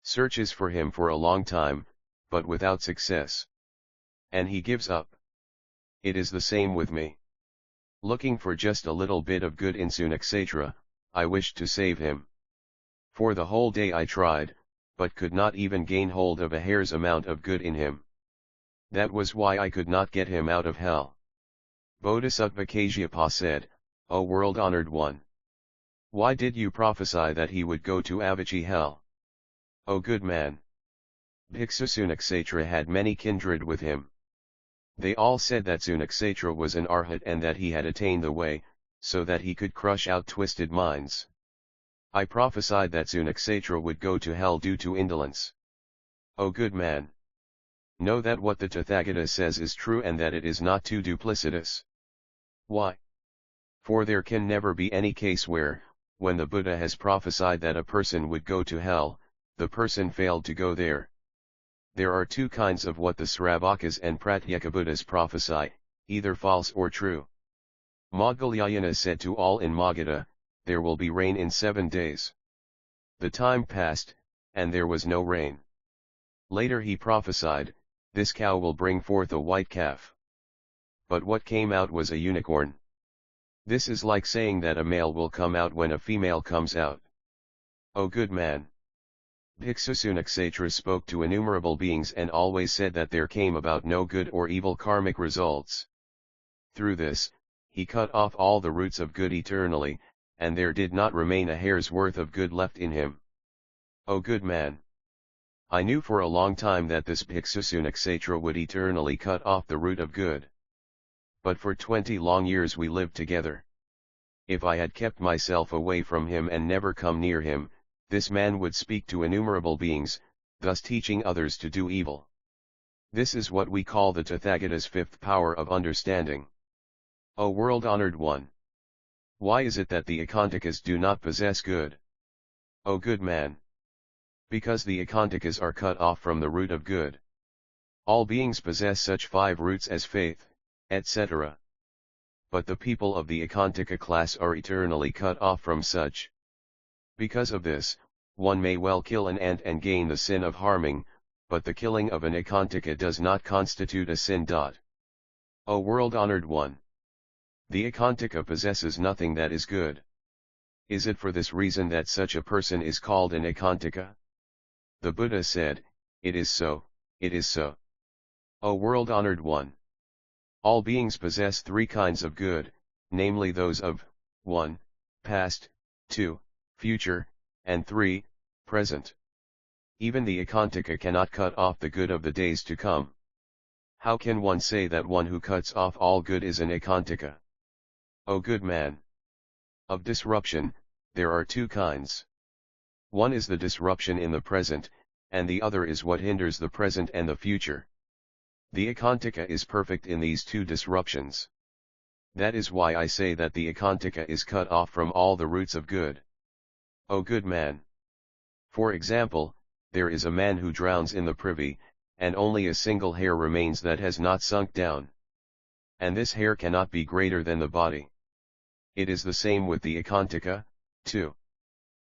searches for him for a long time, but without success. And he gives up. It is the same with me. Looking for just a little bit of good in Sunakshetra, I wished to save him. For the whole day I tried, but could not even gain hold of a hair's amount of good in him. That was why I could not get him out of hell. Bodhisattva Kasyapa said, O world-honored one! Why did you prophesy that he would go to Avicii hell? O good man! Bhiksu Sunakshetra had many kindred with him. They all said that Sunakshetra was an arhat and that he had attained the way, so that he could crush out twisted minds. I prophesied that Sunakshetra would go to hell due to indolence. O good man! Know that what the Tathagata says is true and that it is not too duplicitous. Why? For there can never be any case where, when the Buddha has prophesied that a person would go to hell, the person failed to go there. There are two kinds of what the Sravakas and Pratyekabuddhas prophesy, either false or true. Moggallana said to all in Magadha, there will be rain in 7 days. The time passed, and there was no rain. Later he prophesied, this cow will bring forth a white calf. But what came out was a unicorn. This is like saying that a male will come out when a female comes out. O good man! Bhiksu Sunakshetra spoke to innumerable beings and always said that there came about no good or evil karmic results. Through this, he cut off all the roots of good eternally, and there did not remain a hair's worth of good left in him. O good man! I knew for a long time that this Bhiksu Sunakshetra would eternally cut off the root of good. But for 20 long years we lived together. If I had kept myself away from him and never come near him, this man would speak to innumerable beings, thus teaching others to do evil. This is what we call the Tathagata's fifth power of understanding. O world-honored one! Why is it that the Ekantikas do not possess good? O good man! Because the Ekantikas are cut off from the root of good. All beings possess such 5 roots as faith, etc. But the people of the Ekantika class are eternally cut off from such. Because of this, one may well kill an ant and gain the sin of harming, but the killing of an Ekantika does not constitute a sin. O world-honored one! The Ekantika possesses nothing that is good. Is it for this reason that such a person is called an Ekantika? The Buddha said, it is so, it is so. O world-honored one! All beings possess 3 kinds of good, namely those of 1. Past, 2. Future, and 3. Present. Even the Ekantika cannot cut off the good of the days to come. How can one say that one who cuts off all good is an Ekantika? O good man! Of disruption, there are 2 kinds. One is the disruption in the present, and the other is what hinders the present and the future. The Ekantika is perfect in these 2 disruptions. That is why I say that the Ekantika is cut off from all the roots of good. O good man! For example, there is a man who drowns in the privy, and only a single hair remains that has not sunk down. And this hair cannot be greater than the body. It is the same with the Ekantika, too.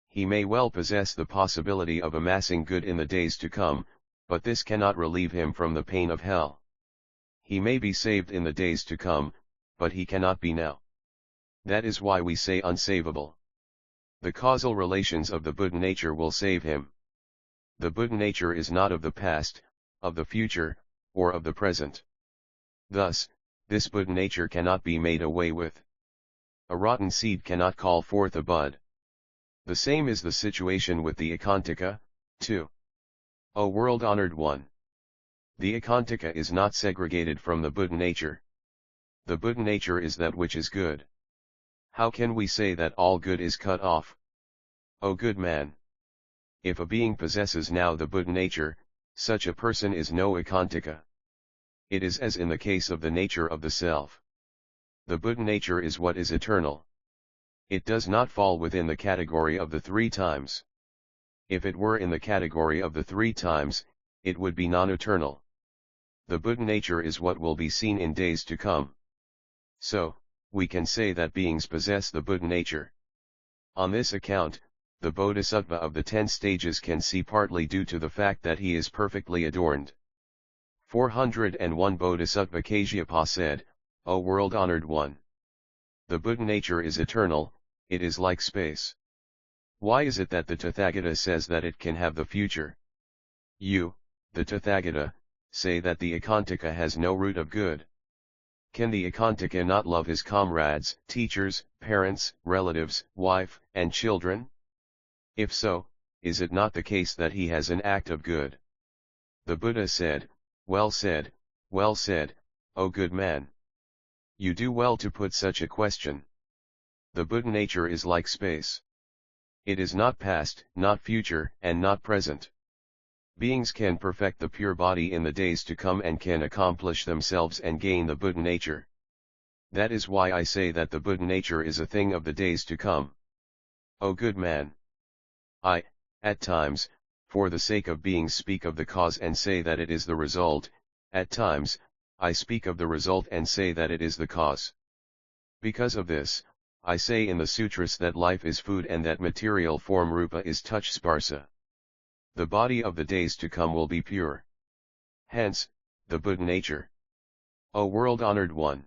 He may well possess the possibility of amassing good in the days to come, but this cannot relieve him from the pain of hell. He may be saved in the days to come, but he cannot be now. That is why we say unsavable. The causal relations of the Buddha nature will save him. The Buddha nature is not of the past, of the future, or of the present. Thus, this Buddha nature cannot be made away with. A rotten seed cannot call forth a bud. The same is the situation with the Ekantika, too. O world-honored one! The Ekantika is not segregated from the Buddha nature. The Buddha nature is that which is good. How can we say that all good is cut off? O good man! If a being possesses now the Buddha nature, such a person is no Ekantika. It is as in the case of the nature of the self. The Buddha nature is what is eternal. It does not fall within the category of the 3 times. If it were in the category of the 3 times, it would be non-eternal. The Buddha nature is what will be seen in days to come. So, we can say that beings possess the Buddha nature. On this account, the Bodhisattva of the 10 stages can see partly due to the fact that he is perfectly adorned. 401 Bodhisattva Kasyapa said, O world-honored one! The Buddha nature is eternal, it is like space. Why is it that the Tathagata says that it can have the future? You, the Tathagata, say that the Ekantaka has no root of good. Can the Ekantaka not love his comrades, teachers, parents, relatives, wife, and children? If so, is it not the case that he has an act of good? The Buddha said, well said, O good man. You do well to put such a question. The Buddha nature is like space. It is not past, not future, and not present. Beings can perfect the pure body in the days to come and can accomplish themselves and gain the Buddha nature. That is why I say that the Buddha nature is a thing of the days to come. O good man! I, at times, for the sake of beings speak of the cause and say that it is the result, at times, I speak of the result and say that it is the cause. Because of this, I say in the sutras that life is food and that material form rupa is touch sparsa. The body of the days to come will be pure. Hence, the Buddha nature. O world-honored one!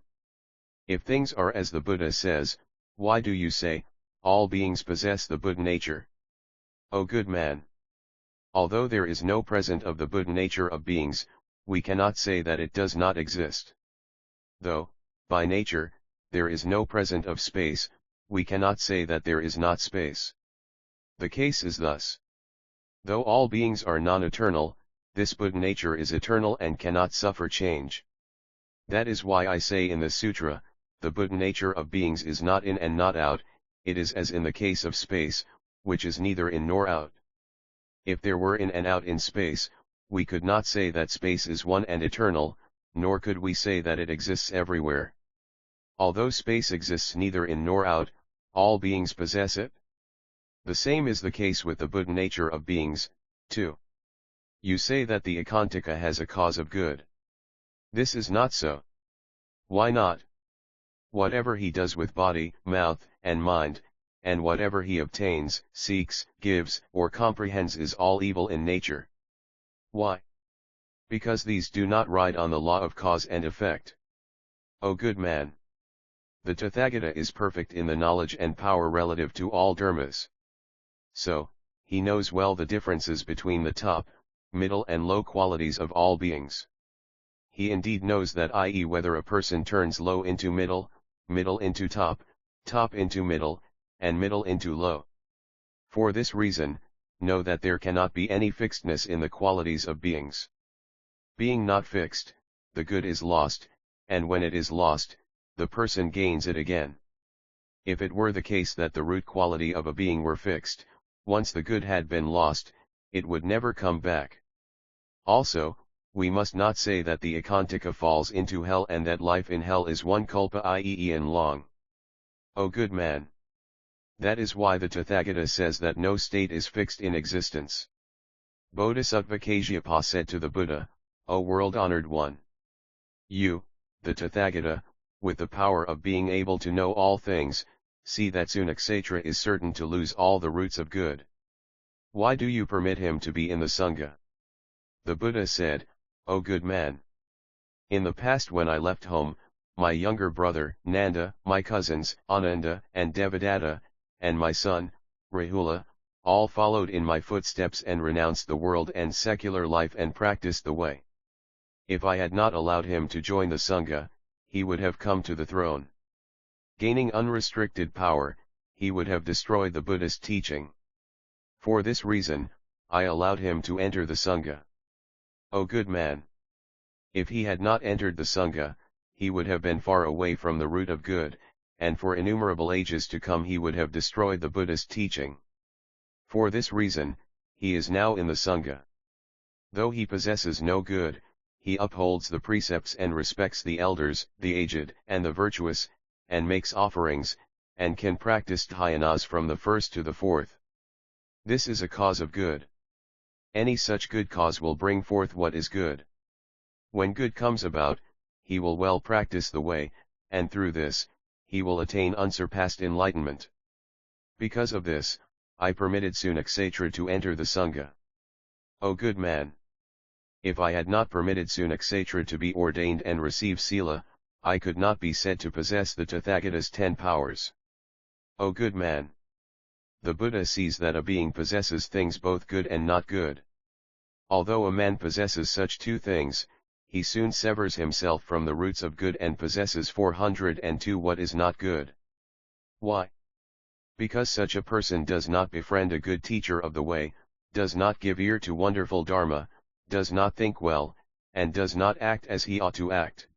If things are as the Buddha says, why do you say, all beings possess the Buddha nature? O good man! Although there is no present of the Buddha nature of beings, we cannot say that it does not exist. Though, by nature, there is no present of space, we cannot say that there is not space. The case is thus. Though all beings are non-eternal, this Buddha nature is eternal and cannot suffer change. That is why I say in the sutra, the Buddha nature of beings is not in and not out, it is as in the case of space, which is neither in nor out. If there were in and out in space, we could not say that space is one and eternal, nor could we say that it exists everywhere. Although space exists neither in nor out, all beings possess it. The same is the case with the Buddha nature of beings, too. You say that the Ekantaka has a cause of good. This is not so. Why not? Whatever he does with body, mouth, and mind, and whatever he obtains, seeks, gives, or comprehends is all evil in nature. Why? Because these do not ride on the law of cause and effect. O good man! The Tathagata is perfect in the knowledge and power relative to all dharmas. So, he knows well the differences between the top, middle and low qualities of all beings. He indeed knows that, i.e., whether a person turns low into middle, middle into top, top into middle, and middle into low. For this reason, know that there cannot be any fixedness in the qualities of beings. Being not fixed, the good is lost, and when it is lost, the person gains it again. If it were the case that the root quality of a being were fixed, once the good had been lost, it would never come back. Also, we must not say that the Ekantaka falls into hell and that life in hell is one kalpa, i.e. in long. O good man! That is why the Tathagata says that no state is fixed in existence. Bodhisattva Kasyapa said to the Buddha, O world-honored one! You, the Tathagata, with the power of being able to know all things, see that Sunakshetra is certain to lose all the roots of good. Why do you permit him to be in the Sangha? The Buddha said, O good man! In the past when I left home, my younger brother, Nanda, my cousins, Ananda and Devadatta, and my son, Rahula, all followed in my footsteps and renounced the world and secular life and practiced the way. If I had not allowed him to join the Sangha, he would have come to the throne. Gaining unrestricted power, he would have destroyed the Buddhist teaching. For this reason, I allowed him to enter the Sangha. O good man! If he had not entered the Sangha, he would have been far away from the root of good, and for innumerable ages to come he would have destroyed the Buddhist teaching. For this reason, he is now in the Sangha. Though he possesses no good, he upholds the precepts and respects the elders, the aged, and the virtuous, and makes offerings, and can practice dhyanas from the first to the fourth. This is a cause of good. Any such good cause will bring forth what is good. When good comes about, he will well practice the way, and through this, he will attain unsurpassed enlightenment. Because of this, I permitted Sunakshetra to enter the Sangha. O good man! If I had not permitted Sunakshetra to be ordained and receive Sila, I could not be said to possess the Tathagata's 10 powers. O good man! The Buddha sees that a being possesses things both good and not good. Although a man possesses such two things, he soon severs himself from the roots of good and possesses 402 what is not good. Why? Because such a person does not befriend a good teacher of the way, does not give ear to wonderful Dharma, does not think well, and does not act as he ought to act.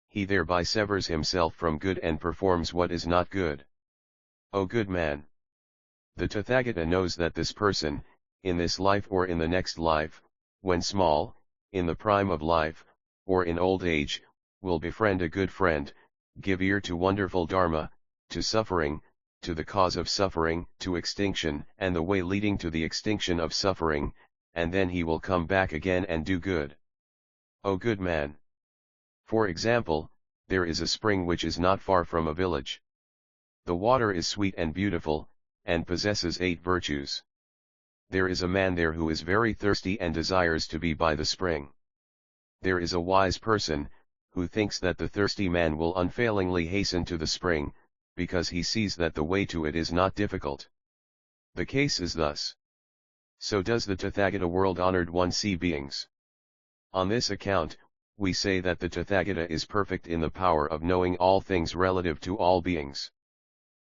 He thereby severs himself from good and performs what is not good. O good man! The Tathagata knows that this person, in this life or in the next life, when small, in the prime of life, or in old age, will befriend a good friend, give ear to wonderful Dharma, to suffering, to the cause of suffering, to extinction and the way leading to the extinction of suffering, and then he will come back again and do good. O good man! For example, there is a spring which is not far from a village. The water is sweet and beautiful, and possesses 8 virtues. There is a man there who is very thirsty and desires to be by the spring. There is a wise person, who thinks that the thirsty man will unfailingly hasten to the spring, because he sees that the way to it is not difficult. The case is thus. So does the Tathagata world-honored one see beings. On this account, we say that the Tathagata is perfect in the power of knowing all things relative to all beings.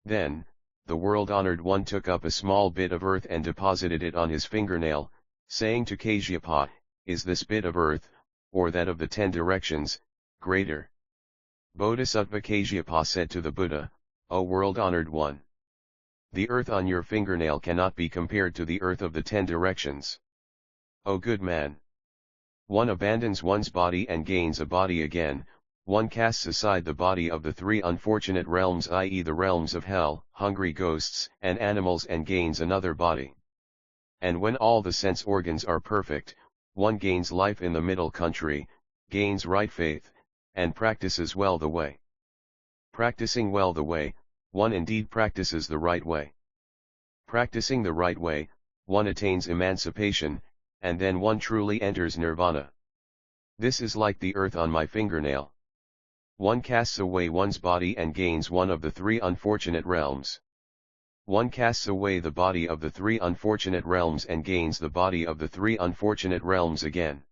Then, the world-honored one took up a small bit of earth and deposited it on his fingernail, saying to Kashyapa, "Is this bit of earth, or that of the 10 directions, greater?" Bodhisattva Kashyapa said to the Buddha, "O world-honored one! The earth on your fingernail cannot be compared to the earth of the 10 directions. O good man! One abandons one's body and gains a body again, one casts aside the body of the 3 unfortunate realms, i.e. the realms of hell, hungry ghosts and animals, and gains another body. And when all the sense organs are perfect, one gains life in the middle country, gains right faith, and practices well the way. Practicing well the way, one indeed practices the right way. Practicing the right way, one attains emancipation, and then one truly enters nirvana. This is like the earth on my fingernail. One casts away one's body and gains one of the 3 unfortunate realms. One casts away the body of the 3 unfortunate realms and gains the body of the 3 unfortunate realms again.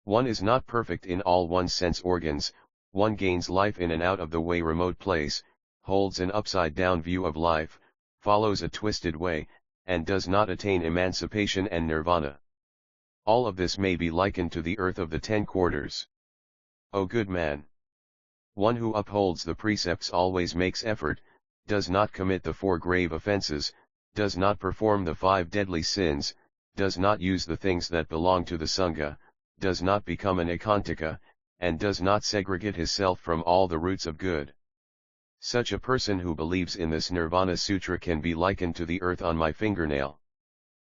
One is not perfect in all one's sense organs, one gains life in an out-of-the-way remote place, holds an upside-down view of life, follows a twisted way, and does not attain emancipation and nirvana. All of this may be likened to the earth of the 10 quarters. O good man! One who upholds the precepts always makes effort, does not commit the 4 grave offenses, does not perform the 5 deadly sins, does not use the things that belong to the Sangha, does not become an ekantaka, and does not segregate himself from all the roots of good. Such a person who believes in this Nirvana Sutra can be likened to the earth on my fingernail.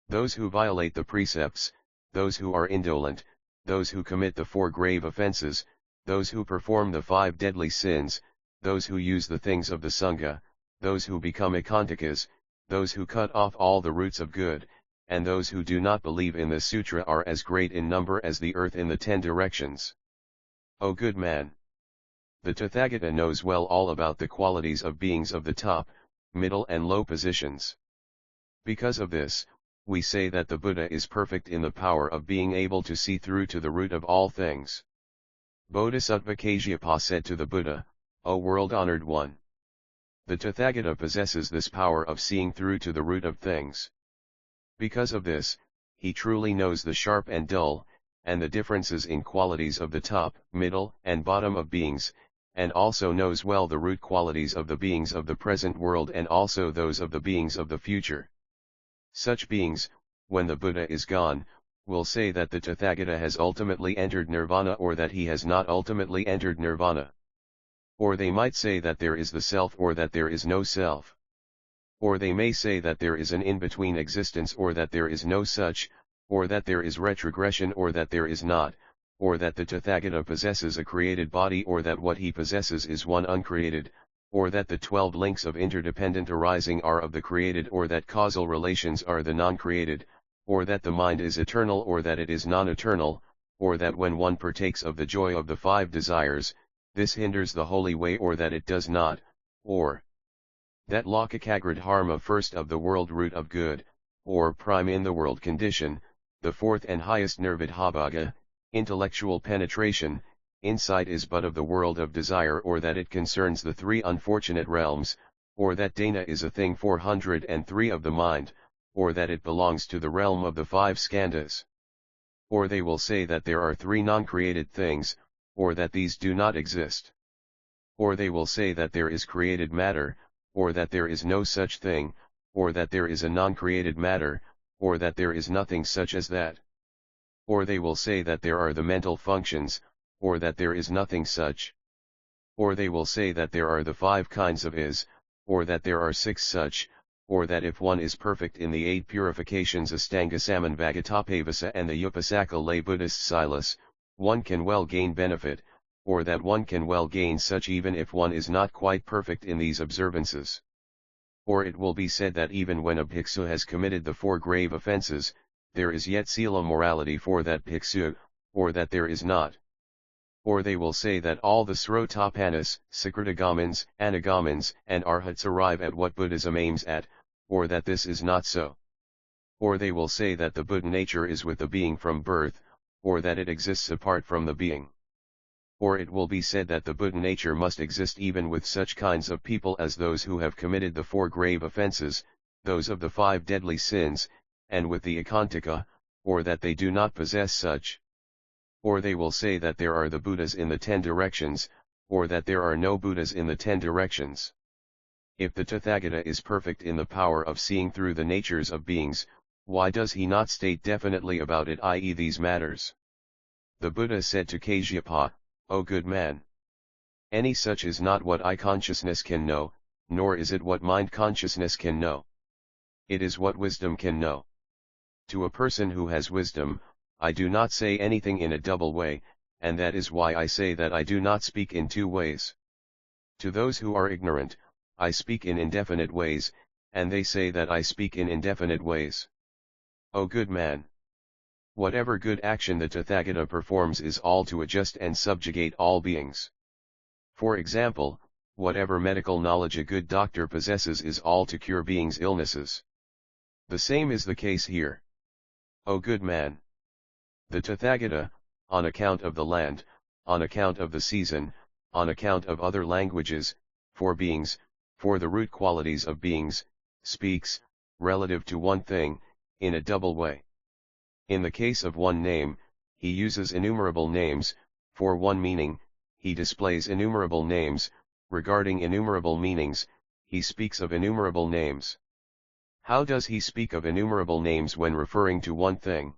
Those who violate the precepts, those who are indolent, those who commit the 4 grave offenses, those who perform the 5 deadly sins, those who use the things of the Sangha, those who become ekantakas, those who cut off all the roots of good, and those who do not believe in the sutra are as great in number as the earth in the 10 directions. O good man! The Tathagata knows well all about the qualities of beings of the top, middle and low positions. Because of this, we say that the Buddha is perfect in the power of being able to see through to the root of all things. Bodhisattva Kashyapa said to the Buddha, "O world-honored one! The Tathagata possesses this power of seeing through to the root of things. Because of this, he truly knows the sharp and dull, and the differences in qualities of the top, middle, and bottom of beings, and also knows well the root qualities of the beings of the present world and also those of the beings of the future. Such beings, when the Buddha is gone, will say that the Tathagata has ultimately entered nirvana or that he has not ultimately entered nirvana. Or they might say that there is the self or that there is no self. Or they may say that there is an in-between existence or that there is no such, or that there is retrogression or that there is not, or that the Tathagata possesses a created body or that what he possesses is one uncreated, or that the 12 links of interdependent arising are of the created, or that causal relations are the non-created, or that the mind is eternal or that it is non-eternal, or that when one partakes of the joy of the 5 desires, this hinders the holy way or that it does not, or that lokakagrad harm of first of the world root of good, or prime in the world condition, the 4th and highest nirvidhabhaga, intellectual penetration, insight is but of the world of desire, or that it concerns the 3 unfortunate realms, or that dana is a thing 403 of the mind, or that it belongs to the realm of the 5 skandhas. Or they will say that there are 3 non-created things, or that these do not exist. Or they will say that there is created matter, or that there is no such thing, or that there is a non-created matter, or that there is nothing such as that. Or they will say that there are the mental functions, or that there is nothing such. Or they will say that there are the 5 kinds of is, or that there are 6 such, or that if one is perfect in the 8 purifications Astanga Samanvagatapavasa and the Upasaka lay Buddhist Silas, one can well gain benefit, or that one can well gain such even if one is not quite perfect in these observances. Or it will be said that even when a bhiksu has committed the 4 grave offences, there is yet sila morality for that bhiksu, or that there is not. Or they will say that all the Srotapanas, Sakritamans, Anagamans, and Arhats arrive at what Buddhism aims at, or that this is not so. Or they will say that the Buddha nature is with the being from birth, or that it exists apart from the being. Or it will be said that the Buddha nature must exist even with such kinds of people as those who have committed the 4 grave offences, those of the 5 deadly sins, and with the Akantaka, or that they do not possess such. Or they will say that there are the Buddhas in the 10 directions, or that there are no Buddhas in the 10 directions. If the Tathagata is perfect in the power of seeing through the natures of beings, why does he not state definitely about it, i.e. these matters? The Buddha said to Kasyapa, O good man, any such is not what eye consciousness can know, nor is it what mind consciousness can know. It is what wisdom can know. To a person who has wisdom, I do not say anything in a double way, and that is why I say that I do not speak in 2 ways. To those who are ignorant, I speak in indefinite ways, and they say that I speak in indefinite ways. O good man, whatever good action the Tathagata performs is all to adjust and subjugate all beings. For example, whatever medical knowledge a good doctor possesses is all to cure beings' illnesses. The same is the case here. O good man, the Tathagata, on account of the land, on account of the season, on account of other languages, for beings, for the root qualities of beings, speaks, relative to one thing, in a double way. In the case of one name, he uses innumerable names, for one meaning, he displays innumerable names, regarding innumerable meanings, he speaks of innumerable names. How does he speak of innumerable names when referring to one thing?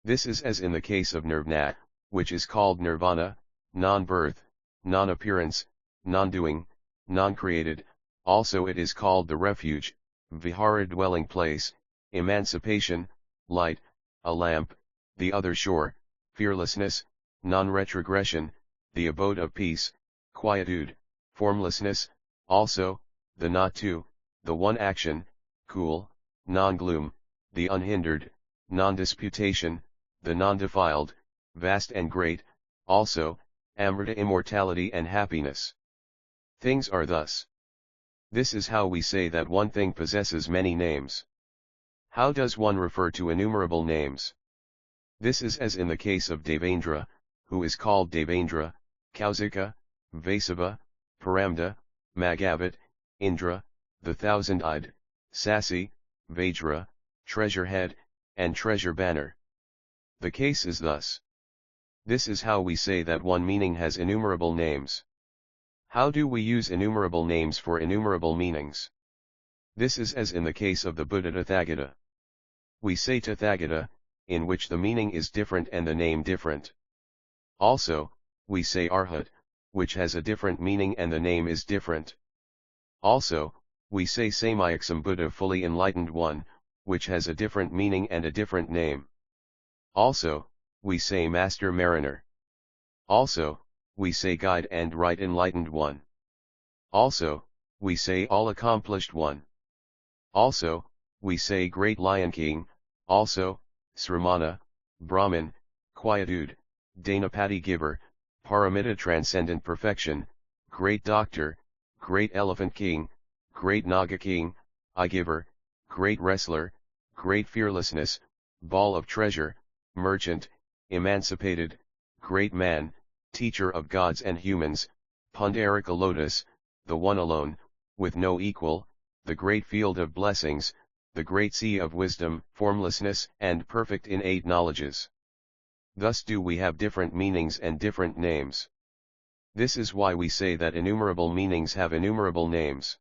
This is as in the case of nirvana, which is called nirvana, non-birth, non-appearance, non-doing, non-created, also it is called the refuge, vihara dwelling place, emancipation, light, a lamp, the other shore, fearlessness, non-retrogression, the abode of peace, quietude, formlessness, also, the not to, the one action, cool, non-gloom, the unhindered, non-disputation, the non-defiled, vast and great, also, amrita immortality and happiness. Things are thus. This is how we say that one thing possesses many names. How does one refer to innumerable names? This is as in the case of Devendra, who is called Devendra, Kausika, Vasava, Paramda, Magavat, Indra, the thousand-eyed, Sasi, Vajra, treasure head, and treasure banner. The case is thus. This is how we say that one meaning has innumerable names. How do we use innumerable names for innumerable meanings? This is as in the case of the Buddha Tathagata. We say Tathagata, in which the meaning is different and the name different. Also, we say Arhat, which has a different meaning and the name is different. Also, we say Samyaksam Buddha fully enlightened one, which has a different meaning and a different name. Also, we say Master Mariner. Also, we say Guide and Right Enlightened One. Also, we say all-accomplished one. Also, we say great Lion King. Also, Sramana, Brahman, quietude, Dhanapati giver, Paramita transcendent perfection, great doctor, great elephant king, great Naga king, eye giver, great wrestler, great fearlessness, ball of treasure, merchant, emancipated, great man, teacher of gods and humans, Pundarika lotus, the one alone, with no equal, the great field of blessings, the great sea of wisdom, formlessness and perfect innate knowledges. Thus do we have different meanings and different names. This is why we say that innumerable meanings have innumerable names.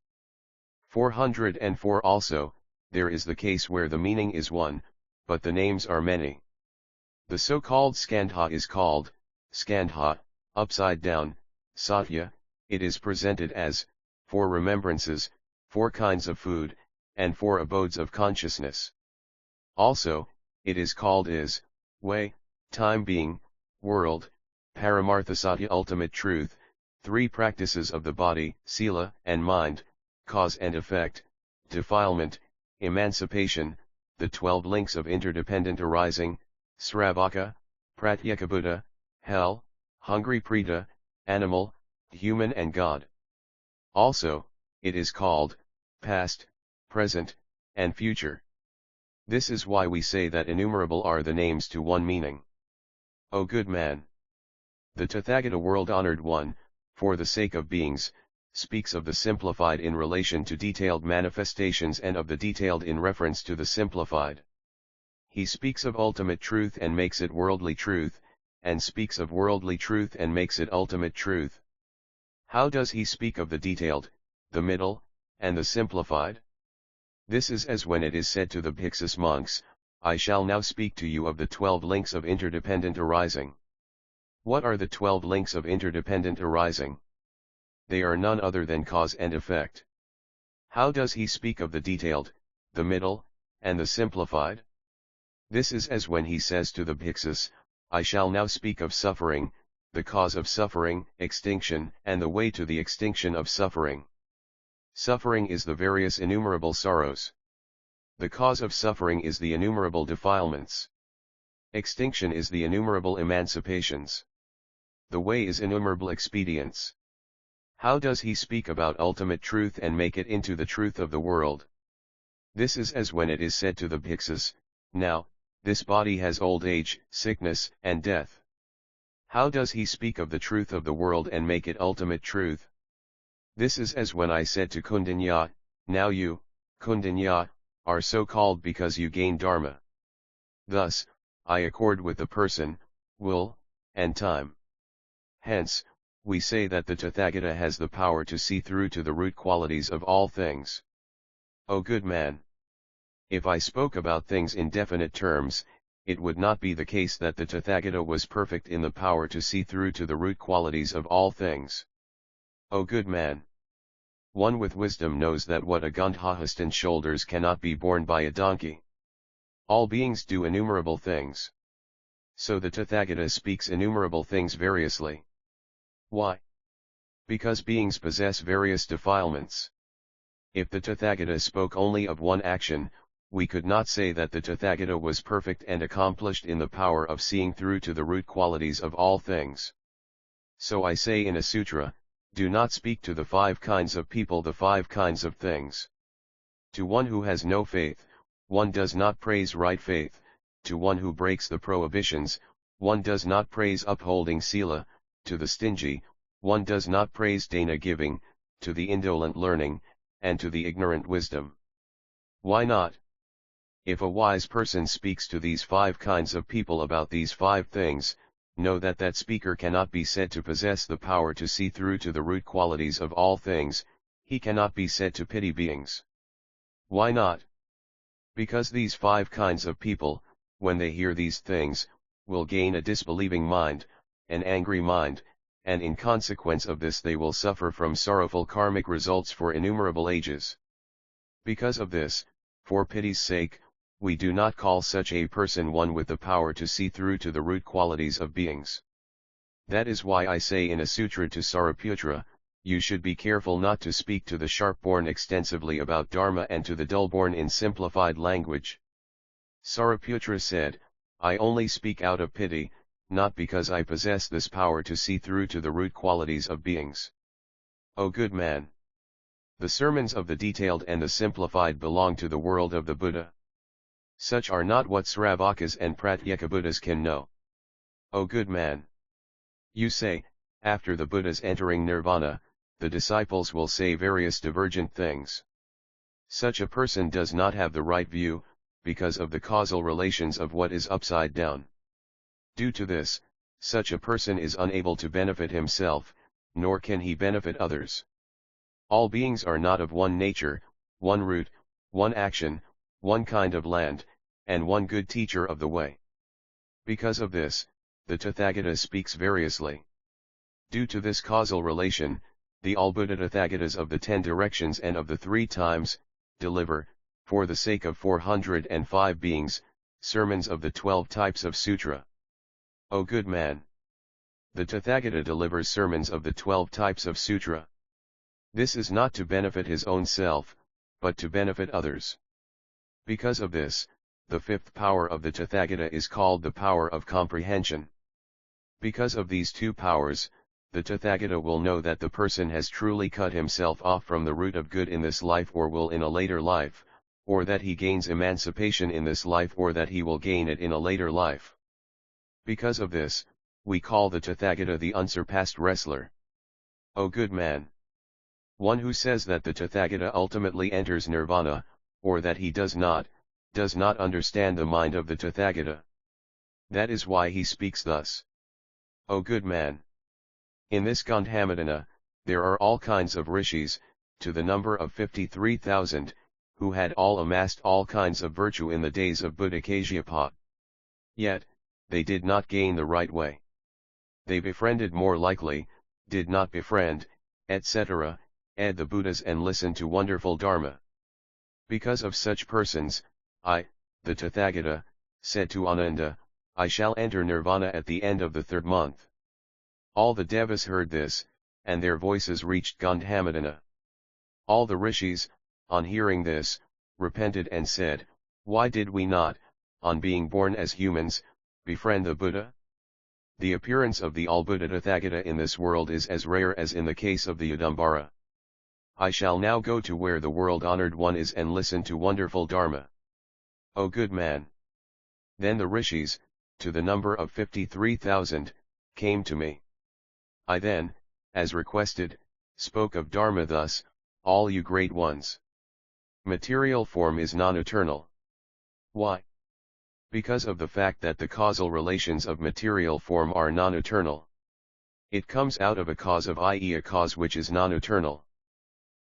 404 Also, there is the case where the meaning is one, but the names are many. The so-called skandha is called, skandha, upside down, satya, it is presented as, 4 remembrances, 4 kinds of food, and 4 abodes of consciousness. Also, it is called is, way, time being, world, paramarthasatya ultimate truth, 3 practices of the body, sila and mind, cause and effect, defilement, emancipation, the 12 links of interdependent arising, sravaka, pratyekabuddha, hell, hungry preta, animal, human and God. Also, it is called, past, present, and future. This is why we say that innumerable are the names to one meaning. O good man! The Tathagata world-honored one, for the sake of beings, speaks of the simplified in relation to detailed manifestations and of the detailed in reference to the simplified. He speaks of ultimate truth and makes it worldly truth, and speaks of worldly truth and makes it ultimate truth. How does he speak of the detailed, the middle, and the simplified? This is as when it is said to the Bhiksus monks, I shall now speak to you of the 12 links of interdependent arising. What are the 12 links of interdependent arising? They are none other than cause and effect. How does he speak of the detailed, the middle, and the simplified? This is as when he says to the Bhiksus, I shall now speak of suffering, the cause of suffering, extinction, and the way to the extinction of suffering. Suffering is the various innumerable sorrows. The cause of suffering is the innumerable defilements. Extinction is the innumerable emancipations. The way is innumerable expedients. How does he speak about ultimate truth and make it into the truth of the world? This is as when it is said to the Bhiksus, now, this body has old age, sickness, and death. How does he speak of the truth of the world and make it ultimate truth? This is as when I said to Kundinya, now you, Kundinya, are so called because you gain dharma. Thus, I accord with the person, will, and time. Hence, we say that the Tathagata has the power to see through to the root qualities of all things. O good man! If I spoke about things in definite terms, it would not be the case that the Tathagata was perfect in the power to see through to the root qualities of all things. O good man! One with wisdom knows that what a Gandhahastan shoulders cannot be borne by a donkey. All beings do innumerable things. So the Tathagata speaks innumerable things variously. Why? Because beings possess various defilements. If the Tathagata spoke only of one action, we could not say that the Tathagata was perfect and accomplished in the power of seeing through to the root qualities of all things. So I say in a sutra, do not speak to the 5 kinds of people the 5 kinds of things. To one who has no faith, one does not praise right faith, to one who breaks the prohibitions, one does not praise upholding sila, to the stingy, one does not praise dana giving, to the indolent learning, and to the ignorant wisdom. Why not? If a wise person speaks to these 5 kinds of people about these 5 things, know that that speaker cannot be said to possess the power to see through to the root qualities of all things, he cannot be said to pity beings. Why not? Because these 5 kinds of people, when they hear these things, will gain a disbelieving mind, an angry mind, and in consequence of this they will suffer from sorrowful karmic results for innumerable ages. Because of this, for pity's sake, we do not call such a person one with the power to see through to the root qualities of beings. That is why I say in a sutra to Saraputra, you should be careful not to speak to the sharp-born extensively about Dharma and to the dull-born in simplified language. Sariputra said, I only speak out of pity, not because I possess this power to see through to the root qualities of beings. O good man! The sermons of the detailed and the simplified belong to the world of the Buddha. Such are not what Sravakas and Pratyekabuddhas can know. O good man! You say, after the Buddha's entering nirvana, the disciples will say various divergent things. Such a person does not have the right view, because of the causal relations of what is upside down. Due to this, such a person is unable to benefit himself, nor can he benefit others. All beings are not of one nature, one root, one action, one kind of land, and one good teacher of the way. Because of this, the Tathagata speaks variously. Due to this causal relation, the all-Buddha Tathagatas of the 10 directions and of the 3 times, deliver, for the sake of 405 beings, sermons of the 12 types of sutra. O good man! The Tathagata delivers sermons of the 12 types of sutra. This is not to benefit his own self, but to benefit others. Because of this, the 5th power of the Tathagata is called the power of comprehension. Because of these 2 powers, the Tathagata will know that the person has truly cut himself off from the root of good in this life or will in a later life, or that he gains emancipation in this life or that he will gain it in a later life. Because of this, we call the Tathagata the unsurpassed wrestler. O good man! One who says that the Tathagata ultimately enters nirvana, or that he does not understand the mind of the Tathagata. That is why he speaks thus. O good man! In this Gandhamadana, there are all kinds of rishis, to the number of 53,000, who had all amassed all kinds of virtue in the days of Buddha Kasyapa. Yet, they did not gain the right way. They befriended more likely, did not befriend, etc., the Buddhas and listened to wonderful Dharma. Because of such persons, I, the Tathagata, said to Ananda, I shall enter nirvana at the end of the 3rd month. All the devas heard this, and their voices reached Gandhamadana. All the rishis, on hearing this, repented and said, why did we not, on being born as humans, befriend the Buddha? The appearance of the all-Buddha Tathagata in this world is as rare as in the case of the Yudambara. I shall now go to where the world-honored one is and listen to wonderful Dharma. O good man! Then the rishis, to the number of 53,000, came to me. I then, as requested, spoke of Dharma thus, all you great ones. Material form is non-eternal. Why? Because of the fact that the causal relations of material form are non-eternal. It comes out of a cause of i.e. a cause which is non-eternal.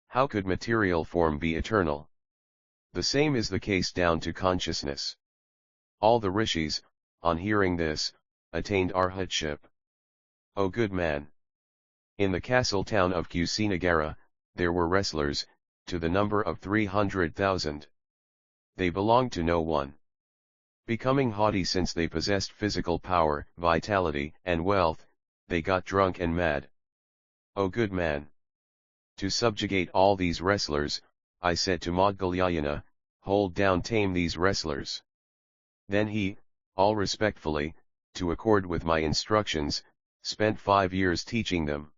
How could material form be eternal? The same is the case down to consciousness. All the rishis, on hearing this, attained arhatship. O good man! In the castle town of Kusinagara, there were wrestlers, to the number of 300,000. They belonged to no one. Becoming haughty since they possessed physical power, vitality, and wealth, they got drunk and mad. O good man! To subjugate all these wrestlers, I said to Maudgalyayana, hold down, tame these wrestlers. Then he, all respectfully, to accord with my instructions, spent 5 years teaching them.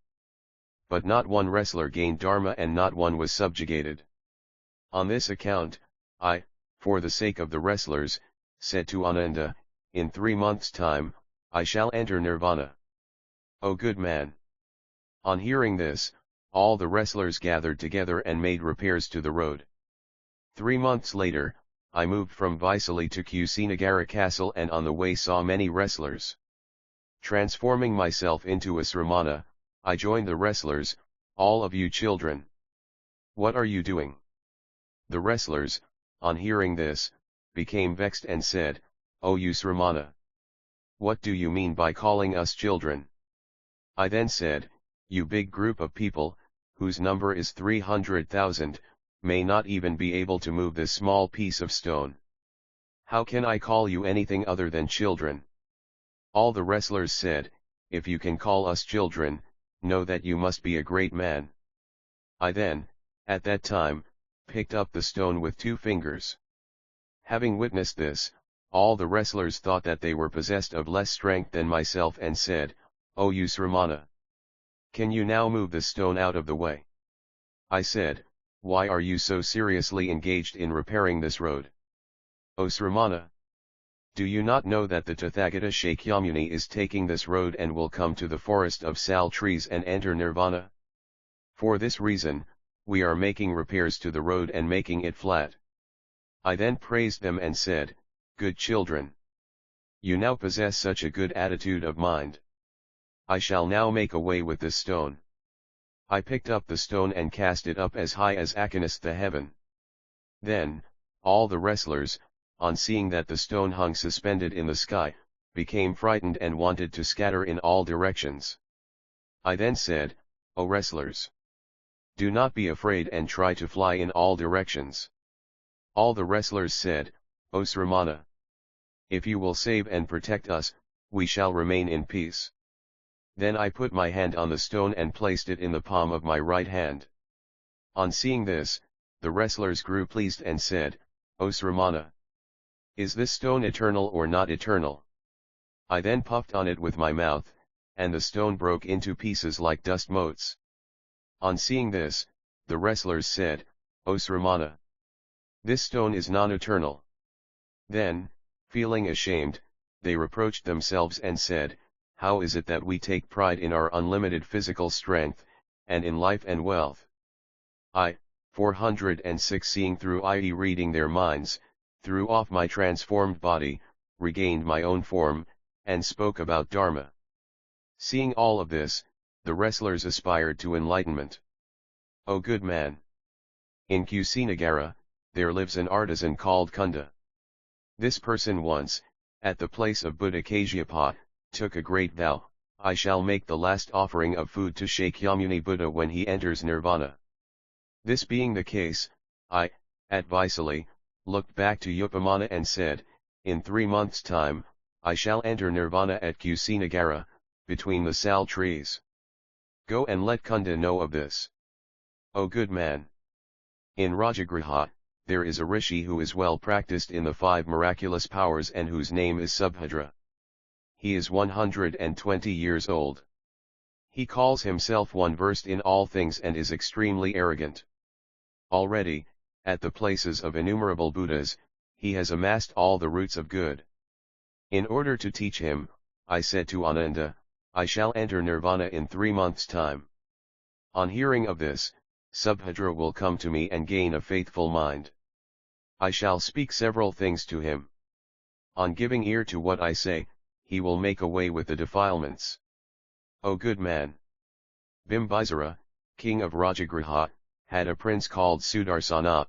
But not one wrestler gained Dharma and not one was subjugated. On this account, I, for the sake of the wrestlers, said to Ananda, in 3 months' time, I shall enter nirvana. O good man! On hearing this, all the wrestlers gathered together and made repairs to the road. 3 months later, I moved from Vaisali to Kusinagara castle and on the way saw many wrestlers. Transforming myself into a sramana, I joined the wrestlers, all of you children. What are you doing? The wrestlers, on hearing this, became vexed and said, O you sramana! What do you mean by calling us children? I then said, you big group of people, whose number is 300,000, may not even be able to move this small piece of stone. How can I call you anything other than children? All the wrestlers said, if you can call us children, know that you must be a great man. I then, at that time, picked up the stone with 2 fingers. Having witnessed this, all the wrestlers thought that they were possessed of less strength than myself and said, "O Sramana! Can you now move the stone out of the way?" I said, "Why are you so seriously engaged in repairing this road? O Sramana! Do you not know that the Tathagata Shakyamuni is taking this road and will come to the forest of sal trees and enter nirvana? For this reason, we are making repairs to the road and making it flat." I then praised them and said, "Good children! You now possess such a good attitude of mind. I shall now make away with this stone." I picked up the stone and cast it up as high as Akanus the heaven. Then, all the wrestlers, on seeing that the stone hung suspended in the sky, became frightened and wanted to scatter in all directions. I then said, "O wrestlers! Do not be afraid and try to fly in all directions." All the wrestlers said, "O Sramana! If you will save and protect us, we shall remain in peace." Then I put my hand on the stone and placed it in the palm of my right hand. On seeing this, the wrestlers grew pleased and said, "O Sramana! Is this stone eternal or not eternal?" I then puffed on it with my mouth, and the stone broke into pieces like dust motes. On seeing this, the wrestlers said, "O Sramana! This stone is non-eternal." Then, feeling ashamed, they reproached themselves and said, "How is it that we take pride in our unlimited physical strength, and in life and wealth?" I, 406 seeing through i.e. reading their minds, threw off my transformed body, regained my own form, and spoke about Dharma. Seeing all of this, the wrestlers aspired to enlightenment. "O good man! In Kusinagara, there lives an artisan called Kunda. This person once, at the place of Buddha Kasyapa, took a great vow, 'I shall make the last offering of food to Shakyamuni Buddha when he enters nirvana.' This being the case, I, at Vaisali, looked back to Upamana and said, 'In 3 months' time, I shall enter nirvana at Kusinagara, between the sal trees. Go and let Kunda know of this.' O good man! In Rajagriha, there is a rishi who is well practiced in the 5 miraculous powers and whose name is Subhadra. He is 120 years old. He calls himself one versed in all things and is extremely arrogant. Already, at the places of innumerable Buddhas, he has amassed all the roots of good. In order to teach him, I said to Ananda, 'I shall enter nirvana in 3 months' time.' On hearing of this, Subhadra will come to me and gain a faithful mind. I shall speak several things to him. On giving ear to what I say, he will make away with the defilements. O good man! Bimbisara, king of Rajagriha, had a prince called Sudarsana.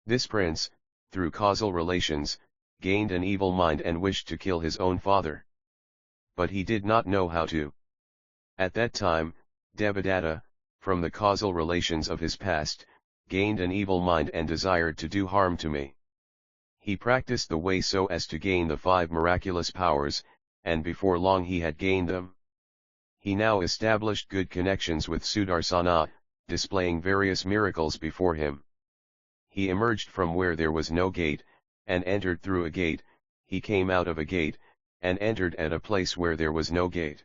This prince, through causal relations, gained an evil mind and wished to kill his own father. But he did not know how to. At that time, Devadatta, from the causal relations of his past, gained an evil mind and desired to do harm to me. He practiced the way so as to gain the 5 miraculous powers, and before long he had gained them. He now established good connections with Sudarsana, displaying various miracles before him. He emerged from where there was no gate, and entered through a gate. He came out of a gate, and entered at a place where there was no gate.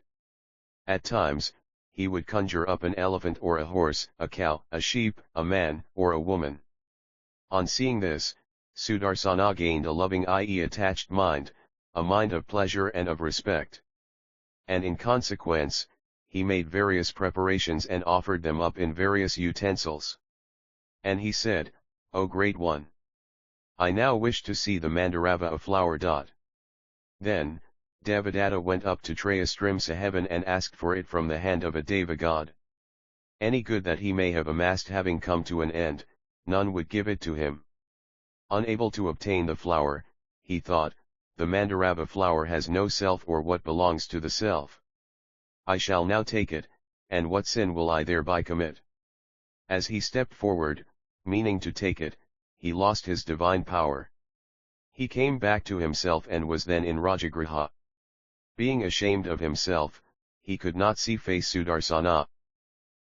At times, he would conjure up an elephant or a horse, a cow, a sheep, a man, or a woman. On seeing this, Sudarsana gained a loving i.e. attached mind, a mind of pleasure and of respect. And in consequence, he made various preparations and offered them up in various utensils. And he said, "O Great One! I now wish to see the Mandarava a flower. Then, Devadatta went up to Trayastrimsa heaven and asked for it from the hand of a Deva god. Any good that he may have amassed having come to an end, none would give it to him. Unable to obtain the flower, he thought, the Mandarava flower has no self or what belongs to the self. I shall now take it, and what sin will I thereby commit? As he stepped forward, meaning to take it, he lost his divine power. He came back to himself and was then in Rajagriha. Being ashamed of himself, he could not see face Sudarsana.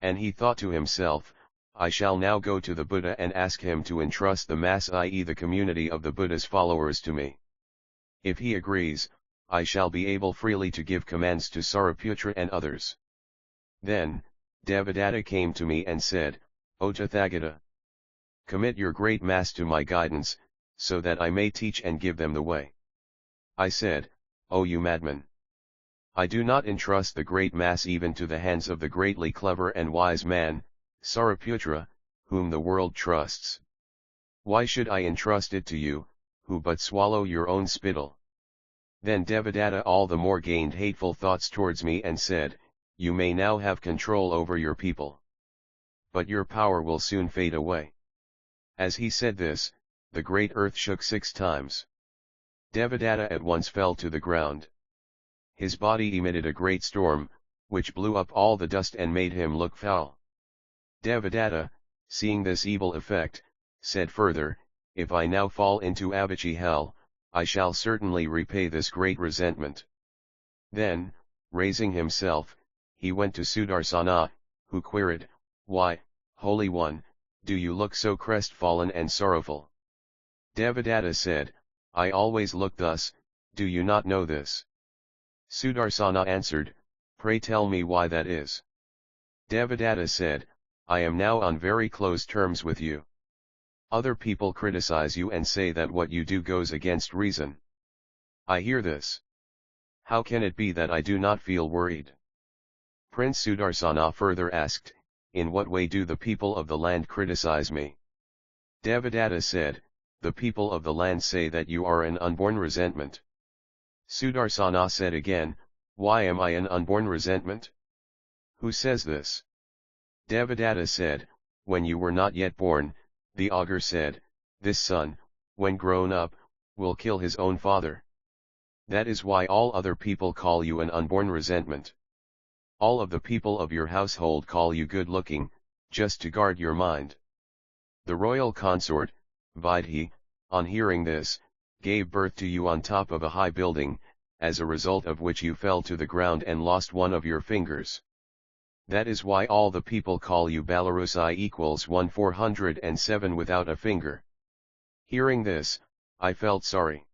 And he thought to himself, I shall now go to the Buddha and ask him to entrust the mass, i.e. the community of the Buddha's followers, to me. If he agrees, I shall be able freely to give commands to Sariputra and others. Then, Devadatta came to me and said, O Tathagata, commit your great mass to my guidance, so that I may teach and give them the way. I said, O you madman! I do not entrust the great mass even to the hands of the greatly clever and wise man, Sariputra, whom the world trusts. Why should I entrust it to you, who but swallow your own spittle? Then Devadatta all the more gained hateful thoughts towards me and said, You may now have control over your people. But your power will soon fade away. As he said this, the great earth shook 6 times. Devadatta at once fell to the ground. His body emitted a great storm, which blew up all the dust and made him look foul. Devadatta, seeing this evil effect, said further, If I now fall into Avicii hell, I shall certainly repay this great resentment. Then, raising himself, he went to Sudarsana, who queried, Why, Holy One, do you look so crestfallen and sorrowful? Devadatta said, I always look thus, do you not know this? Sudarsana answered, Pray tell me why that is. Devadatta said, I am now on very close terms with you. Other people criticize you and say that what you do goes against reason. I hear this. How can it be that I do not feel worried? Prince Sudarsana further asked, In what way do the people of the land criticize me? Devadatta said, The people of the land say that you are an unborn resentment. Sudarsana said again, Why am I an unborn resentment? Who says this? Devadatta said, When you were not yet born, the augur said, This son, when grown up, will kill his own father. That is why all other people call you an unborn resentment. All of the people of your household call you good-looking, just to guard your mind. The royal consort, Vaidhi, on hearing this, gave birth to you on top of a high building, as a result of which you fell to the ground and lost one of your fingers. That is why all the people call you Balarusai equals 1407 without a finger. Hearing this, I felt sorry.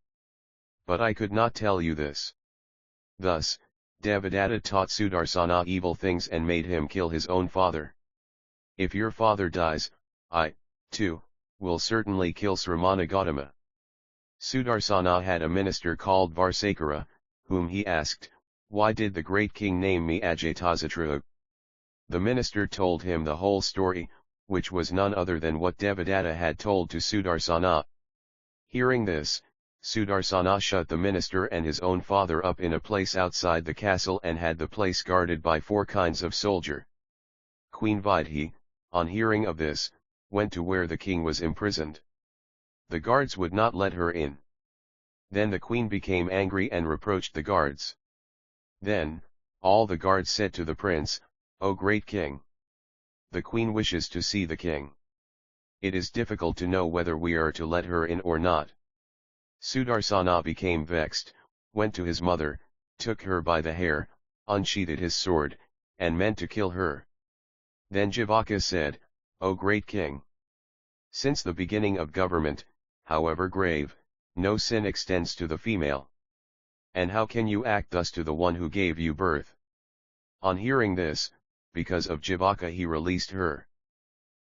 But I could not tell you this. Thus, Devadatta taught Sudarsana evil things and made him kill his own father. If your father dies, I, too, will certainly kill Sramana Gautama. Sudarsana had a minister called Varsakara, whom he asked, Why did the great king name me Ajatasatru? The minister told him the whole story, which was none other than what Devadatta had told to Sudarsana. Hearing this, Sudarsana shut the minister and his own father up in a place outside the castle and had the place guarded by 4 kinds of soldier. Queen Vaidhi, on hearing of this, went to where the king was imprisoned. The guards would not let her in. Then the queen became angry and reproached the guards. Then, all the guards said to the prince, O great king! The queen wishes to see the king. It is difficult to know whether we are to let her in or not. Sudarsana became vexed, went to his mother, took her by the hair, unsheathed his sword, and meant to kill her. Then Jivaka said, O great king! Since the beginning of government, however grave, no sin extends to the female. And how can you act thus to the one who gave you birth? On hearing this, because of Jivaka he released her.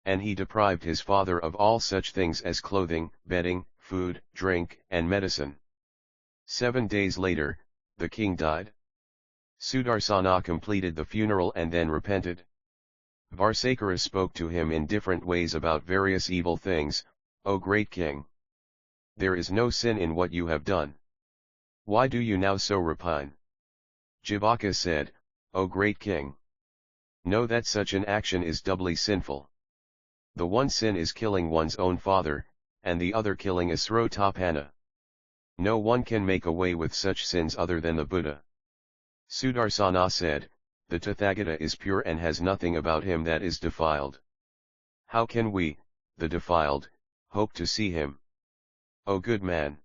And he deprived his father of all such things as clothing, bedding, food, drink, and medicine. 7 days later, the king died. Sudarsana completed the funeral and then repented. Varsakara spoke to him in different ways about various evil things, O great king! There is no sin in what you have done. Why do you now so repine? Jivaka said, O great king! Know that such an action is doubly sinful. The one sin is killing one's own father, and the other killing Asrotapana. No one can make away with such sins other than the Buddha. Sudarsana said, The Tathagata is pure and has nothing about him that is defiled. How can we, the defiled, hope to see him? O good man!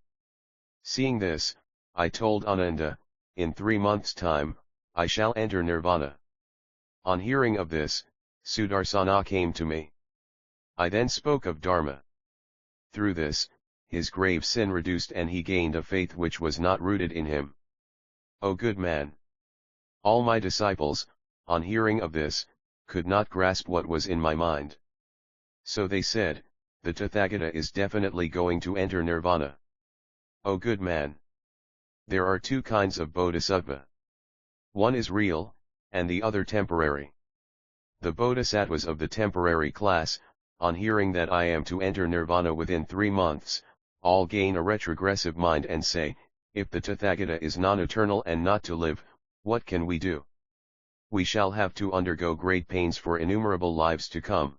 Seeing this, I told Ananda, in 3 months' time, I shall enter nirvana. On hearing of this, Sudarsana came to me. I then spoke of Dharma. Through this, his grave sin reduced and he gained a faith which was not rooted in him. O good man! All my disciples, on hearing of this, could not grasp what was in my mind. So they said, the Tathagata is definitely going to enter nirvana. O good man! There are two kinds of bodhisattva. One is real, and the other temporary. The bodhisattvas of the temporary class, on hearing that I am to enter nirvana within 3 months, all gain a retrogressive mind and say, if the Tathagata is non-eternal and not to live, what can we do? We shall have to undergo great pains for innumerable lives to come.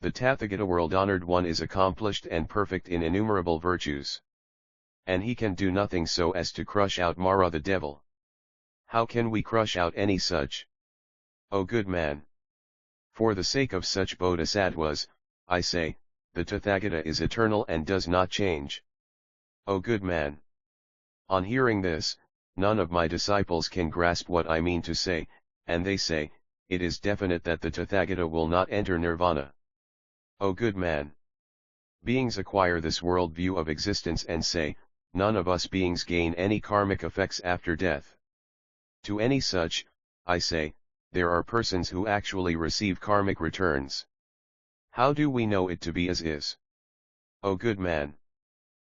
The Tathagata world-honored one is accomplished and perfect in innumerable virtues. And he can do nothing so as to crush out Mara the devil. How can we crush out any such? O good man! For the sake of such bodhisattvas, I say, the Tathagata is eternal and does not change. O good man! On hearing this, none of my disciples can grasp what I mean to say, and they say, it is definite that the Tathagata will not enter nirvana. O good man! Beings acquire this world view of existence and say, none of us beings gain any karmic effects after death. To any such, I say, there are persons who actually receive karmic returns. How do we know it to be as is? O good man!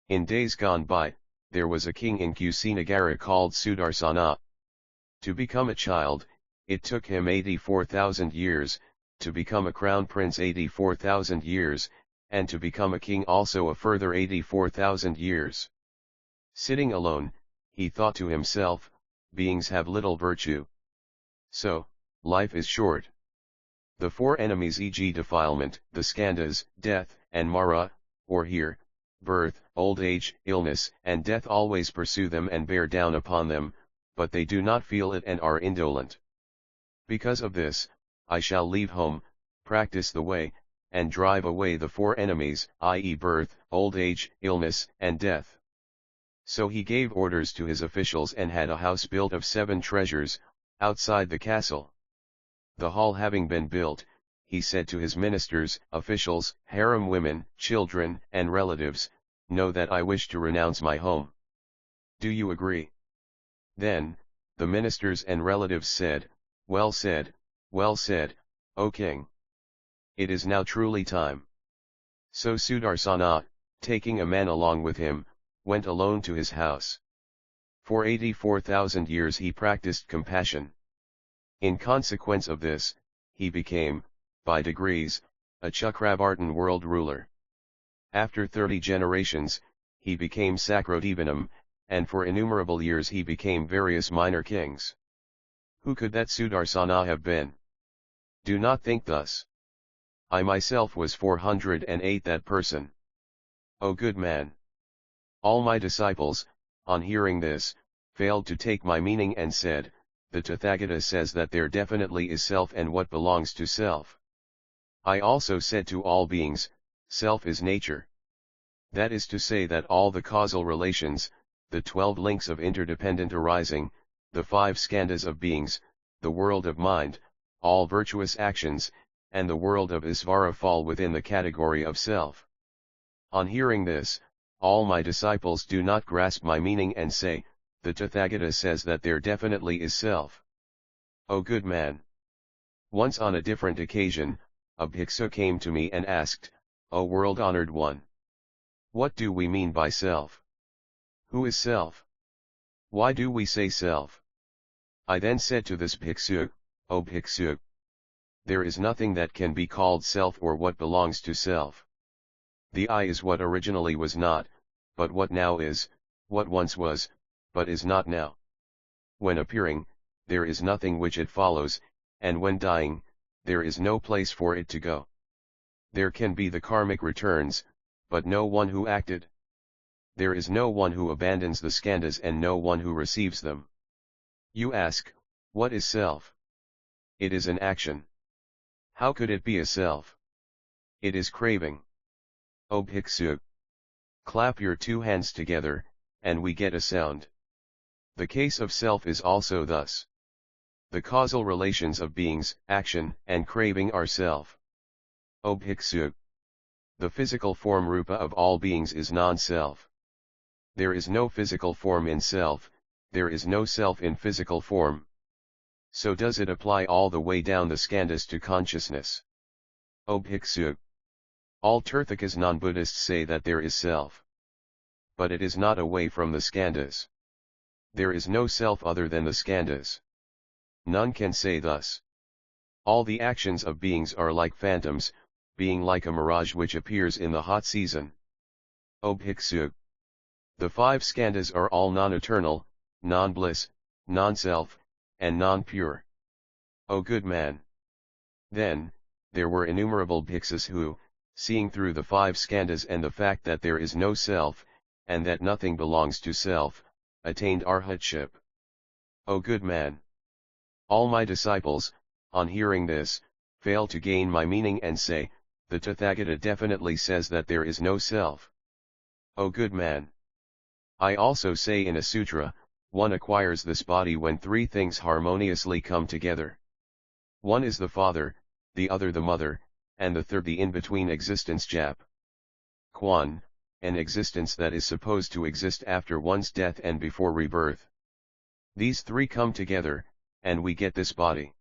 In days gone by, there was a king in Kusinagara called Sudarsana. To become a child, it took him 84,000 years, to become a crown prince 84,000 years, and to become a king also a further 84,000 years. Sitting alone, he thought to himself, beings have little virtue. So, life is short. The 4 enemies, e.g. defilement, the skandhas, death, and Mara, or here, birth, old age, illness, and death always pursue them and bear down upon them, but they do not feel it and are indolent. Because of this, I shall leave home, practice the way, and drive away the 4 enemies, i.e. birth, old age, illness, and death. So he gave orders to his officials and had a house built of 7 treasures, outside the castle. The hall having been built, he said to his ministers, officials, harem women, children, and relatives, know that I wish to renounce my home. Do you agree? Then, the ministers and relatives said, well said, O king. It is now truly time. So Sudarsana, taking a man along with him, went alone to his house. For 84,000 years he practiced compassion. In consequence of this, he became, by degrees, a Chakravartin world ruler. After 30 generations, he became Sacrodevanam, and for innumerable years he became various minor kings. Who could that Sudarsana have been? Do not think thus. I myself was 408 that person. O good man! All my disciples, on hearing this, failed to take my meaning and said, the Tathagata says that there definitely is self and what belongs to self. I also said to all beings, self is nature. That is to say that all the causal relations, the 12 links of interdependent arising, the 5 skandhas of beings, the world of mind, all virtuous actions, and the world of Isvara fall within the category of self. On hearing this, all my disciples do not grasp my meaning and say, the Tathagata says that there definitely is self. O good man! Once on a different occasion, a bhiksu came to me and asked, O world-honored one! What do we mean by self? Who is self? Why do we say self? I then said to this bhiksu, O bhiksu! There is nothing that can be called self or what belongs to self. The I is what originally was not, but what now is, what once was, but is not now. When appearing, there is nothing which it follows, and when dying, there is no place for it to go. There can be the karmic returns, but no one who acted. There is no one who abandons the skandhas and no one who receives them. You ask, what is self? It is an action. How could it be a self? It is craving. O bhiksu! Clap your 2 hands together, and we get a sound. The case of self is also thus. The causal relations of beings, action, and craving are self. O bhiksu! The physical form rupa of all beings is non-self. There is no physical form in self, there is no self in physical form. So does it apply all the way down the skandhas to consciousness. O Bhiksu! All Tirthakas non-Buddhists say that there is self. But it is not away from the skandhas. There is no self other than the skandhas. None can say thus. All the actions of beings are like phantoms, being like a mirage which appears in the hot season. O Bhiksu! The five skandhas are all non-eternal, non-bliss, non-self, and non-pure. O good man! Then, there were innumerable bhiksus who, seeing through the five skandhas and the fact that there is no self, and that nothing belongs to self, attained arhatship. O good man! All my disciples, on hearing this, fail to gain my meaning and say, the Tathagata definitely says that there is no self. O good man! I also say in a sutra, one acquires this body when three things harmoniously come together. One is the father, the other the mother, and the third the in-between existence Jap. Kwan, an existence that is supposed to exist after one's death and before rebirth. These three come together, and we get this body.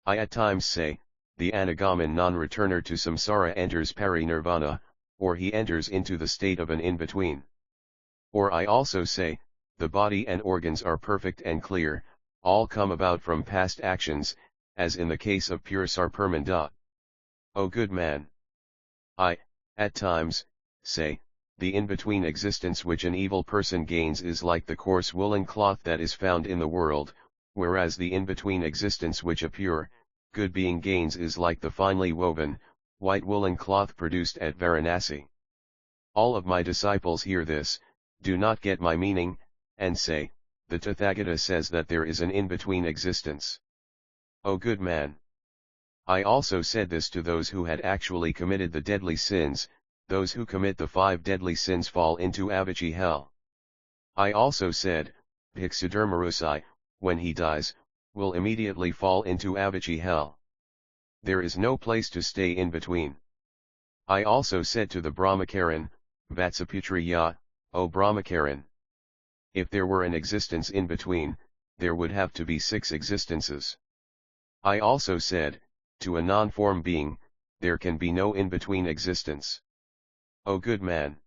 I at times say, the anagamin non-returner to samsara enters parinirvana, or he enters into the state of an in-between. Or I also say, the body and organs are perfect and clear, all come about from past actions, as in the case of pure Sarpermanda. O good man! I, at times, say, the in-between existence which an evil person gains is like the coarse woolen cloth that is found in the world, whereas the in-between existence which a pure, good being gains is like the finely woven, white woolen cloth produced at Varanasi. All of my disciples hear this, do not get my meaning, and say, the Tathagata says that there is an in-between existence. O good man! I also said this to those who had actually committed the deadly sins, those who commit the 5 deadly sins fall into Avicii hell. I also said, Bhiksudarmarusai, when he dies, will immediately fall into Avicii hell. There is no place to stay in between. I also said to the Brahmacharin, Vatsaputriya, O Brahmacharin! If there were an existence in between, there would have to be 6 existences. I also said, to a non-form being, there can be no in-between existence. O good man!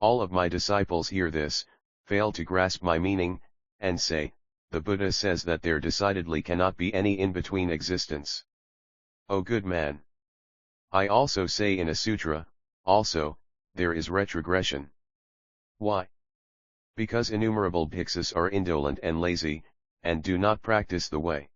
All of my disciples hear this, fail to grasp my meaning, and say, the Buddha says that there decidedly cannot be any in-between existence. O good man! I also say in a sutra, also, there is retrogression. Why? Because innumerable bhiksus are indolent and lazy, and do not practice the way.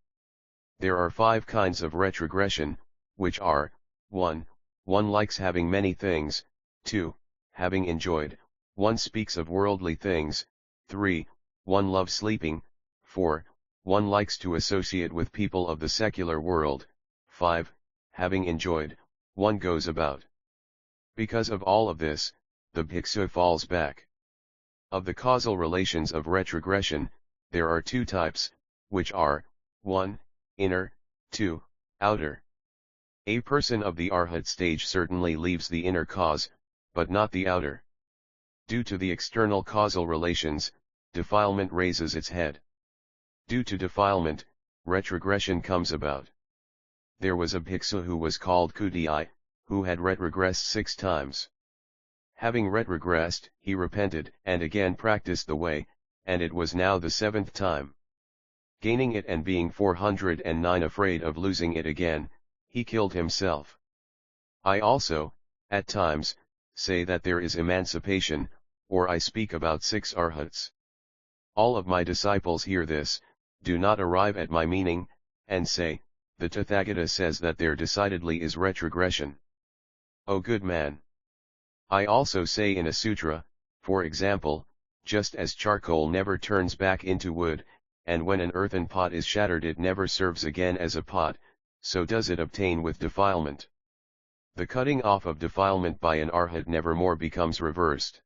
There are 5 kinds of retrogression, which are, 1. One likes having many things, 2. Having enjoyed, one speaks of worldly things, 3. One loves sleeping, 4. One likes to associate with people of the secular world, 5. Having enjoyed, one goes about. Because of all of this, the bhiksu falls back. Of the causal relations of retrogression, there are 2 types, which are, 1. Inner, 2. Outer. A person of the arhat stage certainly leaves the inner cause, but not the outer. Due to the external causal relations, defilement raises its head. Due to defilement, retrogression comes about. There was a bhiksu who was called Kudai, who had retrogressed 6 times. Having retrogressed, he repented and again practiced the way, and it was now the 7th time. Gaining it and being 409 afraid of losing it again, he killed himself. I also, at times, say that there is emancipation, or I speak about 6 arhats. All of my disciples hear this, do not arrive at my meaning, and say, the Tathagata says that there decidedly is retrogression. O good man! I also say in a sutra, for example, just as charcoal never turns back into wood, and when an earthen pot is shattered it never serves again as a pot, so does it obtain with defilement. The cutting off of defilement by an arhat never more becomes reversed.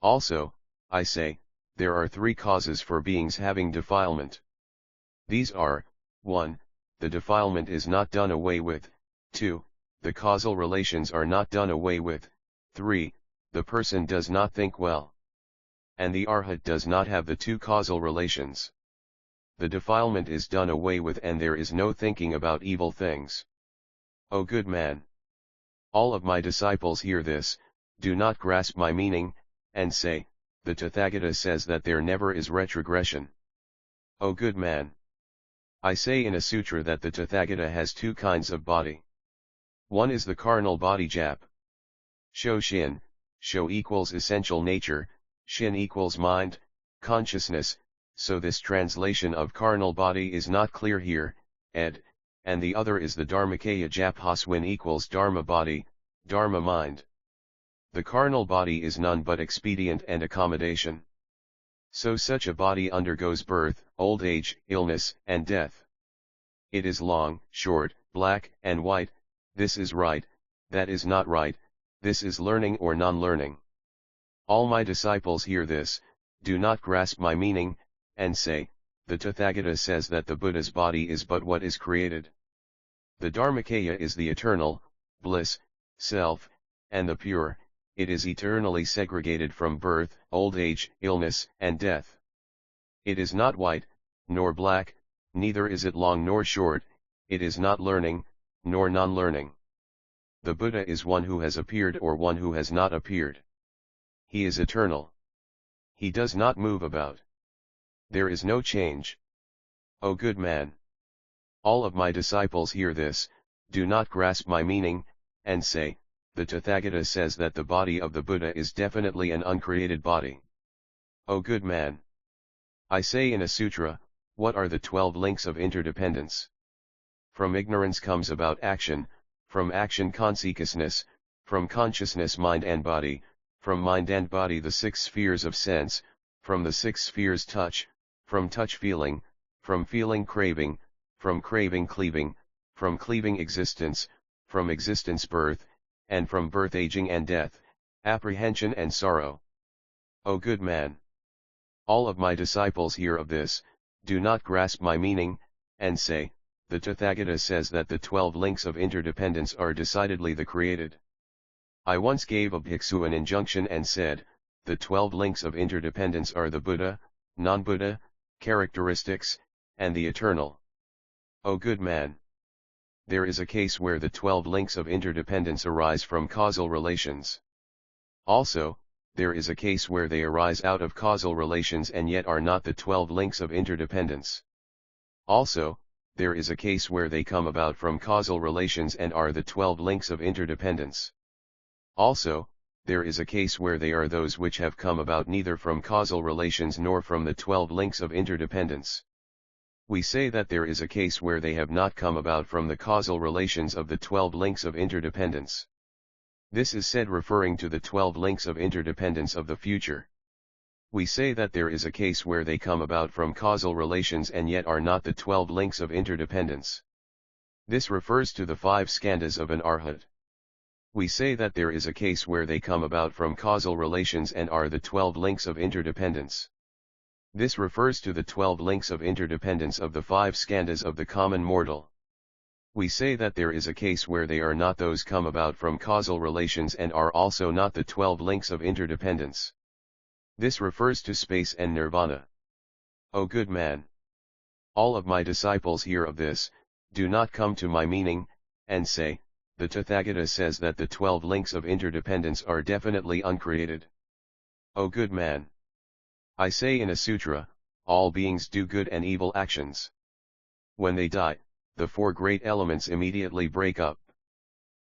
Also, I say, there are 3 causes for beings having defilement. These are, 1. The defilement is not done away with, 2. the causal relations are not done away with. 3. The person does not think well. And the Arhat does not have the two causal relations. The defilement is done away with and there is no thinking about evil things. O good man! All of my disciples hear this, do not grasp my meaning, and say, the Tathagata says that there never is retrogression. O good man! I say in a sutra that the Tathagata has two kinds of body. One is the carnal body Jap. Sho Shin, Sho equals essential nature, Shin equals mind, consciousness, so this translation of carnal body is not clear here, ed. And the other is the Dharmakaya Jap Haswin equals Dharma body, Dharma mind. The carnal body is none but expedient and accommodation. So such a body undergoes birth, old age, illness, and death. It is long, short, black, and white, this is right, that is not right, this is learning or non-learning. All my disciples hear this, do not grasp my meaning, and say, the Tathagata says that the Buddha's body is but what is created. The Dharmakaya is the eternal, bliss, self, and the pure, it is eternally segregated from birth, old age, illness, and death. It is not white, nor black, neither is it long nor short, it is not learning, nor non-learning. The Buddha is one who has appeared or one who has not appeared. He is eternal. He does not move about. There is no change. O good man! All of my disciples hear this, do not grasp my meaning, and say, the Tathagata says that the body of the Buddha is definitely an uncreated body. O good man! I say in a sutra, what are the 12 links of interdependence? From ignorance comes about action, from action consciousness, from consciousness mind and body, from mind and body the 6 spheres of sense, from the 6 spheres touch, from touch feeling, from feeling craving, from craving cleaving, from cleaving existence, from existence birth, and from birth aging and death, apprehension and sorrow. O good man! All of my disciples hear of this, do not grasp my meaning, and say, the Tathagata says that the 12 links of interdependence are decidedly the created. I once gave a bhiksu an injunction and said, the 12 links of interdependence are the Buddha, non-Buddha, characteristics, and the eternal. O good man! There is a case where the 12 links of interdependence arise from causal relations. Also, there is a case where they arise out of causal relations and yet are not the 12 links of interdependence. Also, there is a case where they come about from causal relations and are the 12 links of interdependence. Also, there is a case where they are those which have come about neither from causal relations nor from the 12 links of interdependence. We say that there is a case where they have not come about from the causal relations of the 12 links of interdependence. This is said referring to the 12 links of interdependence of the future. We say that there is a case where they come about from causal relations and yet are not the 12 links of interdependence. This refers to the 5 skandhas of an Arhat. We say that there is a case where they come about from causal relations and are the 12 links of interdependence. This refers to the 12 links of interdependence of the 5 skandhas of the common mortal. We say that there is a case where they are not those come about from causal relations and are also not the 12 links of interdependence. This refers to space and nirvana. O good man! All of my disciples hear of this, do not come to my meaning, and say, the Tathagata says that the 12 links of interdependence are definitely uncreated. O good man! I say in a sutra, all beings do good and evil actions. When they die, the 4 great elements immediately break up.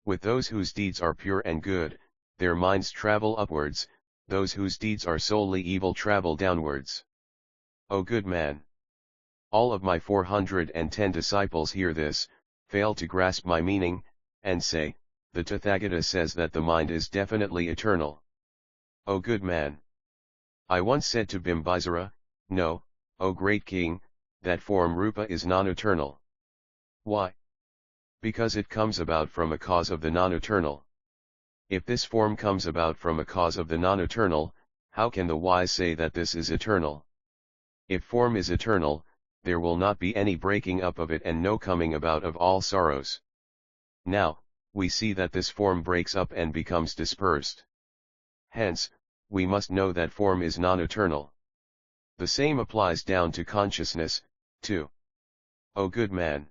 With those whose deeds are pure and good, their minds travel upwards, those whose deeds are solely evil travel downwards. O good man! All of my 410 disciples hear this, fail to grasp my meaning, and say, the Tathagata says that the mind is definitely eternal. O good man! I once said to Bimbisara, no, O great king, that form Rupa is non-eternal. Why? Because it comes about from a cause of the non-eternal. If this form comes about from a cause of the non-eternal, how can the wise say that this is eternal? If form is eternal, there will not be any breaking up of it and no coming about of all sorrows. Now, we see that this form breaks up and becomes dispersed. Hence, we must know that form is non-eternal. The same applies down to consciousness, too. O good man!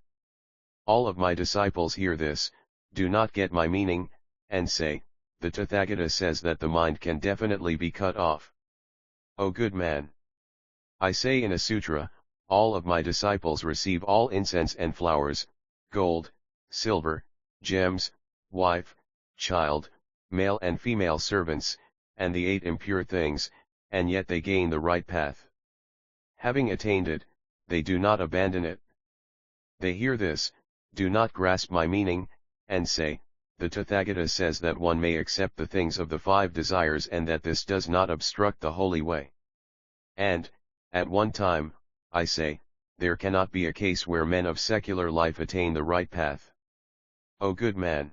All of my disciples hear this, do not get my meaning, and say, the Tathagata says that the mind can definitely be cut off. O good man! I say in a sutra, all of my disciples receive all incense and flowers, gold, silver, gems, wife, child, male and female servants, and the 8 impure things, and yet they gain the right path. Having attained it, they do not abandon it. They hear this, do not grasp my meaning, and say, the Tathagata says that one may accept the things of the 5 desires and that this does not obstruct the holy way. And, at one time, I say, there cannot be a case where men of secular life attain the right path. O good man!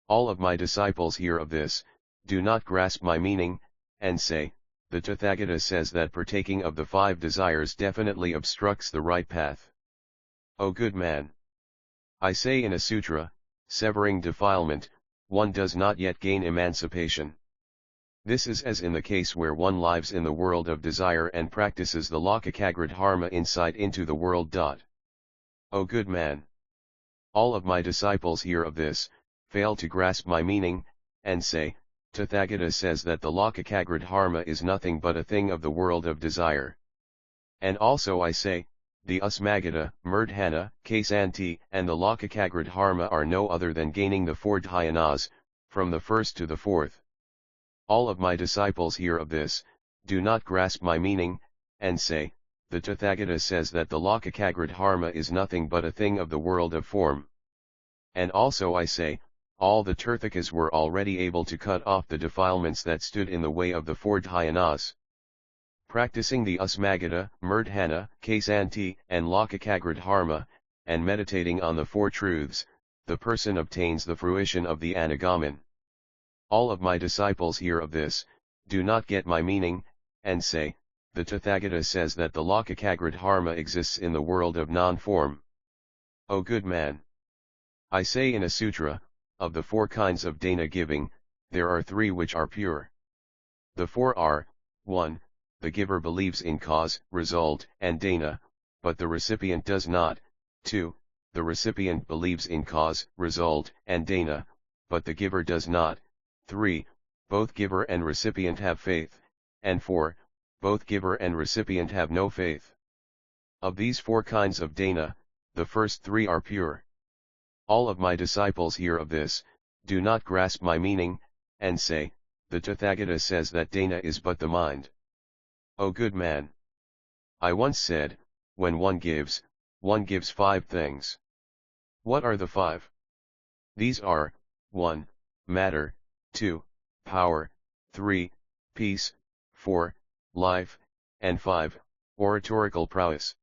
All of my disciples hear of this, do not grasp my meaning, and say, the Tathagata says that partaking of the 5 desires definitely obstructs the right path. O good man! I say in a sutra, severing defilement, one does not yet gain emancipation. This is as in the case where one lives in the world of desire and practices the Lokakagridharma insight into the world. O good man! All of my disciples hear of this, fail to grasp my meaning, and say, Tathagata says that the Lokakagridharma is nothing but a thing of the world of desire. And also I say, the Usmagata, Murdhana, Kasanti, and the Lokakagridharma are no other than gaining the 4 dhyanas, from the first to the 4th. All of my disciples hear of this, do not grasp my meaning, and say, the Tathagata says that the Lokakagridharma is nothing but a thing of the world of form. And also I say, all the Tirthakas were already able to cut off the defilements that stood in the way of the 4 dhyanas. Practicing the Usmagata, Murdhana, Kasanti, and Lokakagridharma, and meditating on the 4 truths, the person obtains the fruition of the Anagamin. All of my disciples hear of this, do not get my meaning, and say, the Tathagata says that the Lokakagridharma exists in the world of non-form. O good man! I say in a sutra, of the 4 kinds of dana giving, there are 3 which are pure. The 4 are, 1. The giver believes in cause, result, and dana, but the recipient does not. 2. The recipient believes in cause, result, and dana, but the giver does not. 3. Both giver and recipient have faith, and 4. Both giver and recipient have no faith. Of these 4 kinds of dana, the first 3 are pure. All of my disciples hear of this, do not grasp my meaning, and say, the Tathagata says that dana is but the mind. O good man! I once said, when one gives 5 things. What are the 5? These are, 1. Matter, 2. Power, 3. Peace, 4. Life, and 5. Oratorical prowess.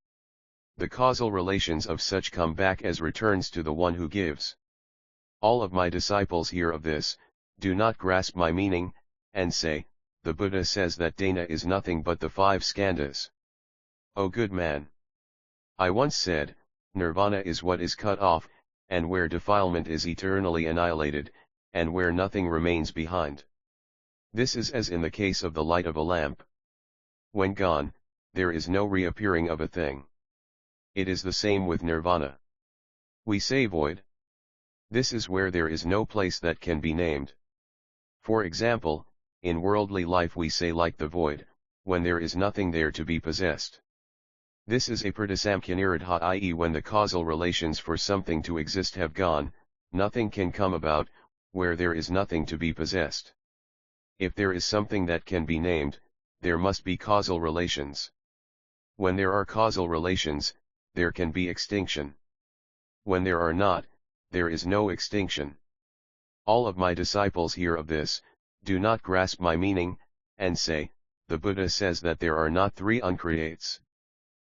The causal relations of such come back as returns to the one who gives. All of my disciples hear of this, do not grasp my meaning, and say, the Buddha says that dana is nothing but the 5 skandhas. O good man! I once said, nirvana is what is cut off, and where defilement is eternally annihilated, and where nothing remains behind. This is as in the case of the light of a lamp. When gone, there is no reappearing of a thing. It is the same with nirvana. We say void. This is where there is no place that can be named. For example, in worldly life we say like the void, when there is nothing there to be possessed. This is a pratisamkhya-nirodha, i.e. when the causal relations for something to exist have gone, nothing can come about, where there is nothing to be possessed. If there is something that can be named, there must be causal relations. When there are causal relations, there can be extinction. When there are not, there is no extinction. All of my disciples hear of this, do not grasp my meaning, and say, the Buddha says that there are not 3 uncreates.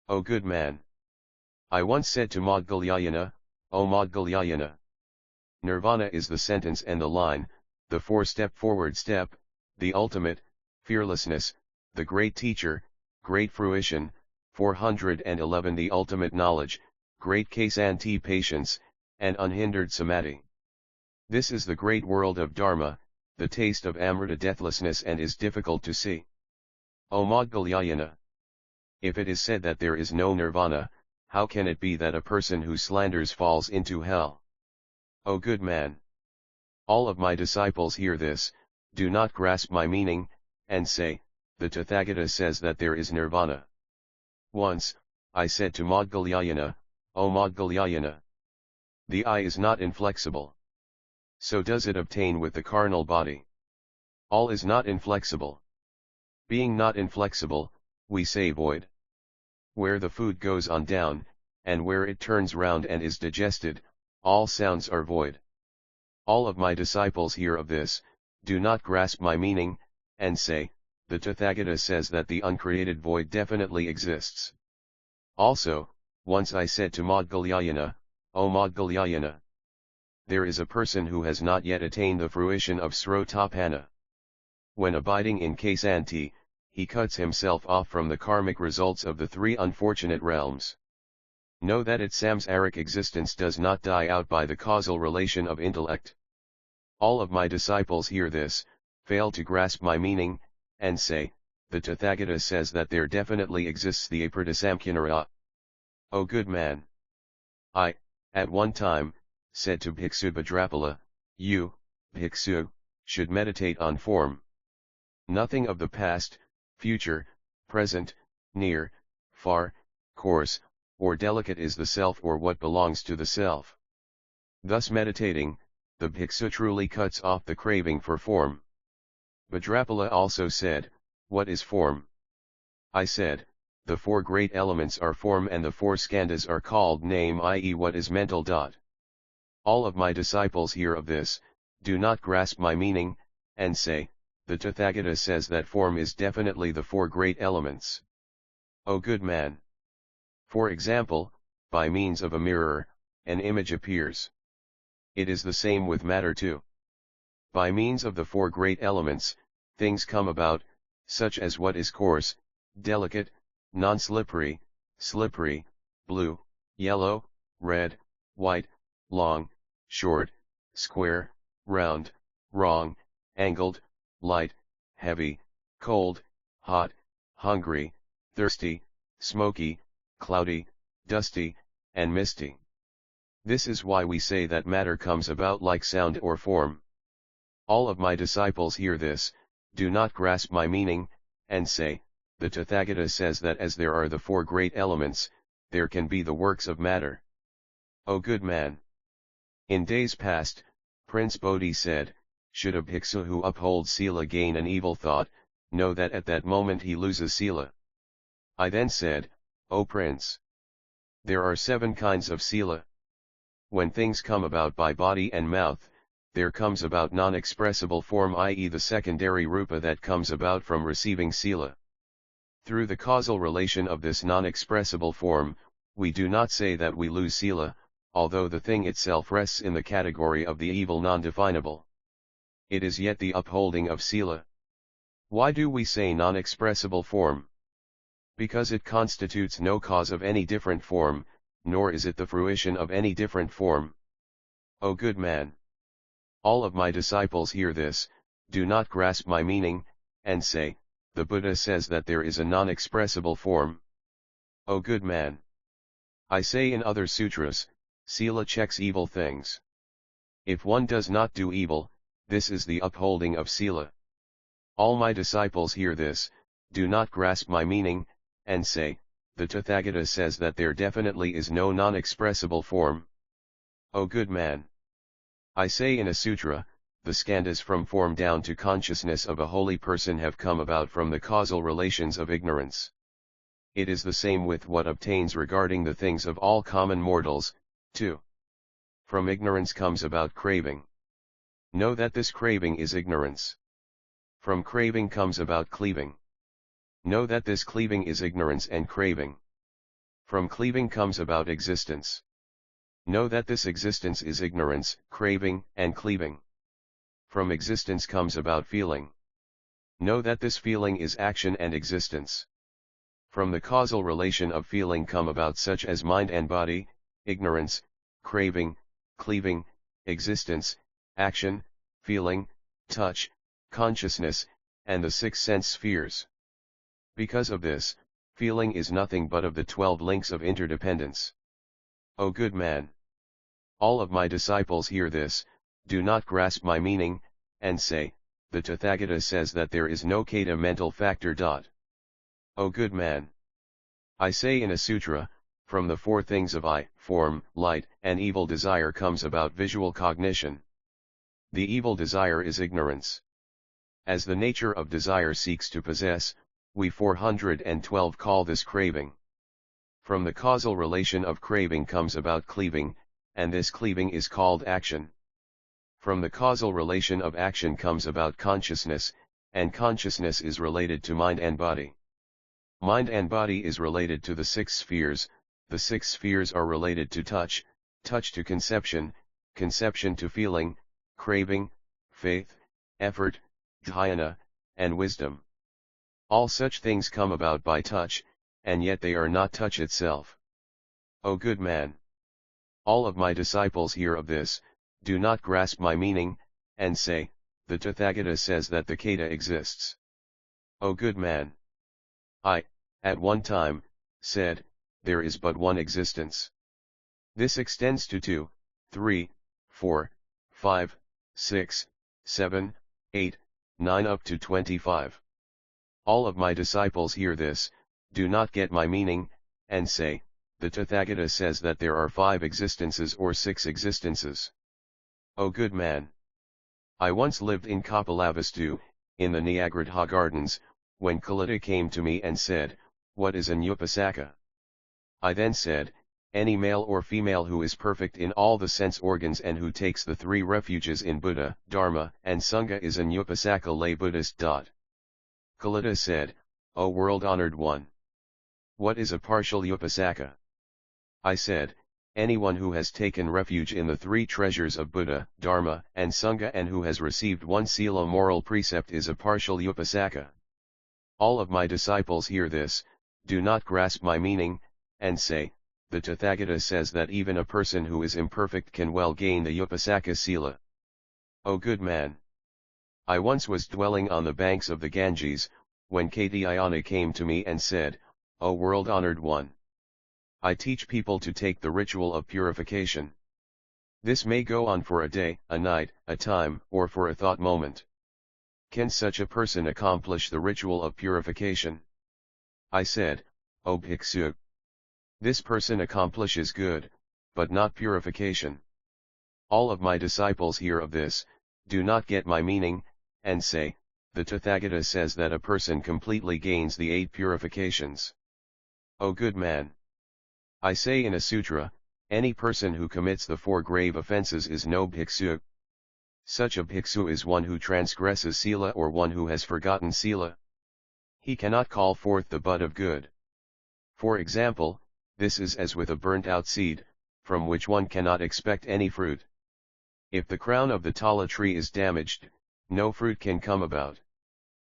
O good man! I once said to Maudgalyayana, O Maudgalyayana! Nirvana is the sentence and the line, the 4-step forward step, the ultimate, fearlessness, the great teacher, great fruition, 411 the ultimate knowledge, great Kasanti patience, and unhindered samadhi. This is the great world of Dharma, the taste of Amrita deathlessness, and is difficult to see. O Maudgalyayana! If it is said that there is no nirvana, how can it be that a person who slanders falls into hell? O good man! All of my disciples hear this, do not grasp my meaning, and say, the Tathagata says that there is nirvana. Once, I said to Maudgalyayana, O Maudgalyayana! The I is not inflexible. So does it obtain with the carnal body. All is not inflexible. Being not inflexible, we say void. Where the food goes on down, and where it turns round and is digested, all sounds are void. All of my disciples hear of this, do not grasp my meaning, and say, the Tathagata says that the uncreated void definitely exists. Also, once I said to Maudgalyayana, O Maudgalyayana! There is a person who has not yet attained the fruition of Srotapanna. When abiding in Kaisanti, he cuts himself off from the karmic results of the three unfortunate realms. Know that its samsaric existence does not die out by the causal relation of intellect. All of my disciples hear this, fail to grasp my meaning, and say, the Tathagata says that there definitely exists the Apritisamkhyanara. O good man! I, at one time, said to Bhiksu Bhadrapala, you, Bhiksu, should meditate on form. Nothing of the past, future, present, near, far, coarse, or delicate is the self or what belongs to the self. Thus meditating, the Bhiksu truly cuts off the craving for form. Bhadrapala also said, what is form? I said, the four great elements are form and the four skandhas are called name, i.e. what is mental. All of my disciples hear of this, do not grasp my meaning, and say, the Tathagata says that form is definitely the four great elements. O good man! For example, by means of a mirror, an image appears. It is the same with matter too. By means of the four great elements, things come about, such as what is coarse, delicate, non-slippery, slippery, blue, yellow, red, white, long, short, square, round, wrong, angled, light, heavy, cold, hot, hungry, thirsty, smoky, cloudy, dusty, and misty. This is why we say that matter comes about like sound or form. All of my disciples hear this, do not grasp my meaning, and say, the Tathagata says that as there are the four great elements, there can be the works of matter. O good man! In days past, Prince Bodhi said, should a bhiksu who upholds sila gain an evil thought, know that at that moment he loses sila. I then said, O Prince! There are 7 kinds of sila. When things come about by body and mouth, there comes about non-expressible form, i.e. the secondary rupa that comes about from receiving sila. Through the causal relation of this non-expressible form, we do not say that we lose sila, although the thing itself rests in the category of the evil non-definable. It is yet the upholding of sila. Why do we say non-expressible form? Because it constitutes no cause of any different form, nor is it the fruition of any different form. O good man! All of my disciples hear this, do not grasp my meaning, and say, the Buddha says that there is a non-expressible form. O good man! I say in other sutras, sila checks evil things. If one does not do evil, this is the upholding of sila. All my disciples hear this, do not grasp my meaning, and say, the Tathagata says that there definitely is no non-expressible form. O good man! I say in a sutra, the skandhas from form down to consciousness of a holy person have come about from the causal relations of ignorance. It is the same with what obtains regarding the things of all common mortals, too. From ignorance comes about craving. Know that this craving is ignorance. From craving comes about cleaving. Know that this cleaving is ignorance and craving. From cleaving comes about existence. Know that this existence is ignorance, craving, and cleaving. From existence comes about feeling. Know that this feeling is action and existence. From the causal relation of feeling come about such as mind and body, ignorance, craving, cleaving, existence, action, feeling, touch, consciousness, and the 6 sense spheres. Because of this, feeling is nothing but of the 12 links of interdependence. O good man! All of my disciples hear this, do not grasp my meaning, and say, the Tathagata says that there is no kata mental factor. O good man! I say in a sutra, from the 4 things of I, form, light, and evil desire comes about visual cognition. The evil desire is ignorance. As the nature of desire seeks to possess, we 412 call this craving. From the causal relation of craving comes about cleaving, and this cleaving is called action. From the causal relation of action comes about consciousness, and consciousness is related to mind and body. Mind and body is related to the 6 spheres, the 6 spheres are related to touch, touch to conception, conception to feeling, craving, faith, effort, dhyana, and wisdom. All such things come about by touch, and yet they are not touch itself. O good man! All of my disciples hear of this, do not grasp my meaning, and say, the Tathagata says that the kata exists. O good man! I, at one time, said, there is but one existence. This extends to 2, 3, 4, 5, 6, 7, 8, 9 up to 25. All of my disciples hear this, do not get my meaning, and say, the Tathagata says that there are 5 existences or 6 existences. O good man! I once lived in Kapilavastu, in the Nyagrudha Gardens, when Kalita came to me and said, what is an upasaka? I then said, any male or female who is perfect in all the sense organs and who takes the 3 refuges in Buddha, Dharma, and Sangha is an upasaka lay Buddhist. Kalita said, O world-honored one! What is a partial upasaka? I said, anyone who has taken refuge in the 3 treasures of Buddha, Dharma, and Sangha and who has received 1 sila moral precept is a partial upasaka. All of my disciples hear this, do not grasp my meaning, and say, the Tathagata says that even a person who is imperfect can well gain the upasaka sila. O good man! I once was dwelling on the banks of the Ganges, when Katyayana came to me and said, O world-honored one! I teach people to take the ritual of purification. This may go on for a day, a night, a time, or for a thought moment. Can such a person accomplish the ritual of purification? I said, O bhiksu! This person accomplishes good, but not purification. All of my disciples hear of this, do not get my meaning, and say, the Tathagata says that a person completely gains the 8 purifications. O good man! I say in a sutra, any person who commits the 4 grave offenses is no bhiksu. Such a bhiksu is one who transgresses sila or one who has forgotten sila. He cannot call forth the bud of good. For example, this is as with a burnt-out seed, from which one cannot expect any fruit. If the crown of the tala tree is damaged, no fruit can come about.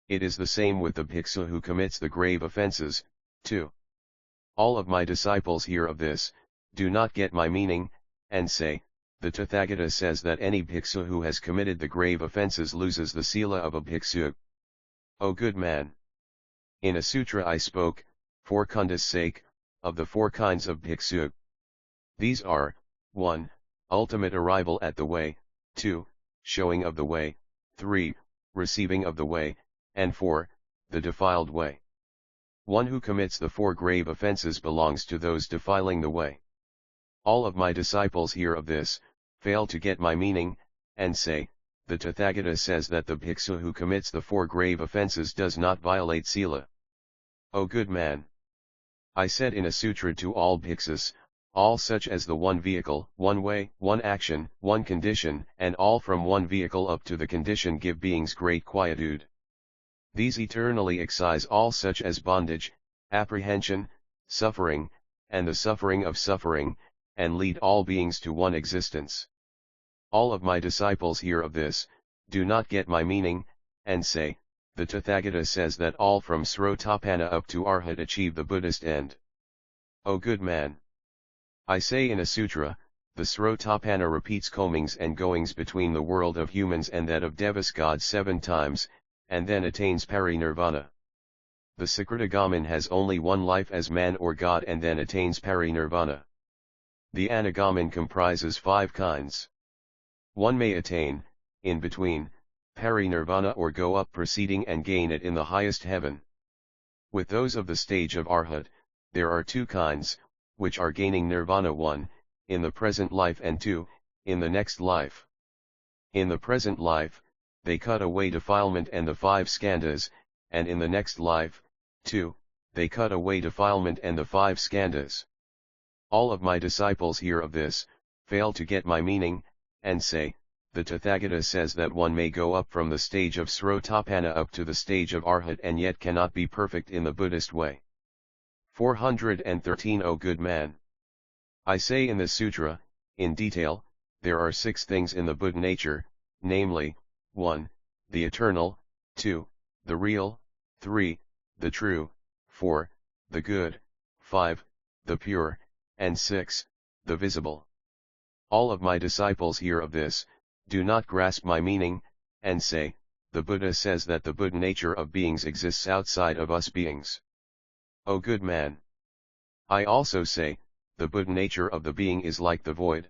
It is the same with the bhiksu who commits the grave offenses, too. All of my disciples hear of this, do not get my meaning, and say, the Tathagata says that any bhiksu who has committed the grave offenses loses the sila of a bhiksu. O good man! In a sutra I spoke, for kunda's sake, of the 4 kinds of bhiksu. These are, 1. Ultimate arrival at the way, 2. Showing of the way, 3. Receiving of the way, and 4. The defiled way. One who commits the 4 grave offenses belongs to those defiling the way. All of my disciples hear of this, fail to get my meaning, and say, the Tathagata says that the bhiksu who commits the 4 grave offenses does not violate sila. O good man! I said in a sutra to all bhiksus, all such as the 1 vehicle, 1 way, 1 action, 1 condition, and all from 1 vehicle up to the condition give beings great quietude. These eternally excise all such as bondage, apprehension, suffering, and the suffering of suffering, and lead all beings to one existence. All of my disciples hear of this, do not get my meaning, and say, the Tathagata says that all from Srotapanna up to Arhat achieve the Buddhist end. O good man! I say in a sutra, The Srotapana repeats comings and goings between the world of humans and that of Devas gods 7 times, and then attains Parinirvana. The Sakritagamin has only one life as man or god and then attains Parinirvana. The Anagamin comprises 5 kinds. One may attain, in between, Parinirvana or go up preceding and gain it in the highest heaven. With those of the stage of Arhat, there are 2 kinds, which are gaining Nirvana 1, in the present life and 2, in the next life. In the present life, they cut away defilement and the 5 skandhas, and in the next life, 2, they cut away defilement and the 5 skandhas. All of my disciples hear of this, fail to get my meaning, and say, the Tathagata says that one may go up from the stage of Srotapana up to the stage of Arhat and yet cannot be perfect in the Buddhist way. 413 O good man! I say in this sutra, in detail, there are 6 things in the Buddha nature, namely, 1, the eternal, 2, the real, 3, the true, 4, the good, 5, the pure, and 6, the visible. All of my disciples hear of this, do not grasp my meaning, and say, the Buddha says that the Buddha nature of beings exists outside of us beings. O good man! I also say, the Buddha nature of the being is like the void.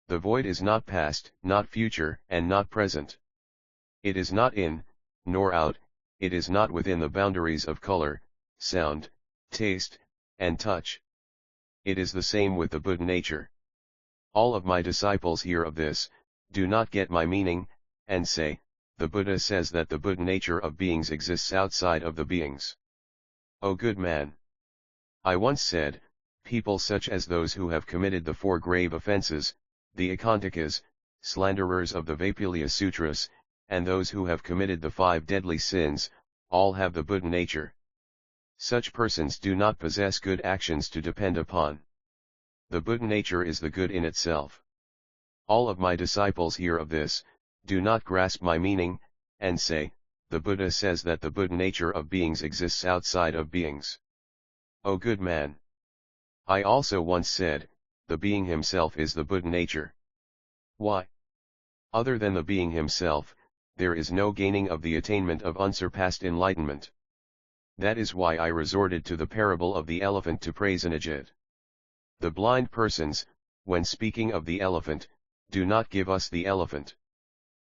The void is not past, not future, and not present. It is not in, nor out, it is not within the boundaries of color, sound, taste, and touch. It is the same with the Buddha nature. All of my disciples hear of this, do not get my meaning, and say, the Buddha says that the Buddha nature of beings exists outside of the beings. O good man! I once said, people such as those who have committed the 4 grave offenses, the Akantakas, slanderers of the Vaipulya Sutras, and those who have committed the 5 deadly sins, all have the Buddha nature. Such persons do not possess good actions to depend upon. The Buddha nature is the good in itself. All of my disciples hear of this, do not grasp my meaning, and say, the Buddha says that the Buddha nature of beings exists outside of beings. O good man! I also once said, the being himself is the Buddha nature. Why? Other than the being himself, there is no gaining of the attainment of unsurpassed enlightenment. That is why I resorted to the parable of the elephant to praise Anajit. The blind persons, when speaking of the elephant, do not give us the elephant.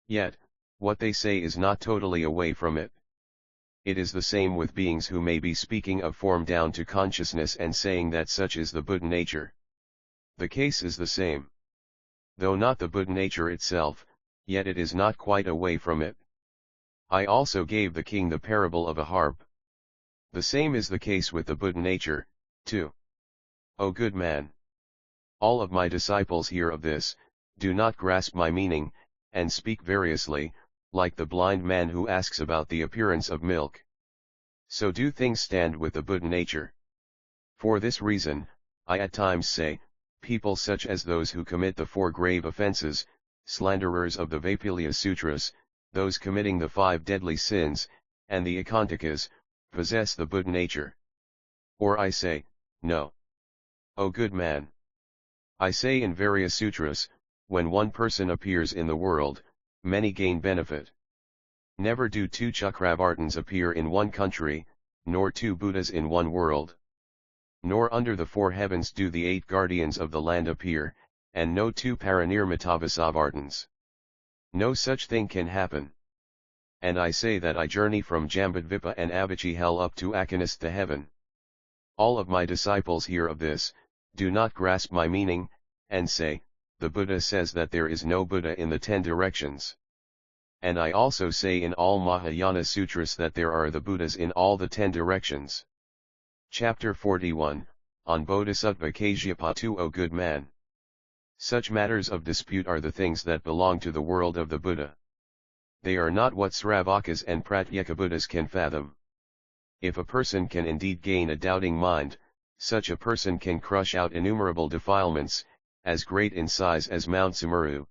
Yet, what they say is not totally away from it. It is the same with beings who may be speaking of form down to consciousness and saying that such is the Buddha nature. The case is the same. Though not the Buddha nature itself, yet it is not quite away from it. I also gave the king the parable of a harp. The same is the case with the Buddha nature, too. O good man! All of my disciples hear of this, do not grasp my meaning, and speak variously, like the blind man who asks about the appearance of milk. So do things stand with the Buddha nature. For this reason, I at times say, people such as those who commit the 4 grave offenses, slanderers of the Vaipulya Sutras, those committing the 5 deadly sins, and the Akantakas, possess the Buddha nature. Or I say, no. O good man! I say in various sutras, when one person appears in the world, many gain benefit. Never do 2 Chakravartins appear in one country, nor 2 Buddhas in one world. Nor under the 4 heavens do the 8 guardians of the land appear, and no 2 Parinirmatavasavartins. No such thing can happen. And I say that I journey from Jambudvipa and Avicii hell up to Akanistha heaven. All of my disciples hear of this, do not grasp my meaning, and say, the Buddha says that there is no Buddha in the 10 directions. And I also say in all Mahayana Sutras that there are the Buddhas in all the 10 directions. Chapter 41, on Bodhisattva Kasyapatu. O good man! Such matters of dispute are the things that belong to the world of the Buddha. They are not what Sravakas and Pratyekabuddhas can fathom. If a person can indeed gain a doubting mind, such a person can crush out innumerable defilements, as great in size as Mount Sumeru.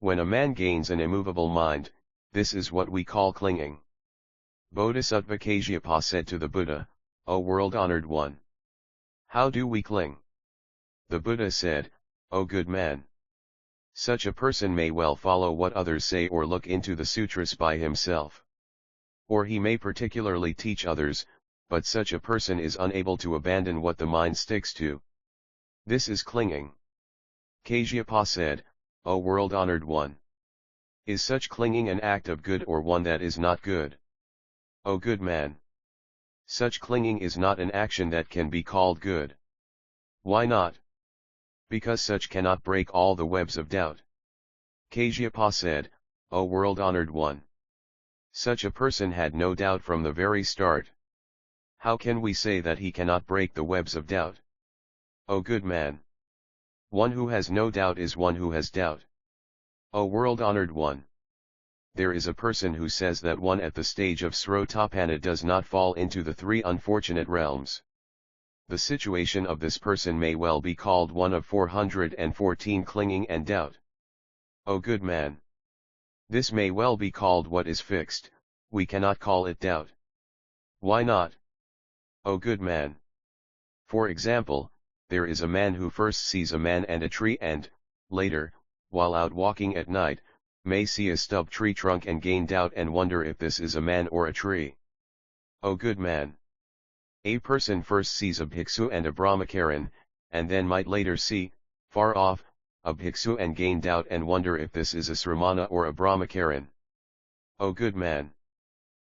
When a man gains an immovable mind, this is what we call clinging. Bodhisattva Kasyapa said to the Buddha, O world-honored one! How do we cling? The Buddha said, O good man. Such a person may well follow what others say or look into the sutras by himself. Or he may particularly teach others, but such a person is unable to abandon what the mind sticks to. This is clinging. Kasyapa said, O world-honored one. Is such clinging an act of good or one that is not good? O good man. Such clinging is not an action that can be called good. Why not? Because such cannot break all the webs of doubt. Kasyapa said, O world-honored one. Such a person had no doubt from the very start. How can we say that he cannot break the webs of doubt? O good man. One who has no doubt is one who has doubt. O world-honored one. There is a person who says that one at the stage of Srotapana does not fall into the three unfortunate realms. The situation of this person may well be called one of 414 clinging and doubt. O good man. This may well be called what is fixed, we cannot call it doubt. Why not? O good man. For example, there is a man who first sees a man and a tree and, later, while out walking at night, may see a stub tree trunk and gain doubt and wonder if this is a man or a tree. O good man. A person first sees a bhiksu and a brahmacharin, and then might later see, far off, a bhiksu and gain doubt and wonder if this is a sramana or a brahmacharin. O good man.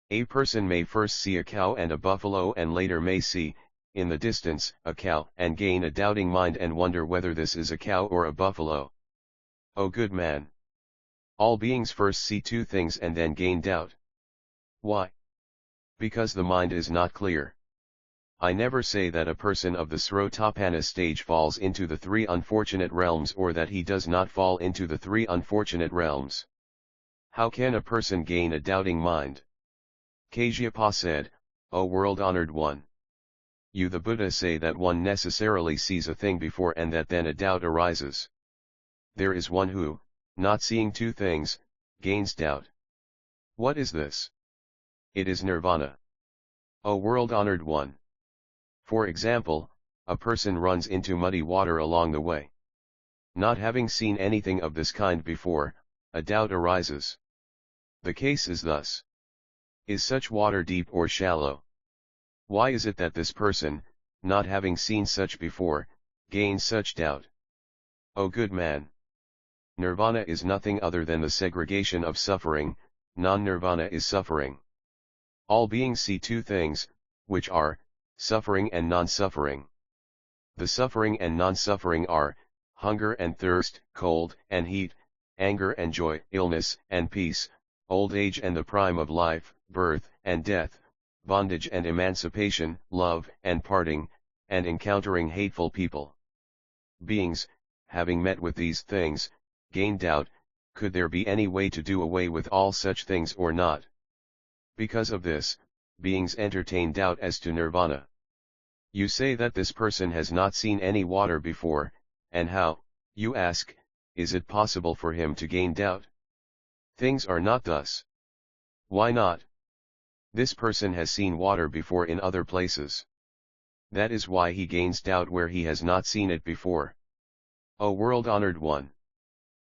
A person may first see a cow and a buffalo and later may see, in the distance, a cow and gain a doubting mind and wonder whether this is a cow or a buffalo. O good man. All beings first see two things and then gain doubt. Why? Because the mind is not clear. I never say that a person of the Srotapana stage falls into the three unfortunate realms or that he does not fall into the three unfortunate realms. How can a person gain a doubting mind? Kasyapa said, O world-honored one. You the Buddha say that one necessarily sees a thing before and that then a doubt arises. There is one who, not seeing two things, gains doubt. What is this? It is nirvana. O world-honored one. For example, a person runs into muddy water along the way. Not having seen anything of this kind before, a doubt arises. The case is thus. Is such water deep or shallow? Why is it that this person, not having seen such before, gains such doubt? O good man. Nirvana is nothing other than the segregation of suffering, non-nirvana is suffering. All beings see two things, which are, suffering and non-suffering. The suffering and non-suffering are, hunger and thirst, cold and heat, anger and joy, illness and peace, old age and the prime of life, birth and death, bondage and emancipation, love and parting, and encountering hateful people. Beings, having met with these things, gain doubt, could there be any way to do away with all such things or not? Because of this, beings entertain doubt as to nirvana. You say that this person has not seen any water before, and how, you ask, is it possible for him to gain doubt? Things are not thus. Why not? This person has seen water before in other places. That is why he gains doubt where he has not seen it before. O world-honored one.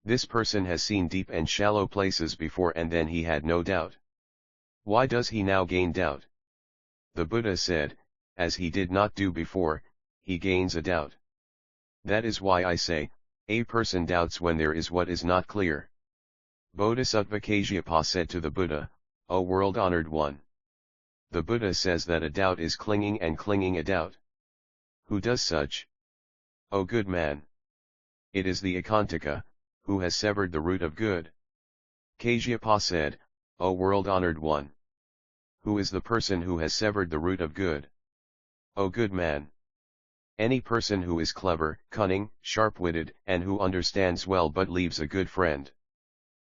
This person has seen deep and shallow places before and then he had no doubt. Why does he now gain doubt? The Buddha said, as he did not do before, he gains a doubt. That is why I say, a person doubts when there is what is not clear. Bodhisattva Kasyapa said to the Buddha, O world-honored one. The Buddha says that a doubt is clinging and clinging a doubt. Who does such? O good man. It is the Akantaka, who has severed the root of good. Kasyapa said, O world-honored one. Who is the person who has severed the root of good? O good man. Any person who is clever, cunning, sharp-witted, and who understands well but leaves a good friend.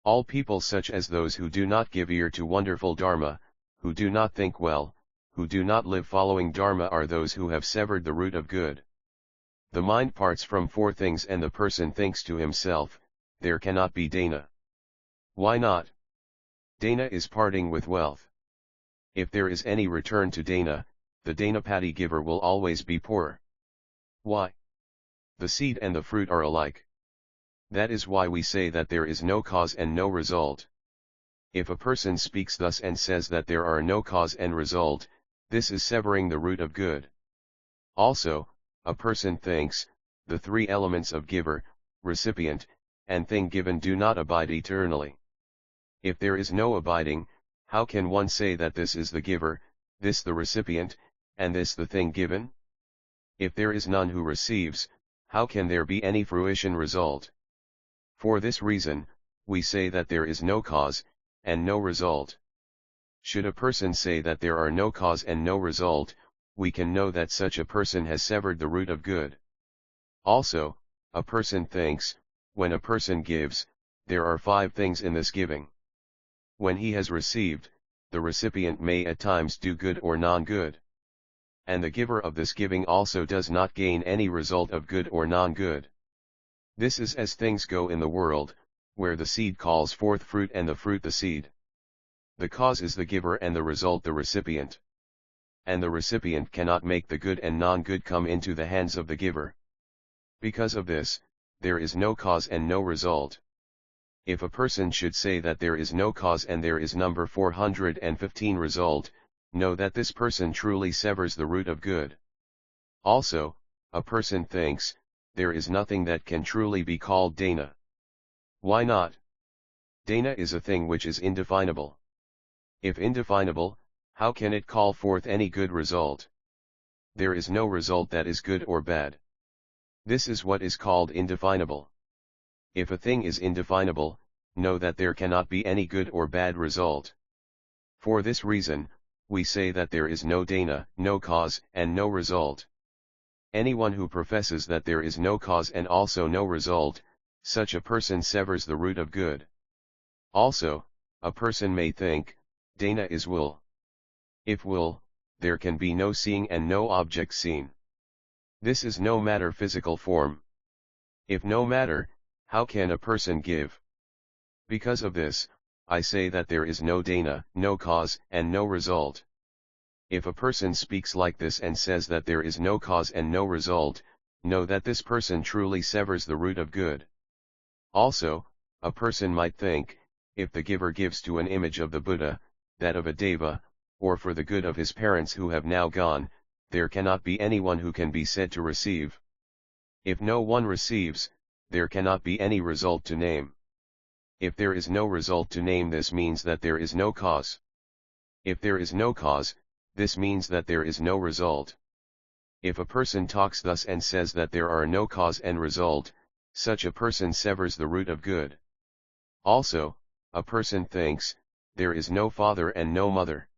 All people such as those who do not give ear to wonderful Dharma, who do not think well, who do not live following Dharma are those who have severed the root of good. The mind parts from four things and the person thinks to himself, there cannot be dana. Why not? Dana is parting with wealth. If there is any return to dana, the danapati giver will always be poor. Why? The seed and the fruit are alike. That is why we say that there is no cause and no result. If a person speaks thus and says that there are no cause and result, this is severing the root of good. Also, a person thinks, the three elements of giver, recipient, and thing given do not abide eternally. If there is no abiding, how can one say that this is the giver, this the recipient, and this the thing given? If there is none who receives, how can there be any fruition result? For this reason, we say that there is no cause, and no result. Should a person say that there are no cause and no result, we can know that such a person has severed the root of good. Also, a person thinks, when a person gives, there are 5 things in this giving. When he has received, the recipient may at times do good or non-good. And the giver of this giving also does not gain any result of good or non-good. This is as things go in the world, where the seed calls forth fruit and the fruit the seed. The cause is the giver and the result the recipient. And the recipient cannot make the good and non-good come into the hands of the giver. Because of this, there is no cause and no result. If a person should say that there is no cause and there is number 415 result, know that this person truly severs the root of good. Also, a person thinks, there is nothing that can truly be called dana. Why not? Dana is a thing which is indefinable. If indefinable, how can it call forth any good result? There is no result that is good or bad. This is what is called indefinable. If a thing is indefinable, know that there cannot be any good or bad result. For this reason, we say that there is no dana, no cause, and no result. Anyone who professes that there is no cause and also no result, such a person severs the root of good. Also, a person may think, dana is will. If will, there can be no seeing and no object seen. This is no matter physical form. If no matter, how can a person give? Because of this, I say that there is no dana, no cause, and no result. If a person speaks like this and says that there is no cause and no result, know that this person truly severs the root of good. Also, a person might think, if the giver gives to an image of the Buddha, that of a deva, or for the good of his parents who have now gone, there cannot be anyone who can be said to receive. If no one receives, there cannot be any result to name. If there is no result to name, this means that there is no cause. If there is no cause, this means that there is no result. If a person talks thus and says that there are no cause and result, such a person severs the root of good. Also, a person thinks, there is no father and no mother.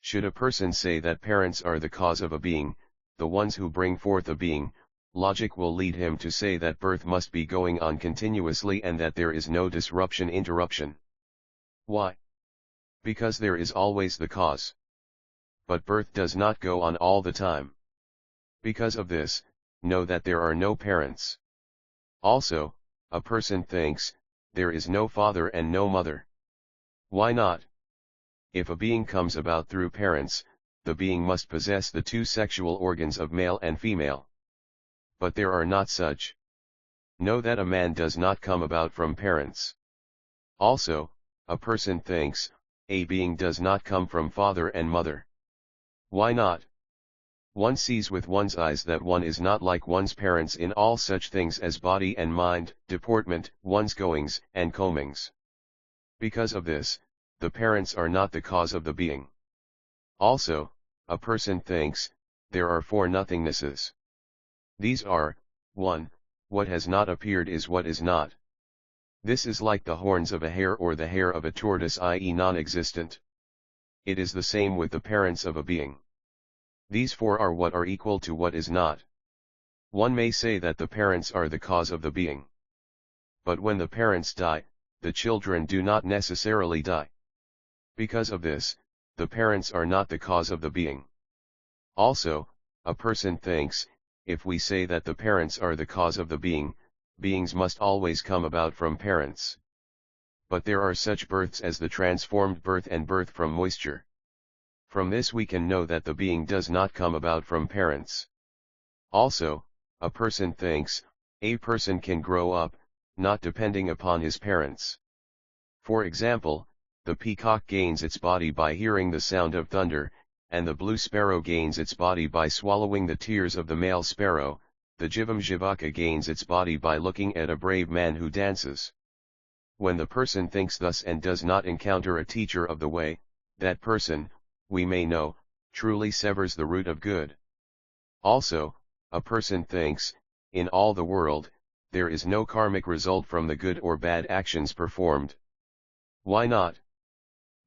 Should a person say that parents are the cause of a being, the ones who bring forth a being, logic will lead him to say that birth must be going on continuously and that there is no interruption. Why? Because there is always the cause. But birth does not go on all the time. Because of this, know that there are no parents. Also, a person thinks, there is no father and no mother. Why not? If a being comes about through parents, the being must possess the 2 sexual organs of male and female. But there are not such. Know that a man does not come about from parents. Also, a person thinks, a being does not come from father and mother. Why not? One sees with one's eyes that one is not like one's parents in all such things as body and mind, deportment, one's goings and comings. Because of this, the parents are not the cause of the being. Also, a person thinks, there are 4 nothingnesses. These are, 1, what has not appeared is what is not. This is like the horns of a hare or the hair of a tortoise, i.e. non-existent. It is the same with the parents of a being. These 4 are what are equal to what is not. One may say that the parents are the cause of the being. But when the parents die, the children do not necessarily die. Because of this, the parents are not the cause of the being. Also, a person thinks, if we say that the parents are the cause of the being, beings must always come about from parents. But there are such births as the transformed birth and birth from moisture. From this we can know that the being does not come about from parents. Also, a person thinks, a person can grow up, not depending upon his parents. For example, the peacock gains its body by hearing the sound of thunder, and the blue sparrow gains its body by swallowing the tears of the male sparrow, the jivaka gains its body by looking at a brave man who dances. When the person thinks thus and does not encounter a teacher of the way, that person, we may know, truly severs the root of good. Also, a person thinks, in all the world, there is no karmic result from the good or bad actions performed. Why not?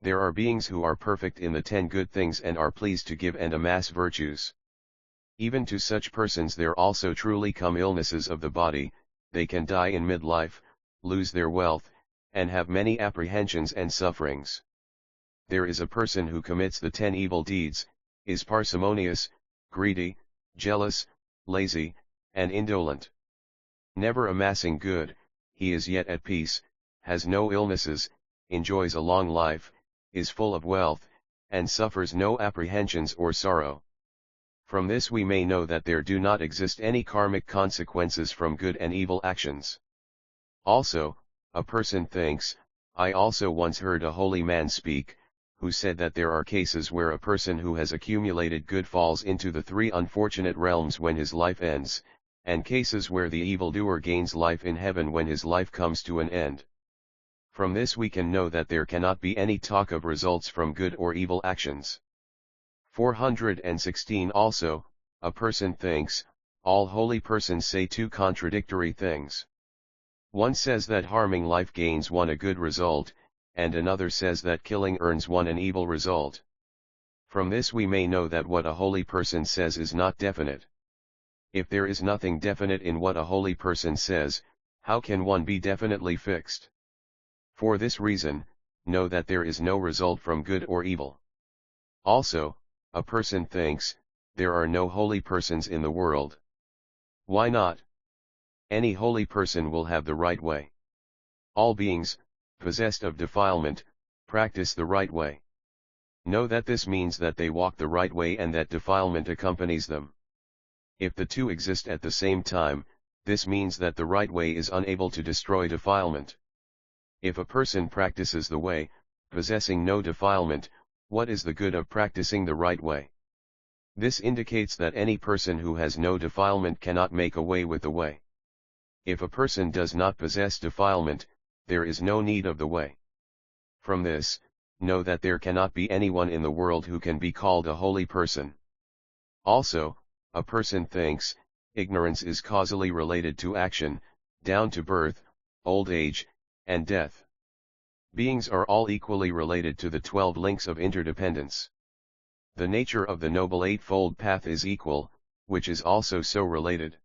There are beings who are perfect in the 10 good things and are pleased to give and amass virtues. Even to such persons there also truly come illnesses of the body, they can die in midlife, lose their wealth, and have many apprehensions and sufferings. There is a person who commits the 10 evil deeds, is parsimonious, greedy, jealous, lazy, and indolent. Never amassing good, he is yet at peace, has no illnesses, enjoys a long life, is full of wealth, and suffers no apprehensions or sorrow. From this we may know that there do not exist any karmic consequences from good and evil actions. Also, a person thinks, I also once heard a holy man speak, who said that there are cases where a person who has accumulated good falls into the 3 unfortunate realms when his life ends, and cases where the evildoer gains life in heaven when his life comes to an end. From this we can know that there cannot be any talk of results from good or evil actions. 416 Also, a person thinks, all holy persons say 2 contradictory things. One says that harming life gains one a good result, and another says that killing earns one an evil result. From this we may know that what a holy person says is not definite. If there is nothing definite in what a holy person says, how can one be definitely fixed? For this reason, know that there is no result from good or evil. Also, a person thinks, there are no holy persons in the world. Why not? Any holy person will have the right way. All beings, possessed of defilement, practice the right way. Know that this means that they walk the right way and that defilement accompanies them. If the two exist at the same time, this means that the right way is unable to destroy defilement. If a person practices the way, possessing no defilement, what is the good of practicing the right way? This indicates that any person who has no defilement cannot make away with the way. If a person does not possess defilement, there is no need of the way. From this, know that there cannot be anyone in the world who can be called a holy person. Also, a person thinks, ignorance is causally related to action, down to birth, old age, and death. Beings are all equally related to the 12 links of interdependence. The nature of the Noble Eightfold Path is equal, which is also so related.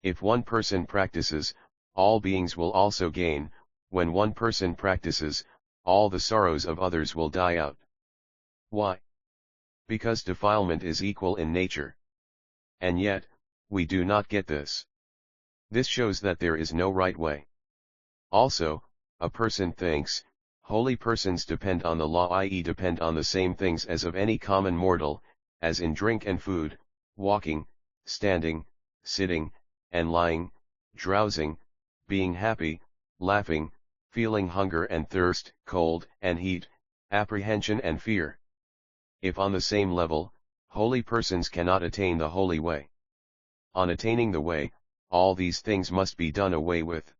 If one person practices, all beings will also gain. When one person practices, all the sorrows of others will die out. Why? Because defilement is equal in nature. And yet, we do not get this. This shows that there is no right way. Also, a person thinks, holy persons depend on the law, i.e. depend on the same things as of any common mortal, as in drink and food, walking, standing, sitting, and lying, drowsing, being happy, laughing, feeling hunger and thirst, cold and heat, apprehension and fear. If on the same level, holy persons cannot attain the holy way. On attaining the way, all these things must be done away with.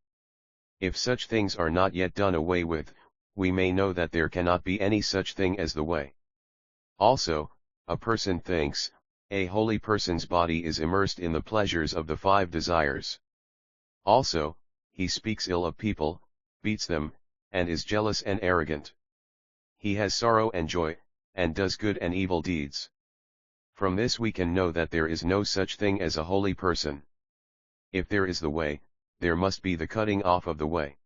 If such things are not yet done away with, we may know that there cannot be any such thing as the way. Also, a person thinks, a holy person's body is immersed in the pleasures of the 5 desires. Also, he speaks ill of people, beats them, and is jealous and arrogant. He has sorrow and joy, and does good and evil deeds. From this we can know that there is no such thing as a holy person. If there is the way, there must be the cutting off of the way.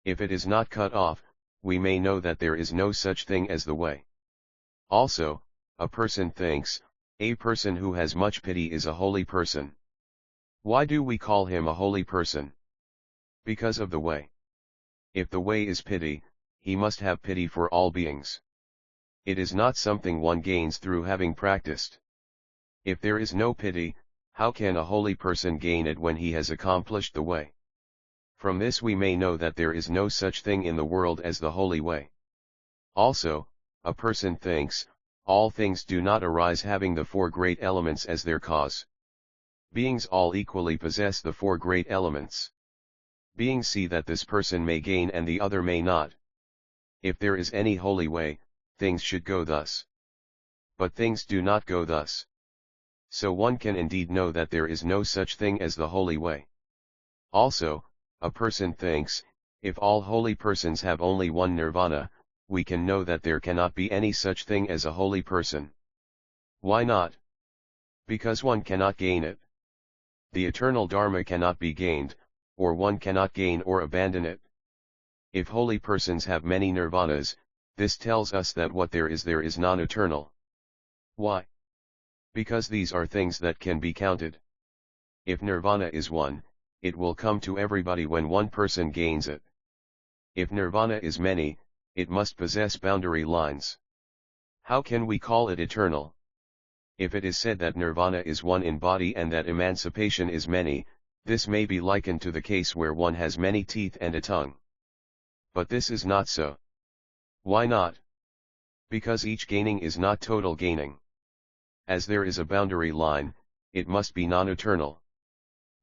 If it is not cut off, we may know that there is no such thing as the way. Also, a person thinks, a person who has much pity is a holy person. Why do we call him a holy person? Because of the way. If the way is pity, he must have pity for all beings. It is not something one gains through having practiced. If there is no pity, how can a holy person gain it when he has accomplished the way? From this we may know that there is no such thing in the world as the holy way. Also, a person thinks, all things do not arise having the four great elements as their cause. Beings all equally possess the four great elements. Beings see that this person may gain and the other may not. If there is any holy way, things should go thus. But things do not go thus. So one can indeed know that there is no such thing as the holy way. Also, a person thinks, if all holy persons have only one nirvana, we can know that there cannot be any such thing as a holy person. Why not? Because one cannot gain it. The eternal Dharma cannot be gained, or one cannot gain or abandon it. If holy persons have many nirvanas, this tells us that what there is non-eternal. Why? Because these are things that can be counted. If nirvana is one, it will come to everybody when one person gains it. If nirvana is many, it must possess boundary lines. How can we call it eternal? If it is said that nirvana is one in body and that emancipation is many, this may be likened to the case where one has many teeth and a tongue. But this is not so. Why not? Because each gaining is not total gaining. As there is a boundary line, it must be non-eternal.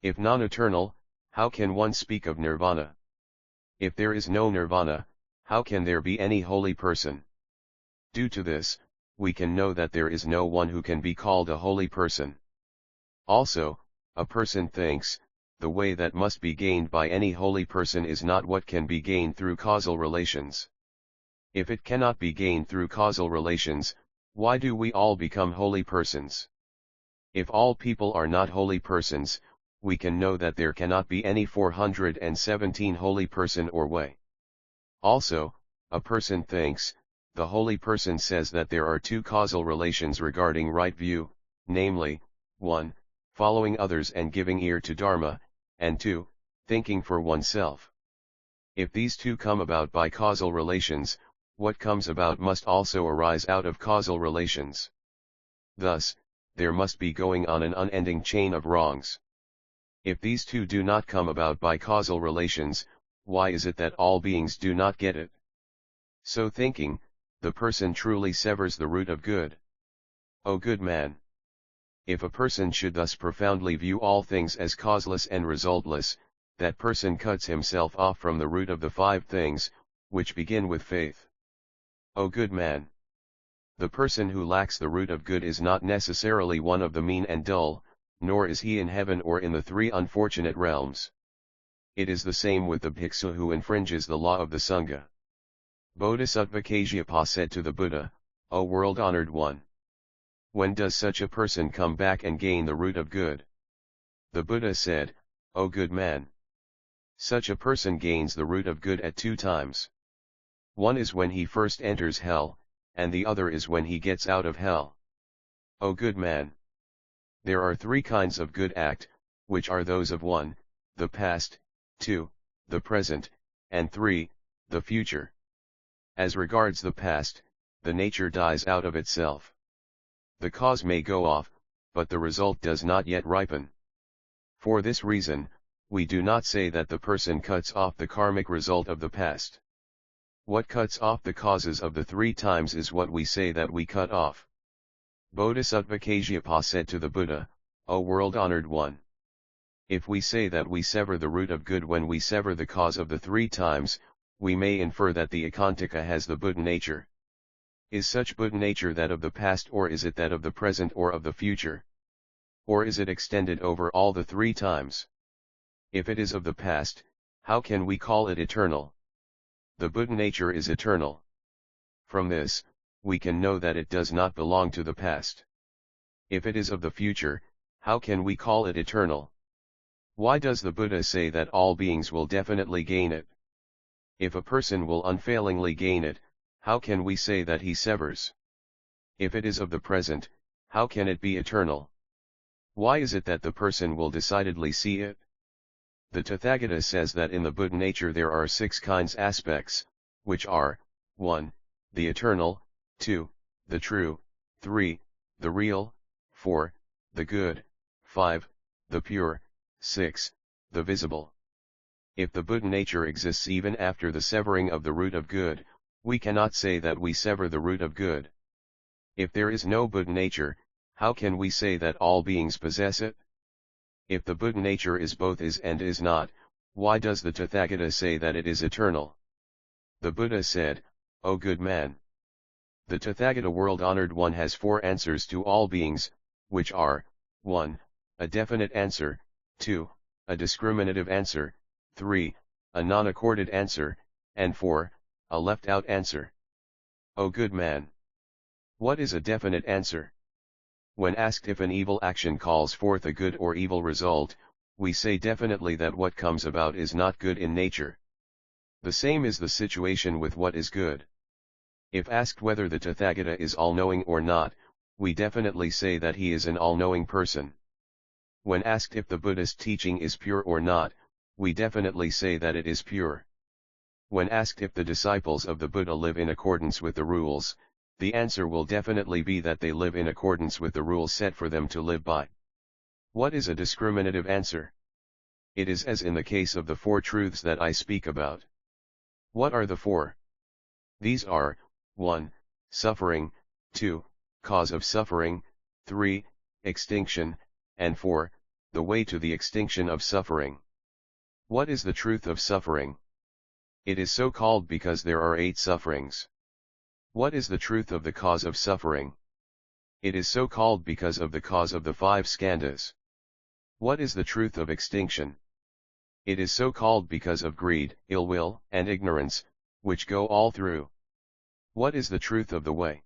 If non-eternal, how can one speak of nirvana? If there is no nirvana, how can there be any holy person? Due to this, we can know that there is no one who can be called a holy person. Also, a person thinks, the way that must be gained by any holy person is not what can be gained through causal relations. If it cannot be gained through causal relations, why do we all become holy persons? If all people are not holy persons, we can know that there cannot be any 417 holy person or way. Also, a person thinks, the holy person says that there are two causal relations regarding right view, namely, 1, following others and giving ear to Dharma, and 2, thinking for oneself. If these two come about by causal relations, what comes about must also arise out of causal relations. Thus, there must be going on an unending chain of wrongs. If these two do not come about by causal relations, why is it that all beings do not get it? So thinking, the person truly severs the root of good. O good man! If a person should thus profoundly view all things as causeless and resultless, that person cuts himself off from the root of the 5 things, which begin with faith. O good man! The person who lacks the root of good is not necessarily one of the mean and dull, nor is he in heaven or in the 3 unfortunate realms. It is the same with the bhiksu who infringes the law of the Sangha. Bodhisattva Kasyapa said to the Buddha, O world-honored one! When does such a person come back and gain the root of good? The Buddha said, O good man! Such a person gains the root of good at 2 times. One is when he first enters hell, and the other is when he gets out of hell. O good man! There are 3 kinds of good act, which are those of 1, the past, 2, the present, and 3, the future. As regards the past, the nature dies out of itself. The cause may go off, but the result does not yet ripen. For this reason, we do not say that the person cuts off the karmic result of the past. What cuts off the causes of the 3 times is what we say that we cut off. Bodhisattva Kasyapa said to the Buddha, O world-honored one! If we say that we sever the root of good when we sever the cause of the 3 times, we may infer that the Ekantaka has the Buddha nature. Is such Buddha nature that of the past, or is it that of the present or of the future? Or is it extended over all the 3 times? If it is of the past, how can we call it eternal? The Buddha nature is eternal. From this, we can know that it does not belong to the past. If it is of the future, how can we call it eternal? Why does the Buddha say that all beings will definitely gain it? If a person will unfailingly gain it, how can we say that he severs? If it is of the present, how can it be eternal? Why is it that the person will decidedly see it? The Tathagata says that in the Buddha nature there are 6 kinds aspects, which are, 1, the eternal, 2, the true, 3, the real, 4, the good, 5. The pure, 6. The visible. If the Buddha nature exists even after the severing of the root of good, we cannot say that we sever the root of good. If there is no Buddha nature, how can we say that all beings possess it? If the Buddha nature is both is and is not, why does the Tathagata say that it is eternal? The Buddha said, O good man. The Tathagata world-honored one has 4 answers to all beings, which are, 1. A definite answer, 2. A discriminative answer, 3. A non-accorded answer, and 4. A left-out answer. O good man. What is a definite answer? When asked if an evil action calls forth a good or evil result, we say definitely that what comes about is not good in nature. The same is the situation with what is good. If asked whether the Tathagata is all-knowing or not, we definitely say that he is an all-knowing person. When asked if the Buddhist teaching is pure or not, we definitely say that it is pure. When asked if the disciples of the Buddha live in accordance with the rules, the answer will definitely be that they live in accordance with the rules set for them to live by. What is a discriminative answer? It is as in the case of the 4 truths that I speak about. What are the 4? These are, 1. Suffering, 2. Cause of suffering, 3. Extinction, and 4. The way to the extinction of suffering. What is the truth of suffering? It is so called because there are 8 sufferings. What is the truth of the cause of suffering? It is so called because of the cause of the 5 skandhas. What is the truth of extinction? It is so called because of greed, ill will, and ignorance, which go all through. What is the truth of the way?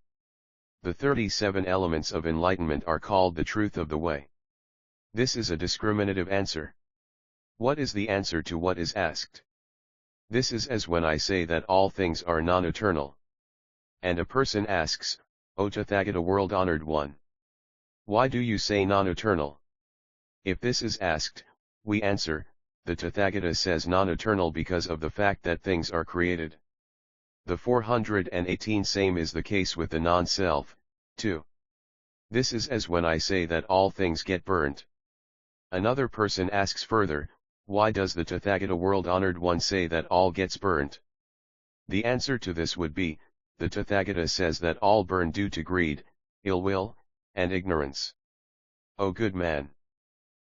The 37 elements of enlightenment are called the truth of the way. This is a discriminative answer. What is the answer to what is asked? This is as when I say that all things are non-eternal. And a person asks, O Tathagata world-honored one. Why do you say non-eternal? If this is asked, we answer, the Tathagata says non-eternal because of the fact that things are created. The 418 same is the case with the non-self, too. This is as when I say that all things get burnt. Another person asks further, why does the Tathagata world-honored one say that all gets burnt? The answer to this would be, the Tathagata says that all burn due to greed, ill will, and ignorance. O good man.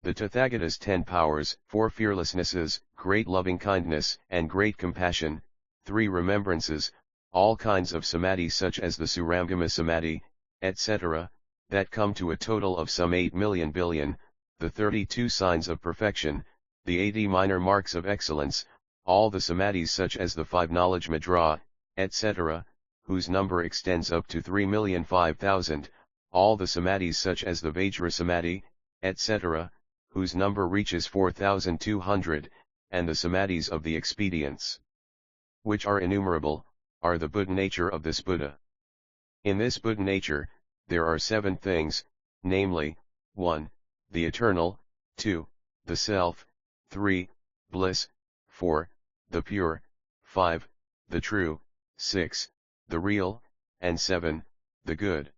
The Tathagata's 10 powers, 4 fearlessnesses, great loving-kindness and great compassion, 3 remembrances, all kinds of samadhi such as the Surangama samadhi, etc., that come to a total of some 8 million billion, the 32 signs of perfection, the 80 minor marks of excellence, all the samadhis such as the 5 knowledge madra, etc., whose number extends up to 3,005,000, all the samadhis such as the Vajra samadhi, etc., whose number reaches 4,200, and the samadhis of the expedients, which are innumerable, are the Buddha nature of this Buddha. In this Buddha nature, there are 7 things, namely, 1. The eternal, 2. The self, 3. Bliss, 4. The pure, 5. The true, 6. The real, and 7. The good.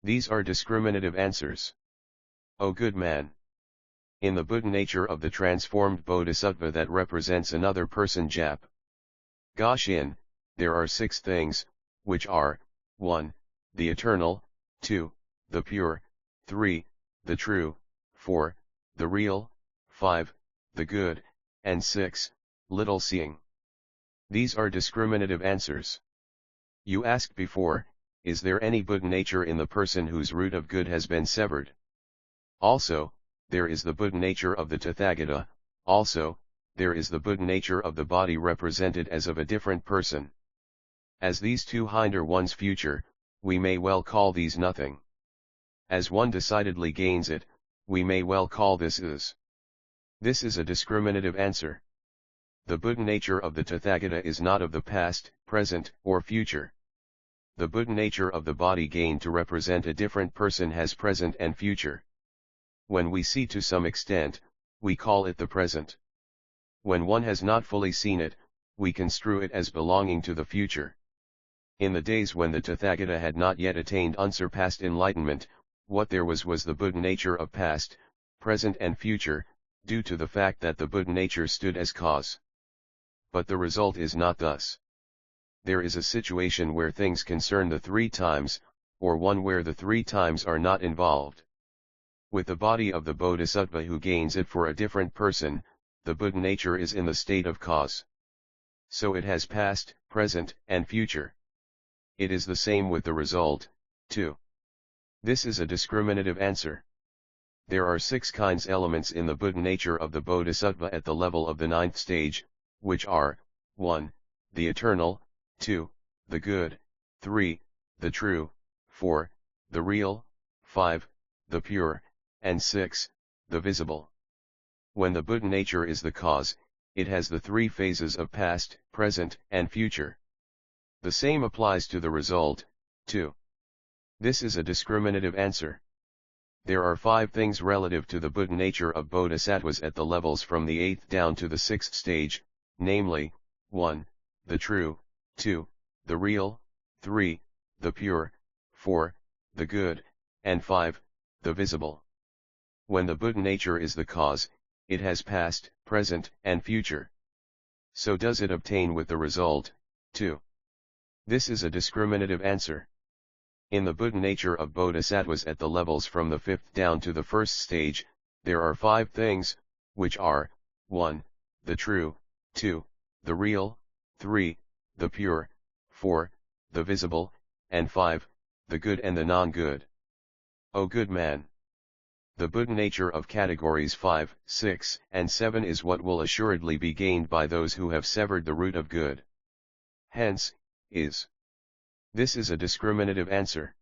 These are discriminative answers. O good man. In the Buddha nature of the transformed Bodhisattva that represents another person Jap Goshin, there are 6 things, which are, 1. The eternal, 2. The pure, 3. The true, 4. The real, 5. The good, and 6. Little seeing. These are discriminative answers. You asked before, is there any Buddha nature in the person whose root of good has been severed? Also, there is the Buddha nature of the Tathagata, also, there is the Buddha nature of the body represented as of a different person. As these 2 hinder one's future, we may well call these nothing. As one decidedly gains it, we may well call this is. This is a discriminative answer. The Buddha nature of the Tathagata is not of the past, present, or future. The Buddha nature of the body gained to represent a different person has present and future. When we see to some extent, we call it the present. When one has not fully seen it, we construe it as belonging to the future. In the days when the Tathagata had not yet attained unsurpassed enlightenment, what there was the Buddha nature of past, present and future, due to the fact that the Buddha nature stood as cause. But the result is not thus. There is a situation where things concern the three times, or one where the three times are not involved. With the body of the Bodhisattva who gains it for a different person, the Buddha nature is in the state of cause. So it has past, present, and future. It is the same with the result, too. This is a discriminative answer. There are 6 kinds elements in the Buddha nature of the Bodhisattva at the level of the 9th stage, which are, 1. The eternal, 2. The good, 3. The true, 4. The real, 5. The pure, and 6. The visible. When the Buddha nature is the cause, it has the 3 phases of past, present, and future. The same applies to the result, too. This is a discriminative answer. There are 5 things relative to the Buddha nature of bodhisattvas at the levels from the 8th down to the 6th stage, namely, 1. The true, 2. The real, 3. The pure, 4. The good, and 5. The visible. When the Buddha nature is the cause, it has past, present, and future. So does it obtain with the result, too. This is a discriminative answer. In the Buddha nature of bodhisattvas at the levels from the 5th down to the 1st stage, there are 5 things, which are, 1. The true, 2. The real, 3. The pure, 4. The visible, and 5. The good and the non-good. O good man! The Buddha nature of categories 5, 6, and 7 is what will assuredly be gained by those who have severed the root of good. Hence, is. This is a discriminative answer.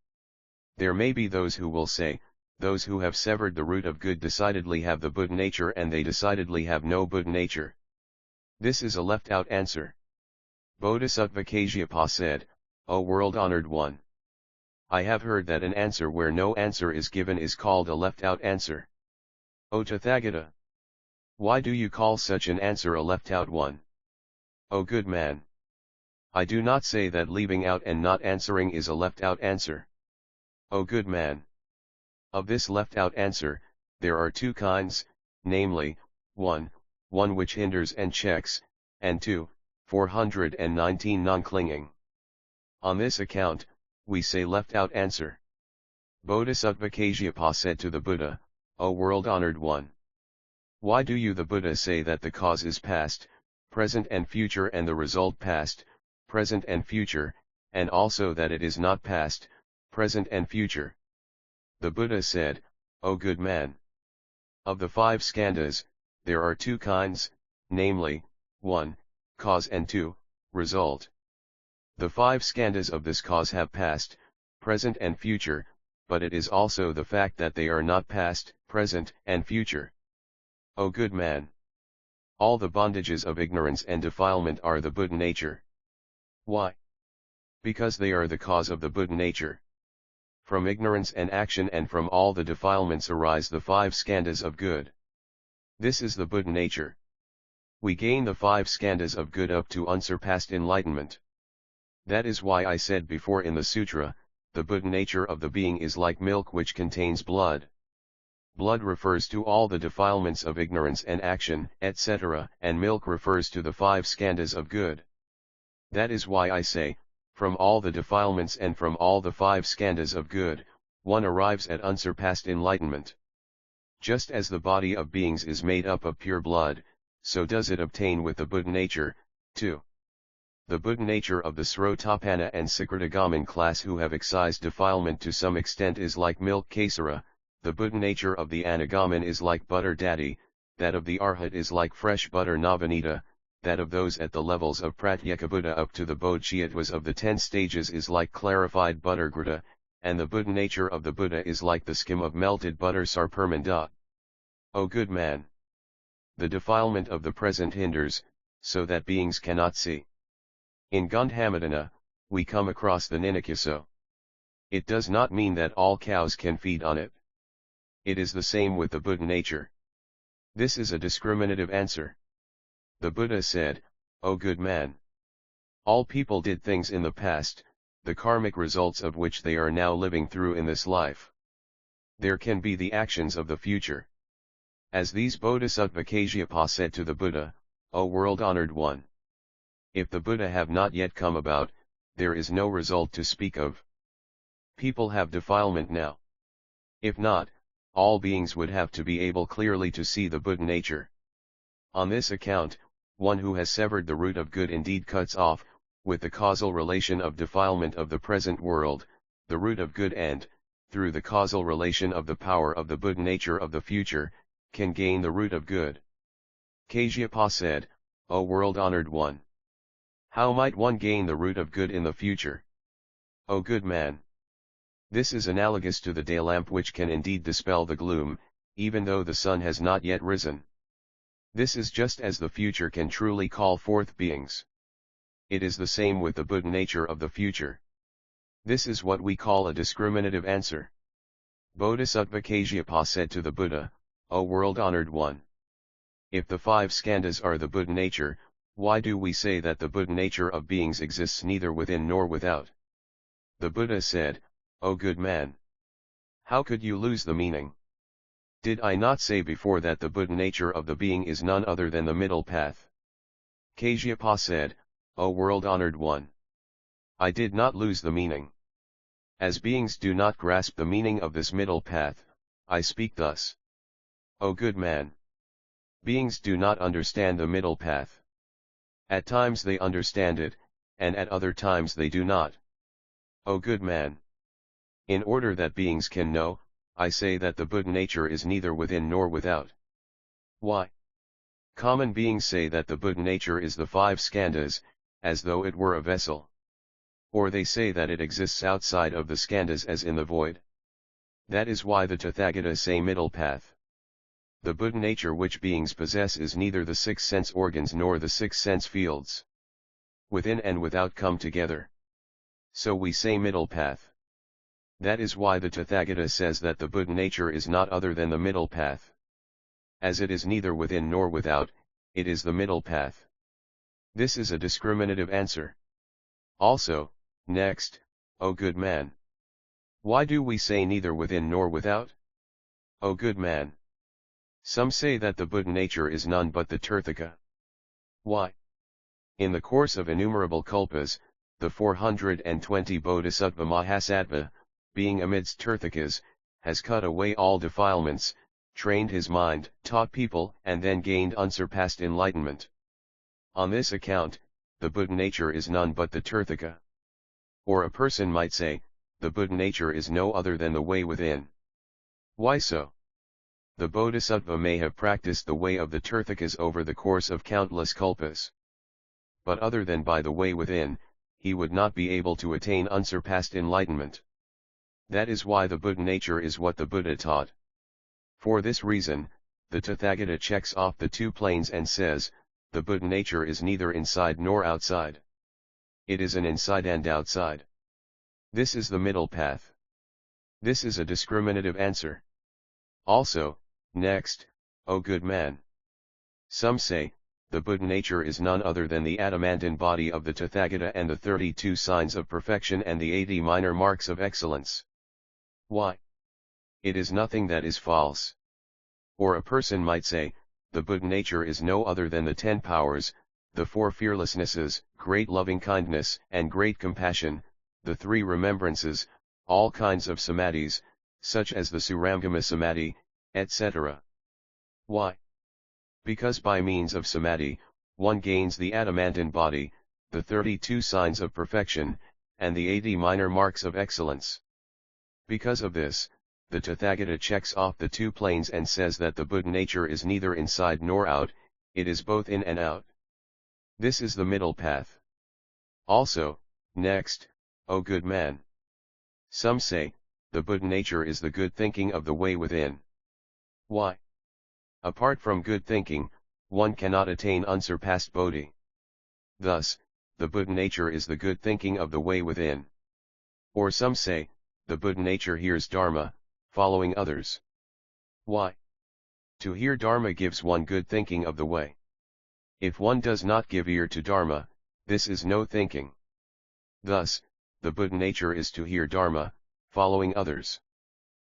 There may be those who will say, those who have severed the root of good decidedly have the Buddha nature and they decidedly have no Buddha nature. This is a left-out answer. Bodhisattva Kasyapa said, O world-honored one! I have heard that an answer where no answer is given is called a left-out answer. O Tathagata! Why do you call such an answer a left-out one? O good man! I do not say that leaving out and not answering is a left-out answer. O good man! Of this left-out answer, there are 2 kinds, namely, 1. One which hinders and checks, and 2. 419 non-clinging. On this account, we say left-out answer. Bodhisattva Kasyapa said to the Buddha, O world-honored one! Why do you the Buddha say that the cause is past, present and future and the result past, present and future, and also that it is not past, present and future? The Buddha said, O good man! Of the 5 skandhas, there are 2 kinds, namely, 1. Cause and 2. Result. The 5 skandhas of this cause have past, present and future, but it is also the fact that they are not past, present, and future. O good man! All the bondages of ignorance and defilement are the Buddha nature. Why? Because they are the cause of the Buddha nature. From ignorance and action and from all the defilements arise the 5 skandhas of good. This is the Buddha nature. We gain the 5 skandhas of good up to unsurpassed enlightenment. That is why I said before in the sutra, the Buddha nature of the being is like milk which contains blood. Blood refers to all the defilements of ignorance and action, etc., and milk refers to the 5 skandhas of good. That is why I say, from all the defilements and from all the 5 skandhas of good, one arrives at unsurpassed enlightenment. Just as the body of beings is made up of pure blood, so does it obtain with the Buddha nature, too. The Buddha nature of the Srotapanna and Sakritagamin class who have excised defilement to some extent is like milk kesara, the Buddha nature of the Anagamin is like butter daddy, that of the Arhat is like fresh butter navanita, that of those at the levels of Pratyekabuddha up to the Bodhisattvas of the 10 stages is like clarified butter grita, and the Buddha nature of the Buddha is like the skim of melted butter sarpermanda. O good man! The defilement of the present hinders, so that beings cannot see. In Gandhamadana, we come across the Ninakaso. It does not mean that all cows can feed on it. It is the same with the Buddha nature. This is a discriminative answer. The Buddha said, O good man! All people did things in the past, the karmic results of which they are now living through in this life. There can be the actions of the future. As these Bodhisattva Kasyapa said to the Buddha, O world-honored one, if the Buddha have not yet come about, there is no result to speak of. People have defilement now. If not, all beings would have to be able clearly to see the Buddha nature. On this account, one who has severed the root of good indeed cuts off, with the causal relation of defilement of the present world, the root of good and, through the causal relation of the power of the Buddha nature of the future, can gain the root of good. Kasyapa said, O world-honored one, how might one gain the root of good in the future? O good man! This is analogous to the day lamp which can indeed dispel the gloom, even though the sun has not yet risen. This is just as the future can truly call forth beings. It is the same with the Buddha nature of the future. This is what we call a discriminative answer. Bodhisattva Kasyapa said to the Buddha, O world-honored one, if the 5 skandhas are the Buddha nature, why do we say that the Buddha nature of beings exists neither within nor without? The Buddha said, O good man, how could you lose the meaning? Did I not say before that the Buddha nature of the being is none other than the middle path? Kasyapa said, O world-honored one, I did not lose the meaning. As beings do not grasp the meaning of this middle path, I speak thus. O good man, beings do not understand the middle path. At times they understand it, and at other times they do not. O good man, in order that beings can know, I say that the Buddha nature is neither within nor without. Why? Common beings say that the Buddha nature is the 5 skandhas, as though it were a vessel. Or they say that it exists outside of the skandhas as in the void. That is why the Tathagatas say middle path. The Buddha nature which beings possess is neither the 6 sense organs nor the 6 sense fields. Within and without come together. So we say middle path. That is why the Tathagata says that the Buddha nature is not other than the middle path. As it is neither within nor without, it is the middle path. This is a discriminative answer. Also, next, O good man, why do we say neither within nor without? O good man, some say that the Buddha nature is none but the Tirthaka. Why? In the course of innumerable kalpas, the 420 Bodhisattva Mahasattva, being amidst Tirthakas, has cut away all defilements, trained his mind, taught people, and then gained unsurpassed enlightenment. On this account, the Buddha nature is none but the Tirthaka. Or a person might say, the Buddha nature is no other than the way within. Why so? The Bodhisattva may have practiced the way of the Tirthakas over the course of countless kalpas. But other than by the way within, he would not be able to attain unsurpassed enlightenment. That is why the Buddha nature is what the Buddha taught. For this reason, the Tathagata checks off the 2 planes and says, the Buddha nature is neither inside nor outside. It is an inside and outside. This is the middle path. This is a discriminative answer. Also, next, O good man, some say, the Buddha nature is none other than the adamantine body of the Tathagata and the 32 signs of perfection and the 80 minor marks of excellence. Why? It is nothing that is false. Or a person might say, the Buddha nature is no other than the 10 powers, the 4 fearlessnesses, great loving kindness and great compassion, the 3 remembrances, all kinds of samadhis, such as the Surangama samadhi, etc. Why? Because by means of samadhi, one gains the adamantine body, the 32 signs of perfection, and the 80 minor marks of excellence. Because of this, the Tathagata checks off the 2 planes and says that the Buddha nature is neither inside nor out, it is both in and out. This is the middle path. Also, next, O good man, some say, the Buddha nature is the good thinking of the way within. Why? Apart from good thinking, one cannot attain unsurpassed bodhi. Thus, the Buddha nature is the good thinking of the way within. Or some say, the Buddha nature hears Dharma, following others. Why? To hear Dharma gives one good thinking of the way. If one does not give ear to Dharma, this is no thinking. Thus, the Buddha nature is to hear Dharma, following others.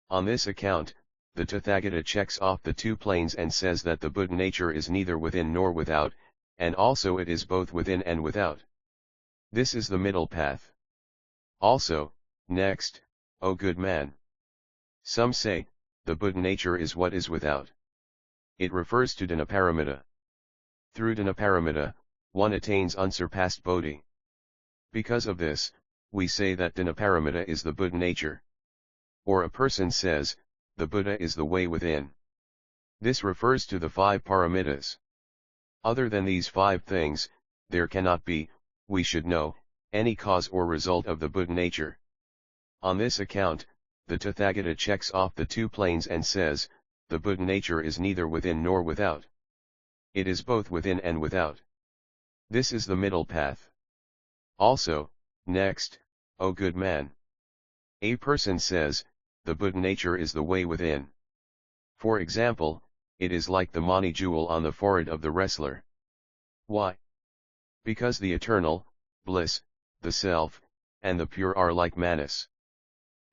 On this account, the Tathagata checks off the two planes and says that the Buddha nature is neither within nor without, and also it is both within and without. This is the middle path. Also, next, O good man. Some say, the Buddha nature is what is without. It refers to Dhanaparamita. Through Dhanaparamita, one attains unsurpassed bodhi. Because of this, we say that Dhanaparamita is the Buddha nature. Or a person says, the Buddha is the way within. This refers to the 5 paramitas. Other than these 5 things, there cannot be, we should know, any cause or result of the Buddha nature. On this account, the Tathagata checks off the 2 planes and says, the Buddha nature is neither within nor without. It is both within and without. This is the middle path. Also, next, O good man. A person says, the Buddha nature is the way within. For example, it is like the mani jewel on the forehead of the wrestler. Why? Because the eternal, bliss, the self, and the pure are like manas.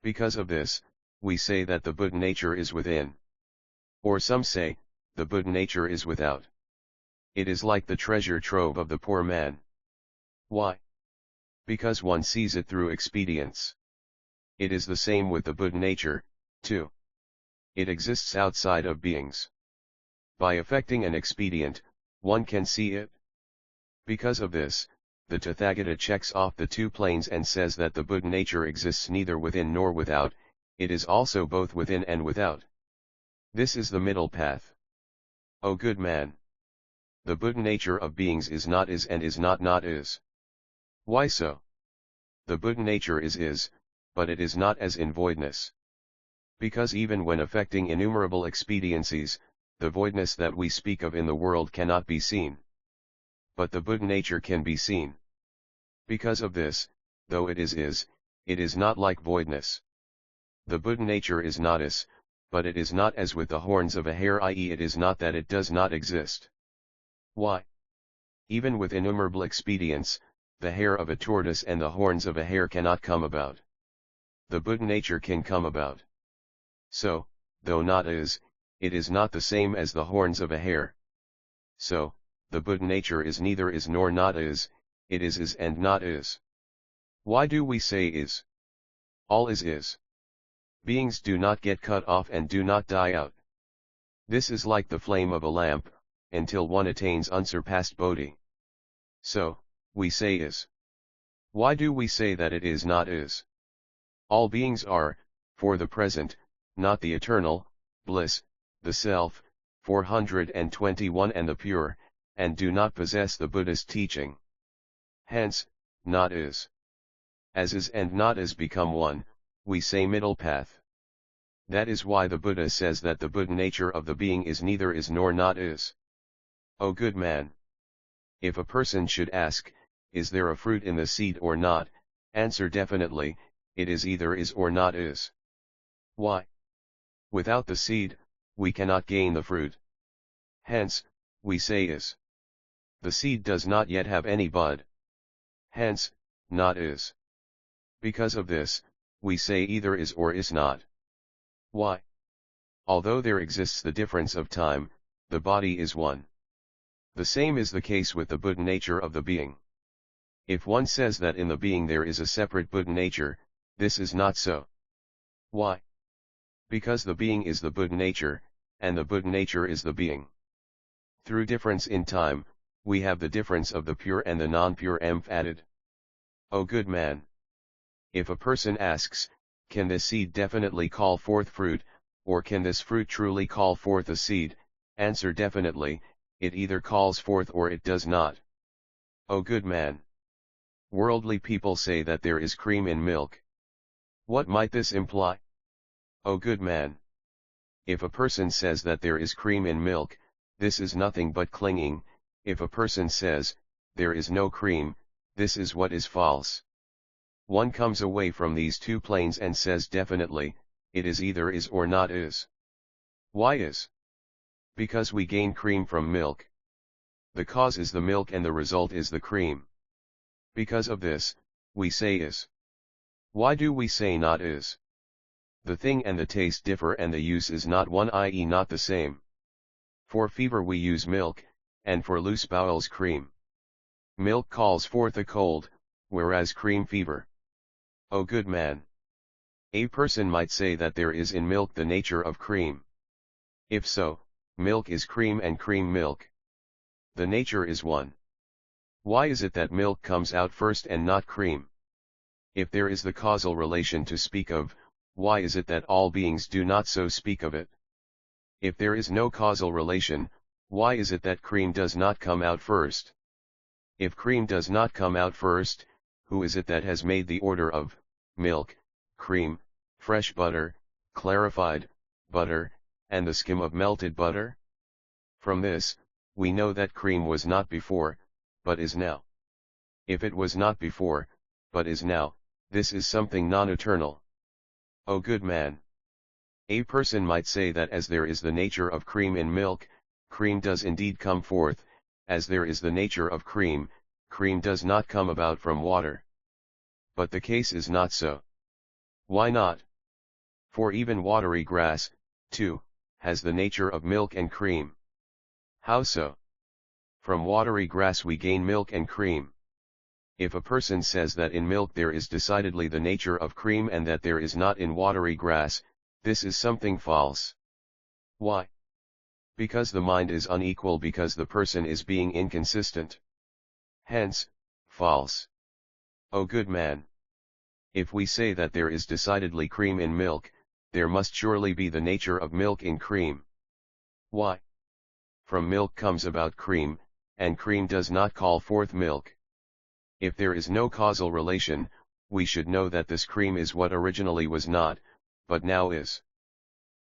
Because of this, we say that the Buddha nature is within. Or some say, the Buddha nature is without. It is like the treasure trove of the poor man. Why? Because one sees it through expedience. It is the same with the Buddha nature, too. It exists outside of beings. By effecting an expedient, one can see it. Because of this, the Tathagata checks off the 2 planes and says that the Buddha nature exists neither within nor without, it is also both within and without. This is the middle path. O good man. The Buddha nature of beings is not is and is not not is. Why so? The Buddha nature is, but it is not as in voidness. Because even when effecting innumerable expediencies, the voidness that we speak of in the world cannot be seen. But the Buddha nature can be seen. Because of this, though it is, it is not like voidness. The Buddha nature is not as, but it is not as with the horns of a hare, i.e. it is not that it does not exist. Why? Even with innumerable expedients, the hair of a tortoise and the horns of a hare cannot come about. The Buddha nature can come about. So, though not is, it is not the same as the horns of a hare. So, the Buddha nature is neither is nor not is, it is and not is. Why do we say is? All is. Beings do not get cut off and do not die out. This is like the flame of a lamp, until one attains unsurpassed bodhi. So, we say is. Why do we say that it is not is? All beings are, for the present, not the eternal, bliss, the self, 421 and the pure, and do not possess the Buddhist teaching. Hence, not is. As is and not is become one, we say middle path. That is why the Buddha says that the Buddha nature of the being is neither is nor not is. O good man. If a person should ask, is there a fruit in the seed or not, answer definitely, it is either is or not is. Why? Without the seed, we cannot gain the fruit. Hence, we say is. The seed does not yet have any bud. Hence, not is. Because of this, we say either is or is not. Why? Although there exists the difference of time, the body is one. The same is the case with the Buddha nature of the being. If one says that in the being there is a separate Buddha nature, this is not so. Why? Because the being is the Buddha nature, and the Buddha nature is the being. Through difference in time, we have the difference of the pure and the non-pure added. O good man. If a person asks, can this seed definitely call forth fruit, or can this fruit truly call forth a seed, answer definitely, it either calls forth or it does not. O good man. Worldly people say that there is cream in milk. What might this imply? O good man. If a person says that there is cream in milk, this is nothing but clinging. If a person says, there is no cream, this is what is false. One comes away from these 2 planes and says definitely, it is either is or not is. Why is? Because we gain cream from milk. The cause is the milk and the result is the cream. Because of this, we say is. Why do we say not is? The thing and the taste differ and the use is not one, i.e. not the same. For fever we use milk, and for loose bowels cream. Milk calls forth a cold, whereas cream fever. O good man! A person might say that there is in milk the nature of cream. If so, milk is cream and cream milk. The nature is one. Why is it that milk comes out first and not cream? If there is the causal relation to speak of, why is it that all beings do not so speak of it? If there is no causal relation, why is it that cream does not come out first? If cream does not come out first, who is it that has made the order of milk, cream, fresh butter, clarified butter, and the skim of melted butter? From this, we know that cream was not before, but is now. If it was not before, but is now, this is something non-eternal. O good man! A person might say that as there is the nature of cream in milk, cream does indeed come forth, as there is the nature of cream, cream does not come about from water. But the case is not so. Why not? For even watery grass, too, has the nature of milk and cream. How so? From watery grass we gain milk and cream. If a person says that in milk there is decidedly the nature of cream and that there is not in watery grass, this is something false. Why? Because the mind is unequal, because the person is being inconsistent. Hence, false. O good man! If we say that there is decidedly cream in milk, there must surely be the nature of milk in cream. Why? From milk comes about cream, and cream does not call forth milk. If there is no causal relation, we should know that this cream is what originally was not, but now is.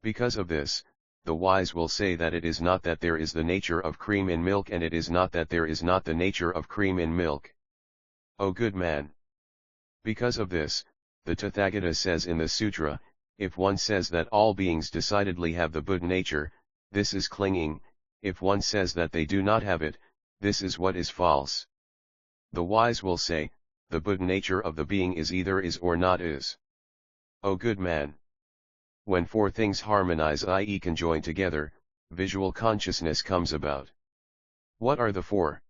Because of this, the wise will say that it is not that there is the nature of cream in milk, and it is not that there is not the nature of cream in milk. O good man! Because of this, the Tathagata says in the Sutra, if one says that all beings decidedly have the Buddha nature, this is clinging; if one says that they do not have it, this is what is false. The wise will say, the Buddha nature of the being is either is or not is. O good man! When four things harmonize, i.e. conjoin together, visual consciousness comes about. What are the four?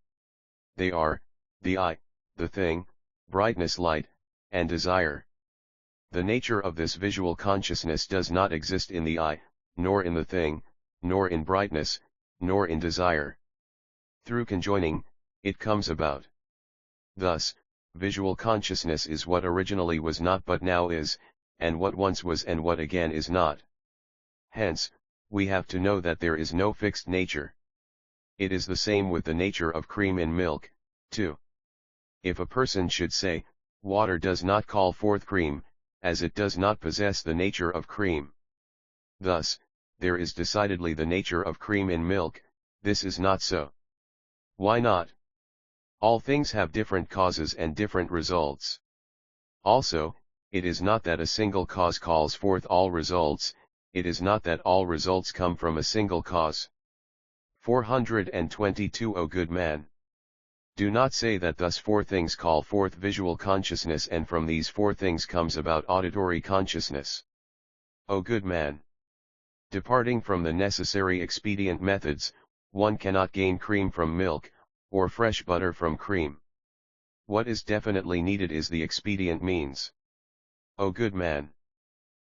They are, the eye, the thing, brightness, light, and desire. The nature of this visual consciousness does not exist in the eye, nor in the thing, nor in brightness, nor in desire. Through conjoining, it comes about. Thus, visual consciousness is what originally was not but now is, and what once was and what again is not. Hence, we have to know that there is no fixed nature. It is the same with the nature of cream in milk, too. If a person should say, water does not call forth cream, as it does not possess the nature of cream. Thus, there is decidedly the nature of cream in milk, this is not so. Why not? All things have different causes and different results. Also, it is not that a single cause calls forth all results, it is not that all results come from a single cause. 422 O good man! Do not say that thus four things call forth visual consciousness and from these four things comes about auditory consciousness. O good man! Departing from the necessary expedient methods, one cannot gain cream from milk, or fresh butter from cream. What is definitely needed is the expedient means. O good man!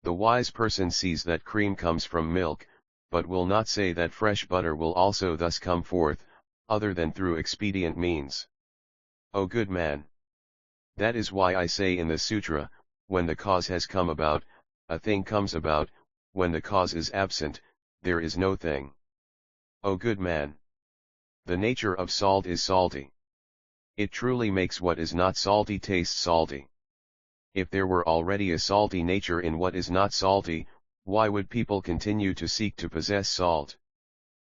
The wise person sees that cream comes from milk, but will not say that fresh butter will also thus come forth, other than through expedient means. O good man! That is why I say in the Sutra, when the cause has come about, a thing comes about; when the cause is absent, there is no thing. O good man! The nature of salt is salty. It truly makes what is not salty taste salty. If there were already a salty nature in what is not salty, why would people continue to seek to possess salt?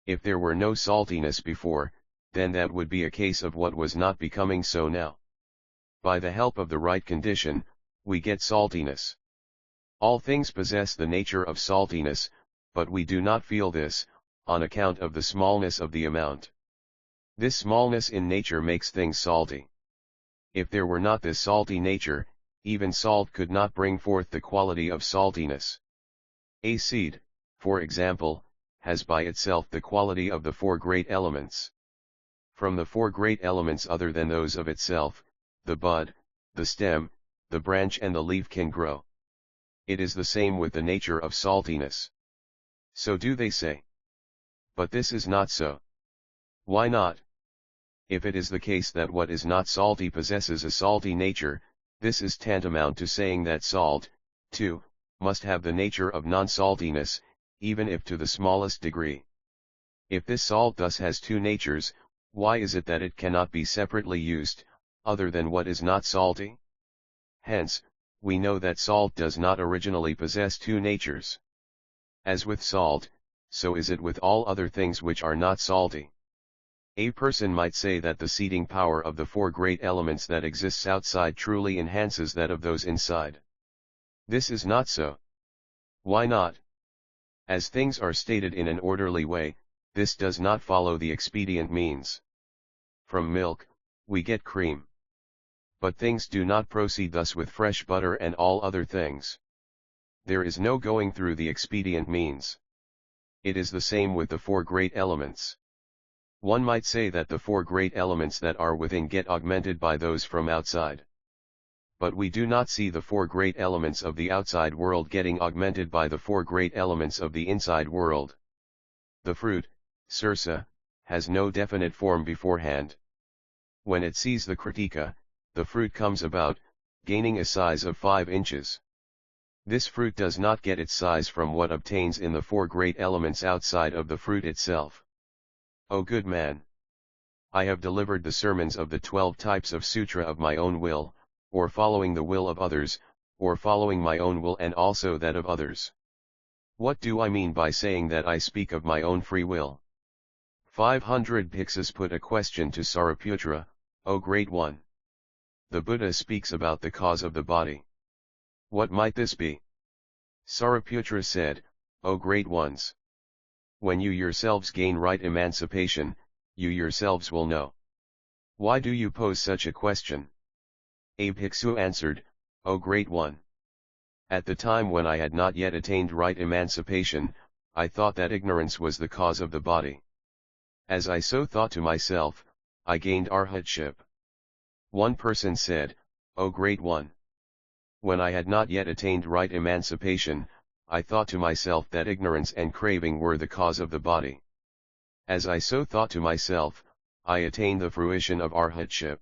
If there were no saltiness before, then that would be a case of what was not becoming so now. By the help of the right condition, we get saltiness. All things possess the nature of saltiness, but we do not feel this, on account of the smallness of the amount. This smallness in nature makes things salty. If there were not this salty nature, even salt could not bring forth the quality of saltiness. A seed, for example, has by itself the quality of the four great elements. From the four great elements other than those of itself, the bud, the stem, the branch and the leaf can grow. It is the same with the nature of saltiness. So do they say. But this is not so. Why not? If it is the case that what is not salty possesses a salty nature, this is tantamount to saying that salt, too, must have the nature of non-saltiness, even if to the smallest degree. If this salt thus has two natures, why is it that it cannot be separately used, other than what is not salty? Hence, we know that salt does not originally possess two natures. As with salt, so is it with all other things which are not salty. A person might say that the seeding power of the four great elements that exists outside truly enhances that of those inside. This is not so. Why not? As things are stated in an orderly way, this does not follow the expedient means. From milk, we get cream. But things do not proceed thus with fresh butter and all other things. There is no going through the expedient means. It is the same with the four great elements. One might say that the four great elements that are within get augmented by those from outside. But we do not see the four great elements of the outside world getting augmented by the four great elements of the inside world. The fruit, Cirsa, has no definite form beforehand. When it sees the Kritika, the fruit comes about, gaining a size of 5 inches. This fruit does not get its size from what obtains in the four great elements outside of the fruit itself. O good man! I have delivered the sermons of the 12 types of Sutra of my own will, or following the will of others, or following my own will and also that of others. What do I mean by saying that I speak of my own free will? 500 Bhikshus put a question to Sariputra, O Great One. The Buddha speaks about the cause of the body. What might this be? Sariputra said, O Great Ones! When you yourselves gain right emancipation, you yourselves will know. Why do you pose such a question? A bhiksu answered, O Great One! At the time when I had not yet attained right emancipation, I thought that ignorance was the cause of the body. As I so thought to myself, I gained arhatship. One person said, O Great One! When I had not yet attained right emancipation, I thought to myself that ignorance and craving were the cause of the body. As I so thought to myself, I attained the fruition of arhatship.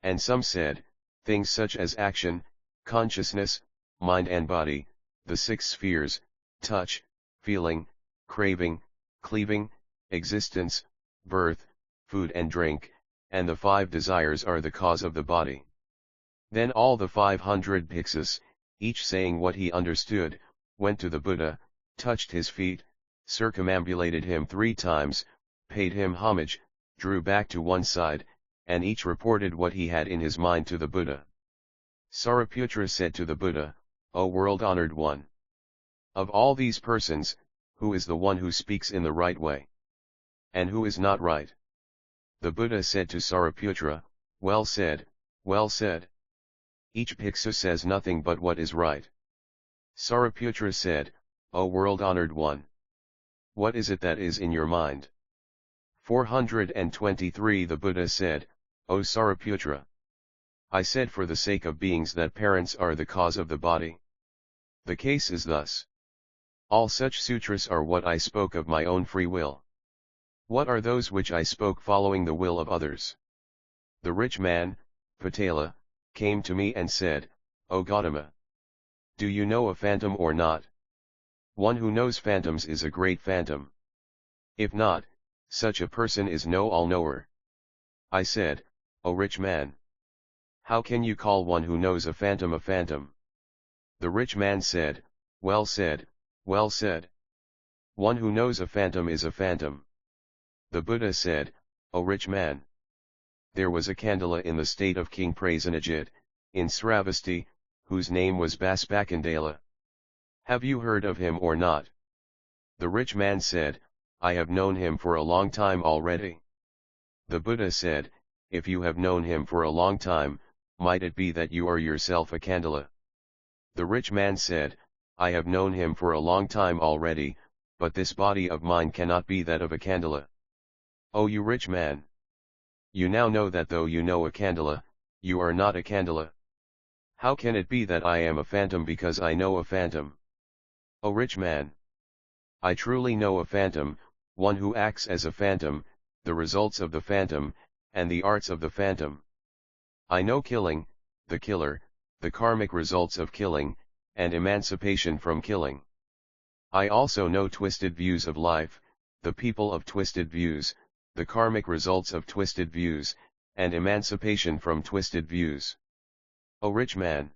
And some said, things such as action, consciousness, mind and body, the 6 spheres, touch, feeling, craving, cleaving, existence, birth, food and drink, and the 5 desires are the cause of the body. Then all the 500 bhikshus, each saying what he understood, went to the Buddha, touched his feet, circumambulated him 3 times, paid him homage, drew back to one side, and each reported what he had in his mind to the Buddha. Sariputra said to the Buddha, O world-honored one! Of all these persons, who is the one who speaks in the right way? And who is not right? The Buddha said to Sariputra, Well said, well said. Each bhiksu says nothing but what is right. Sariputra said, O world-honored one! What is it that is in your mind? 423 The Buddha said, O Sariputra! I said for the sake of beings that parents are the cause of the body. The case is thus. All such sutras are what I spoke of my own free will. What are those which I spoke following the will of others? The rich man, Patala, came to me and said, O Gautama! Do you know a phantom or not? One who knows phantoms is a great phantom. If not, such a person is no all-knower. I said, O rich man! How can you call one who knows a phantom a phantom? The rich man said, Well said, well said. One who knows a phantom is a phantom. The Buddha said, O rich man! There was a Kandala in the state of King Prasenajit, in Sravasti, whose name was Baspakandala. Have you heard of him or not? The rich man said, I have known him for a long time already. The Buddha said, If you have known him for a long time, might it be that you are yourself a Kandala? The rich man said, I have known him for a long time already, but this body of mine cannot be that of a candela. O you rich man! You now know that though you know a candela, you are not a candela. How can it be that I am a phantom because I know a phantom? O rich man! I truly know a phantom, one who acts as a phantom, the results of the phantom, and the arts of the phantom. I know killing, the killer, the karmic results of killing, and emancipation from killing. I also know twisted views of life, the people of twisted views, the karmic results of twisted views, and emancipation from twisted views. O rich man!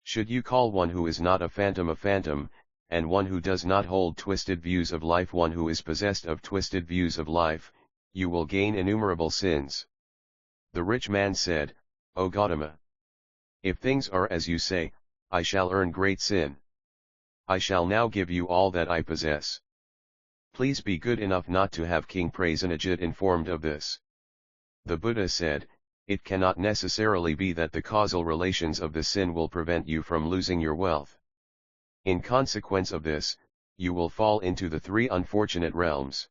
Should you call one who is not a phantom, and one who does not hold twisted views of life one who is possessed of twisted views of life, you will gain innumerable sins. The rich man said, O Gautama! If things are as you say, I shall earn great sin. I shall now give you all that I possess. Please be good enough not to have King Prasenajit informed of this. The Buddha said, it cannot necessarily be that the causal relations of the sin will prevent you from losing your wealth. In consequence of this, you will fall into the three unfortunate realms.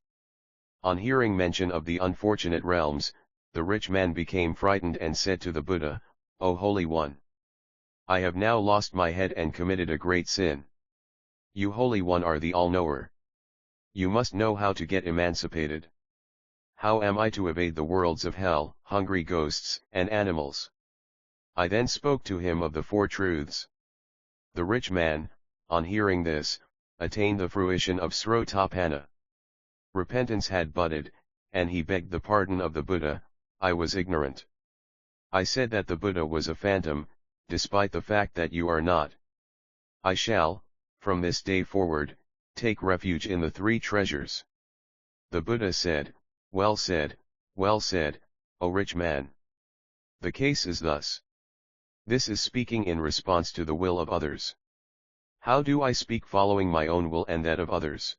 On hearing mention of the unfortunate realms, the rich man became frightened and said to the Buddha, O Holy One! I have now lost my head and committed a great sin. You Holy One are the all-knower. You must know how to get emancipated. How am I to evade the worlds of hell, hungry ghosts, and animals? I then spoke to him of the four truths. The rich man, on hearing this, attained the fruition of Srotapanna. Repentance had budded, and he begged the pardon of the Buddha. I was ignorant. I said that the Buddha was a phantom, despite the fact that you are not. I shall, from this day forward, take refuge in the three treasures. The Buddha said, well said, O rich man. The case is thus. This is speaking in response to the will of others. How do I speak following my own will and that of others?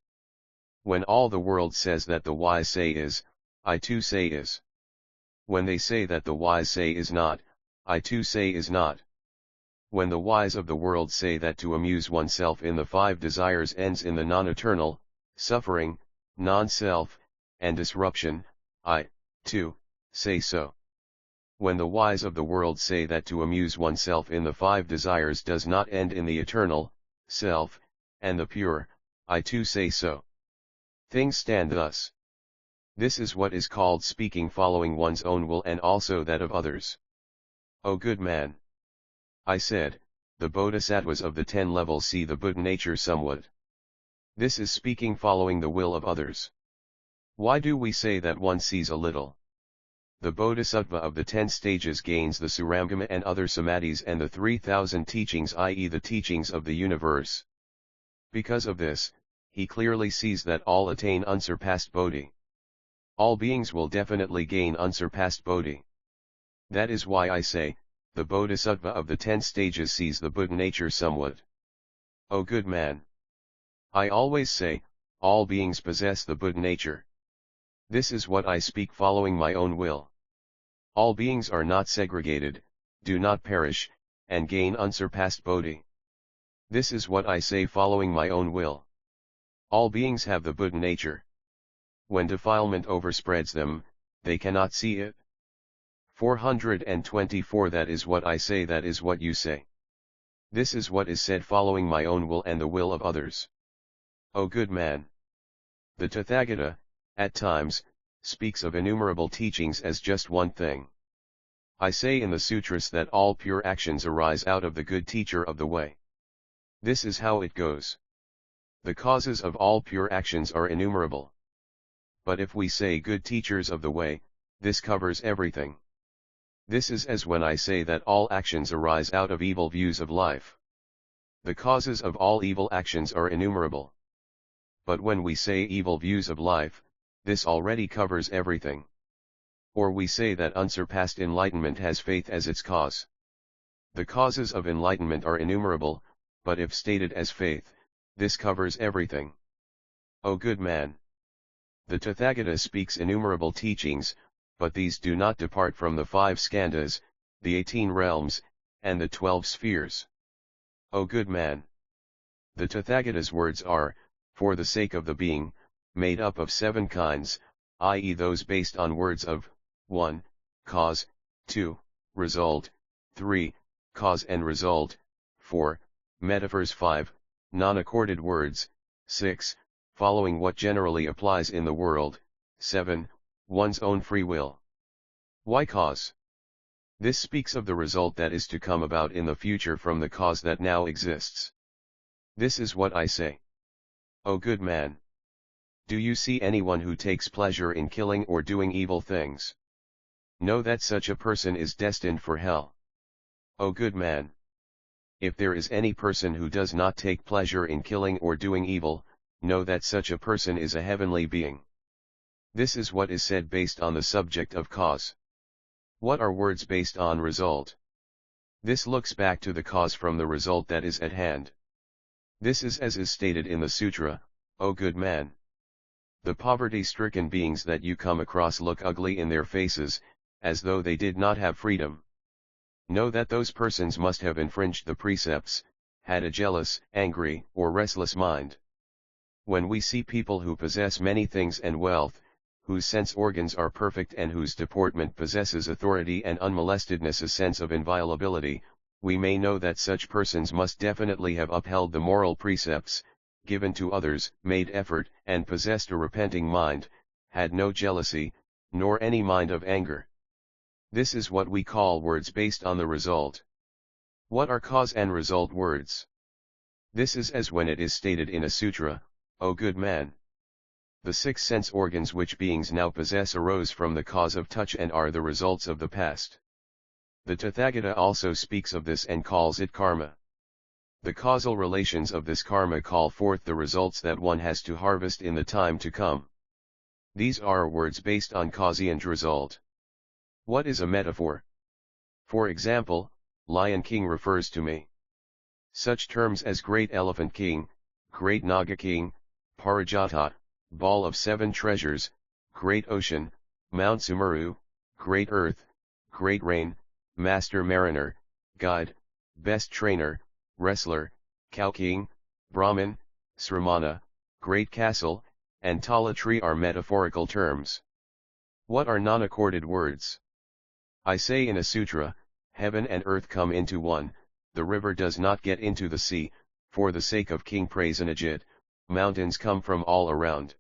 When all the world says that the wise say is, I too say is. When they say that the wise say is not, I too say is not. When the wise of the world say that to amuse oneself in the five desires ends in the non-eternal, suffering, non-self, and disruption, I, too, say so. When the wise of the world say that to amuse oneself in the five desires does not end in the eternal, self, and the pure, I too say so. Things stand thus. This is what is called speaking following one's own will and also that of others. O good man! I said, the bodhisattvas of the 10 levels see the Buddha nature somewhat. This is speaking following the will of others. Why do we say that one sees a little? The bodhisattva of the 10 stages gains the surangama and other samadhis and the 3,000 teachings, i.e. the teachings of the universe. Because of this, he clearly sees that all attain unsurpassed bodhi. All beings will definitely gain unsurpassed bodhi. That is why I say, the bodhisattva of the 10 stages sees the Buddha nature somewhat. O good man! I always say, all beings possess the Buddha nature. This is what I speak following my own will. All beings are not segregated, do not perish, and gain unsurpassed bodhi. This is what I say following my own will. All beings have the Buddha nature. When defilement overspreads them, they cannot see it. 424 That is what I say, that is what you say. This is what is said following my own will and the will of others. O good man! The Tathagata, at times, speaks of innumerable teachings as just one thing. I say in the sutras that all pure actions arise out of the good teacher of the way. This is how it goes. The causes of all pure actions are innumerable. But if we say good teachers of the way, this covers everything. This is as when I say that all actions arise out of evil views of life. The causes of all evil actions are innumerable. But when we say evil views of life, this already covers everything. Or we say that unsurpassed enlightenment has faith as its cause. The causes of enlightenment are innumerable, but if stated as faith, this covers everything. O good man! The Tathagata speaks innumerable teachings, but these do not depart from the 5 skandhas, the 18 realms, and the 12 spheres. O good man! The Tathagata's words are, for the sake of the being, made up of 7 kinds, i.e. those based on words of 1. Cause, 2. Result, 3. Cause and result, 4. Metaphors, 5. Non-accorded words, 6. Following what generally applies in the world, 7. One's own free will. Why cause? This speaks of the result that is to come about in the future from the cause that now exists. This is what I say. O good man! Do you see anyone who takes pleasure in killing or doing evil things? Know that such a person is destined for hell. O good man! If there is any person who does not take pleasure in killing or doing evil, know that such a person is a heavenly being. This is what is said based on the subject of cause. What are words based on result? This looks back to the cause from the result that is at hand. This is as is stated in the Sutra, O good man! The poverty-stricken beings that you come across look ugly in their faces, as though they did not have freedom. Know that those persons must have infringed the precepts, had a jealous, angry, or restless mind. When we see people who possess many things and wealth, whose sense organs are perfect and whose deportment possesses authority and unmolestedness, a sense of inviolability, we may know that such persons must definitely have upheld the moral precepts, given to others, made effort, and possessed a repenting mind, had no jealousy, nor any mind of anger. This is what we call words based on the result. What are cause and result words? This is as when it is stated in a sutra, O good man! The 6 sense organs which beings now possess arose from the cause of touch and are the results of the past. The Tathagata also speaks of this and calls it karma. The causal relations of this karma call forth the results that one has to harvest in the time to come. These are words based on cause and result. What is a metaphor? For example, Lion King refers to me. Such terms as Great Elephant King, Great Naga King, Parijata, Ball of 7 Treasures, Great Ocean, Mount Sumeru, Great Earth, Great Rain, Master Mariner, Guide, Best Trainer, Wrestler, Cow King, Brahmin, Sramana, Great Castle, and Tala Tree are metaphorical terms. What are non-accorded words? I say in a sutra, heaven and earth come into one, the river does not get into the sea, for the sake of King Prasenajit, mountains come from all around.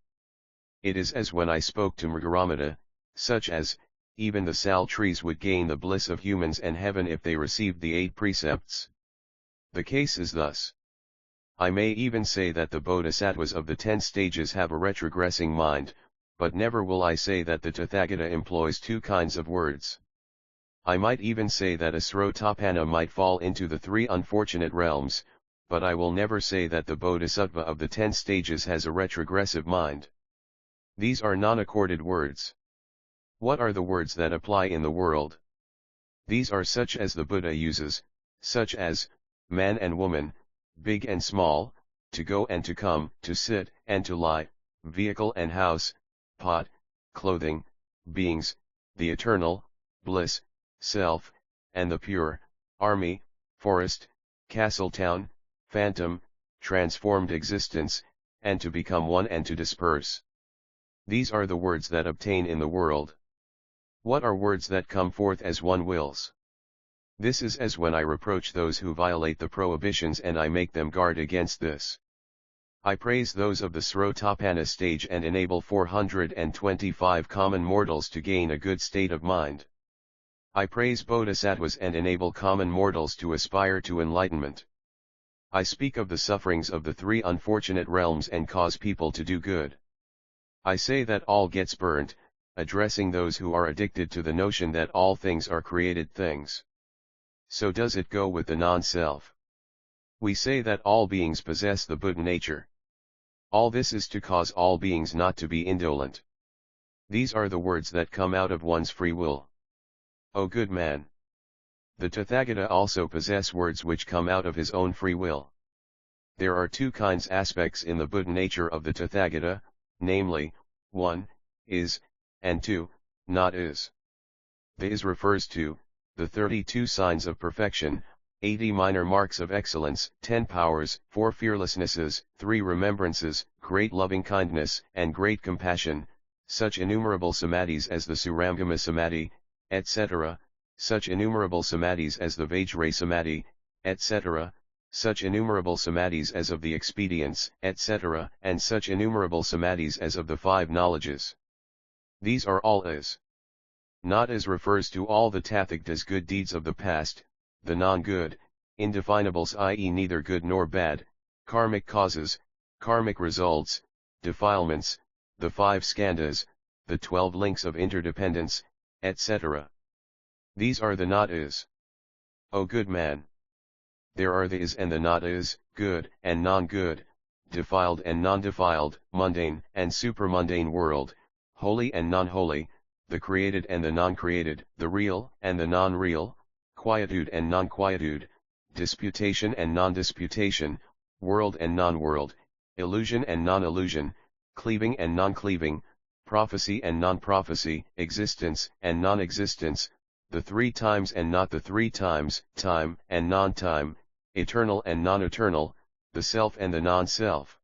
It is as when I spoke to Mrgaramata, such as, even the sal trees would gain the bliss of humans and heaven if they received the 8 precepts. The case is thus. I may even say that the bodhisattvas of the 10 stages have a retrogressing mind, but never will I say that the Tathagata employs 2 kinds of words. I might even say that a Srotapanna might fall into the 3 unfortunate realms, but I will never say that the bodhisattva of the 10 stages has a retrogressive mind. These are non-accorded words. What are the words that apply in the world? These are such as the Buddha uses, such as, man and woman, big and small, to go and to come, to sit and to lie, vehicle and house, pot, clothing, beings, the eternal, bliss, self, and the pure, army, forest, castle town, phantom, transformed existence, and to become one and to disperse. These are the words that obtain in the world. What are words that come forth as one wills? This is as when I reproach those who violate the prohibitions and I make them guard against this. I praise those of the Srotapanna stage and enable 425 common mortals to gain a good state of mind. I praise bodhisattvas and enable common mortals to aspire to enlightenment. I speak of the sufferings of the 3 unfortunate realms and cause people to do good. I say that all gets burnt, addressing those who are addicted to the notion that all things are created things. So does it go with the non-self. We say that all beings possess the Buddha nature. All this is to cause all beings not to be indolent. These are the words that come out of one's free will. O good man! The Tathagata also possess words which come out of his own free will. There are 2 kinds aspects in the Buddha nature of the Tathagata, namely, 1, is, and 2, not is. The is refers to, the 32 signs of perfection, 80 minor marks of excellence, 10 powers, 4 fearlessnesses, 3 remembrances, great loving kindness, and great compassion, such innumerable samadhis as the Surangama Samadhi, etc., such innumerable samadhis as the Vajra Samadhi, etc., such innumerable samadhis as of the expedients, etc., and such innumerable samadhis as of the 5 knowledges. These are all as. Not as refers to all the tathagata's good deeds of the past, the non-good, indefinables i.e. neither good nor bad, karmic causes, karmic results, defilements, the 5 skandhas, the 12 links of interdependence, etc. These are the not is. O good man! There are the is and the not is, good and non-good, defiled and non-defiled, mundane and supramundane world, holy and non-holy, the created and the non-created, the real and the non-real, quietude and non-quietude, disputation and non-disputation, world and non-world, illusion and non-illusion, cleaving and non-cleaving, prophecy and non-prophecy, existence and non-existence, the 3 times and not the 3 times, time and non-time, eternal and non-eternal, the self and the non-self,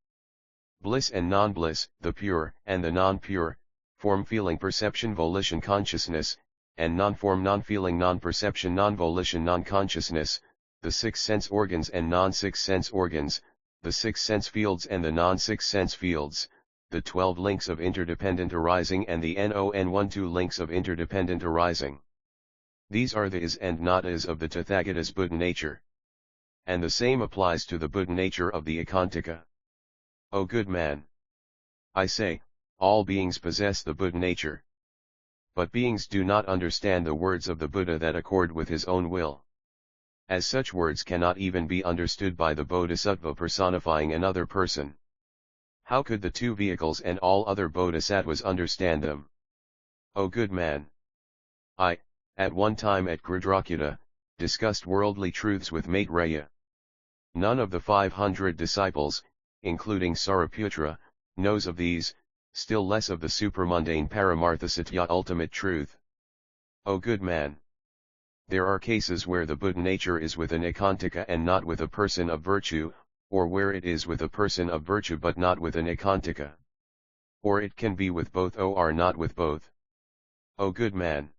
bliss and non-bliss, the pure and the non-pure, form feeling perception volition consciousness, and non-form non-feeling non-perception non-volition non-consciousness, the 6 sense organs and non-6 sense organs, the 6 sense fields and the non-6 sense fields, the 12 links of interdependent arising and the non-12 links of interdependent arising. These are the is and not is of the Tathagata's Buddha nature. And the same applies to the Buddha nature of the Ekantaka. O good man! I say, all beings possess the Buddha nature. But beings do not understand the words of the Buddha that accord with his own will. As such words cannot even be understood by the Bodhisattva personifying another person. How could the 2 vehicles and all other bodhisattvas understand them? O good man! I, at one time at Grudrakutta, discussed worldly truths with Maitreya. None of the 500 disciples, including Sariputra, knows of these, still less of the supramundane Paramartha Satya ultimate truth. O good man! There are cases where the Buddha nature is with an ekantaka and not with a person of virtue, or where it is with a person of virtue but not with an ekantaka. Or it can be with both or not with both. O good man!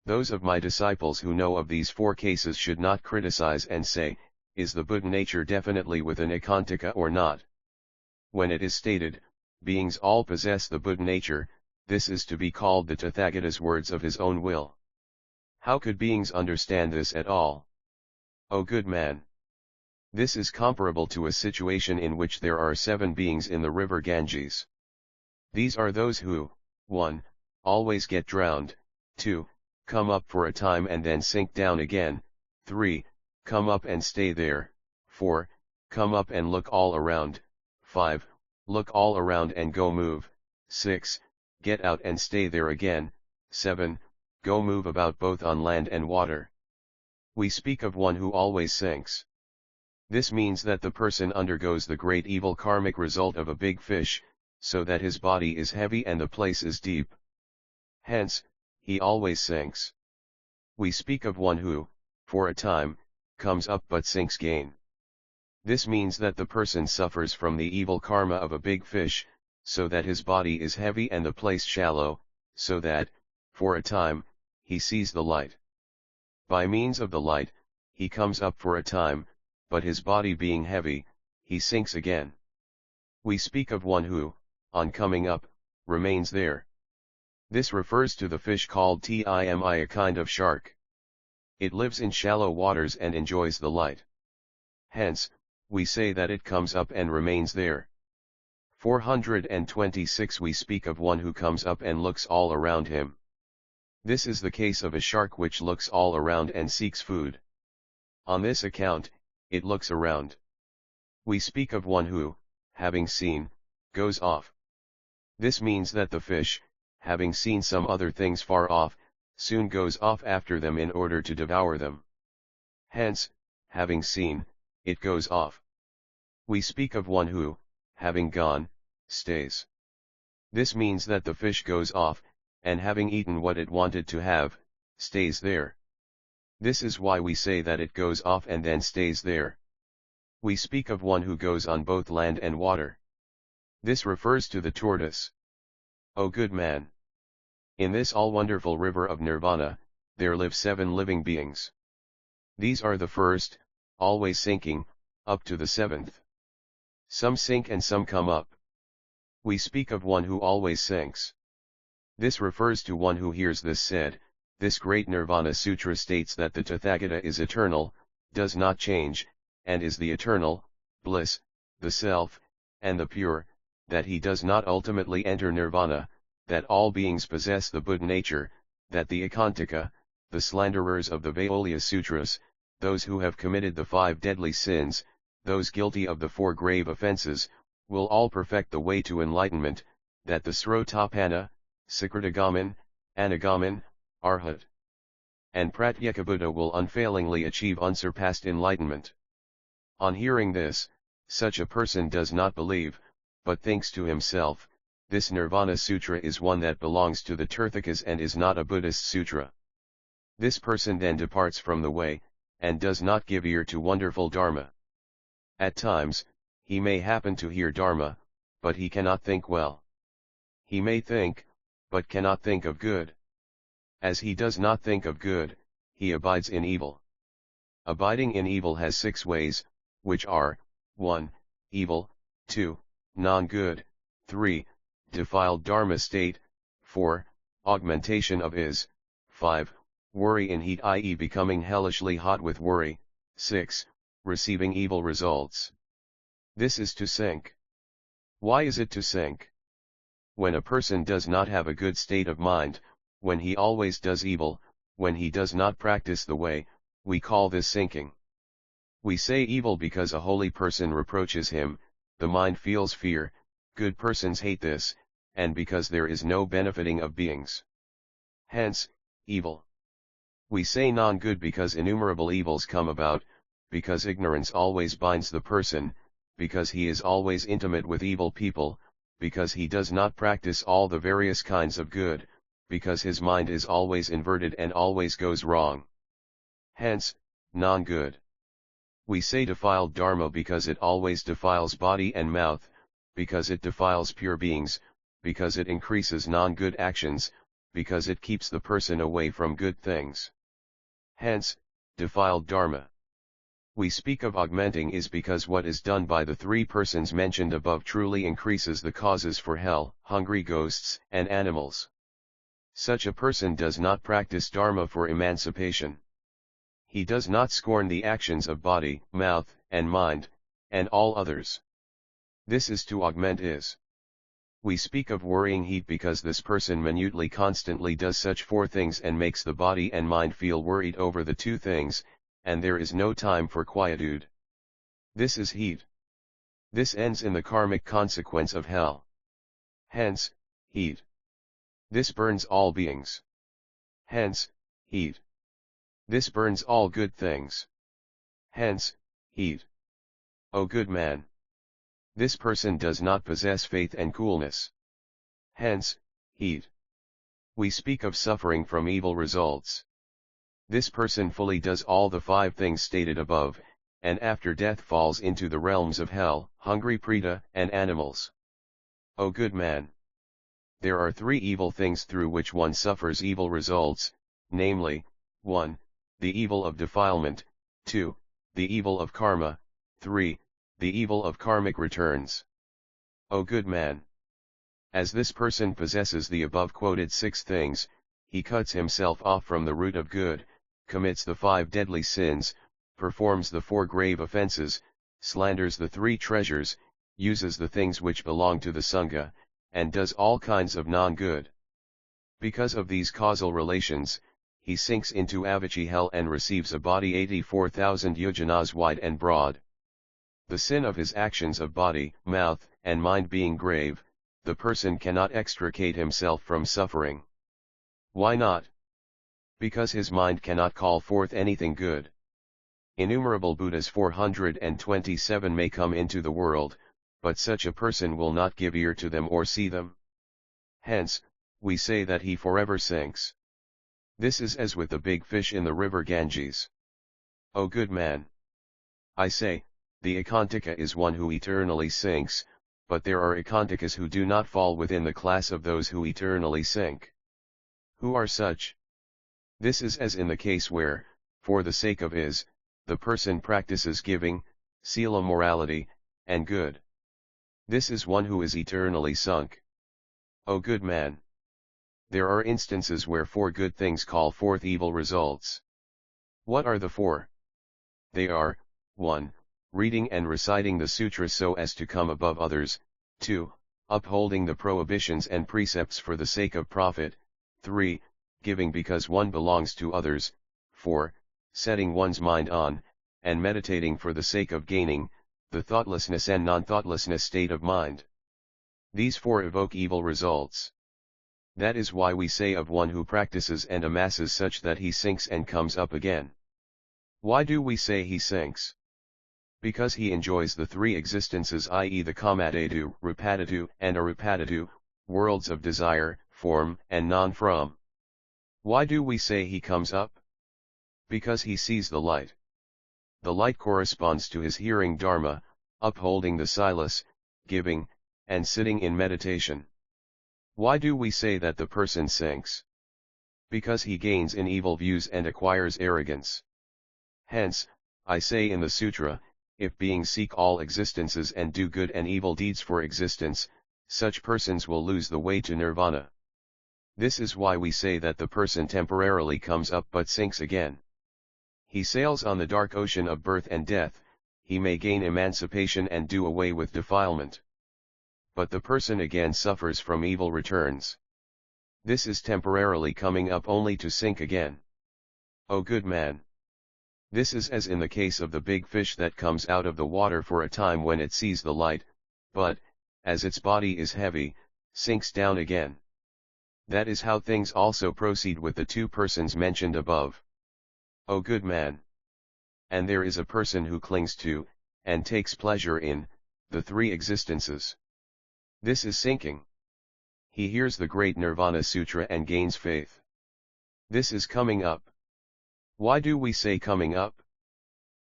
Those of my disciples who know of these 4 cases should not criticize and say, is the Buddha nature definitely with an ekantaka or not? When it is stated, beings all possess the Buddha nature, this is to be called the Tathagata's words of his own will. How could beings understand this at all? O good man! This is comparable to a situation in which there are 7 beings in the river Ganges. These are those who, 1. Always get drowned, 2. Come up for a time and then sink down again, 3. Come up and stay there, 4. Come up and look all around, 5. Look all around and go move, 6. Get out and stay there again, 7. Go move about both on land and water. We speak of one who always sinks. This means that the person undergoes the great evil karmic result of a big fish, so that his body is heavy and the place is deep. Hence, he always sinks. We speak of one who, for a time, comes up but sinks again. This means that the person suffers from the evil karma of a big fish, so that his body is heavy and the place shallow, so that, for a time, he sees the light. By means of the light, he comes up for a time, but his body being heavy, he sinks again. We speak of one who, on coming up, remains there. This refers to the fish called Timi, a kind of shark. It lives in shallow waters and enjoys the light. Hence, we say that it comes up and remains there. 426 We speak of one who comes up and looks all around him. This is the case of a shark which looks all around and seeks food. On this account, it looks around. We speak of one who, having seen, goes off. This means that the fish, having seen some other things far off, soon goes off after them in order to devour them. Hence, having seen, it goes off. We speak of one who, having gone, stays. This means that the fish goes off, and having eaten what it wanted to have, stays there. This is why we say that it goes off and then stays there. We speak of one who goes on both land and water. This refers to the tortoise. O good man! In this all-wonderful river of nirvana, there live 7 living beings. These are the first, always sinking, up to the 7th. Some sink and some come up. We speak of one who always sinks. This refers to one who hears this said. This great Nirvana Sutra states that the Tathagata is eternal, does not change, and is the eternal, bliss, the self, and the pure, that he does not ultimately enter nirvana, that all beings possess the Buddha nature, that the Akantaka, the slanderers of the Vaolya Sutras, those who have committed the 5 deadly sins, those guilty of the 4 grave offenses, will all perfect the way to enlightenment, that the Srotapanna, Sakritagamin, Anagamin, Arhat, and Pratyekabuddha will unfailingly achieve unsurpassed enlightenment. On hearing this, such a person does not believe, but thinks to himself, this Nirvana Sutra is one that belongs to the Tirthakas and is not a Buddhist sutra. This person then departs from the way, and does not give ear to wonderful Dharma. At times, he may happen to hear Dharma, but he cannot think well. He may think, but cannot think of good. As he does not think of good, he abides in evil. Abiding in evil has 6 ways, which are, 1. Evil, 2. Non-good, 3. Defiled Dharma state, 4. Augmentation of is, 5. Worry in heat, i.e. becoming hellishly hot with worry, 6. Receiving evil results. This is to sink. Why is it to sink? When a person does not have a good state of mind, when he always does evil, when he does not practice the way, we call this sinking. We say evil because a holy person reproaches him, the mind feels fear, good persons hate this, and because there is no benefiting of beings. Hence, evil. We say non-good because innumerable evils come about, because ignorance always binds the person, because he is always intimate with evil people, because he does not practice all the various kinds of good, because his mind is always inverted and always goes wrong. Hence, non-good. We say defiled Dharma because it always defiles body and mouth, because it defiles pure beings, because it increases non-good actions, because it keeps the person away from good things. Hence, defiled Dharma. We speak of augmenting is because what is done by the 3 persons mentioned above truly increases the causes for hell, hungry ghosts, and animals. Such a person does not practice Dharma for emancipation. He does not scorn the actions of body, mouth, and mind, and all others. This is to augment is. We speak of worrying heat because this person minutely constantly does such 4 things and makes the body and mind feel worried over the 2 things, and there is no time for quietude. This is heat. This ends in the karmic consequence of hell. Hence, heat. This burns all beings. Hence, heat. This burns all good things. Hence, heat. O good man! This person does not possess faith and coolness. Hence, heat. We speak of suffering from evil results. This person fully does all the 5 things stated above, and after death falls into the realms of hell, hungry preta, and animals. O good man! There are 3 evil things through which one suffers evil results, namely, 1. The evil of defilement, 2. The evil of karma, 3. The evil of karmic returns. O good man! As this person possesses the above quoted 6 things, he cuts himself off from the root of good, commits the 5 deadly sins, performs the 4 grave offenses, slanders the 3 treasures, uses the things which belong to the Sangha, and does all kinds of non-good. Because of these causal relations, he sinks into Avicii hell and receives a body 84,000 yojanas wide and broad. The sin of his actions of body, mouth, and mind being grave, the person cannot extricate himself from suffering. Why not? Because his mind cannot call forth anything good. Innumerable Buddhas 427 may come into the world, but such a person will not give ear to them or see them. Hence, we say that he forever sinks. This is as with the big fish in the river Ganges. O good man! I say, the Akantika is one who eternally sinks, but there are Akantikas who do not fall within the class of those who eternally sink. Who are such? This is as in the case where, for the sake of the person practices giving, sila morality, and good. This is one who is eternally sunk. O good man! There are instances where 4 good things call forth evil results. What are the 4? They are, 1. Reading and reciting the Sutra so as to come above others, 2. Upholding the prohibitions and precepts for the sake of profit, 3. Giving because one belongs to others, 4. Setting one's mind on, and meditating for the sake of gaining, the thoughtlessness and non-thoughtlessness state of mind. These 4 evoke evil results. That is why we say of one who practices and amasses such that he sinks and comes up again. Why do we say he sinks? Because he enjoys the 3 existences, i.e. the kamadhatu, rupadhatu, and arupadhatu, worlds of desire, form, and non-from. Why do we say he comes up? Because he sees the light. The light corresponds to his hearing dharma, upholding the silas, giving, and sitting in meditation. Why do we say that the person sinks? Because he gains in evil views and acquires arrogance. Hence, I say in the sutra, if beings seek all existences and do good and evil deeds for existence, such persons will lose the way to nirvana. This is why we say that the person temporarily comes up but sinks again. He sails on the dark ocean of birth and death, he may gain emancipation and do away with defilement. But the person again suffers from evil returns. This is temporarily coming up only to sink again. O good man! This is as in the case of the big fish that comes out of the water for a time when it sees the light, but, as its body is heavy, sinks down again. That is how things also proceed with the 2 persons mentioned above. O good man! And there is a person who clings to, and takes pleasure in, the 3 existences. This is sinking. He hears the great Nirvana Sutra and gains faith. This is coming up. Why do we say coming up?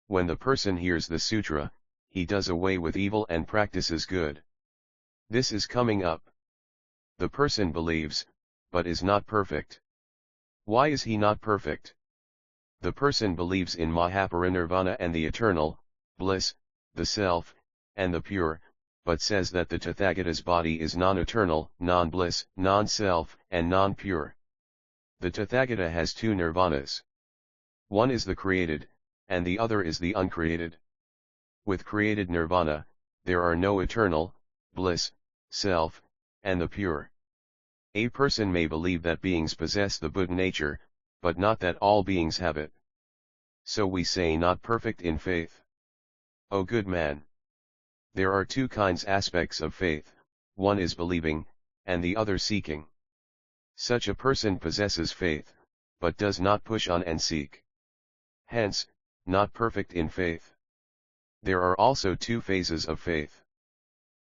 When the person hears the sutra, he does away with evil and practices good. This is coming up. The person believes, but is not perfect. Why is he not perfect? The person believes in Mahaparinirvana and the eternal, bliss, the self, and the pure, but says that the Tathagata's body is non-eternal, non-bliss, non-self, and non-pure. The Tathagata has 2 nirvanas. One is the created, and the other is the uncreated. With created nirvana, there are no eternal, bliss, self, and the pure. A person may believe that beings possess the Buddha nature, but not that all beings have it. So we say not perfect in faith. O good man! There are 2 kinds aspects of faith, one is believing, and the other seeking. Such a person possesses faith, but does not push on and seek. Hence, not perfect in faith. There are also 2 phases of faith.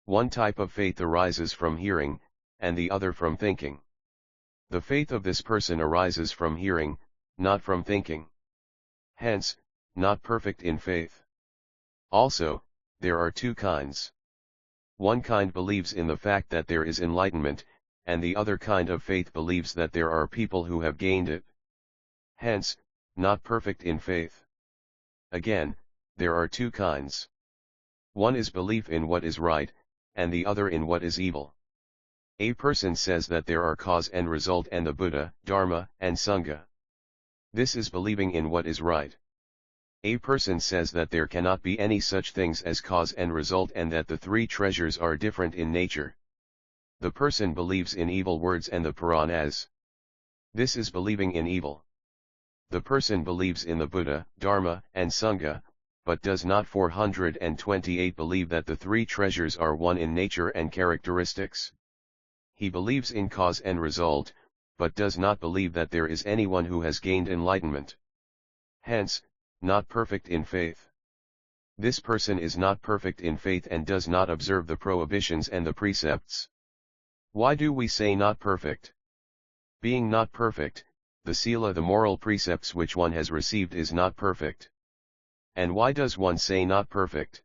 One type of faith arises from hearing, and the other from thinking. The faith of this person arises from hearing, not from thinking. Hence, not perfect in faith. Also, there are 2 kinds. One kind believes in the fact that there is enlightenment, and the other kind of faith believes that there are people who have gained it. Hence, not perfect in faith. Again, there are 2 kinds. One is belief in what is right, and the other in what is evil. A person says that there are cause and result and the Buddha, Dharma, and Sangha. This is believing in what is right. A person says that there cannot be any such things as cause and result and that the 3 treasures are different in nature. The person believes in evil words and the Puranas. This is believing in evil. The person believes in the Buddha, Dharma, and Sangha, but does not 428 believe that the 3 treasures are one in nature and characteristics. He believes in cause and result, but does not believe that there is anyone who has gained enlightenment. Hence, not perfect in faith. This person is not perfect in faith and does not observe the prohibitions and the precepts. Why do we say not perfect? Being not perfect, the sila, the moral precepts which one has received, is not perfect. And why does one say not perfect?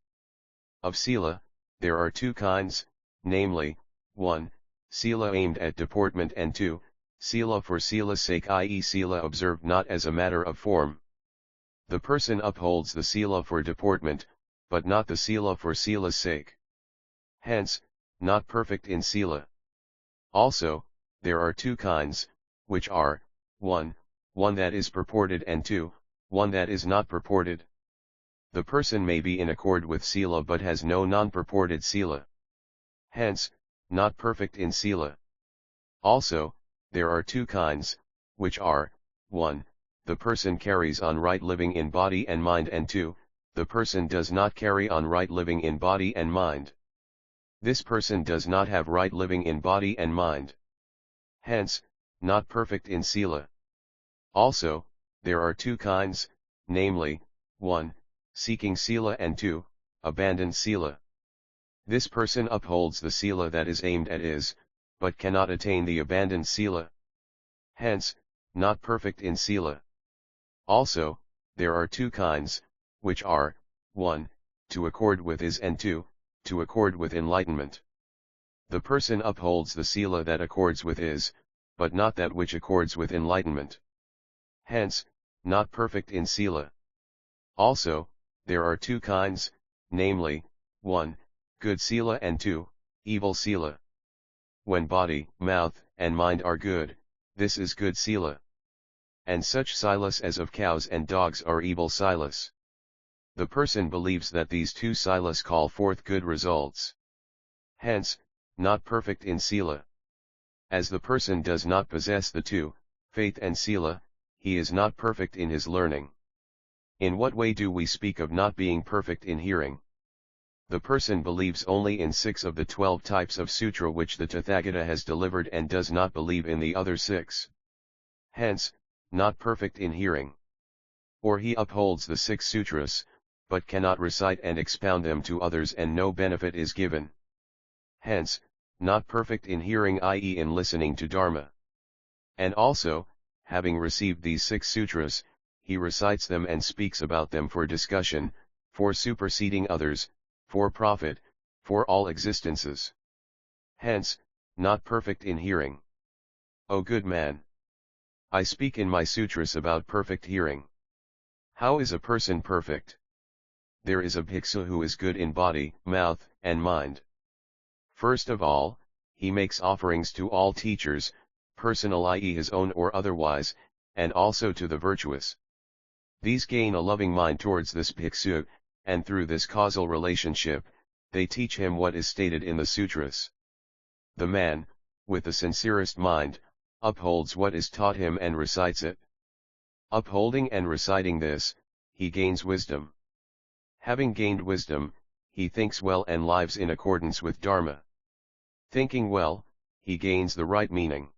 Of sila, there are two kinds, namely, 1. Sila aimed at deportment, and 2. Sila for sila's sake, i.e. sila observed not as a matter of form. The person upholds the sila for deportment, but not the sila for sila's sake. Hence, not perfect in sila. Also, there are two kinds, which are, 1. One that is purported, and 2. One that is not purported. The person may be in accord with sila but has no non-purported sila. Hence, not perfect in sila. Also, there are two kinds, which are, 1. The person carries on right living in body and mind, and 2. The person does not carry on right living in body and mind. This person does not have right living in body and mind. Hence, not perfect in sila. Also, there are two kinds, namely, 1. Seeking sila, and 2. Abandoned sila. This person upholds the sila that is aimed at is, but cannot attain the abandoned sila. Hence, not perfect in sila. Also, there are two kinds, which are, 1. To accord with is, and 2. To accord with enlightenment. The person upholds the sila that accords with is, but not that which accords with enlightenment. Hence, not perfect in sila. Also, there are two kinds, namely, 1. Good sila, and 2. Evil sila. When body, mouth, and mind are good, this is good sila. And such silas as of cows and dogs are evil silas. The person believes that these two silas call forth good results. Hence, not perfect in sila. As the person does not possess the two, faith and sila, he is not perfect in his learning. In what way do we speak of not being perfect in hearing? The person believes only in 6 of the 12 types of sutra which the Tathagata has delivered, and does not believe in the other 6. Hence, not perfect in hearing. Or he upholds the 6 sutras, but cannot recite and expound them to others, and no benefit is given. Hence, not perfect in hearing, i.e. in listening to Dharma. And also, having received these 6 sutras, he recites them and speaks about them for discussion, for superseding others, for profit, for all existences. Hence, not perfect in hearing. O good man! I speak in my sutras about perfect hearing. How is a person perfect? There is a bhiksu who is good in body, mouth, and mind. First of all, he makes offerings to all teachers, personal, i.e. his own or otherwise, and also to the virtuous. These gain a loving mind towards this bhiksu, and through this causal relationship, they teach him what is stated in the sutras. The man, with the sincerest mind, upholds what is taught him and recites it. Upholding and reciting this, he gains wisdom. Having gained wisdom, he thinks well and lives in accordance with Dharma. Thinking well, he gains the right meaning.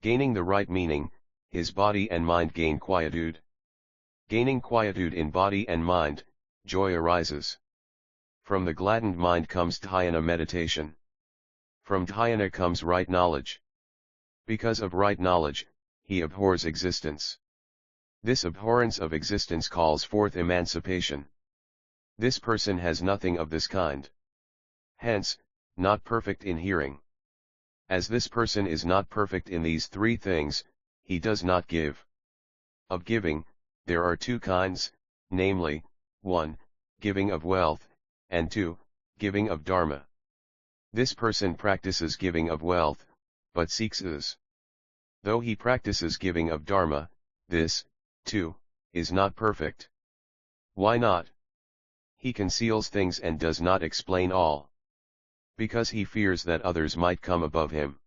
Gaining the right meaning, his body and mind gain quietude. Gaining quietude in body and mind, joy arises. From the gladdened mind comes dhyana meditation. From dhyana comes right knowledge. Because of right knowledge, he abhors existence. This abhorrence of existence calls forth emancipation. This person has nothing of this kind. Hence, not perfect in hearing. As this person is not perfect in these 3 things, he does not give. Of giving, there are 2 kinds, namely, 1. Giving of wealth, and 2. Giving of Dharma. This person practices giving of wealth, but seeks is. Though he practices giving of Dharma, this, too, is not perfect. Why not? He conceals things and does not explain all. Because he fears that others might come above him.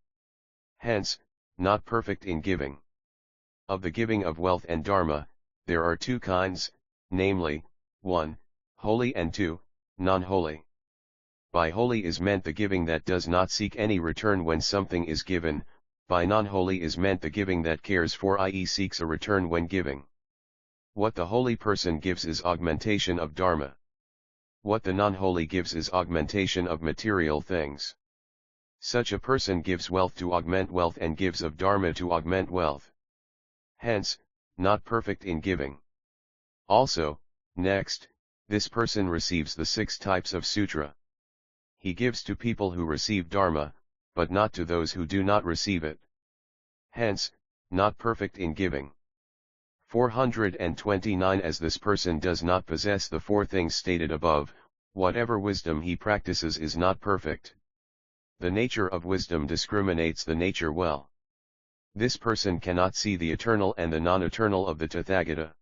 Hence, not perfect in giving. Of the giving of wealth and Dharma, there are 2 kinds, namely, 1. Holy, and 2. Non-holy. By holy is meant the giving that does not seek any return when something is given, by non-holy is meant the giving that cares for, i.e. seeks a return when giving. What the holy person gives is augmentation of Dharma. What the non-holy gives is augmentation of material things. Such a person gives wealth to augment wealth and gives of Dharma to augment wealth. hence, not perfect in giving. Also, next, this person receives the 6 types of Sutra. He gives to people who receive Dharma, but not to those who do not receive it. Hence, not perfect in giving. 429 As this person does not possess the 4 things stated above, whatever wisdom he practices is not perfect. The nature of wisdom discriminates the nature well. This person cannot see the eternal and the non-eternal of the Tathagata.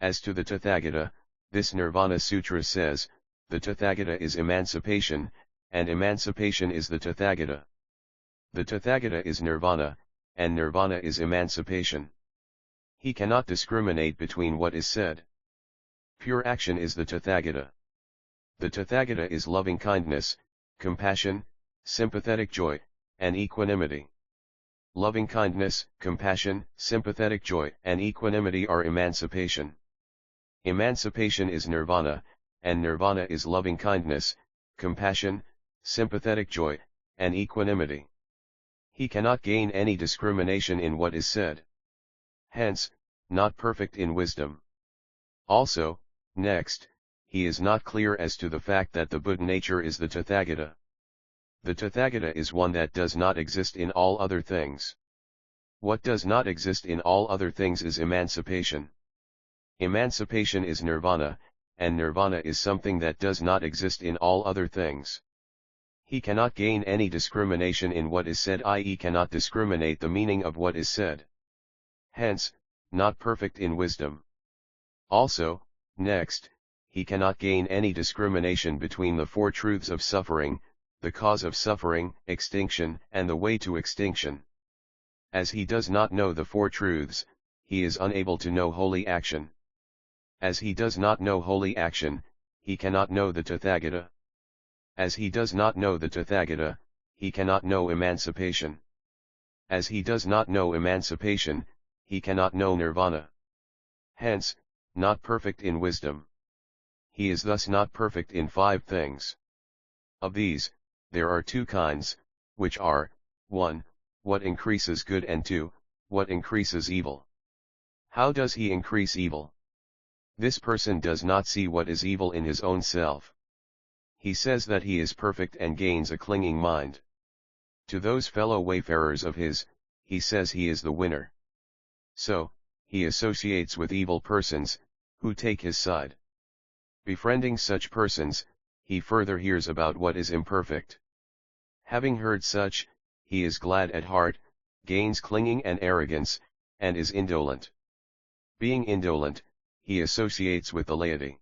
As to the Tathagata, this Nirvana Sutra says, the Tathagata is emancipation, and emancipation is the Tathagata. The Tathagata is Nirvana, and Nirvana is emancipation. He cannot discriminate between what is said. Pure action is the Tathagata. The Tathagata is loving kindness, compassion, sympathetic joy, and equanimity. Loving kindness, compassion, sympathetic joy, and equanimity are emancipation. Emancipation is Nirvana, and Nirvana is loving kindness, compassion, sympathetic joy, and equanimity. He cannot gain any discrimination in what is said. Hence, not perfect in wisdom. Also, next, he is not clear as to the fact that the Buddha nature is the Tathagata. The Tathagata is one that does not exist in all other things. What does not exist in all other things is emancipation. Emancipation is Nirvana, and Nirvana is something that does not exist in all other things. He cannot gain any discrimination in what is said, i.e. cannot discriminate the meaning of what is said. Hence, not perfect in wisdom. Also, next, he cannot gain any discrimination between the 4 truths of suffering, the cause of suffering, extinction, and the way to extinction. As he does not know the 4 truths, he is unable to know holy action. As he does not know holy action, he cannot know the Tathagata. As he does not know the Tathagata, he cannot know emancipation. As he does not know emancipation, he cannot know Nirvana. Hence, not perfect in wisdom. He is thus not perfect in 5 things. Of these, there are 2 kinds, which are, 1, what increases good, and 2, what increases evil. How does he increase evil? This person does not see what is evil in his own self. He says that he is perfect and gains a clinging mind. To those fellow wayfarers of his, he says he is the winner. So, he associates with evil persons, who take his side. Befriending such persons, he further hears about what is imperfect. Having heard such, he is glad at heart, gains clinging and arrogance, and is indolent. Being indolent, he associates with the laity.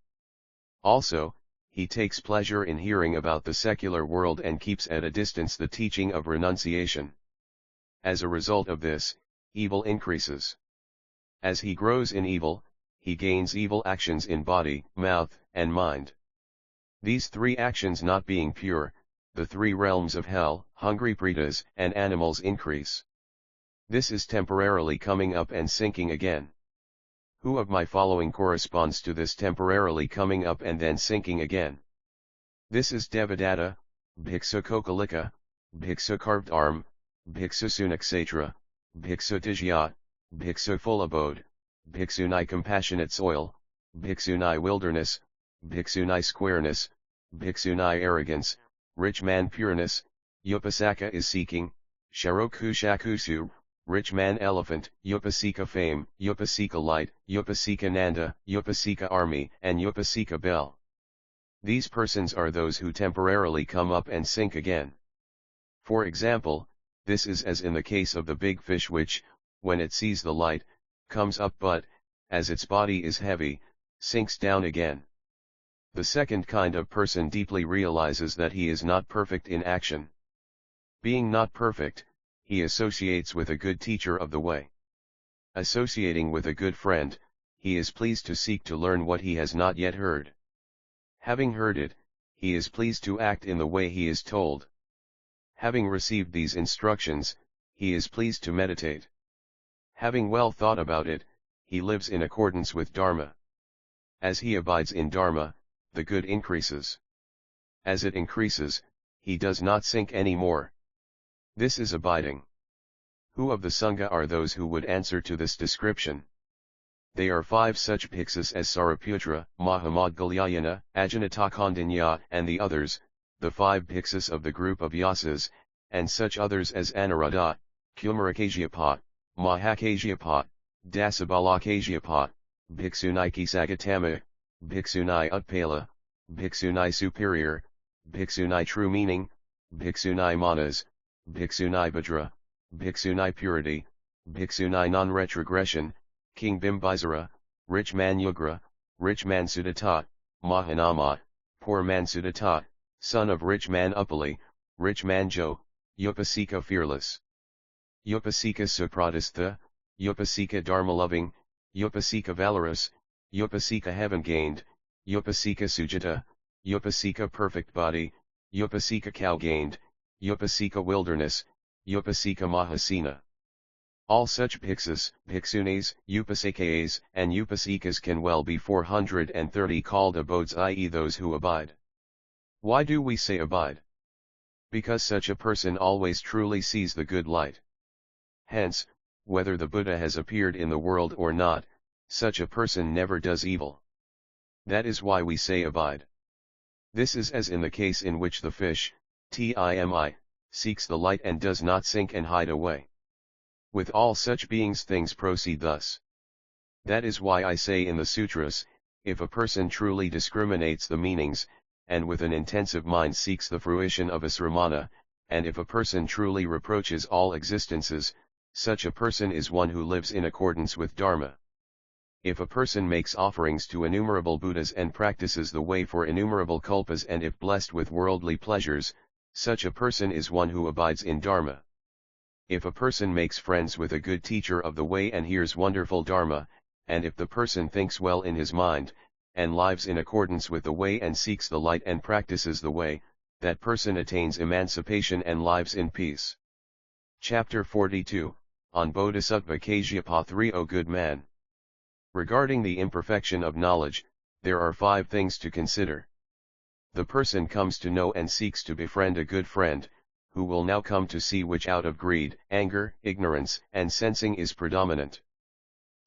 Also, he takes pleasure in hearing about the secular world and keeps at a distance the teaching of renunciation. As a result of this, evil increases. As he grows in evil, he gains evil actions in body, mouth, and mind. These 3 actions not being pure, the 3 realms of hell, hungry pretas, and animals increase. This is temporarily coming up and sinking again. Who of my following corresponds to this temporarily coming up and then sinking again? This is Devadatta, Bhiksu Kokalika, Bhiksu Carved Arm, Bhiksu Sunaksatra, Bhiksu Tijyat, Bhiksu Full Abode, Bhiksu Nai Compassionate Soil, Bhiksu Nai Wilderness, Bhiksu Nai Squareness, Bhiksu Nai Arrogance, Rich Man Pureness, Upasaka is seeking, Sharoku Shakusu, Rich Man Elephant, Upasika Fame, Upasika Light, Upasika Nanda, Upasika Army, and Upasika Bell. These persons are those who temporarily come up and sink again. For example, this is as in the case of the big fish which, when it sees the light, comes up but, as its body is heavy, sinks down again. The second kind of person deeply realizes that he is not perfect in action. Being not perfect, he associates with a good teacher of the way. Associating with a good friend, he is pleased to seek to learn what he has not yet heard. Having heard it, he is pleased to act in the way he is told. Having received these instructions, he is pleased to meditate. Having well thought about it, he lives in accordance with Dharma. As he abides in Dharma, the good increases. As it increases, he does not sink any more. This is abiding. Who of the Sangha are those who would answer to this description? They are 5 such Bhiksus as Sariputra, Mahamoudgalyayana, Ajanatakandanya, and the others, the 5 Bhiksus of the group of Yasas, and such others as Anuruddha, Kumarakasyapa, Mahakasyapa, Dasabalakasyapa, Bhiksunai Sagatama, Bhiksunai Utpala, Bhiksunai Superior, Bhiksunai True Meaning, Bhiksunai Manas, Bhiksunai Bhadra, Bhiksunai Purity, Bhiksunai Non-Retrogression, King Bimbisara, Rich Man Yugra, Rich Man Sudatat, Mahanama, Poor Man Sudatat, Son of Rich Man Upali, Rich Man Jo, Upasika Fearless, Upasika Supradistha, Upasika Dharma Loving, Upasika Valorous, Upasika Heaven Gained, Upasika Sujata, Upasika Perfect Body, Upasika Cow Gained, Upasika Wilderness, Upasika Mahasena. All such Bhiksus, Bhiksunis, Upasikaes, and Upasikas can well be 430 called abodes, i.e. those who abide. Why do we say abide? Because such a person always truly sees the good light. Hence, whether the Buddha has appeared in the world or not, such a person never does evil. That is why we say abide. This is as in the case in which the fish, Timi, seeks the light and does not sink and hide away. With all such beings things proceed thus. That is why I say in the sutras, if a person truly discriminates the meanings, and with an intensive mind seeks the fruition of asramana, and if a person truly reproaches all existences, such a person is one who lives in accordance with Dharma. If a person makes offerings to innumerable Buddhas and practices the way for innumerable kalpas, and if blessed with worldly pleasures, such a person is one who abides in Dharma. If a person makes friends with a good teacher of the way and hears wonderful Dharma, and if the person thinks well in his mind, and lives in accordance with the way and seeks the light and practices the way, that person attains emancipation and lives in peace. Chapter 42, on Bodhisattva Kasyapa 3. O good man! Regarding the imperfection of knowledge, there are 5 things to consider. The person comes to know and seeks to befriend a good friend, who will now come to see which out of greed, anger, ignorance, and sensing is predominant.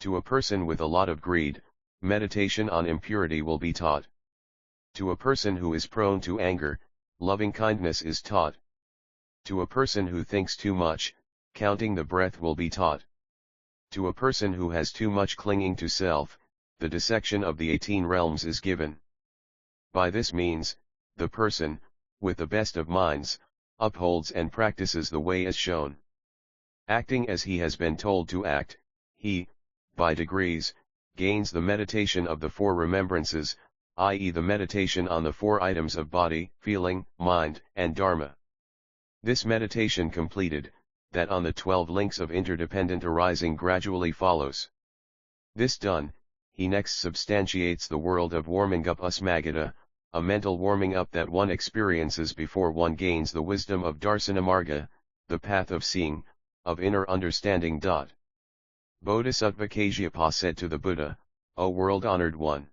To a person with a lot of greed, meditation on impurity will be taught. To a person who is prone to anger, loving kindness is taught. To a person who thinks too much, counting the breath will be taught. To a person who has too much clinging to self, the dissection of the 18 realms is given. By this means, the person, with the best of minds, upholds and practices the way as shown. Acting as he has been told to act, he, by degrees, gains the meditation of the 4 remembrances, i.e. the meditation on the 4 items of body, feeling, mind, and dharma. This meditation completed, that on the 12 links of interdependent arising gradually follows. This done, he next substantiates the world of warming up usmagata, a mental warming up that one experiences before one gains the wisdom of Darsanamarga, the path of seeing, of inner understanding. Bodhisattva Kasyapa said to the Buddha, O world-honored one!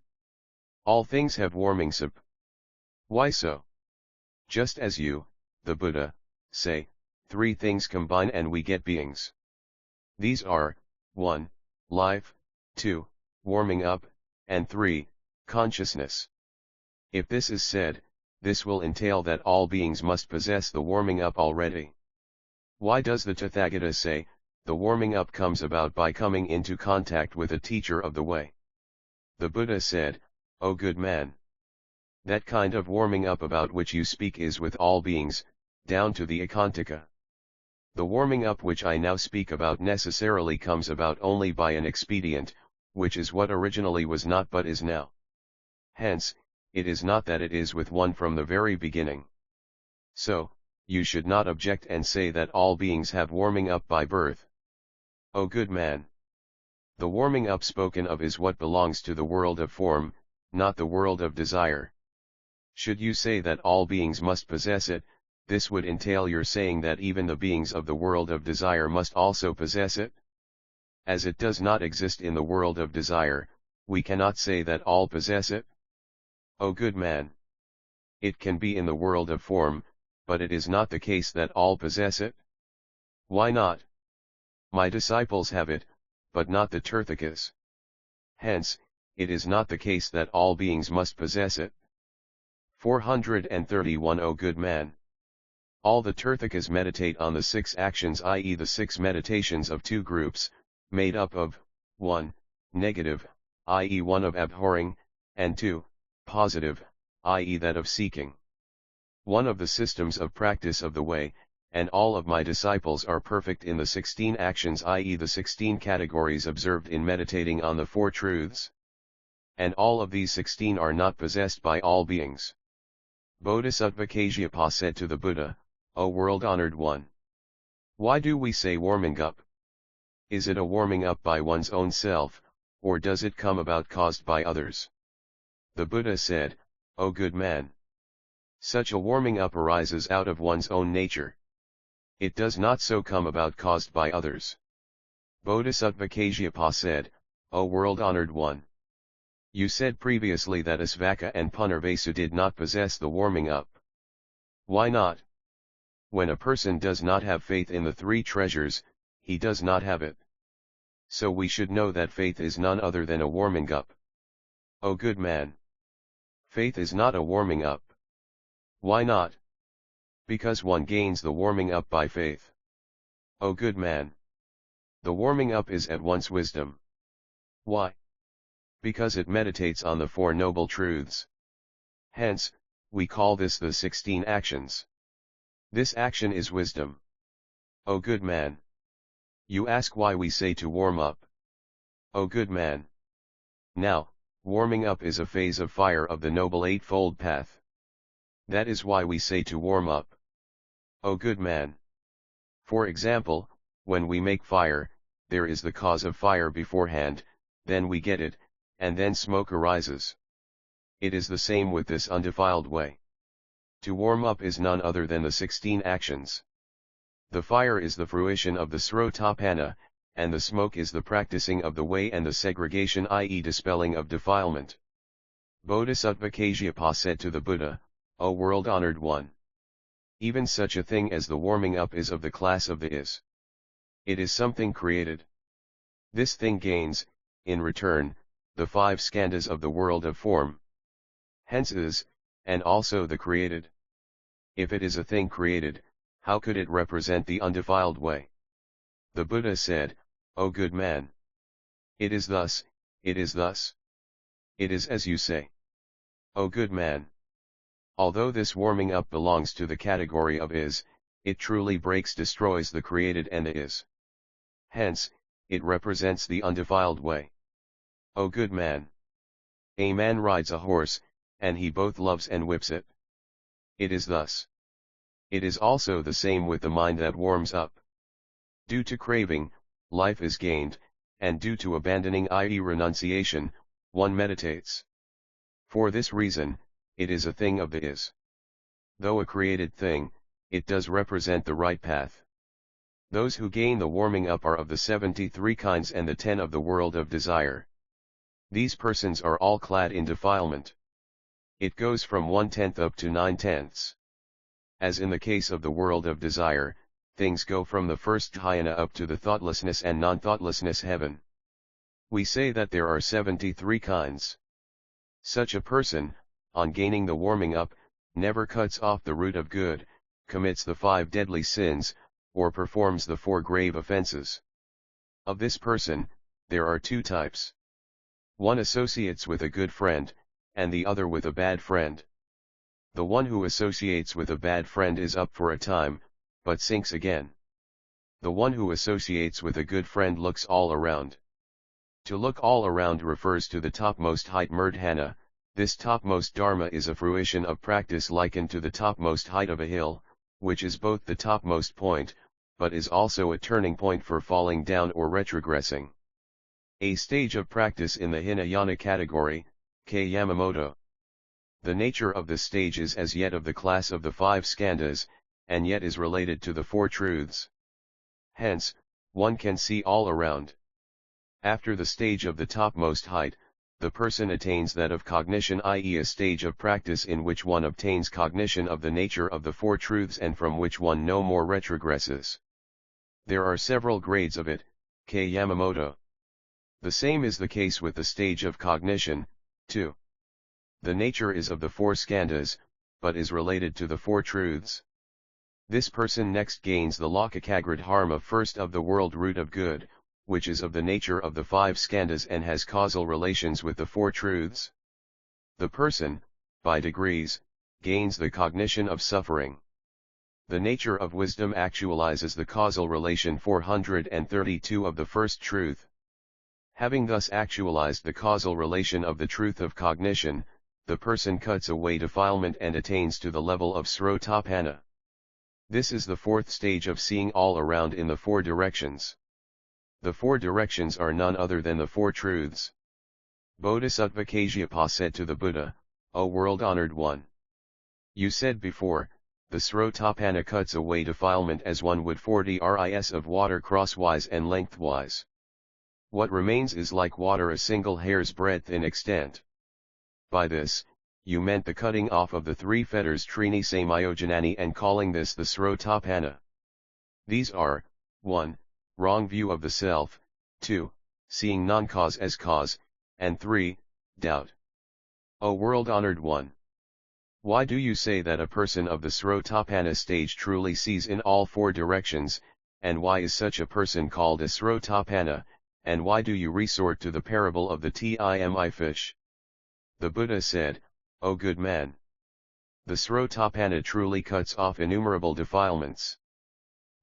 All things have warming sap. Why so? Just as you, the Buddha, say, 3 things combine and we get beings. These are, 1. Life, 2. Warming up, and 3. Consciousness. If this is said, this will entail that all beings must possess the warming up already. Why does the Tathagata say, the warming up comes about by coming into contact with a teacher of the way? The Buddha said, O good man! That kind of warming up about which you speak is with all beings, down to the Ekantika. The warming up which I now speak about necessarily comes about only by an expedient, which is what originally was not but is now. Hence, it is not that it is with one from the very beginning. So, you should not object and say that all beings have warming up by birth. O good man! The warming up spoken of is what belongs to the world of form, not the world of desire. Should you say that all beings must possess it, this would entail your saying that even the beings of the world of desire must also possess it. As it does not exist in the world of desire, we cannot say that all possess it. O good man! It can be in the world of form, but it is not the case that all possess it. Why not? My disciples have it, but not the Tirthakas. Hence, it is not the case that all beings must possess it. 431 O good man! All the Tirthakas meditate on the 6 actions, i.e. the 6 meditations of 2 groups, made up of 1. Negative, i.e. one of abhorring, and 2. Positive, i.e. that of seeking. One of the systems of practice of the way, and all of my disciples are perfect in the 16 actions, i.e. the 16 categories observed in meditating on the 4 truths. And all of these 16 are not possessed by all beings. Bodhisattva Kasyapa said to the Buddha, O world-honored one! Why do we say warming up? Is it a warming up by one's own self, or does it come about caused by others? The Buddha said, O good man! Such a warming up arises out of one's own nature. It does not so come about caused by others. Bodhisattva Kasyapa said, O world-honored one! You said previously that Asvaka and Punarvasu did not possess the warming up. Why not? When a person does not have faith in the 3 treasures, he does not have it. So we should know that faith is none other than a warming up. O good man! Faith is not a warming up. Why not? Because one gains the warming up by faith. O good man! The warming up is at once wisdom. Why? Because it meditates on the 4 noble truths. Hence, we call this the 16 actions. This action is wisdom. O good man! You ask why we say to warm up. O good man! Now, warming up is a phase of fire of the Noble Eightfold Path. That is why we say to warm up. O good man! For example, when we make fire, there is the cause of fire beforehand, then we get it, and then smoke arises. It is the same with this undefiled way. To warm up is none other than the 16 actions. The fire is the fruition of the Srotapana, and the smoke is the practicing of the way and the segregation, i.e. dispelling of defilement. Bodhisattva Kasyapa said to the Buddha, O world-honored one! Even such a thing as the warming up is of the class of the is. It is something created. This thing gains, in return, the 5 skandhas of the world of form. Hence is, and also the created. If it is a thing created, how could it represent the undefiled way? The Buddha said, O good man! It is thus, it is thus. It is as you say. O good man! Although this warming up belongs to the category of is, it truly destroys the created and the is. Hence, it represents the undefiled way. O good man! A man rides a horse, and he both loves and whips it. It is thus. It is also the same with the mind that warms up. Due to craving, life is gained, and due to abandoning, i.e. renunciation, one meditates. For this reason, it is a thing of the is. Though a created thing, it does represent the right path. Those who gain the warming up are of the 73 kinds and the 10 of the world of desire. These persons are all clad in defilement. It goes from 1/10 up to 9/10. As in the case of the world of desire, things go from the first dhyana up to the thoughtlessness and non-thoughtlessness heaven. We say that there are 73 kinds. Such a person, on gaining the warming up, never cuts off the root of good, commits the 5 deadly sins, or performs the 4 grave offenses. Of this person, there are 2 types. One associates with a good friend, and the other with a bad friend. The one who associates with a bad friend is up for a time, but sinks again. The one who associates with a good friend looks all around. To look all around refers to the topmost height Murdhana. This topmost dharma is a fruition of practice likened to the topmost height of a hill, which is both the topmost point, but is also a turning point for falling down or retrogressing. A stage of practice in the Hinayana category, K. Yamamoto. The nature of the stage is as yet of the class of the 5 skandhas, and yet is related to the 4 truths. Hence, one can see all around. After the stage of the topmost height, the person attains that of cognition, i.e. a stage of practice in which one obtains cognition of the nature of the 4 truths and from which one no more retrogresses. There are several grades of it, K. Yamamoto. The same is the case with the stage of cognition, too. The nature is of the four skandhas, but is related to the four truths. This person next gains the Lokakagrad Dharma first of the world root of good, which is of the nature of the five skandhas and has causal relations with the four truths. The person, by degrees, gains the cognition of suffering. The nature of wisdom actualizes the causal relation 432 of the first truth. Having thus actualized the causal relation of the truth of cognition, the person cuts away defilement and attains to the level of Srotapanna. This is the fourth stage of seeing all around in the four directions. The four directions are none other than the four truths. Bodhisattva Kasyapa said to the Buddha, O world-honored one. You said before, the Srotapanna cuts away defilement as one would 40 ris of water crosswise and lengthwise. What remains is like water a single hair's breadth in extent. By this, you meant the cutting off of the three fetters Trini Samyojanani and calling this the Srotapanna. These are, 1. Wrong view of the self, 2. Seeing non-cause as cause, and 3. Doubt. O world-honored one! Why do you say that a person of the Srotapanna stage truly sees in all four directions, and why is such a person called a Srotapanna, and why do you resort to the parable of the Timi fish? The Buddha said, O good man! The Srotapanna truly cuts off innumerable defilements.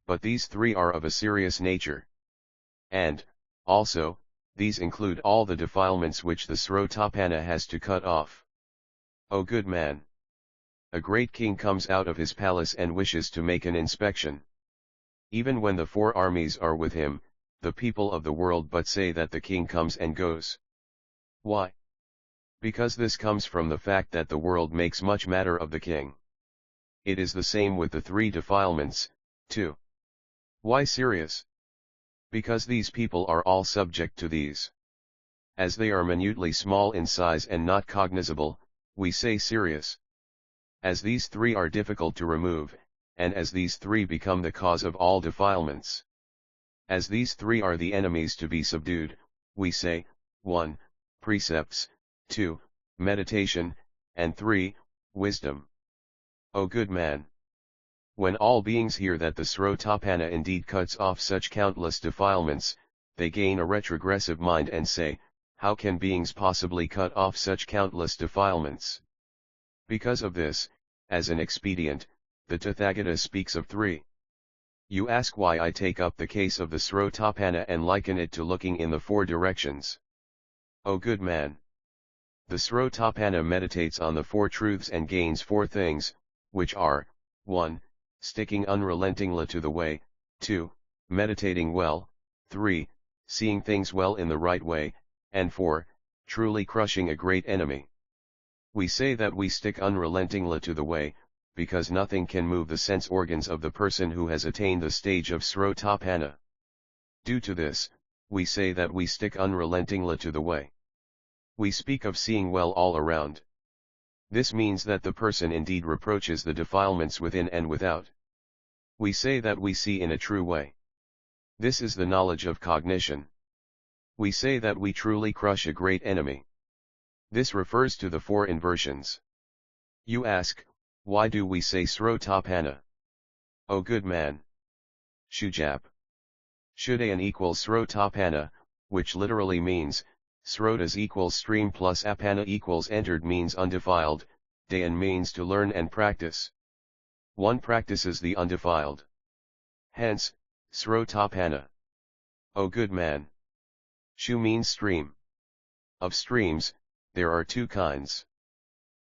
But these three are of a serious nature. And, also, these include all the defilements which the Srotapanna has to cut off. O good man! A great king comes out of his palace and wishes to make an inspection. Even when the four armies are with him, the people of the world but say that the king comes and goes. Why? Because this comes from the fact that the world makes much matter of the king. It is the same with the three defilements, too. Why serious? Because these people are all subject to these. As they are minutely small in size and not cognizable, we say serious. As these three are difficult to remove, and as these three become the cause of all defilements. As these three are the enemies to be subdued, we say, 1. Precepts, 2. Meditation, and 3. Wisdom. O good man! When all beings hear that the Srotapanna indeed cuts off such countless defilements, they gain a retrogressive mind and say, how can beings possibly cut off such countless defilements? Because of this, as an expedient, the Tathagata speaks of 3. You ask why I take up the case of the Srotapanna and liken it to looking in the four directions. O good man! The Srotapanna meditates on the four truths and gains four things, which are, 1. Sticking unrelentingly to the way, 2. Meditating well, 3. Seeing things well in the right way, and 4. Truly crushing a great enemy. We say that we stick unrelentingly to the way, because nothing can move the sense organs of the person who has attained the stage of Srotapanna. Due to this, we say that we stick unrelentingly to the way. We speak of seeing well all around. This means that the person indeed reproaches the defilements within and without. We say that we see in a true way. This is the knowledge of cognition. We say that we truly crush a great enemy. This refers to the four inversions. You ask, why do we say Srotapanna? O good man! Shujap. Shudayan equals Srotapanna, which literally means, Srotas equals stream plus Apanna equals entered means undefiled, Dayan means to learn and practice. One practices the undefiled. Hence, Srotapanna. O good man! Shu means stream. Of streams, there are two kinds.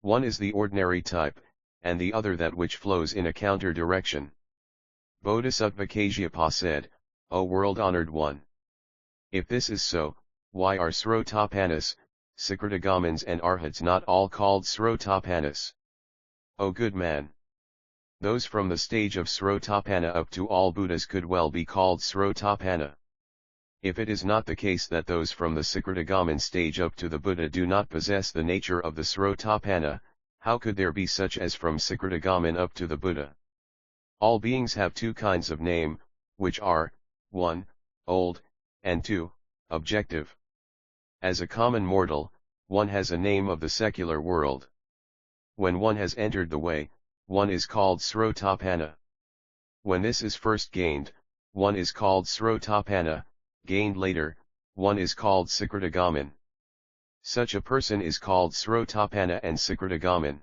One is the ordinary type, and the other that which flows in a counter direction. Bodhisattva Kasyapa said, O world-honored one! If this is so, why are Srotapannas, Sakritamins and Arhats not all called Srotapannas? O good man! Those from the stage of Srotapanna up to all Buddhas could well be called Srotapanna. If it is not the case that those from the Sakritamins stage up to the Buddha do not possess the nature of the Srotapanna, how could there be such as from Sakritagamin up to the Buddha? All beings have two kinds of name, which are, 1. Old, and 2. Objective. As a common mortal, one has a name of the secular world. When one has entered the way, one is called Srotapanna. When this is first gained, one is called Srotapanna, gained later, one is called Sakritagaman. Such a person is called Srotapanna and Sakritagaman.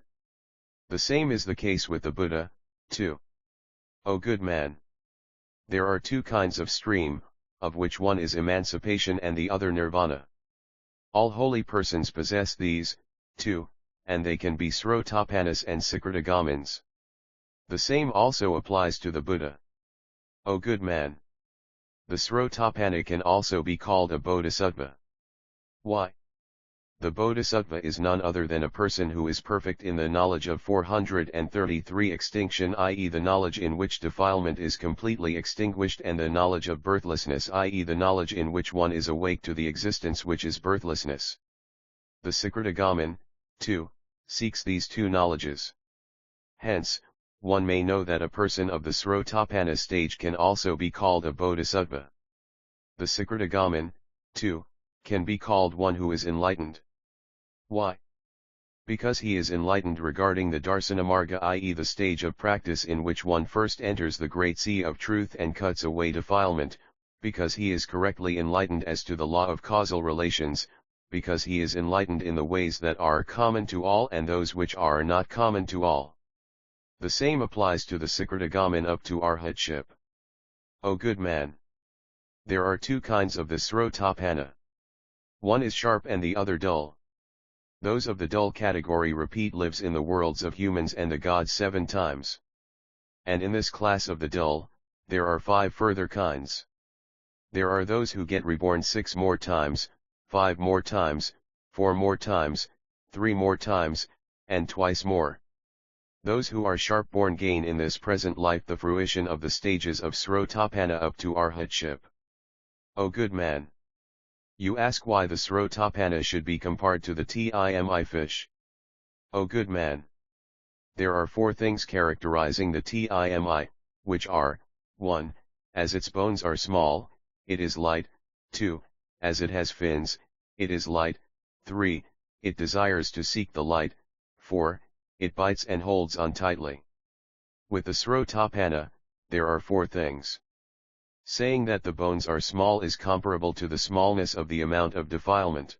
The same is the case with the Buddha, too. O good man! There are two kinds of stream, of which one is emancipation and the other nirvana. All holy persons possess these, too, and they can be Srotapannas and Sakritagamans. The same also applies to the Buddha. O good man! The Srotapanna can also be called a bodhisattva. Why? The bodhisattva is none other than a person who is perfect in the knowledge of 433 extinction, i.e. the knowledge in which defilement is completely extinguished, and the knowledge of birthlessness, i.e. the knowledge in which one is awake to the existence which is birthlessness. The Sakritagaman, too, seeks these two knowledges. Hence, one may know that a person of the Srotapanna stage can also be called a bodhisattva. The Sakritagaman, too, can be called one who is enlightened. Why? Because he is enlightened regarding the Darsanamarga, i.e. the stage of practice in which one first enters the great sea of truth and cuts away defilement, because he is correctly enlightened as to the law of causal relations, because he is enlightened in the ways that are common to all and those which are not common to all. The same applies to the Sakritagaman up to arhatship. O good man! There are two kinds of the Srotapanna. One is sharp and the other dull. Those of the dull category repeat lives in the worlds of humans and the gods 7 times. And in this class of the dull, there are 5 further kinds. There are those who get reborn 6 more times, 5 more times, 4 more times, 3 more times, and twice more. Those who are sharp-born gain in this present life the fruition of the stages of Srotapanna up to arhatship. O good man! You ask why the Srotapanna should be compared to the Timi fish. O good man! There are 4 things characterizing the Timi, which are, 1. As its bones are small, it is light, 2. As it has fins, it is light, 3. It desires to seek the light, 4. It bites and holds on tightly. With the Srotapanna, there are 4 things. Saying that the bones are small is comparable to the smallness of the amount of defilement.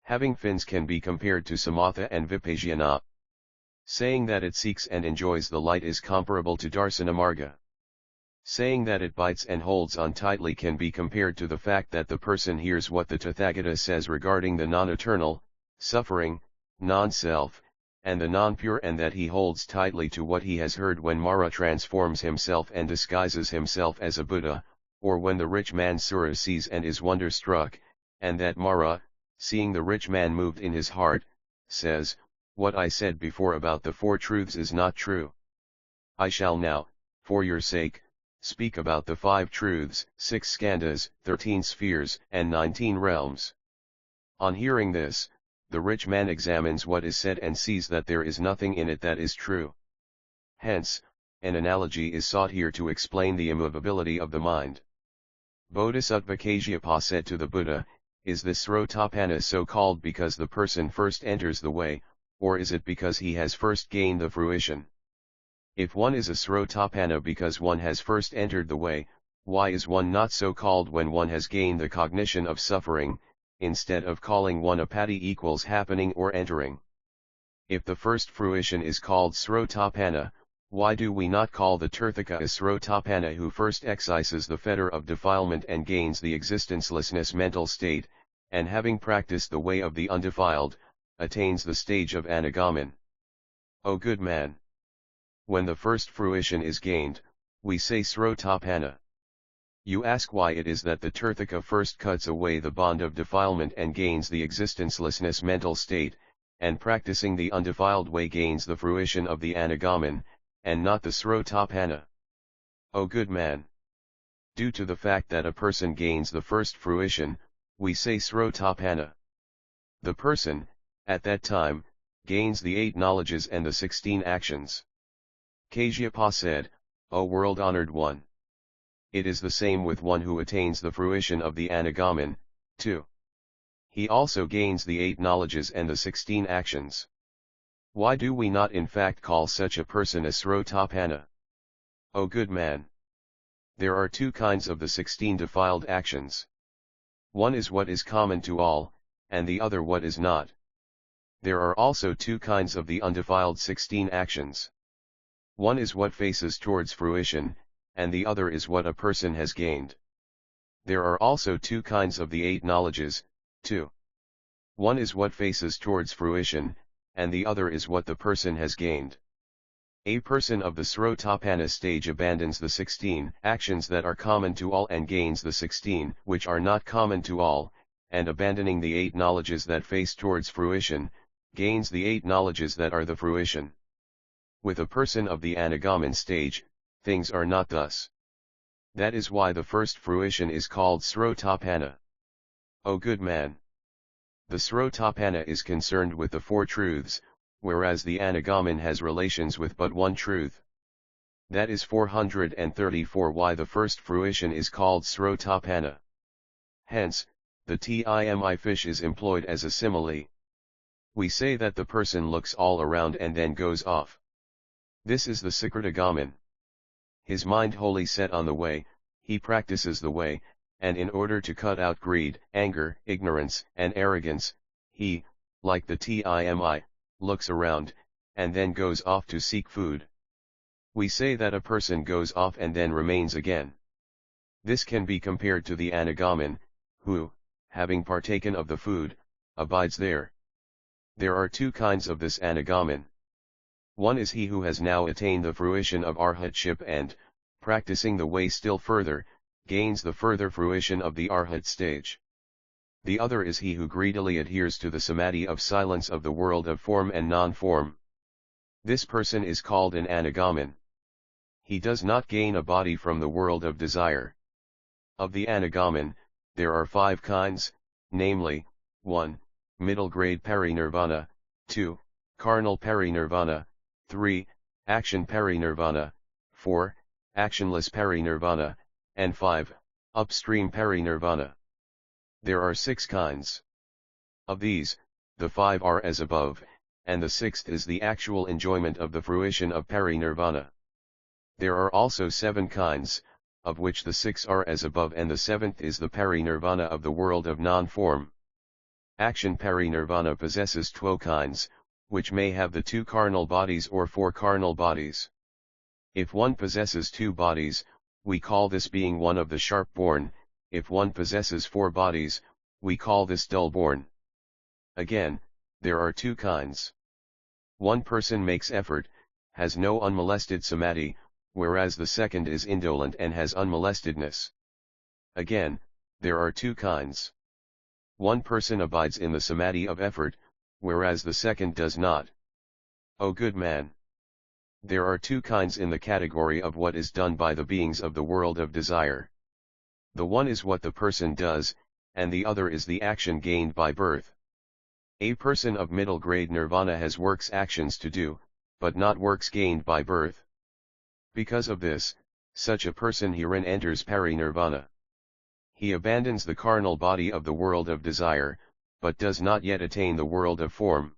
Having fins can be compared to samatha and vipassana. Saying that it seeks and enjoys the light is comparable to darsanamarga. Saying that it bites and holds on tightly can be compared to the fact that the person hears what the Tathagata says regarding the non-eternal, suffering, non-self, and the non-pure, and that he holds tightly to what he has heard when Mara transforms himself and disguises himself as a Buddha, or when the rich man Sura sees and is wonder-struck, and that Mara, seeing the rich man moved in his heart, says, "What I said before about the 4 truths is not true. I shall now, for your sake, speak about the 5 truths, 6 skandhas, 13 spheres, and 19 realms." On hearing this, the rich man examines what is said and sees that there is nothing in it that is true. Hence, an analogy is sought here to explain the immovability of the mind. Bodhisattva Kasyapa said to the Buddha, "Is this Srotapanna so called because the person first enters the way, or is it because he has first gained the fruition? If one is a Srotapanna because one has first entered the way, why is one not so called when one has gained the cognition of suffering, instead of calling one a patti equals happening or entering? If the first fruition is called Srotapanna, why do we not call the Tirthaka a Srotapanna who first excises the fetter of defilement and gains the existencelessness mental state, and having practiced the way of the undefiled, attains the stage of Anagaman? O good man! When the first fruition is gained, we say Srotapanna. You ask why it is that the Tirthaka first cuts away the bond of defilement and gains the existencelessness mental state, and practicing the undefiled way gains the fruition of the Anagaman, and not the Srotapanna. O good man! Due to the fact that a person gains the first fruition, we say Srotapanna. The person, at that time, gains the 8 knowledges and the 16 actions. Kasyapa said, "O world-honored one! it is the same with one who attains the fruition of the Anagamin, too. He also gains the 8 knowledges and the 16 actions. Why do we not in fact call such a person a Srotapanna? O good man! There are 2 kinds of the 16 defiled actions. One is what is common to all, and the other what is not. There are also 2 kinds of the undefiled 16 actions. One is what faces towards fruition, and the other is what a person has gained. There are also 2 kinds of the 8 knowledges, too. One is what faces towards fruition, and the other is what the person has gained. A person of the Srotapanna stage abandons the 16 actions that are common to all and gains the 16 which are not common to all, and abandoning the 8 knowledges that face towards fruition, gains the 8 knowledges that are the fruition. With a person of the Anagamin stage, things are not thus. That is why the first fruition is called Srotapanna. O good man! The Srotapanna is concerned with the 4 truths, whereas the Anagamin has relations with but one truth. That is 434 why the first fruition is called Srotapanna. Hence, the Timi fish is employed as a simile. We say that the person looks all around and then goes off. This is the Sakritagamin. His mind wholly set on the way, he practices the way, and in order to cut out greed, anger, ignorance, and arrogance, he, like the Timi, looks around, and then goes off to seek food. We say that a person goes off and then remains again. This can be compared to the Anagamin, who, having partaken of the food, abides there. There are 2 kinds of this Anagamin. One is he who has now attained the fruition of Arhatship and, practicing the way still further, gains the further fruition of the Arhat stage. The other is he who greedily adheres to the samadhi of silence of the world of form and non-form. This person is called an Anagamin. He does not gain a body from the world of desire. Of the Anagamin, there are 5 kinds, namely, 1. Middle grade parinirvana, 2. Carnal parinirvana, 3. Action parinirvana, 4. Actionless parinirvana, and 5. Upstream parinirvana. There are 6 kinds. Of these, the 5 are as above, and the 6th is the actual enjoyment of the fruition of parinirvana. There are also 7 kinds, of which the 6 are as above and the 7th is the parinirvana of the world of non-form. Action parinirvana possesses 12 kinds, which may have the 2 carnal bodies or 4 carnal bodies. If one possesses 2 bodies, we call this being one of the sharp-born. If one possesses 4 bodies, we call this dull-born. Again, there are 2 kinds. One person makes effort, has no unmolested samadhi, whereas the second is indolent and has unmolestedness. Again, there are 2 kinds. One person abides in the samadhi of effort, whereas the second does not. O good man! There are 2 kinds in the category of what is done by the beings of the world of desire. The one is what the person does, and the other is the action gained by birth. A person of middle grade nirvana has works actions to do, but not works gained by birth. Because of this, such a person herein enters parinirvana. He abandons the carnal body of the world of desire, but does not yet attain the world of form.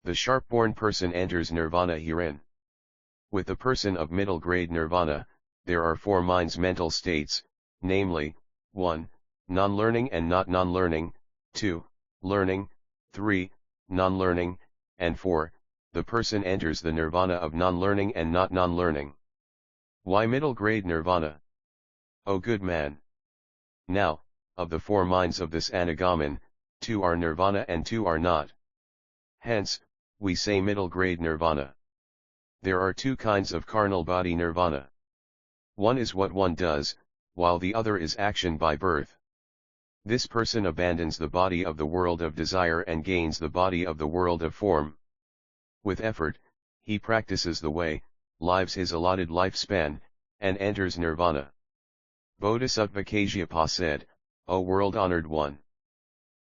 The sharp-born person enters nirvana herein. With the person of middle grade nirvana, there are 4 mind's mental states, namely, 1. Non-learning and not non-learning, 2. Learning, 3. Non-learning, and 4. The person enters the nirvana of non-learning and not non-learning. Why middle grade nirvana? O good man! Now, of the 4 minds of this Anagamin, 2 are nirvana and 2 are not. Hence, we say middle grade nirvana. There are 2 kinds of carnal body nirvana. One is what one does, while the other is action by birth. This person abandons the body of the world of desire and gains the body of the world of form. With effort, he practices the way, lives his allotted lifespan, and enters nirvana. Bodhisattva Kasyapa said, O world-honored one!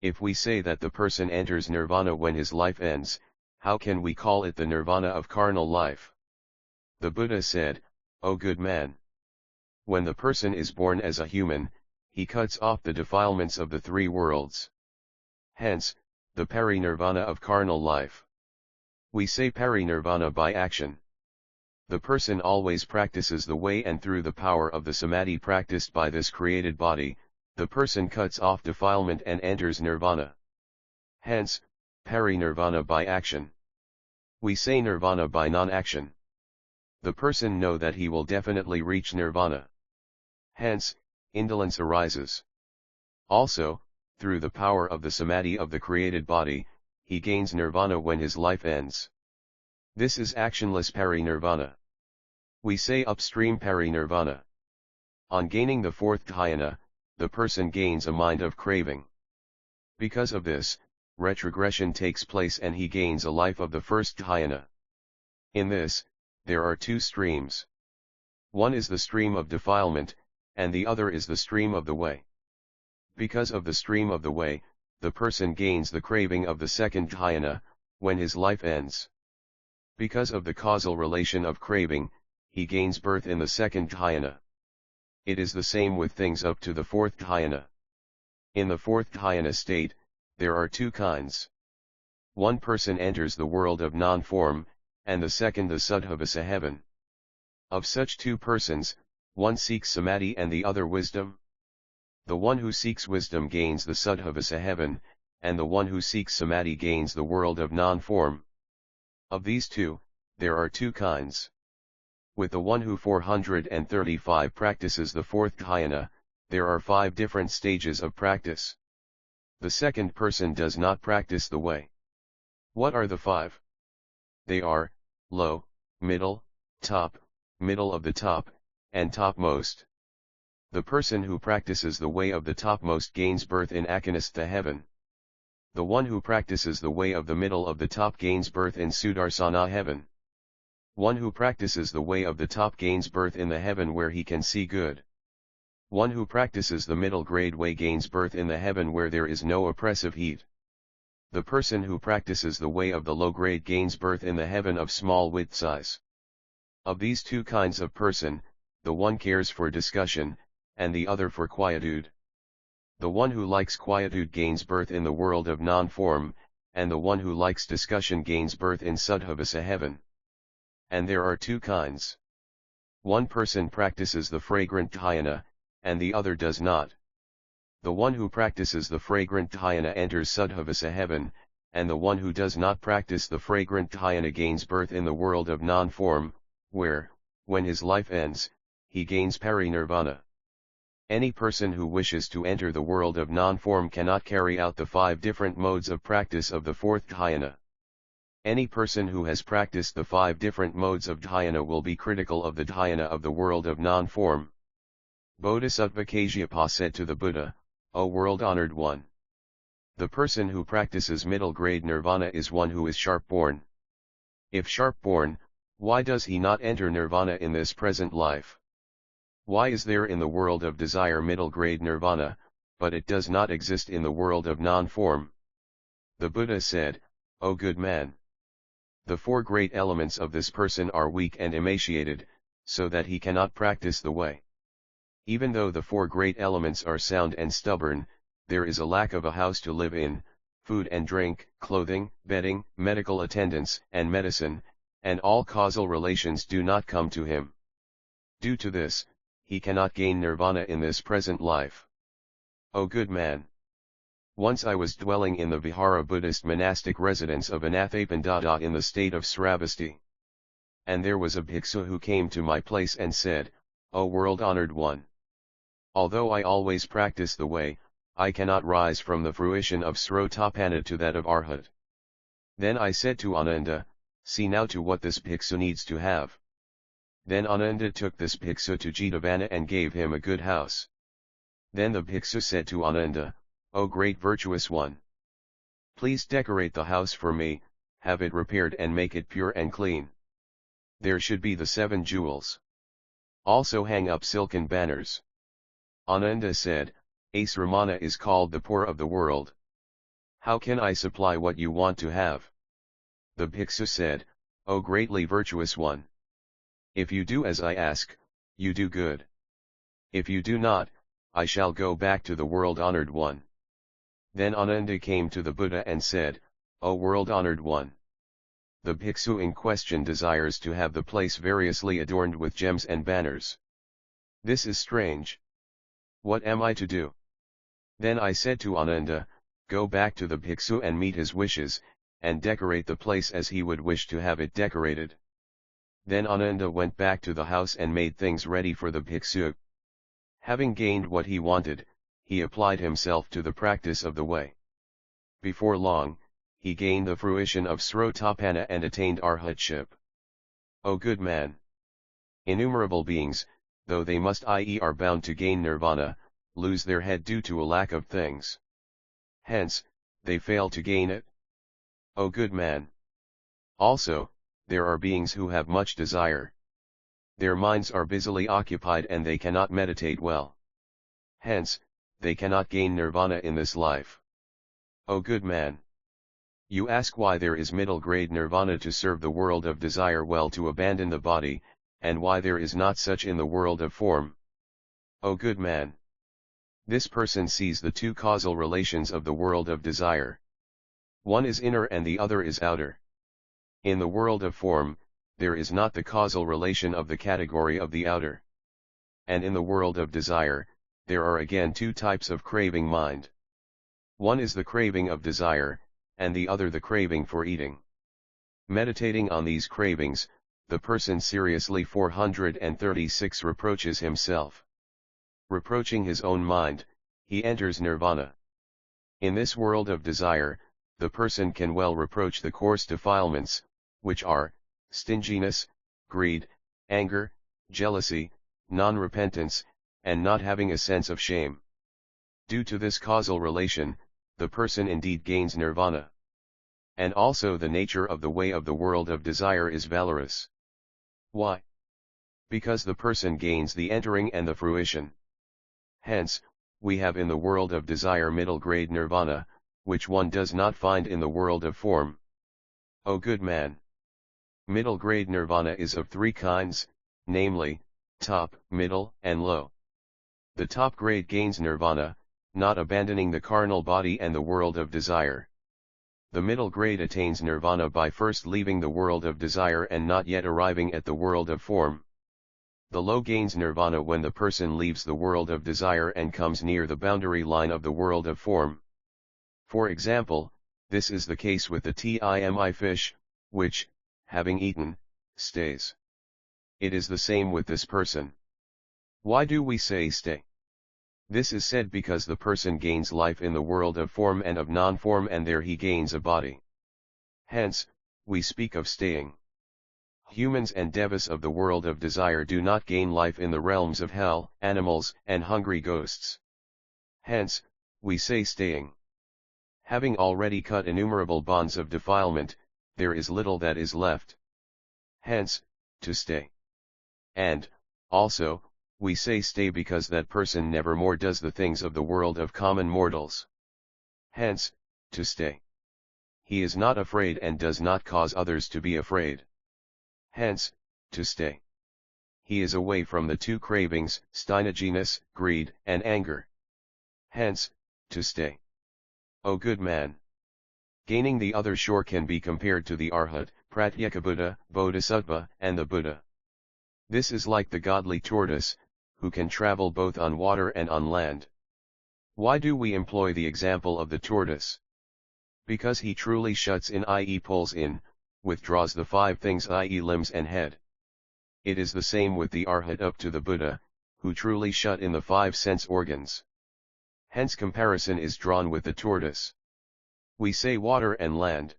If we say that the person enters nirvana when his life ends, how can we call it the nirvana of carnal life? The Buddha said, O good man! When the person is born as a human, he cuts off the defilements of the three worlds. Hence, the parinirvana of carnal life. We say parinirvana by action. The person always practices the way, and through the power of the samadhi practiced by this created body, the person cuts off defilement and enters nirvana. Hence, parinirvana by action. We say nirvana by non-action. The person know that he will definitely reach nirvana. Hence, indolence arises. Also, through the power of the samadhi of the created body, he gains nirvana when his life ends. This is actionless parinirvana. We say upstream parinirvana. On gaining the fourth dhyana, the person gains a mind of craving. Because of this, retrogression takes place and he gains a life of the first dhyana. In this, there are two streams. One is the stream of defilement, and the other is the stream of the way. Because of the stream of the way, the person gains the craving of the second dhyana, when his life ends. Because of the causal relation of craving, he gains birth in the second dhyana. It is the same with things up to the fourth dhyana. In the fourth dhyana state, there are two kinds. One person enters the world of non-form, and the second the Suddhavasa heaven. Of such two persons, one seeks samadhi and the other wisdom. The one who seeks wisdom gains the Suddhavasa heaven, and the one who seeks samadhi gains the world of non-form. Of these two, there are two kinds. With the one who 435 practices the fourth dhyana, there are 5 different stages of practice. The second person does not practice the way. What are the 5? They are, low, middle, top, middle of the top, and topmost. The person who practices the way of the topmost gains birth in Akanistha heaven. The one who practices the way of the middle of the top gains birth in Sudarsana heaven. One who practices the way of the top gains birth in the heaven where he can see good. One who practices the middle grade way gains birth in the heaven where there is no oppressive heat. The person who practices the way of the low grade gains birth in the heaven of small width size. Of these two kinds of person, the one cares for discussion, and the other for quietude. The one who likes quietude gains birth in the world of non-form, and the one who likes discussion gains birth in Suddhavasa heaven. And there are two kinds. One person practices the fragrant dhyana, and the other does not. The one who practices the fragrant dhyana enters Suddhavasa heaven, and the one who does not practice the fragrant dhyana gains birth in the world of non-form, where, when his life ends, he gains parinirvana. Any person who wishes to enter the world of non-form cannot carry out the 5 different modes of practice of the fourth dhyana. Any person who has practiced the 5 different modes of dhyana will be critical of the dhyana of the world of non-form. Bodhisattva Kasyapa said to the Buddha, O world-honored one! The person who practices middle-grade nirvana is one who is sharp-born. If sharp-born, why does he not enter nirvana in this present life? Why is there in the world of desire middle-grade nirvana, but it does not exist in the world of non-form? The Buddha said, O good man! The 4 great elements of this person are weak and emaciated, so that he cannot practice the way. Even though the 4 great elements are sound and stubborn, there is a lack of a house to live in, food and drink, clothing, bedding, medical attendance, and medicine, and all causal relations do not come to him. Due to this, he cannot gain nirvana in this present life. O good man! Once I was dwelling in the Vihara Buddhist monastic residence of Anathapindada in the state of Sravasti. And there was a bhiksu who came to my place and said, O world-honored one! Although I always practice the way, I cannot rise from the fruition of Srotapanna to that of Arhat. Then I said to Ananda, see now to what this bhiksu needs to have. Then Ananda took this bhiksu to Jetavana and gave him a good house. Then the bhiksu said to Ananda, O great virtuous one! Please decorate the house for me, have it repaired and make it pure and clean. There should be the 7 jewels. Also hang up silken banners. Ananda said, Asramana is called the poor of the world. How can I supply what you want to have? The bhiksu said, O greatly virtuous one! If you do as I ask, you do good. If you do not, I shall go back to the world-honored one. Then Ananda came to the Buddha and said, O world-honored one! The bhikkhu in question desires to have the place variously adorned with gems and banners. This is strange. What am I to do? Then I said to Ananda, go back to the bhikkhu and meet his wishes, and decorate the place as he would wish to have it decorated. Then Ananda went back to the house and made things ready for the bhikkhu. Having gained what he wanted, he applied himself to the practice of the way. Before long, he gained the fruition of Srotapanna and attained arhatship. O good man! Innumerable beings, though they must i.e. are bound to gain nirvana, lose their head due to a lack of things. Hence, they fail to gain it. O good man! Also, there are beings who have much desire. Their minds are busily occupied and they cannot meditate well. Hence, they cannot gain nirvana in this life. O good man! You ask why there is middle grade nirvana to serve the world of desire well to abandon the body, and why there is not such in the world of form. O good man! This person sees the two causal relations of the world of desire. One is inner and the other is outer. In the world of form, there is not the causal relation of the category of the outer. And in the world of desire, there are again two types of craving mind. One is the craving of desire, and the other the craving for eating. Meditating on these cravings, the person seriously 436 reproaches himself. Reproaching his own mind, he enters nirvana. In this world of desire, the person can well reproach the coarse defilements, which are stinginess, greed, anger, jealousy, non-repentance, and not having a sense of shame. Due to this causal relation, the person indeed gains nirvana. And also the nature of the way of the world of desire is valorous. Why? Because the person gains the entering and the fruition. Hence, we have in the world of desire middle grade nirvana, which one does not find in the world of form. O good man! Middle grade nirvana is of three kinds, namely, top, middle, and low. The top grade gains nirvana, not abandoning the carnal body and the world of desire. The middle grade attains nirvana by first leaving the world of desire and not yet arriving at the world of form. The low gains nirvana when the person leaves the world of desire and comes near the boundary line of the world of form. For example, this is the case with the timi fish, which, having eaten, stays. It is the same with this person. Why do we say stay? This is said because the person gains life in the world of form and of non-form and there he gains a body. Hence, we speak of staying. Humans and devas of the world of desire do not gain life in the realms of hell, animals, and hungry ghosts. Hence, we say staying. Having already cut innumerable bonds of defilement, there is little that is left. Hence, to stay. And, also, we say stay because that person never more does the things of the world of common mortals. Hence, to stay. He is not afraid and does not cause others to be afraid. Hence, to stay. He is away from the two cravings, stinginess, greed, and anger. Hence, to stay. O good man! Gaining the other shore can be compared to the Arhat, Pratyekabuddha, Bodhisattva, and the Buddha. This is like the godly tortoise, who can travel both on water and on land. Why do we employ the example of the tortoise? Because he truly shuts in, i.e. pulls in, withdraws the five things, i.e. limbs and head. It is the same with the Arhat up to the Buddha, who truly shut in the five sense organs. Hence comparison is drawn with the tortoise. We say water and land.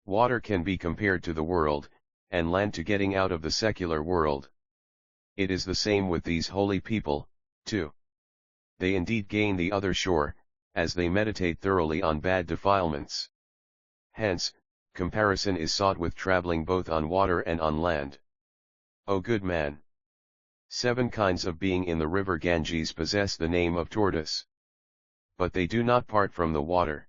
Water can be compared to the world, and land to getting out of the secular world. It is the same with these holy people, too. They indeed gain the other shore, as they meditate thoroughly on bad defilements. Hence, comparison is sought with traveling both on water and on land. O good man! 7 kinds of being in the river Ganges possess the name of tortoise. But they do not part from the water.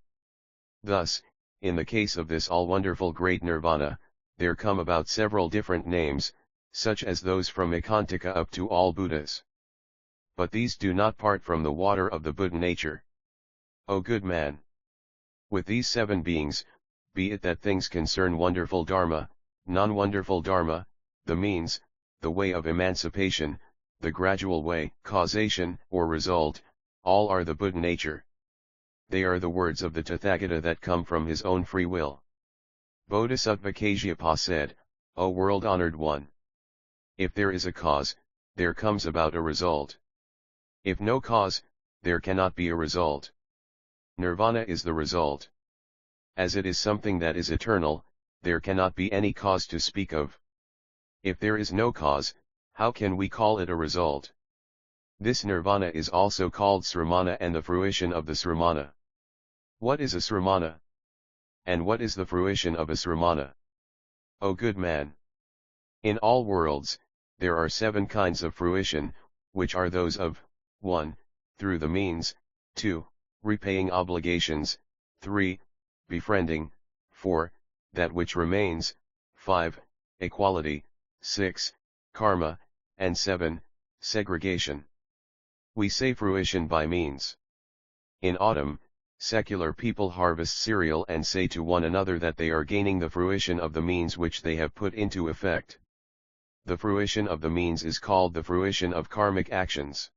Thus, in the case of this all-wonderful great nirvana, there come about several different names, such as those from Ekantaka up to all Buddhas. but these do not part from the water of the Buddha nature. O good man! With these 7 beings, be it that things concern wonderful dharma, non-wonderful dharma, the means, the way of emancipation, the gradual way, causation, or result, all are the Buddha nature. They are the words of the Tathagata that come from his own free will. Bodhisattva Kasyapa said, O world-honored one! If there is a cause, there comes about a result. If no cause, there cannot be a result. Nirvana is the result. As it is something that is eternal, there cannot be any cause to speak of. If there is no cause, how can we call it a result? This nirvana is also called sramana and the fruition of the sramana. What is a sramana? And what is the fruition of a sramana? O good man! In all worlds, there are 7 kinds of fruition, which are those of 1. Through the means, 2. Repaying obligations, 3. Befriending, 4. That which remains, 5. Equality, 6. Karma, and 7. Segregation. We say fruition by means. In autumn, secular people harvest cereal and say to one another that they are gaining the fruition of the means which they have put into effect. The fruition of the means is called the fruition of karmic actions.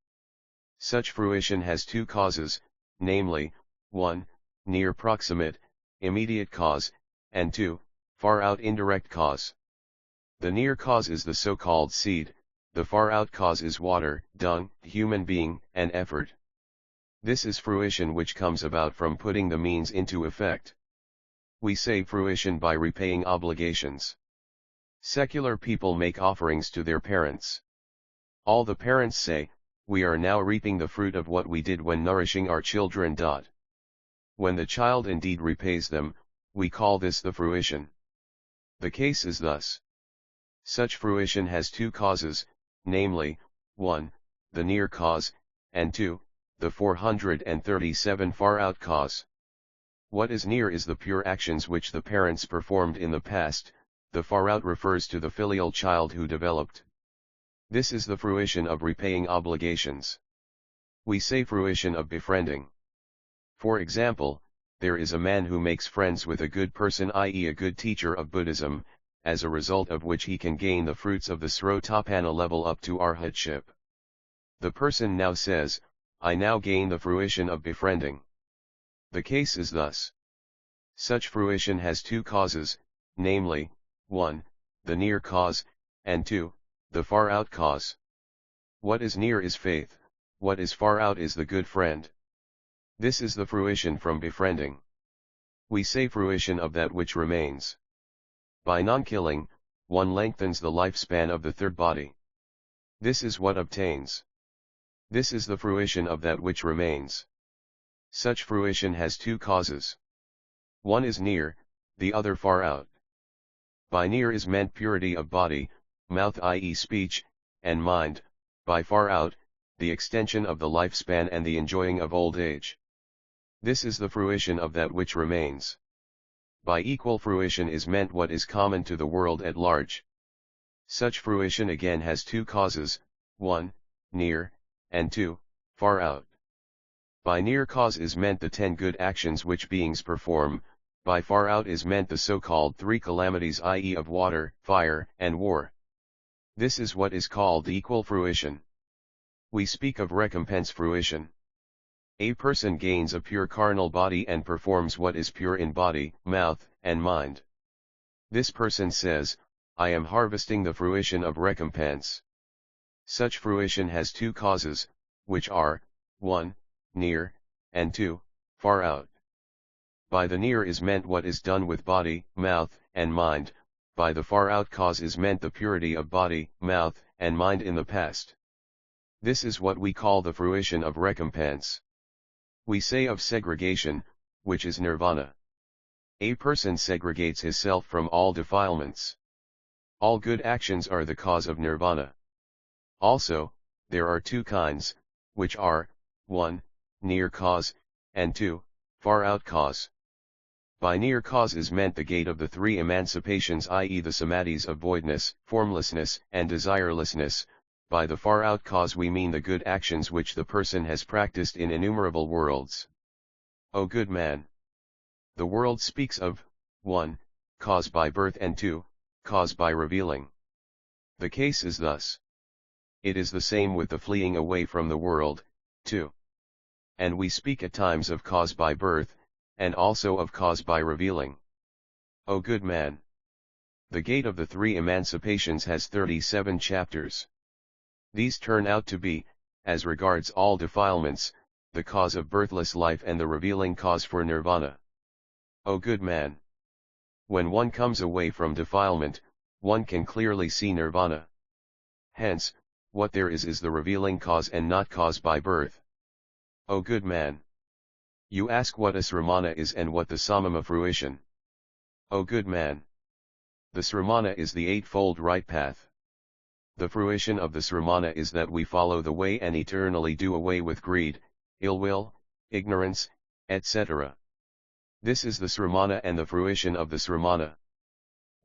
Such fruition has 2 causes, namely, 1. Near proximate, immediate cause, and 2. Far out indirect cause. The near cause is the so-called seed, the far out cause is water, dung, human being, and effort. This is fruition which comes about from putting the means into effect. We say fruition by repaying obligations. Secular people make offerings to their parents. All the parents say, we are now reaping the fruit of what we did when nourishing our children. When the child indeed repays them, we call this the fruition. The case is thus. Such fruition has 2 causes, namely, 1. The near cause, and 2. The 437 far out cause. What is near is the pure actions which the parents performed in the past, the far out refers to the filial child who developed. This is the fruition of repaying obligations. We say fruition of befriending. For example, there is a man who makes friends with a good person, i.e. a good teacher of Buddhism, as a result of which he can gain the fruits of the Srotapanna level up to arhatship. The person now says, I now gain the fruition of befriending. The case is thus. Such fruition has 2 causes, namely, 1. The near cause, and 2. The far out cause. What is near is faith, what is far out is the good friend. This is the fruition from befriending. We say fruition of that which remains. By non-killing, one lengthens the lifespan of the third body. This is what obtains. This is the fruition of that which remains. Such fruition has 2 causes. One is near, the other far out. By near is meant purity of body, mouth, i.e. speech, and mind. By far out, the extension of the lifespan and the enjoying of old age. This is the fruition of that which remains. By equal fruition is meant what is common to the world at large. Such fruition again has 2 causes, 1. Near, and 2. Far out. By near cause is meant the 10 good actions which beings perform, by far out is meant the so-called 3 calamities, i.e. of water, fire, and war. This is what is called equal fruition. We speak of recompense fruition. A person gains a pure carnal body and performs what is pure in body, mouth, and mind. This person says, I am harvesting the fruition of recompense. Such fruition has 2 causes, which are, 1. Near, and 2. Far out. By the near is meant what is done with body, mouth, and mind, by the far out cause is meant the purity of body, mouth, and mind in the past. This is what we call the fruition of recompense. We say of segregation, which is nirvana. A person segregates his self from all defilements. All good actions are the cause of nirvana. Also, there are 2 kinds, which are, 1. Near cause, and 2. Far out cause. By near cause is meant the gate of the 3 emancipations, i.e. the samadhis of voidness, formlessness, and desirelessness, by the far out cause we mean the good actions which the person has practiced in innumerable worlds. O good man! The world speaks of 1. Cause by birth, and 2. Cause by revealing. The case is thus. It is the same with the fleeing away from the world, 2. And we speak at times of cause by birth, and also of cause by revealing. O good man! The Gate of the Three Emancipations has 37 chapters. These turn out to be, as regards all defilements, the cause of birthless life and the revealing cause for nirvana. O good man! When one comes away from defilement, one can clearly see nirvana. Hence, what there is the revealing cause and not caused by birth. O good man! You ask what a sramana is and what the samama fruition. O good man! The sramana is the eightfold right path. The fruition of the sramana is that we follow the way and eternally do away with greed, ill will, ignorance, etc. This is the sramana and the fruition of the sramana.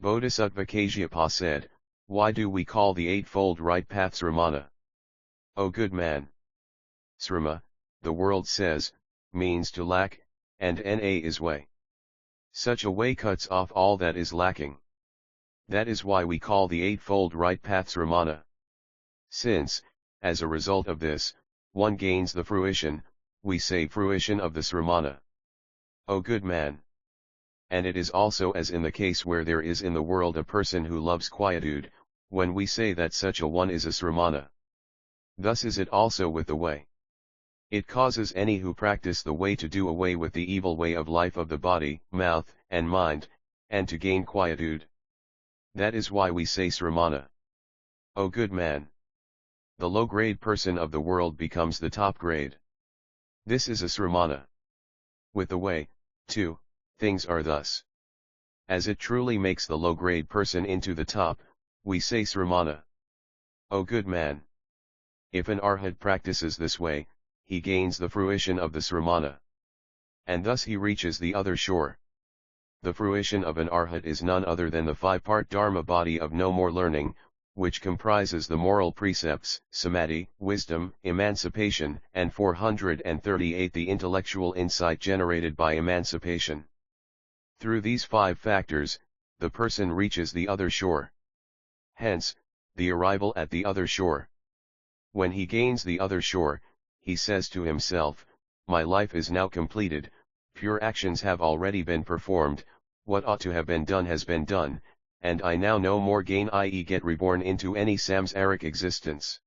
Bodhisattva Kasyapa said, why do we call the eightfold right path sramana? O good man! Srama, the world says, means to lack, and na is way. Such a way cuts off all that is lacking. That is why we call the eightfold right path sramana. Since, as a result of this, one gains the fruition, we say fruition of the sramana. O good man! And it is also as in the case where there is in the world a person who loves quietude, when we say that such a one is a sramana. Thus is it also with the way. It causes any who practice the way to do away with the evil way of life of the body, mouth, and mind, and to gain quietude. That is why we say sramana. O good man! The low-grade person of the world becomes the top grade. This is a sramana. With the way, too, things are thus. As it truly makes the low-grade person into the top, we say sramana. O good man! If an arhat practices this way, he gains the fruition of the sramana. And thus he reaches the other shore. The fruition of an arhat is none other than the five-part dharma body of no more learning, which comprises the moral precepts, samadhi, wisdom, emancipation, and 438 the intellectual insight generated by emancipation. Through these five factors, the person reaches the other shore. Hence, the arrival at the other shore. When he gains the other shore, he says to himself, my life is now completed, pure actions have already been performed, what ought to have been done has been done, and I now no more gain, i.e. get reborn into any samsaric existence.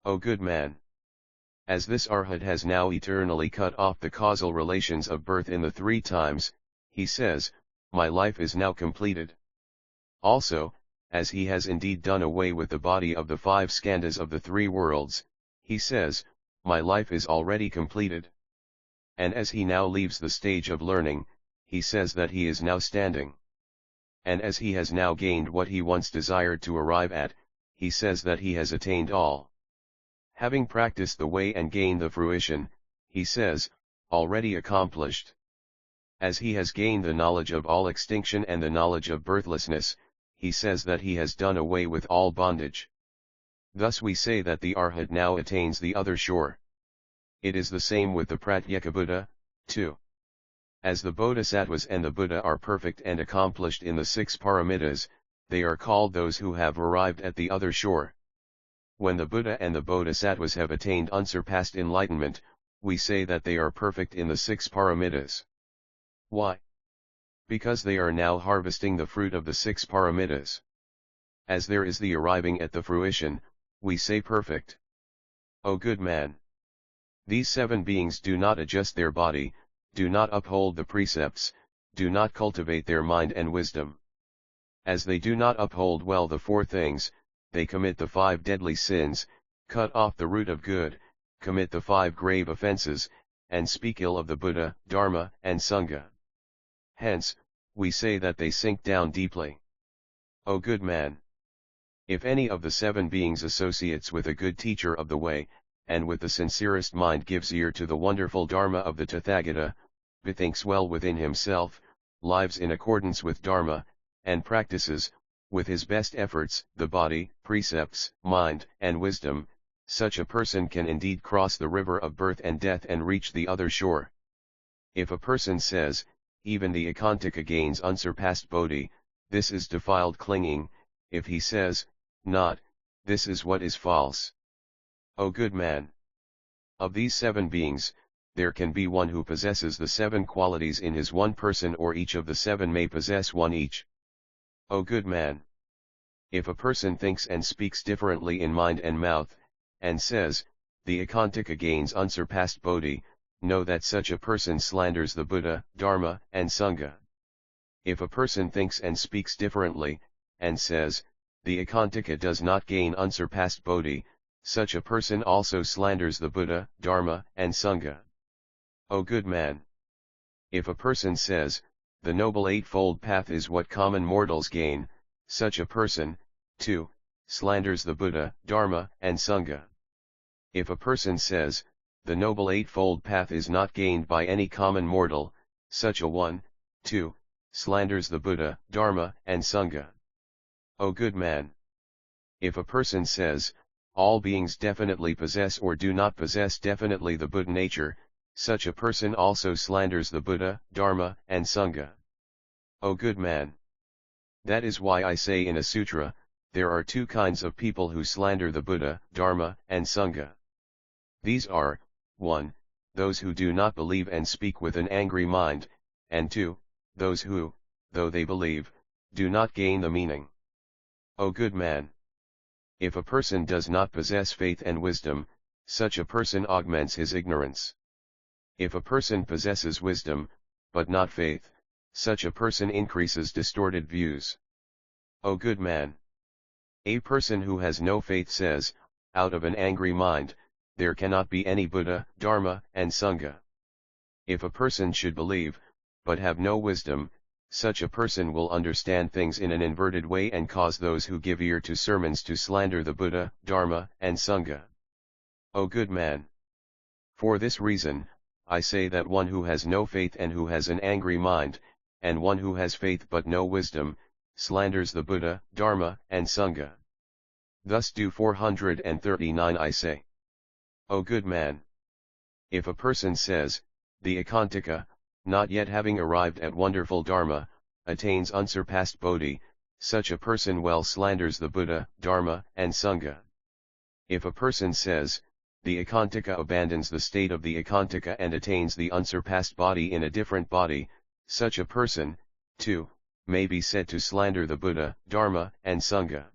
O good man! As this arhat has now eternally cut off the causal relations of birth in the three times, he says, my life is now completed. Also, as he has indeed done away with the body of the five skandhas of the three worlds, he says, my life is already completed. And as he now leaves the stage of learning, he says that he is now standing. And as he has now gained what he once desired to arrive at, he says that he has attained all. Having practiced the way and gained the fruition, he says, already accomplished. As he has gained the knowledge of all extinction and the knowledge of birthlessness, he says that he has done away with all bondage. Thus we say that the arhat now attains the other shore. It is the same with the Pratyeka Buddha, too. As the Bodhisattvas and the Buddha are perfect and accomplished in the six paramitas, they are called those who have arrived at the other shore. When the Buddha and the Bodhisattvas have attained unsurpassed enlightenment, we say that they are perfect in the six paramitas. Why? Because they are now harvesting the fruit of the six paramitas. As there is the arriving at the fruition, we say perfect. O good man! These seven beings do not adjust their body, do not uphold the precepts, do not cultivate their mind and wisdom. As they do not uphold well the four things, they commit the five deadly sins, cut off the root of good, commit the five grave offenses, and speak ill of the Buddha, Dharma, and Sangha. Hence, we say that they sink down deeply. O good man! If any of the seven beings associates with a good teacher of the way, and with the sincerest mind gives ear to the wonderful Dharma of the Tathagata, bethinks well within himself, lives in accordance with Dharma, and practices, with his best efforts, the body, precepts, mind, and wisdom, such a person can indeed cross the river of birth and death and reach the other shore. If a person says, even the Ekantika gains unsurpassed bodhi, this is defiled clinging. If he says, not, this is what is false. O good man! Of these 7 beings, there can be one who possesses the 7 qualities in his one person, or each of the 7 may possess one each. O good man! If a person thinks and speaks differently in mind and mouth, and says, the Ekantika gains unsurpassed bodhi, know that such a person slanders the Buddha, Dharma, and Sangha. If a person thinks and speaks differently, and says, the Ekantika does not gain unsurpassed bodhi, such a person also slanders the Buddha, Dharma, and Sangha. O good man! If a person says, the Noble Eightfold Path is what common mortals gain, such a person, too, slanders the Buddha, Dharma, and Sangha. If a person says, the Noble Eightfold Path is not gained by any common mortal, such a one, too, slanders the Buddha, Dharma, and Sangha. O good man! If a person says, all beings definitely possess or do not possess definitely the Buddha nature, such a person also slanders the Buddha, Dharma, and Sangha. O good man! That is why I say in a sutra, there are 2 kinds of people who slander the Buddha, Dharma, and Sangha. These are, 1, those who do not believe and speak with an angry mind, and 2, those who, though they believe, do not gain the meaning. O good man! If a person does not possess faith and wisdom, such a person augments his ignorance. If a person possesses wisdom, but not faith, such a person increases distorted views. O good man! A person who has no faith says, out of an angry mind, there cannot be any Buddha, Dharma, and Sangha. If a person should believe, but have no wisdom, such a person will understand things in an inverted way and cause those who give ear to sermons to slander the Buddha, Dharma, and Sangha. O good man! For this reason, I say that one who has no faith and who has an angry mind, and one who has faith but no wisdom, slanders the Buddha, Dharma, and Sangha. Thus do 439 I say. O good man! If a person says, the Ekantika, not yet having arrived at wonderful Dharma, attains unsurpassed bodhi, such a person well slanders the Buddha, Dharma, and Sangha. If a person says, the Ekantika abandons the state of the Ekantika and attains the unsurpassed body in a different body, such a person, too, may be said to slander the Buddha, Dharma, and Sangha.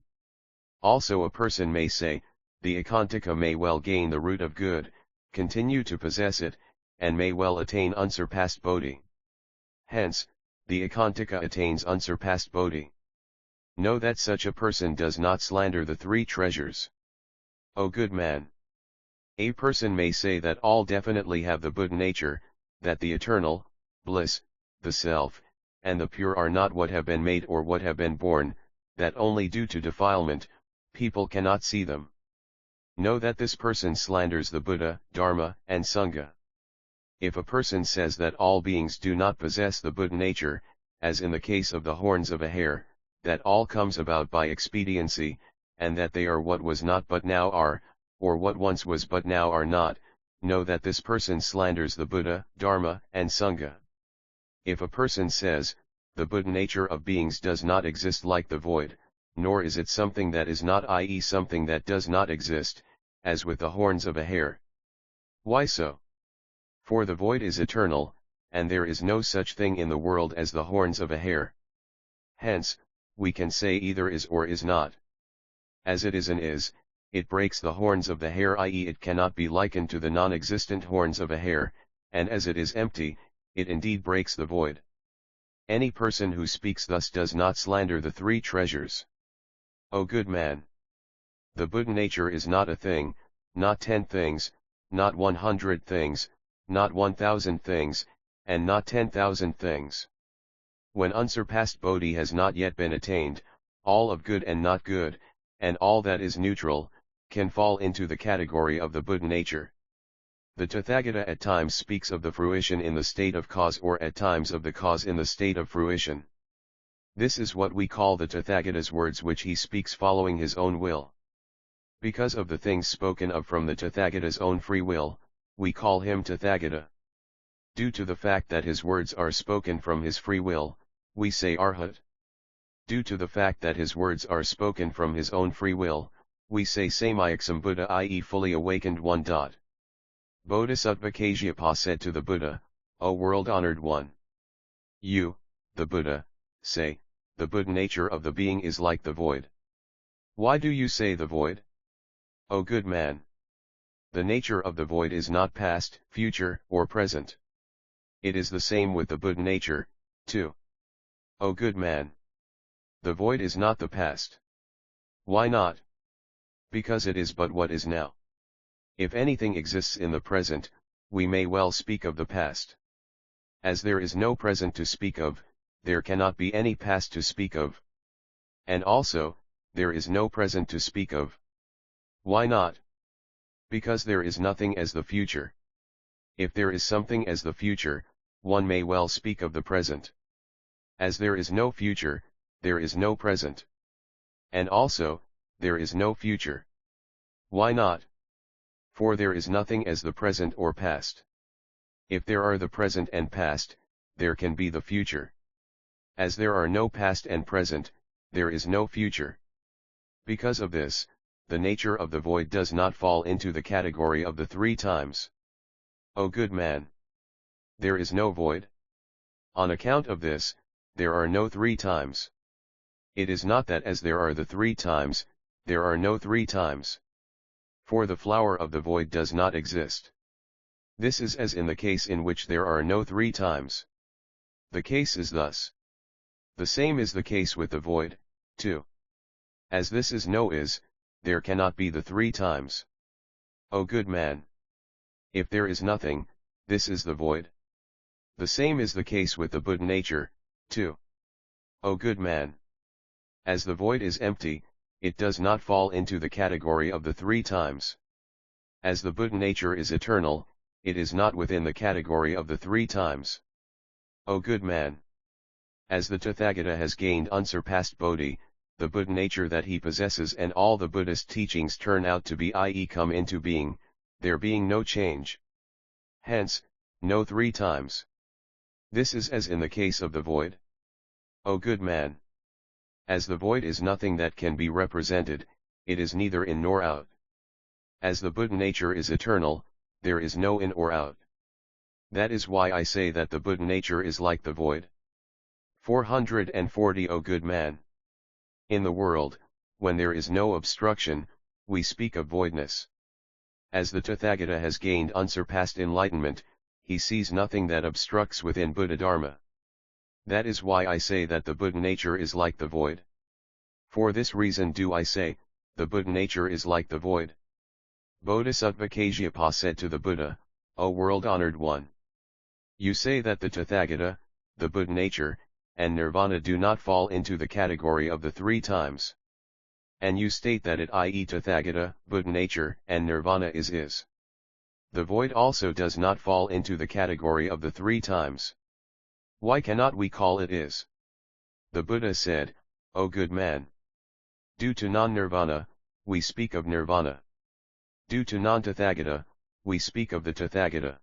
Also a person may say, the Ekantika may well gain the root of good, continue to possess it, and may well attain unsurpassed bodhi. Hence, the Ekantika attains unsurpassed bodhi. Know that such a person does not slander the 3 treasures. O good man! A person may say that all definitely have the Buddha nature, that the eternal, bliss, the self, and the pure are not what have been made or what have been born, that only due to defilement, people cannot see them. Know that this person slanders the Buddha, Dharma, and Sangha. If a person says that all beings do not possess the Buddha nature, as in the case of the horns of a hare, that all comes about by expediency, and that they are what was not but now are, or what once was but now are not, know that this person slanders the Buddha, Dharma, and Sangha. If a person says, the Buddha nature of beings does not exist like the void, nor is it something that is not, i.e. something that does not exist, as with the horns of a hare. Why so? For the void is eternal, and there is no such thing in the world as the horns of a hare. Hence, we can say either is or is not. As it is and is, it breaks the horns of the hare, i.e. it cannot be likened to the non-existent horns of a hare, and as it is empty, it indeed breaks the void. Any person who speaks thus does not slander the 3 treasures. O good man! The Buddha nature is not a thing, not 10 things, not 100 things, not 1,000 things, and not 10,000 things. When unsurpassed bodhi has not yet been attained, all of good and not good, and all that is neutral, can fall into the category of the Buddha nature. The Tathagata at times speaks of the fruition in the state of cause or at times of the cause in the state of fruition. This is what we call the Tathagata's words, which he speaks following his own will. Because of the things spoken of from the Tathagata's own free will, we call him Tathagata. Due to the fact that his words are spoken from his free will, we say Arhat. Due to the fact that his words are spoken from his own free will, we say Samyaksam Buddha, i.e. fully awakened one. Bodhisattva Kasyapa said to the Buddha, O world-honored one. You, the Buddha, say, the Buddha nature of the being is like the void. Why do you say the void? O good man. The nature of the void is not past, future, or present. It is the same with the Buddha nature, too. O good man. The void is not the past. Why not? Because it is but what is now. If anything exists in the present, we may well speak of the past. As there is no present to speak of, there cannot be any past to speak of. And also, there is no present to speak of. Why not? Because there is nothing as the future. If there is something as the future, one may well speak of the present. As there is no future, there is no present. And also, there is no future. Why not? For there is nothing as the present or past. If there are the present and past, there can be the future. As there are no past and present, there is no future. Because of this, the nature of the void does not fall into the category of the three times. O good man. There is no void. On account of this, there are no three times. It is not that as there are the three times, there are no three times. For the flower of the void does not exist. This is as in the case in which there are no three times. The case is thus. The same is the case with the void, too. As this is no is, there cannot be the three times. O good man. If there is nothing, this is the void. The same is the case with the Buddha nature, too. O good man. As the void is empty, it does not fall into the category of the three times. As the Buddha nature is eternal, it is not within the category of the three times. O good man. As the Tathagata has gained unsurpassed Bodhi, the Buddha nature that he possesses and all the Buddhist teachings turn out to be, i.e. come into being, there being no change. Hence, no three times. This is as in the case of the void. O good man. As the void is nothing that can be represented, it is neither in nor out. As the Buddha nature is eternal, there is no in or out. That is why I say that the Buddha nature is like the void. 440 O good man. In the world, when there is no obstruction, we speak of voidness. As the Tathagata has gained unsurpassed enlightenment, he sees nothing that obstructs within Buddha Dharma. That is why I say that the Buddha nature is like the void. For this reason do I say, the Buddha nature is like the void. Bodhisattva Kasyapa said to the Buddha, O world-honored one. You say that the Tathagata, the Buddha nature, and nirvana do not fall into the category of the three times. And you state that it, i.e. Tathagata, Buddha nature, and nirvana is. The void also does not fall into the category of the three times. Why cannot we call it is? The Buddha said, O good man. Due to non-nirvana, we speak of nirvana. Due to non-Tathagata, we speak of the Tathagata.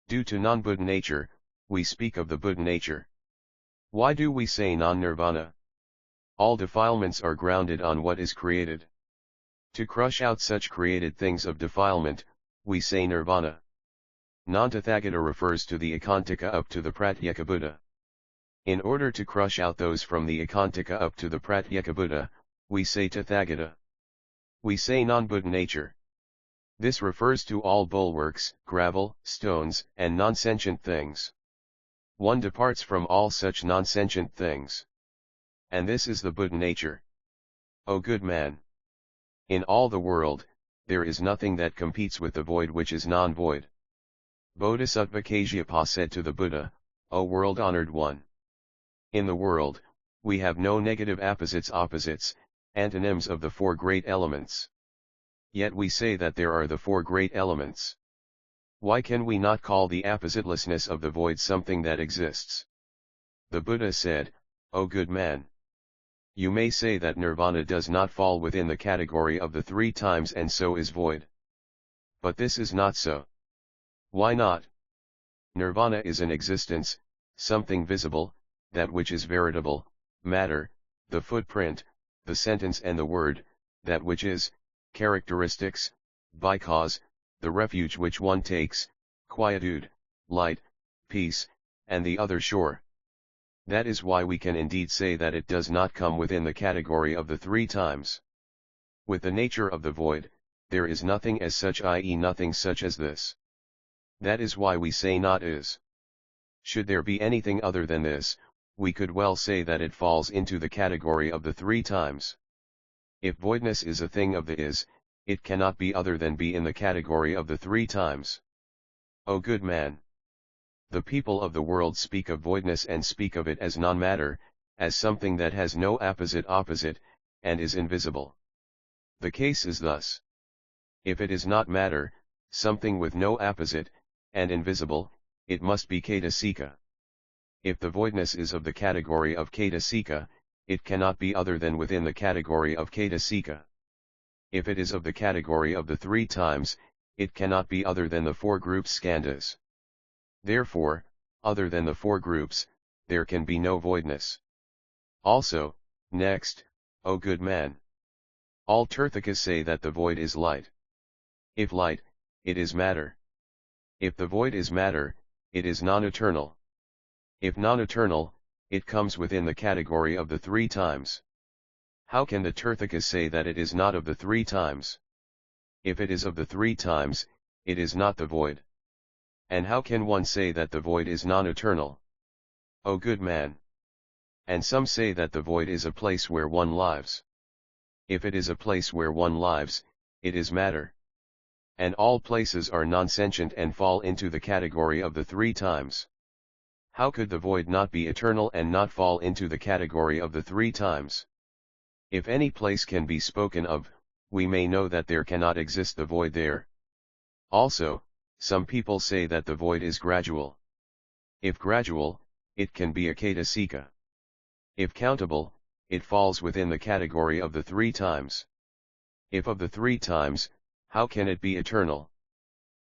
Due to non-Buddha nature, we speak of the Buddha nature. Why do we say non-nirvana? All defilements are grounded on what is created. To crush out such created things of defilement, we say nirvana. Non-Tathagata refers to the Ekantika up to the Pratyeka Buddha. In order to crush out those from the Ekantika up to the Pratyeka Buddha, we say Tathagata. We say non-Buddha nature. This refers to all bulwarks, gravel, stones, and non-sentient things. One departs from all such non-sentient things. And this is the Buddha nature. O good man. In all the world, there is nothing that competes with the void which is non-void. Bodhisattva Kasyapa said to the Buddha, O world-honored one. In the world, we have no negative opposites, antonyms of the four great elements. Yet we say that there are the four great elements. Why can we not call the appositelessness of the void something that exists? The Buddha said, O good man. You may say that nirvana does not fall within the category of the three times and so is void. But this is not so. Why not? Nirvana is an existence, something visible, that which is veritable, matter, the footprint, the sentence and the word, that which is, characteristics, because, the refuge which one takes, quietude, light, peace, and the other shore. That is why we can indeed say that it does not come within the category of the three times. With the nature of the void, there is nothing as such, i.e. nothing such as this. That is why we say not is. Should there be anything other than this, we could well say that it falls into the category of the three times. If voidness is a thing of the is, it cannot be other than be in the category of the three times. O good man. The people of the world speak of voidness and speak of it as non-matter, as something that has no opposite, and is invisible. The case is thus. If it is not matter, something with no opposite, and invisible, it must be Cetasika. If the voidness is of the category of Cetasika, it cannot be other than within the category of Cetasika. If it is of the category of the three times, it cannot be other than the four groups skandhas. Therefore, other than the four groups, there can be no voidness. Also, next, O good man. All Tirthakas say that the void is light. If light, it is matter. If the void is matter, it is non-eternal. If non-eternal, it comes within the category of the three times. How can the Tirthakas say that it is not of the three times? If it is of the three times, it is not the void. And how can one say that the void is non-eternal? O good man. And some say that the void is a place where one lives. If it is a place where one lives, it is matter. And all places are non-sentient and fall into the category of the three times. How could the void not be eternal and not fall into the category of the three times? If any place can be spoken of, we may know that there cannot exist the void there. Also, some people say that the void is gradual. If gradual, it can be a Cetasika. If countable, it falls within the category of the three times. If of the three times, how can it be eternal?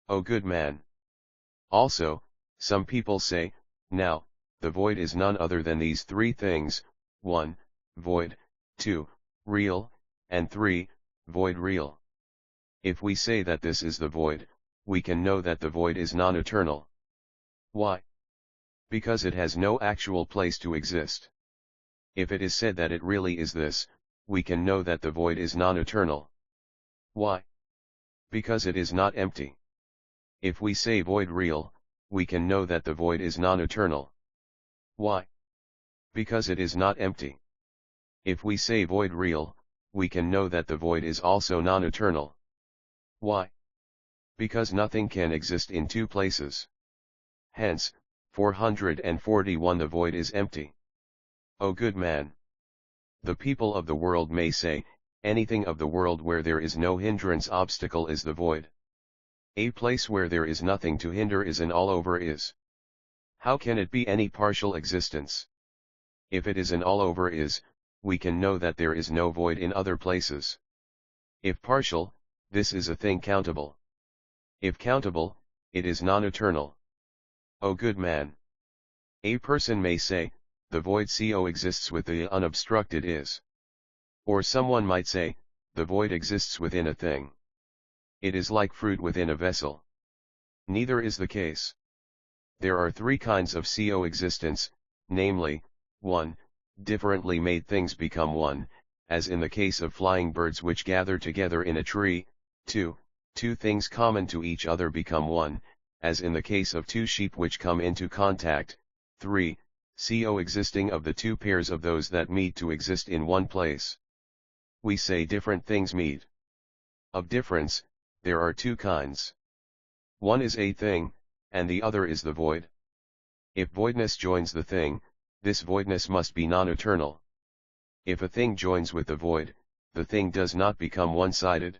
O good man. Also, some people say, now, the void is none other than these three things, 1, void, 2, real, and 3, void real. If we say that this is the void, we can know that the void is non-eternal. Why? Because it has no actual place to exist. If it is said that it really is this, we can know that the void is non-eternal. Why? Because it is not empty. If we say void real, we can know that the void is non-eternal. Why? Because it is not empty. If we say void real, we can know that the void is also non-eternal. Why? Because nothing can exist in two places. Hence, 441 the void is empty. O good man. The people of the world may say, anything of the world where there is no hindrance obstacle is the void. A place where there is nothing to hinder is an all-over is. How can it be any partial existence? If it is an all-over is, we can know that there is no void in other places. If partial, this is a thing countable. If countable, it is non-eternal. O good man. A person may say, the void exists with the unobstructed is. Or someone might say, the void exists within a thing. It is like fruit within a vessel. Neither is the case. There are three kinds of existence, namely, 1, differently made things become one, as in the case of flying birds which gather together in a tree. 2, two things common to each other become one, as in the case of two sheep which come into contact. 3, existing of the two pairs of those that meet to exist in one place. We say different things meet. Of difference, there are two kinds. One is a thing, and the other is the void. If voidness joins the thing, this voidness must be non-eternal. If a thing joins with the void, the thing does not become one-sided.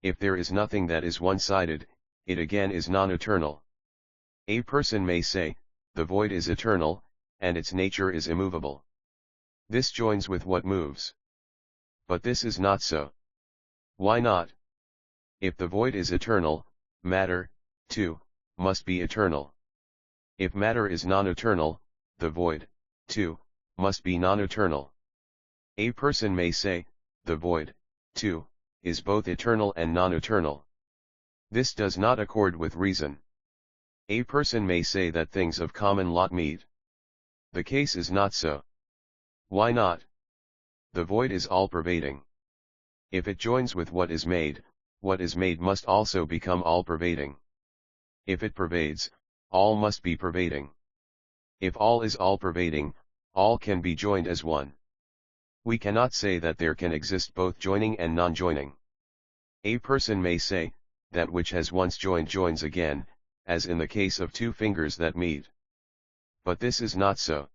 If there is nothing that is one-sided, it again is non-eternal. A person may say, the void is eternal, and its nature is immovable. This joins with what moves. But this is not so. Why not? If the void is eternal, matter, too, must be eternal. If matter is non-eternal, the void, too, must be non-eternal. A person may say, the void, too, is both eternal and non-eternal. This does not accord with reason. A person may say that things of common lot meet. The case is not so. Why not? The void is all-pervading. If it joins with what is made must also become all-pervading. If it pervades, all must be pervading. If all is all-pervading, all can be joined as one. We cannot say that there can exist both joining and non-joining. A person may say, that which has once joined joins again, as in the case of two fingers that meet. But this is not so.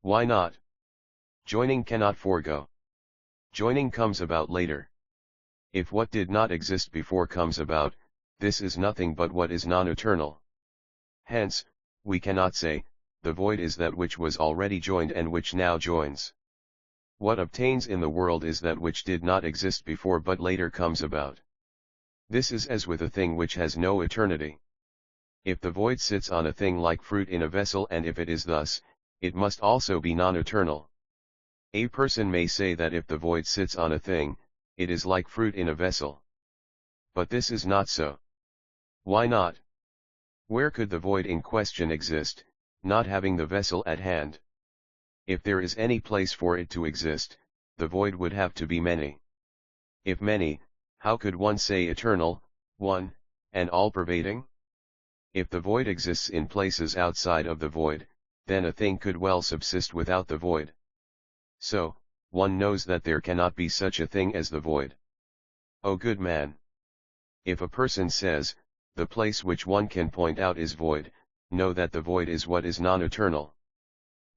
Why not? Joining cannot forego. Joining comes about later. If what did not exist before comes about, this is nothing but what is non-eternal. Hence, we cannot say, the void is that which was already joined and which now joins. What obtains in the world is that which did not exist before but later comes about. This is as with a thing which has no eternity. If the void sits on a thing like fruit in a vessel, and if it is thus, it must also be non-eternal. A person may say that if the void sits on a thing, it is like fruit in a vessel. But this is not so. Why not? Where could the void in question exist, not having the vessel at hand? If there is any place for it to exist, the void would have to be many. If many, how could one say eternal, one, and all-pervading? If the void exists in places outside of the void, then a thing could well subsist without the void. So, one knows that there cannot be such a thing as the void. O good man! If a person says, the place which one can point out is void, know that the void is what is non-eternal.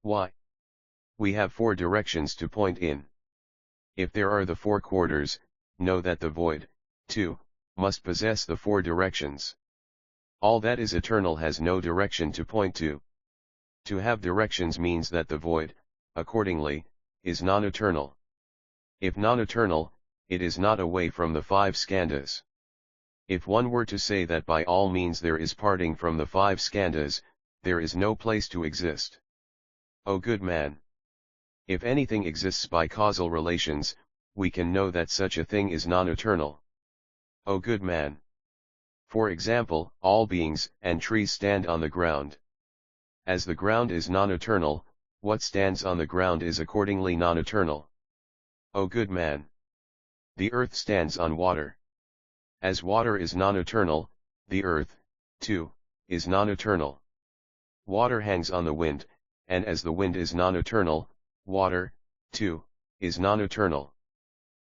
Why? We have four directions to point in. If there are the four quarters, know that the void, too, must possess the four directions. All that is eternal has no direction to point to. To have directions means that the void, accordingly, is non-eternal. If non-eternal, it is not away from the five skandhas. If one were to say that by all means there is parting from the five skandhas, there is no place to exist. O good man! If anything exists by causal relations, we can know that such a thing is non-eternal. O good man! For example, all beings and trees stand on the ground. As the ground is non-eternal, what stands on the ground is accordingly non-eternal. O good man! The earth stands on water. As water is non-eternal, the earth, too, is non-eternal. Water hangs on the wind, and as the wind is non-eternal, water, too, is non-eternal.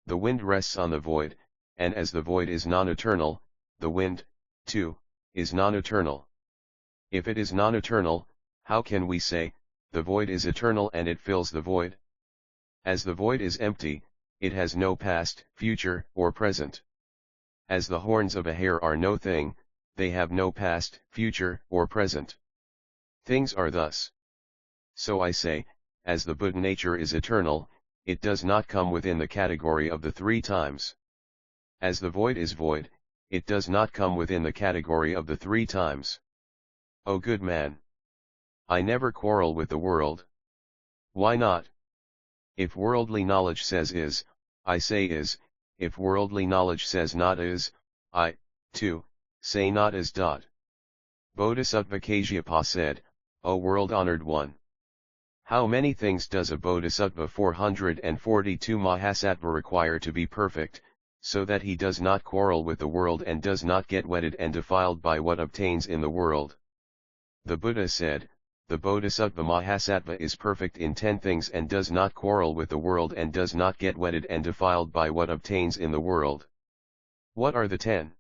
The wind rests on the void, and as the void is non-eternal, the wind, too, is non-eternal. If it is non-eternal, how can we say, the void is eternal and it fills the void? As the void is empty, it has no past, future, or present. As the horns of a hare are no thing, they have no past, future, or present. Things are thus. So I say, as the Buddha nature is eternal, it does not come within the category of the three times. As the void is void, it does not come within the category of the three times. O good man! I never quarrel with the world. Why not? If worldly knowledge says is, I say is, if worldly knowledge says not is, I, too, say not is. Bodhisattva Kasyapa said, O world-honored one! How many things does a bodhisattva 442 Mahasattva require to be perfect, so that he does not quarrel with the world and does not get wedded and defiled by what obtains in the world? The Buddha said, the Bodhisattva Mahasattva is perfect in 10 things and does not quarrel with the world and does not get wedded and defiled by what obtains in the world. What are the 10?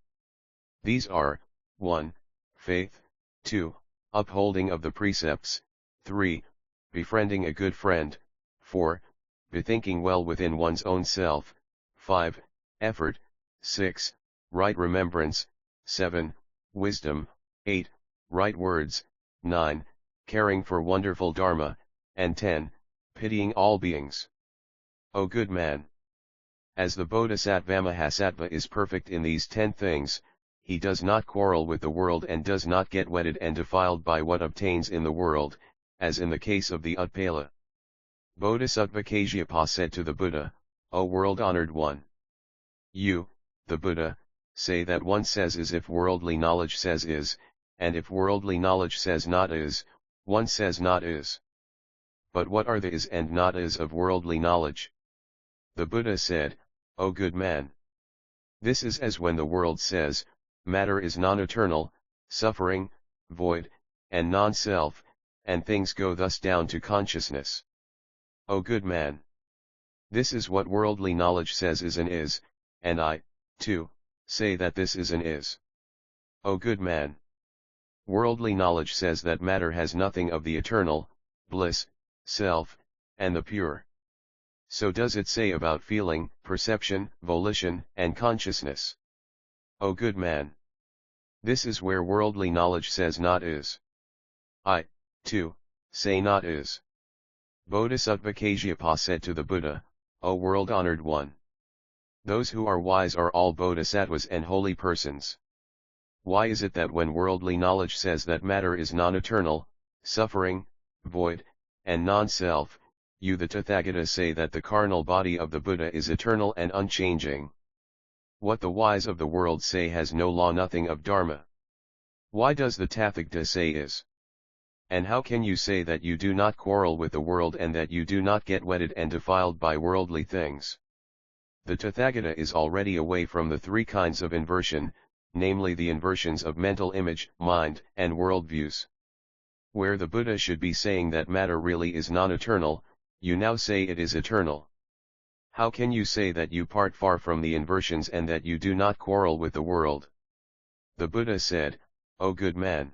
These are, 1. Faith, 2. Upholding of the precepts, 3. Befriending a good friend, 4. Bethinking well within one's own self, 5. Effort, 6. Right remembrance, 7. Wisdom, 8. Right words, 9. Caring for wonderful Dharma, and 10. pitying all beings. O good man! As the Bodhisattva Mahasattva is perfect in these 10 things, he does not quarrel with the world and does not get wedded and defiled by what obtains in the world, as in the case of the Utpala. Bodhisattva Kasyapa said to the Buddha, O world-honored one! You, the Buddha, say that one says is if worldly knowledge says is, and if worldly knowledge says not is, one says not is. But what are the is and not is of worldly knowledge? The Buddha said, O good man! This is as when the world says, matter is non-eternal, suffering, void, and non-self, and things go thus down to consciousness. O good man! This is what worldly knowledge says is and is, and I, too, say that this is and is. O good man! Worldly knowledge says that matter has nothing of the eternal, bliss, self, and the pure. So does it say about feeling, perception, volition, and consciousness. O good man! This is where worldly knowledge says not is. I, too, say not is. Bodhisattva Kasyapa said to the Buddha, O world-honored one! Those who are wise are all bodhisattvas and holy persons. Why is it that when worldly knowledge says that matter is non-eternal, suffering, void, and non-self, you the Tathagata say that the carnal body of the Buddha is eternal and unchanging? What the wise of the world say has no law, nothing of dharma. Why does the Tathagata say is? And how can you say that you do not quarrel with the world and that you do not get wedded and defiled by worldly things? The Tathagata is already away from the 3 kinds of inversion, namely the inversions of mental image, mind, and worldviews. Where the Buddha should be saying that matter really is non-eternal, you now say it is eternal. How can you say that you part far from the inversions and that you do not quarrel with the world? The Buddha said, O good man!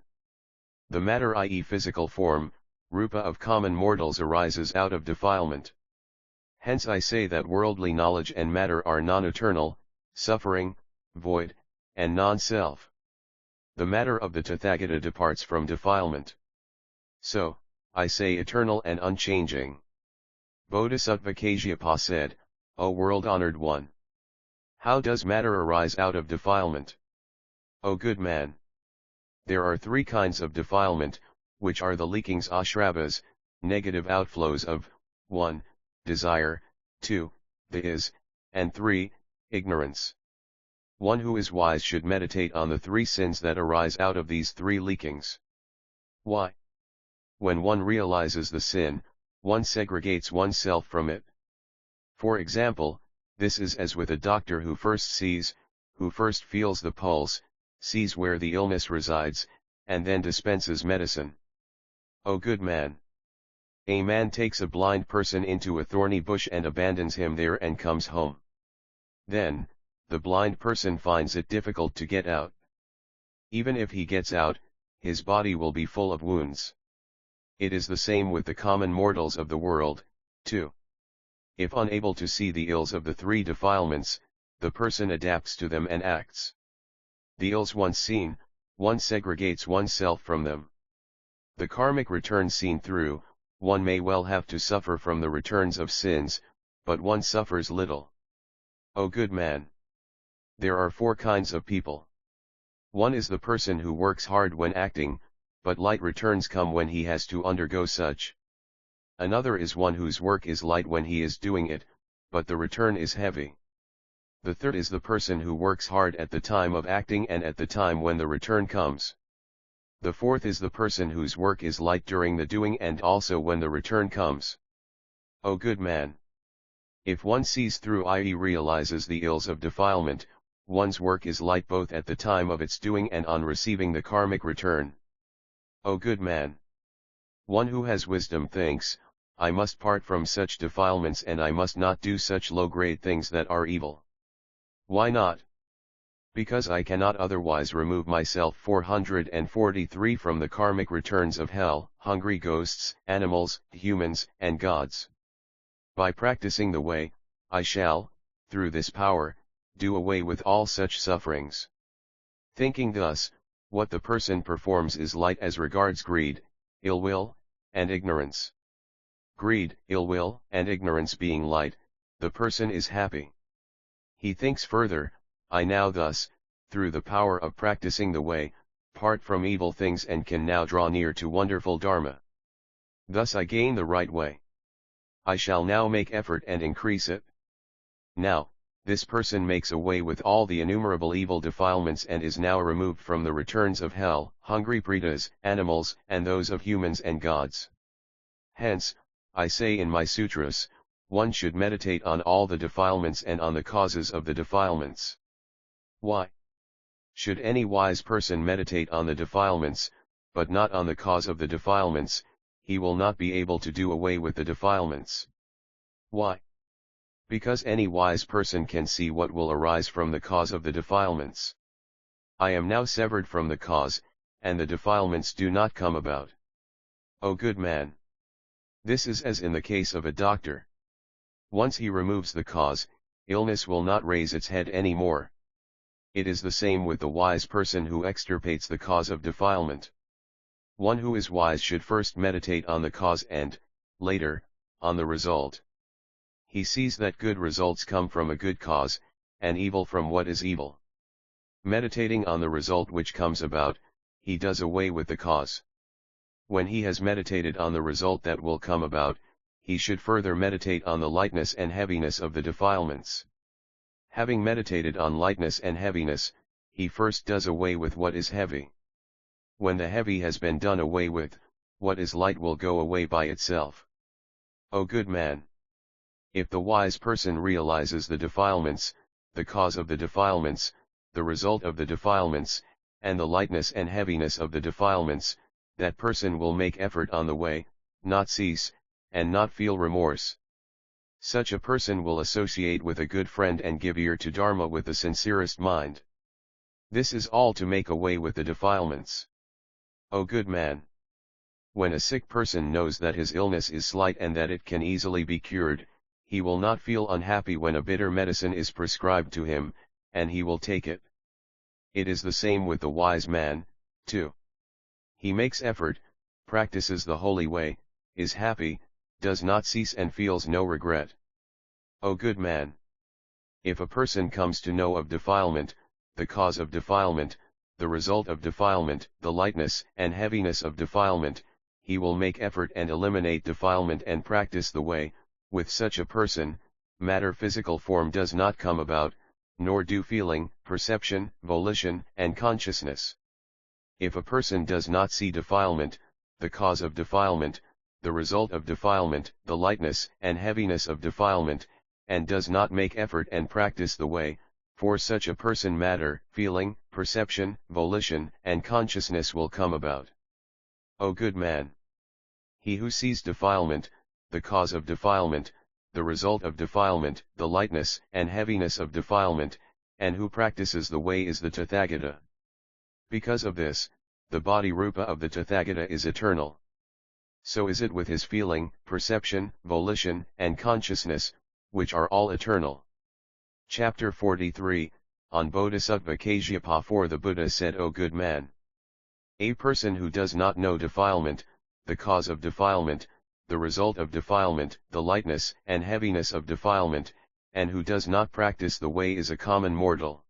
The matter, i.e. physical form, rupa of common mortals, arises out of defilement. Hence I say that worldly knowledge and matter are non-eternal, suffering, void, and non-self. The matter of the Tathagata departs from defilement. So, I say eternal and unchanging. Bodhisattva Kasyapa said, O world-honored one! How does matter arise out of defilement? O good man! There are 3 kinds of defilement, which are the leakings ashravas, negative outflows of, 1. Desire, 2. The is, and 3. Ignorance. One who is wise should meditate on the 3 sins that arise out of these 3 leakings. Why? When one realizes the sin, one segregates oneself from it. For example, this is as with a doctor who first sees, who first feels the pulse, sees where the illness resides, and then dispenses medicine. O good man! A man takes a blind person into a thorny bush and abandons him there and comes home. Then, the blind person finds it difficult to get out. Even if he gets out, his body will be full of wounds. It is the same with the common mortals of the world, too. If unable to see the ills of the 3 defilements, the person adapts to them and acts. The ills once seen, one segregates oneself from them. The karmic returns seen through, one may well have to suffer from the returns of sins, but one suffers little. O good man! There are 4 kinds of people. One is the person who works hard when acting, but light returns come when he has to undergo such. Another is one whose work is light when he is doing it, but the return is heavy. The third is the person who works hard at the time of acting and at the time when the return comes. The fourth is the person whose work is light during the doing and also when the return comes. O good man! If one sees through, i.e. realizes the ills of defilement, one's work is light both at the time of its doing and on receiving the karmic return. O good man! One who has wisdom thinks, I must part from such defilements and I must not do such low-grade things that are evil. Why not? Because I cannot otherwise remove myself 443 from the karmic returns of hell, hungry ghosts, animals, humans, and gods. By practicing the way, I shall, through this power, do away with all such sufferings. Thinking thus, what the person performs is light as regards greed, ill will, and ignorance. greed, ill will, and ignorance being light, the person is happy. He thinks further, I now thus, through the power of practicing the way, part from evil things and can now draw near to wonderful Dharma. Thus I gain the right way. I shall now make effort and increase it. Now, this person makes away with all the innumerable evil defilements and is now removed from the returns of hell, hungry pretas, animals, and those of humans and gods. Hence, I say in my sutras, one should meditate on all the defilements and on the causes of the defilements. Why? Should any wise person meditate on the defilements, but not on the cause of the defilements, he will not be able to do away with the defilements. Why? Because any wise person can see what will arise from the cause of the defilements. I am now severed from the cause, and the defilements do not come about. O good man! This is as in the case of a doctor. Once he removes the cause, illness will not raise its head any more. It is the same with the wise person who extirpates the cause of defilement. One who is wise should first meditate on the cause and, later, on the result. He sees that good results come from a good cause, and evil from what is evil. Meditating on the result which comes about, he does away with the cause. When he has meditated on the result that will come about, he should further meditate on the lightness and heaviness of the defilements. Having meditated on lightness and heaviness, he first does away with what is heavy. When the heavy has been done away with, what is light will go away by itself. O good man! If the wise person realizes the defilements, the cause of the defilements, the result of the defilements, and the lightness and heaviness of the defilements, that person will make effort on the way, not cease, and not feel remorse. Such a person will associate with a good friend and give ear to Dharma with the sincerest mind. This is all to make away with the defilements. O good man! When a sick person knows that his illness is slight and that it can easily be cured, he will not feel unhappy when a bitter medicine is prescribed to him, and he will take it. It is the same with the wise man, too. He makes effort, practices the holy way, is happy, does not cease and feels no regret. O good man! If a person comes to know of defilement, the cause of defilement, the result of defilement, the lightness and heaviness of defilement, he will make effort and eliminate defilement and practice the way. With such a person, matter physical form does not come about, nor do feeling, perception, volition, and consciousness. If a person does not see defilement, the cause of defilement, the result of defilement, the lightness and heaviness of defilement, and does not make effort and practice the way, for such a person matter, feeling, perception, volition, and consciousness will come about. O good man! He who sees defilement, the cause of defilement, the result of defilement, the lightness and heaviness of defilement, and who practices the way is the Tathagata. Because of this, the body rupa of the Tathagata is eternal. So is it with his feeling, perception, volition, and consciousness, which are all eternal. Chapter 43, on Bodhisattva Kasyapa. For the Buddha said, O good man! A person who does not know defilement, the cause of defilement, the result of defilement, the lightness and heaviness of defilement, and who does not practice the way is a common mortal.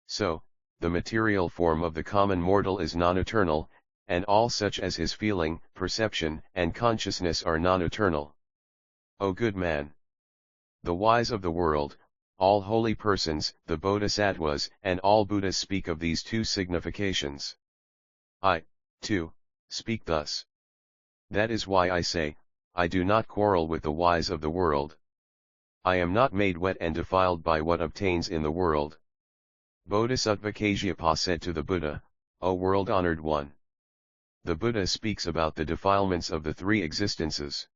So, the material form of the common mortal is non-eternal, and all such as his feeling, perception, and consciousness are non-eternal. O good man! The wise of the world, all holy persons, the Bodhisattvas, and all Buddhas speak of these two significations. I, too, speak thus. That is why I say, I do not quarrel with the wise of the world. I am not made wet and defiled by what obtains in the world. Bodhisattva Kasyapa said to the Buddha, O world-honored one! The Buddha speaks about the defilements of the three existences.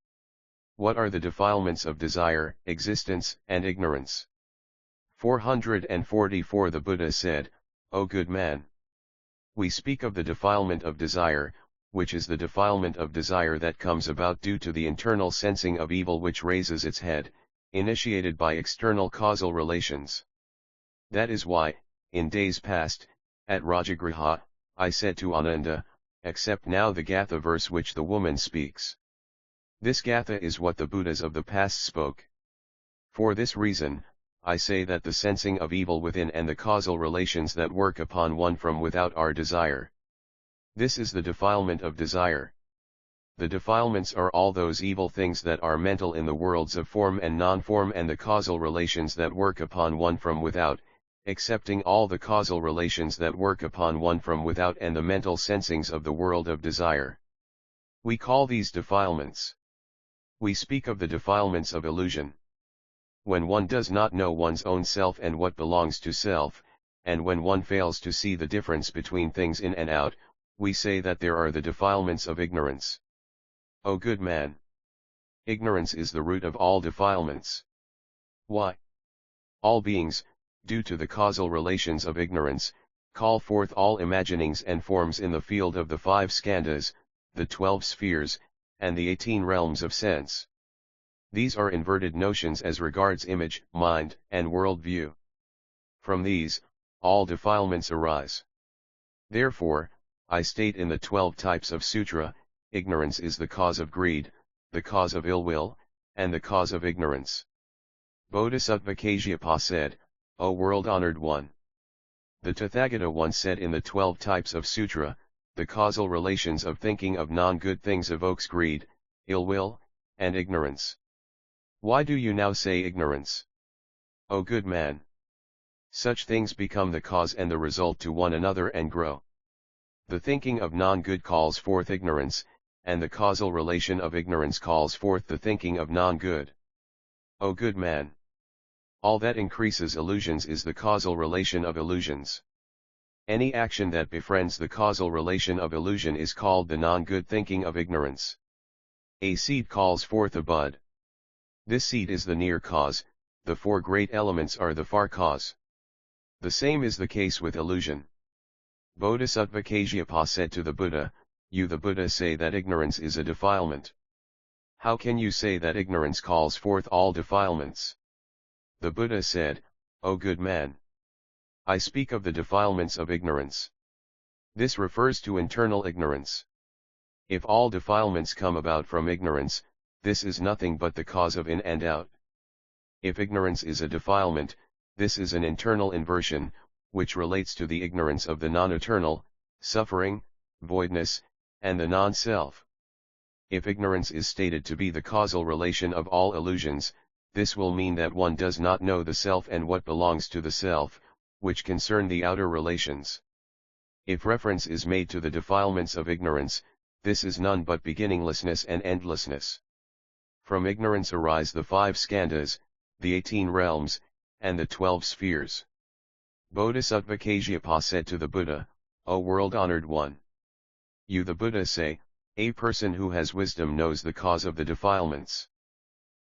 What are the defilements of desire, existence, and ignorance? 444. The Buddha said, O good man! We speak of the defilement of desire, which is the defilement of desire that comes about due to the internal sensing of evil which raises its head, initiated by external causal relations. That is why, in days past, at Rajagriha, I said to Ananda, accept now the Gatha verse which the woman speaks. This Gatha is what the Buddhas of the past spoke. For this reason, I say that the sensing of evil within and the causal relations that work upon one from without are desire. This is the defilement of desire. The defilements are all those evil things that are mental in the worlds of form and non-form and the causal relations that work upon one from without, excepting all the causal relations that work upon one from without and the mental sensings of the world of desire. We call these defilements. We speak of the defilements of illusion. When one does not know one's own self and what belongs to self, and when one fails to see the difference between things in and out, we say that there are the defilements of ignorance. O good man! Ignorance is the root of all defilements. Why? All beings, due to the causal relations of ignorance, call forth all imaginings and forms in the field of the 5 skandhas, the 12 spheres, and the 18 realms of sense. These are inverted notions as regards image, mind, and world view. From these, all defilements arise. Therefore, I state in the 12 types of Sutra, ignorance is the cause of greed, the cause of ill will, and the cause of ignorance. Bodhisattva Kasyapa said, O world-honored one! The Tathagata once said in the 12 types of Sutra, the causal relations of thinking of non-good things evokes greed, ill will, and ignorance. Why do you now say ignorance? O good man! Such things become the cause and the result to one another and grow. The thinking of non-good calls forth ignorance, and the causal relation of ignorance calls forth the thinking of non-good. O good man! All that increases illusions is the causal relation of illusions. Any action that befriends the causal relation of illusion is called the non-good thinking of ignorance. A seed calls forth a bud. This seed is the near cause, the 4 great elements are the far cause. The same is the case with illusion. Bodhisattva Kasyapa said to the Buddha, You the Buddha say that ignorance is a defilement. How can you say that ignorance calls forth all defilements? The Buddha said, O good man! I speak of the defilements of ignorance. This refers to internal ignorance. If all defilements come about from ignorance, this is nothing but the cause of in and out. If ignorance is a defilement, this is an internal inversion, which relates to the ignorance of the non-eternal, suffering, voidness, and the non-self. If ignorance is stated to be the causal relation of all illusions, this will mean that one does not know the self and what belongs to the self, which concern the outer relations. If reference is made to the defilements of ignorance, this is none but beginninglessness and endlessness. From ignorance arise the 5 skandhas, the 18 realms, and the 12 spheres. Bodhisattva Kasyapa said to the Buddha, O world-honored one! You the Buddha say, a person who has wisdom knows the cause of the defilements.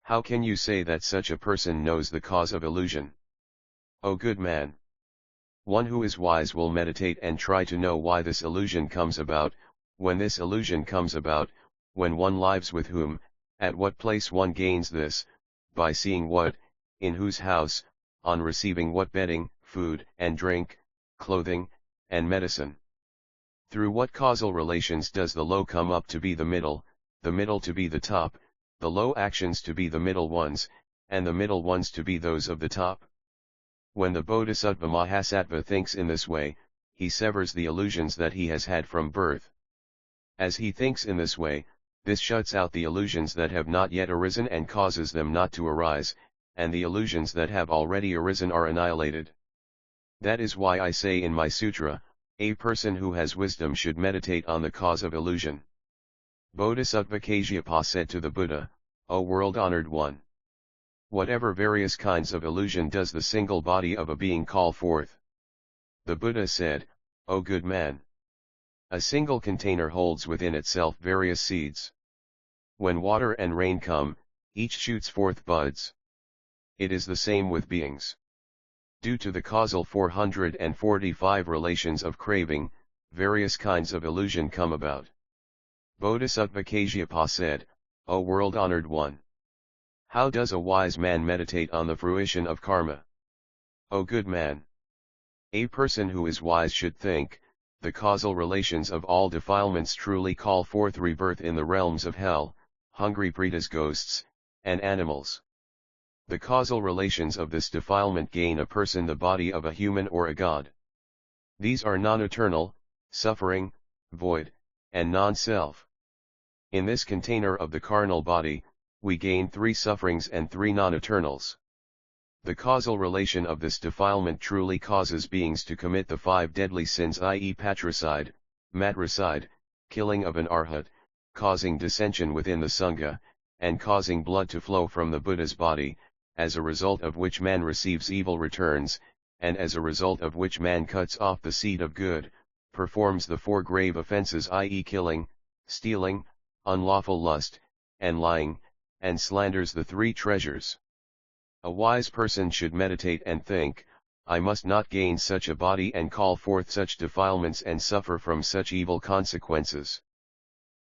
How can you say that such a person knows the cause of illusion? O good man! One who is wise will meditate and try to know why this illusion comes about, when this illusion comes about, when one lives with whom, at what place one gains this, by seeing what, in whose house, on receiving what bedding, food and drink, clothing, and medicine. Through what causal relations does the low come up to be the middle to be the top, the low actions to be the middle ones, and the middle ones to be those of the top? When the Bodhisattva Mahasattva thinks in this way, he severs the illusions that he has had from birth. As he thinks in this way, this shuts out the illusions that have not yet arisen and causes them not to arise, and the illusions that have already arisen are annihilated. That is why I say in my sutra, a person who has wisdom should meditate on the cause of illusion. Bodhisattva Kasyapa said to the Buddha, O world-honored one! Whatever various kinds of illusion does the single body of a being call forth? The Buddha said, O good man! A single container holds within itself various seeds. When water and rain come, each shoots forth buds. It is the same with beings. Due to the causal 445 relations of craving, various kinds of illusion come about. Bodhisattva Kasyapa said, O world-honored one! How does a wise man meditate on the fruition of karma? O good man! A person who is wise should think, the causal relations of all defilements truly call forth rebirth in the realms of hell, hungry pretas ghosts, and animals. The causal relations of this defilement gain a person the body of a human or a god. These are non-eternal, suffering, void, and non-self. In this container of the carnal body, we gain 3 sufferings and 3 non-eternals. The causal relation of this defilement truly causes beings to commit the 5 deadly sins, i.e. patricide, matricide, killing of an arhat, causing dissension within the Sangha, and causing blood to flow from the Buddha's body, as a result of which man receives evil returns, and as a result of which man cuts off the seed of good, performs the 4 grave offenses, i.e. killing, stealing, unlawful lust, and lying, and slanders the 3 treasures. A wise person should meditate and think, I must not gain such a body and call forth such defilements and suffer from such evil consequences.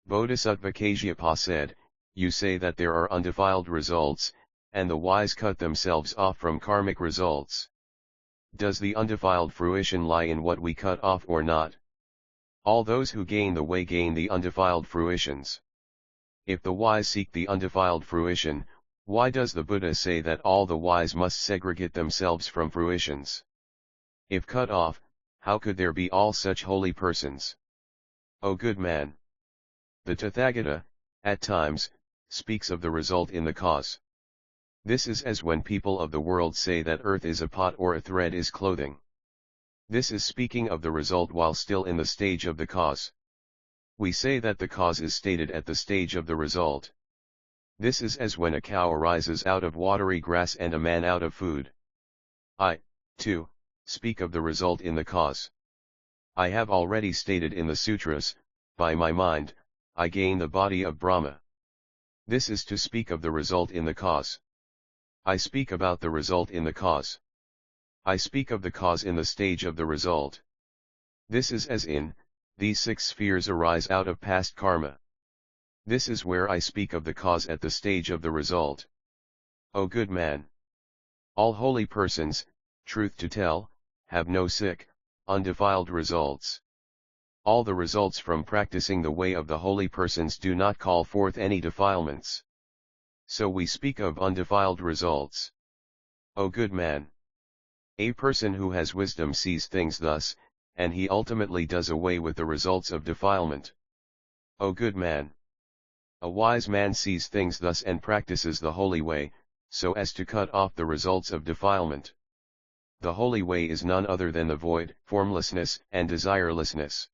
Bodhisattva Kasyapa said, you say that there are undefiled results, and the wise cut themselves off from karmic results. Does the undefiled fruition lie in what we cut off or not? All those who gain the way gain the undefiled fruitions. If the wise seek the undefiled fruition, why does the Buddha say that all the wise must segregate themselves from fruitions? If cut off, how could there be all such holy persons? O good man! The Tathagata, at times, speaks of the result in the cause. This is as when people of the world say that earth is a pot or a thread is clothing. This is speaking of the result while still in the stage of the cause. We say that the cause is stated at the stage of the result. This is as when a cow arises out of watery grass and a man out of food. I, too, speak of the result in the cause. I have already stated in the sutras, by my mind, I gain the body of Brahma. This is to speak of the result in the cause. I speak about the result in the cause. I speak of the cause in the stage of the result. This is as in, these 6 spheres arise out of past karma. This is where I speak of the cause at the stage of the result. O good man! All holy persons, truth to tell, have no sick, undefiled results. All the results from practicing the way of the holy persons do not call forth any defilements. So we speak of undefiled results. O good man! A person who has wisdom sees things thus, and he ultimately does away with the results of defilement. O good man! A wise man sees things thus and practices the holy way, so as to cut off the results of defilement. The holy way is none other than the void, formlessness, and desirelessness.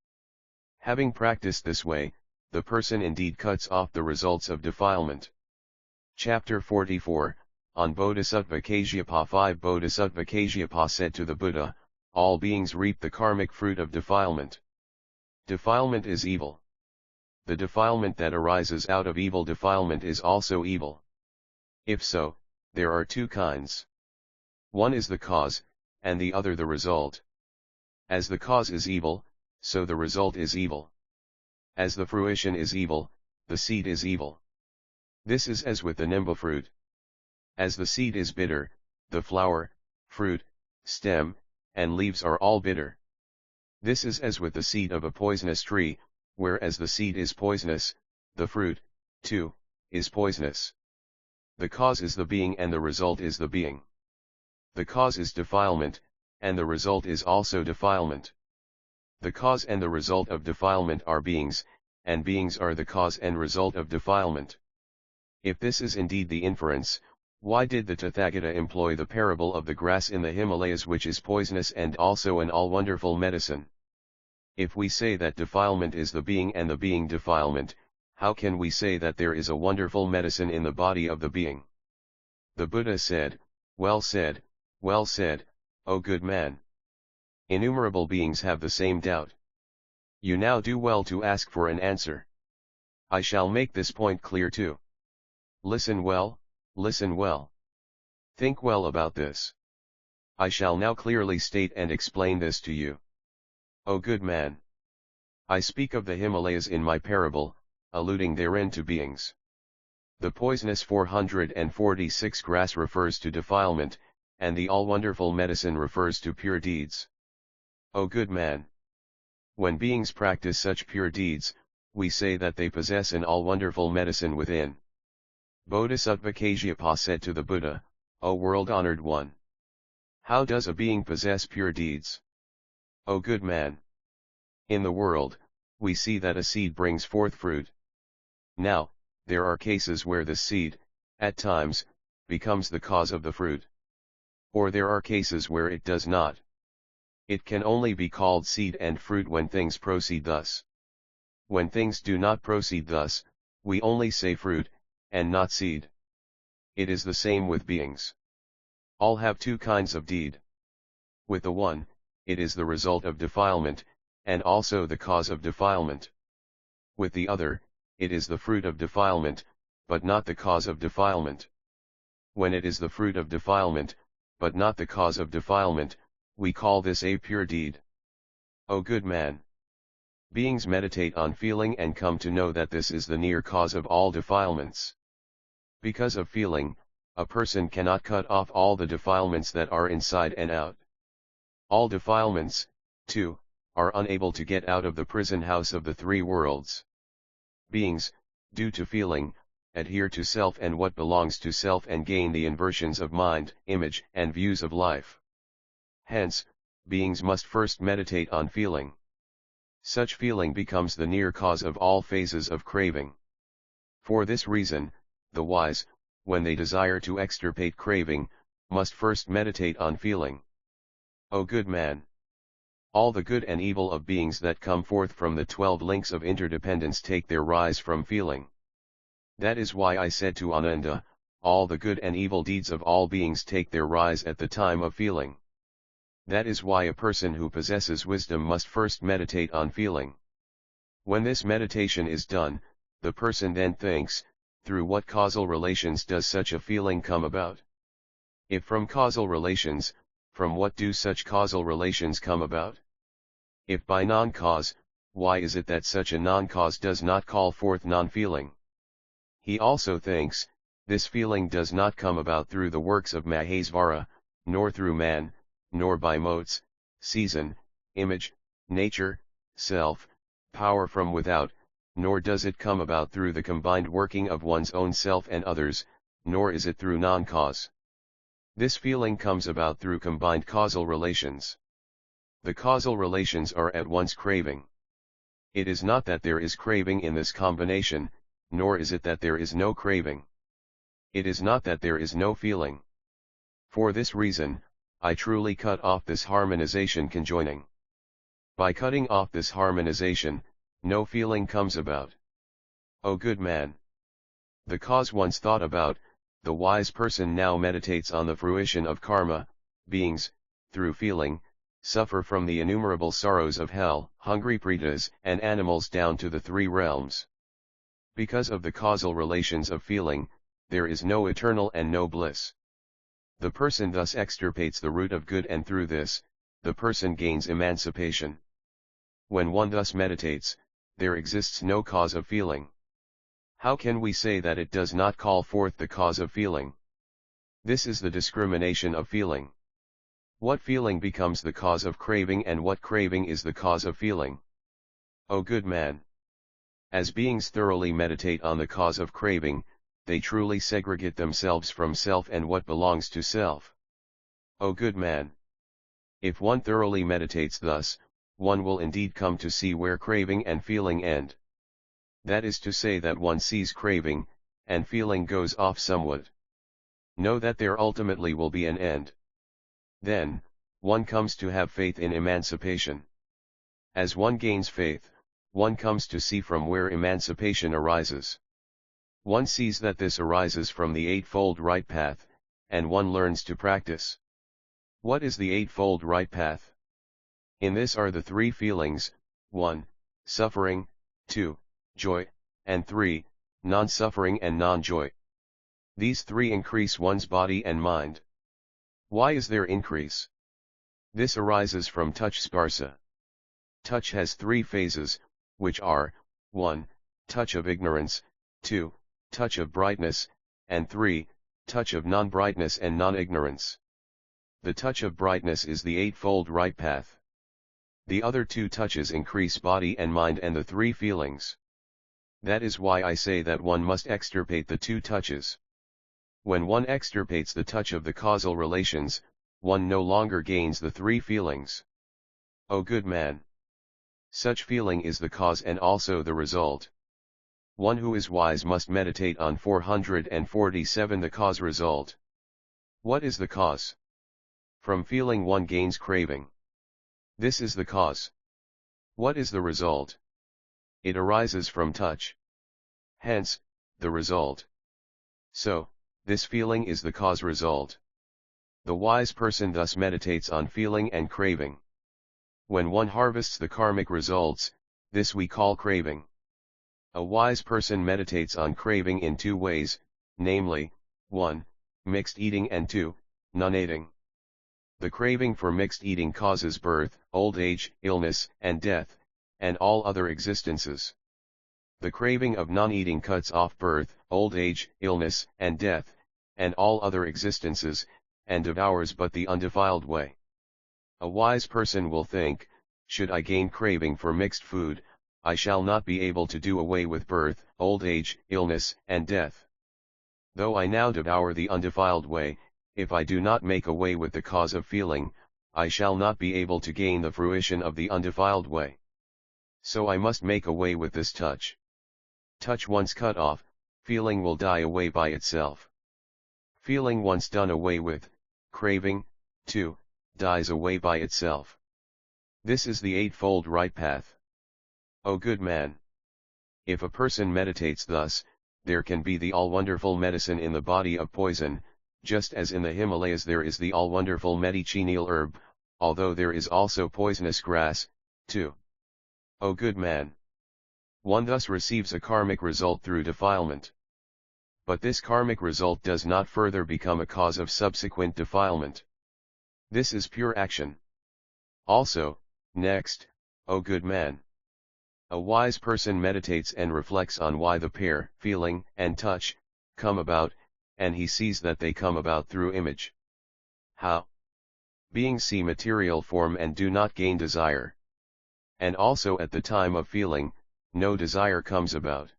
Having practiced this way, the person indeed cuts off the results of defilement. Chapter 44, on Bodhisattva Kasyapa 5 Bodhisattva Kasyapa said to the Buddha, all beings reap the karmic fruit of defilement. Defilement is evil. The defilement that arises out of evil defilement is also evil. If so, there are 2 kinds. One is the cause, and the other the result. As the cause is evil, so the result is evil. As the fruition is evil, the seed is evil. This is as with the nimba fruit. As the seed is bitter, the flower, fruit, stem, and leaves are all bitter. This is as with the seed of a poisonous tree, whereas the seed is poisonous, the fruit, too, is poisonous. The cause is the being and the result is the being. The cause is defilement, and the result is also defilement. The cause and the result of defilement are beings, and beings are the cause and result of defilement. If this is indeed the inference, why did the Tathagata employ the parable of the grass in the Himalayas, which is poisonous and also an all-wonderful medicine? If we say that defilement is the being and the being defilement, how can we say that there is a wonderful medicine in the body of the being? The Buddha said, well said, O good man! Innumerable beings have the same doubt. You now do well to ask for an answer. I shall make this point clear too. Listen well, listen well. Think well about this. I shall now clearly state and explain this to you. O good man! I speak of the Himalayas in my parable, alluding therein to beings. The poisonous 446 grass refers to defilement, and the all-wonderful medicine refers to pure deeds. O good man! When beings practice such pure deeds, we say that they possess an all-wonderful medicine within. Bodhisattva Kasyapa said to the Buddha, O world-honored one, how does a being possess pure deeds? O good man! In the world, we see that a seed brings forth fruit. Now, there are cases where this seed, at times, becomes the cause of the fruit. Or there are cases where it does not. It can only be called seed and fruit when things proceed thus. When things do not proceed thus, we only say fruit, and not seed. It is the same with beings. All have two kinds of deed. With the one, it is the result of defilement, and also the cause of defilement. With the other, it is the fruit of defilement, but not the cause of defilement. When it is the fruit of defilement, but not the cause of defilement, we call this a pure deed. O good man! Beings meditate on feeling and come to know that this is the near cause of all defilements. Because of feeling, a person cannot cut off all the defilements that are inside and out. All defilements, too, are unable to get out of the prison house of the three worlds. Beings, due to feeling, adhere to self and what belongs to self and gain the inversions of mind, image and views of life. Hence, beings must first meditate on feeling. Such feeling becomes the near cause of all phases of craving. For this reason, the wise, when they desire to extirpate craving, must first meditate on feeling. O good man! All the good and evil of beings that come forth from the 12 links of interdependence take their rise from feeling. That is why I said to Ananda, all the good and evil deeds of all beings take their rise at the time of feeling. That is why a person who possesses wisdom must first meditate on feeling. When this meditation is done, the person then thinks, through what causal relations does such a feeling come about? If from causal relations, from what do such causal relations come about? If by non-cause, why is it that such a non-cause does not call forth non-feeling? He also thinks, this feeling does not come about through the works of Mahesvara, nor through man, nor by motes, season, image, nature, self, power from without, nor does it come about through the combined working of one's own self and others, nor is it through non-cause. This feeling comes about through combined causal relations. The causal relations are at once craving. It is not that there is craving in this combination, nor is it that there is no craving. It is not that there is no feeling. For this reason, I truly cut off this harmonization conjoining. By cutting off this harmonization, no feeling comes about. O good man! The cause once thought about, the wise person now meditates on the fruition of karma. Beings, through feeling, suffer from the innumerable sorrows of hell, hungry pretas and animals down to the 3 realms. Because of the causal relations of feeling, there is no eternal and no bliss. The person thus extirpates the root of good, and through this, the person gains emancipation. When one thus meditates, there exists no cause of feeling. How can we say that it does not call forth the cause of feeling? This is the discrimination of feeling. What feeling becomes the cause of craving, and what craving is the cause of feeling? O good man! As beings thoroughly meditate on the cause of craving, they truly segregate themselves from self and what belongs to self. O good man! If one thoroughly meditates thus, one will indeed come to see where craving and feeling end. That is to say that one sees craving, and feeling goes off somewhat. Know that there ultimately will be an end. Then, one comes to have faith in emancipation. As one gains faith, one comes to see from where emancipation arises. One sees that this arises from the Eightfold Right Path, and one learns to practice. What is the Eightfold Right Path? In this are the 3 feelings, 1. Suffering, 2. Joy, and 3. Non-suffering and non-joy. These 3 increase one's body and mind. Why is there increase? This arises from touch sparsa. Touch has 3 phases, which are, 1. Touch of ignorance, 2. Touch of brightness, and 3. Touch of non-brightness and non-ignorance. The touch of brightness is the Eightfold Right Path. The other 2 touches increase body and mind and the 3 feelings. That is why I say that one must extirpate the two touches. When one extirpates the touch of the causal relations, one no longer gains the three feelings. O good man! Such feeling is the cause and also the result. One who is wise must meditate on 447 the cause-result. What is the cause? From feeling one gains craving. This is the cause. What is the result? It arises from touch. Hence, the result. So, this feeling is the cause-result. The wise person thus meditates on feeling and craving. When one harvests the karmic results, this we call craving. A wise person meditates on craving in two ways, namely, 1. Mixed eating and 2. Non-eating. The craving for mixed eating causes birth, old age, illness, and death, and all other existences. The craving of non-eating cuts off birth, old age, illness, and death, and all other existences, and devours but the undefiled way. A wise person will think, should I gain craving for mixed food, I shall not be able to do away with birth, old age, illness, and death. Though I now devour the undefiled way, if I do not make away with the cause of feeling, I shall not be able to gain the fruition of the undefiled way. So I must make away with this touch. Touch once cut off, feeling will die away by itself. Feeling once done away with, craving, too, dies away by itself. This is the eightfold right path. O good man! If a person meditates thus, there can be the all-wonderful medicine in the body of poison, just as in the Himalayas there is the all-wonderful medicinal herb, although there is also poisonous grass, too. O good man! One thus receives a karmic result through defilement. But this karmic result does not further become a cause of subsequent defilement. This is pure action. Also, next, O good man! A wise person meditates and reflects on why the pair, feeling, and touch, come about, and he sees that they come about through image. How? Beings see material form and do not gain desire. And also at the time of feeling, no desire comes about.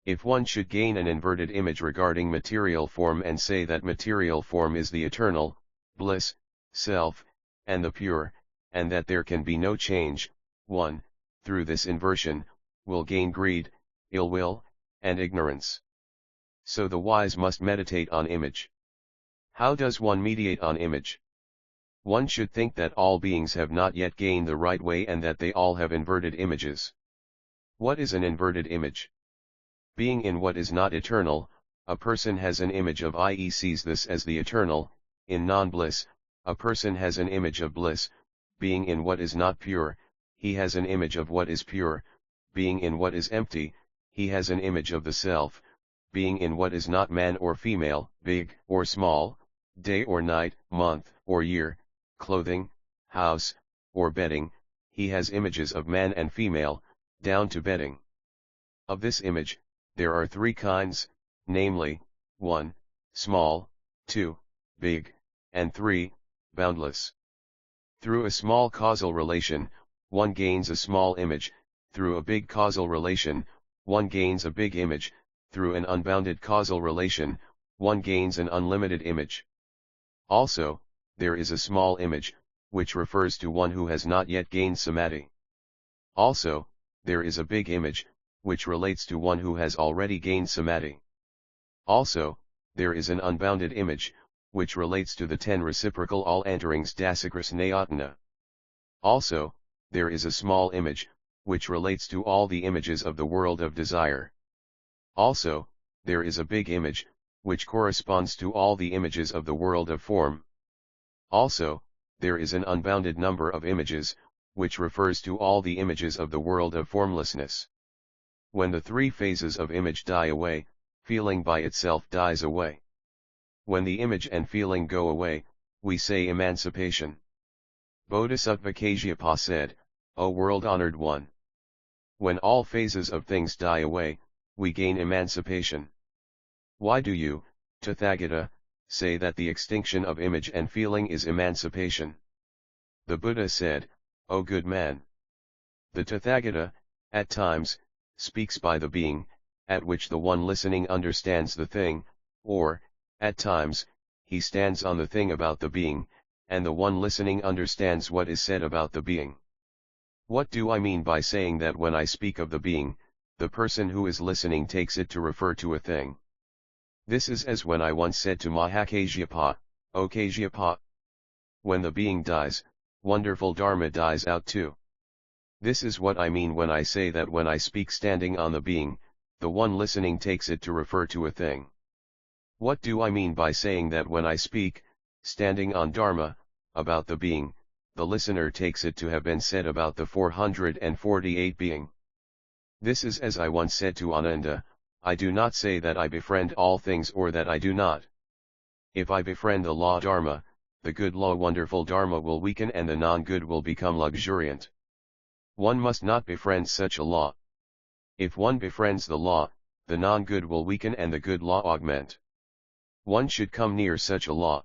If one should gain an inverted image regarding material form and say that material form is the eternal, bliss, self, and the pure, and that there can be no change, one, through this inversion, will gain greed, ill will, and ignorance. So the wise must meditate on image. How does one meditate on image? One should think that all beings have not yet gained the right way and that they all have inverted images. What is an inverted image? Being in what is not eternal, a person has an image of i.e. sees this as the eternal. In non-bliss, a person has an image of bliss. Being in what is not pure, he has an image of what is pure. Being in what is empty, he has an image of the self. Being in what is not man or female, big or small, day or night, month or year, clothing, house, or bedding, he has images of man and female, down to bedding. Of this image, there are three kinds, namely, 1. Small, 2. Big, and 3. Boundless. Through a small causal relation, one gains a small image. Through a big causal relation, one gains a big image. Through an unbounded causal relation, one gains an unlimited image. Also, there is a small image, which refers to one who has not yet gained samadhi. Also, there is a big image, which relates to one who has already gained samadhi. Also, there is an unbounded image, which relates to the 10 reciprocal all-enterings dasakrasnayatana. Also, there is a small image, which relates to all the images of the world of desire. Also, there is a big image, which corresponds to all the images of the world of form. Also, there is an unbounded number of images, which refers to all the images of the world of formlessness. When the three phases of image die away, feeling by itself dies away. When the image and feeling go away, we say emancipation. Bodhisattva Kasyapa said, O world-honored one! When all phases of things die away, we gain emancipation. Why do you, Tathagata, say that the extinction of image and feeling is emancipation? The Buddha said, O good man! The Tathagata, at times, speaks by the being, at which the one listening understands the thing, or, at times, he stands on the thing about the being, and the one listening understands what is said about the being. What do I mean by saying that when I speak of the being, the person who is listening takes it to refer to a thing? This is as when I once said to Mahakasyapa, "O Kasyapa, when the being dies, wonderful Dharma dies out too." This is what I mean when I say that when I speak standing on the being, the one listening takes it to refer to a thing. What do I mean by saying that when I speak, standing on Dharma, about the being, the listener takes it to have been said about the 448 being? This is as I once said to Ananda, I do not say that I befriend all things or that I do not. If I befriend the law Dharma, the good law wonderful Dharma will weaken and the non-good will become luxuriant. One must not befriend such a law. If one befriends the law, the non-good will weaken and the good law augment. One should come near such a law.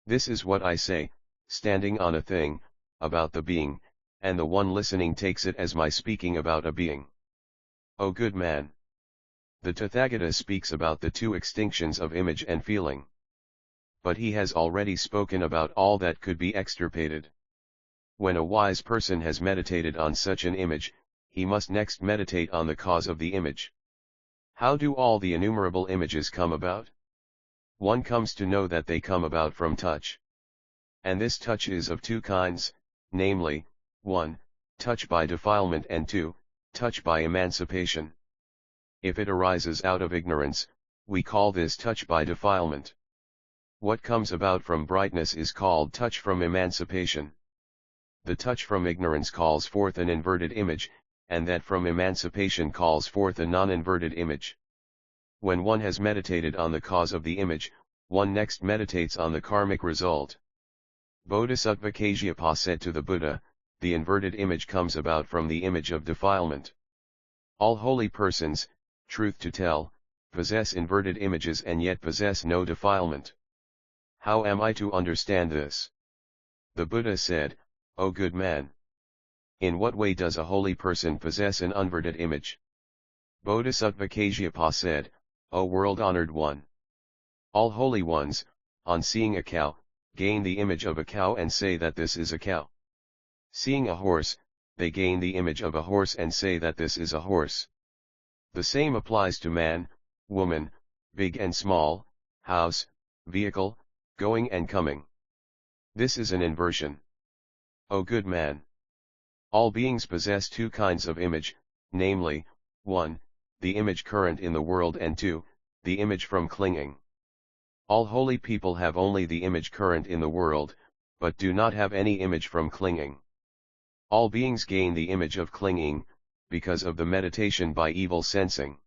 This is what I say, standing on a thing, about the being, and the one listening takes it as my speaking about a being. O good man! The Tathagata speaks about the two extinctions of image and feeling. But he has already spoken about all that could be extirpated. When a wise person has meditated on such an image, he must next meditate on the cause of the image. How do all the innumerable images come about? One comes to know that they come about from touch. And this touch is of two kinds, namely, 1. Touch by defilement and 2. Touch by emancipation. If it arises out of ignorance, we call this touch by defilement. What comes about from brightness is called touch from emancipation. The touch from ignorance calls forth an inverted image, and that from emancipation calls forth a non-inverted image. When one has meditated on the cause of the image, one next meditates on the karmic result. Bodhisattva Kasyapa said to the Buddha, the inverted image comes about from the image of defilement. All holy persons, truth to tell, possess inverted images and yet possess no defilement. How am I to understand this? The Buddha said, O good man! In what way does a holy person possess an inverted image? Bodhisattva Kasyapa said, O world-honored one! All holy ones, on seeing a cow, gain the image of a cow and say that this is a cow. Seeing a horse, they gain the image of a horse and say that this is a horse. The same applies to man, woman, big and small, house, vehicle, going and coming. This is an inversion. O good man! All beings possess two kinds of image, namely, 1. The image current in the world and 2. The image from clinging. All holy people have only the image current in the world, but do not have any image from clinging. All beings gain the image of clinging, because of the meditation by evil sensing.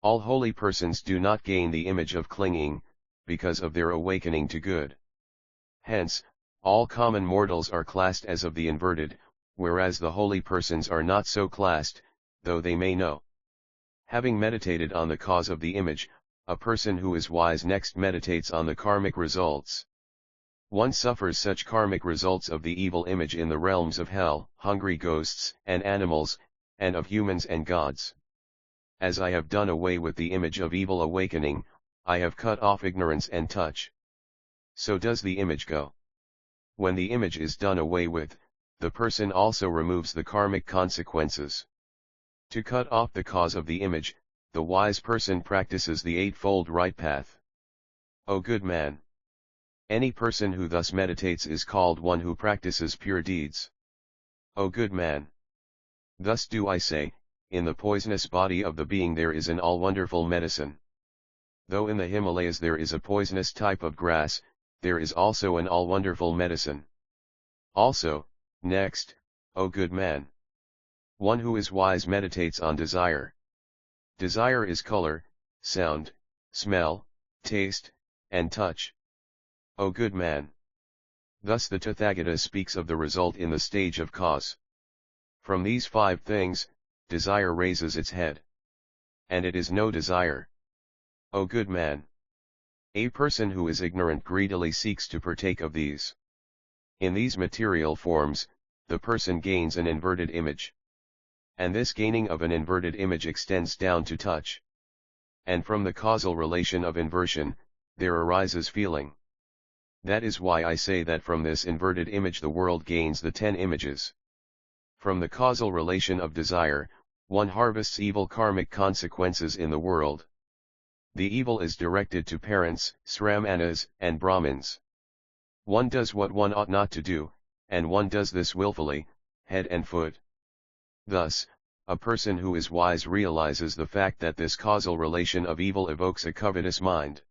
All holy persons do not gain the image of clinging, because of their awakening to good. Hence, all common mortals are classed as of the inverted, whereas the holy persons are not so classed, though they may know. Having meditated on the cause of the image, a person who is wise next meditates on the karmic results. One suffers such karmic results of the evil image in the realms of hell, hungry ghosts and animals, and of humans and gods. As I have done away with the image of evil awakening, I have cut off ignorance and touch. So does the image go. When the image is done away with, the person also removes the karmic consequences. To cut off the cause of the image, the wise person practices the eightfold right path. O good man! Any person who thus meditates is called one who practices pure deeds. O good man! Thus do I say, in the poisonous body of the being there is an all-wonderful medicine. Though in the Himalayas there is a poisonous type of grass, there is also an all-wonderful medicine. Also, next, O good man! One who is wise meditates on desire. Desire is color, sound, smell, taste, and touch. O good man! Thus the Tathagata speaks of the result in the stage of cause. From these 5 things, desire raises its head. And it is no desire. O good man! A person who is ignorant greedily seeks to partake of these. In these material forms, the person gains an inverted image. And this gaining of an inverted image extends down to touch. And from the causal relation of inversion, there arises feeling. That is why I say that from this inverted image the world gains the 10 images. From the causal relation of desire, one harvests evil karmic consequences in the world. The evil is directed to parents, sramanas, and Brahmins. One does what one ought not to do, and one does this willfully, head and foot. Thus, a person who is wise realizes the fact that this causal relation of evil evokes a covetous mind.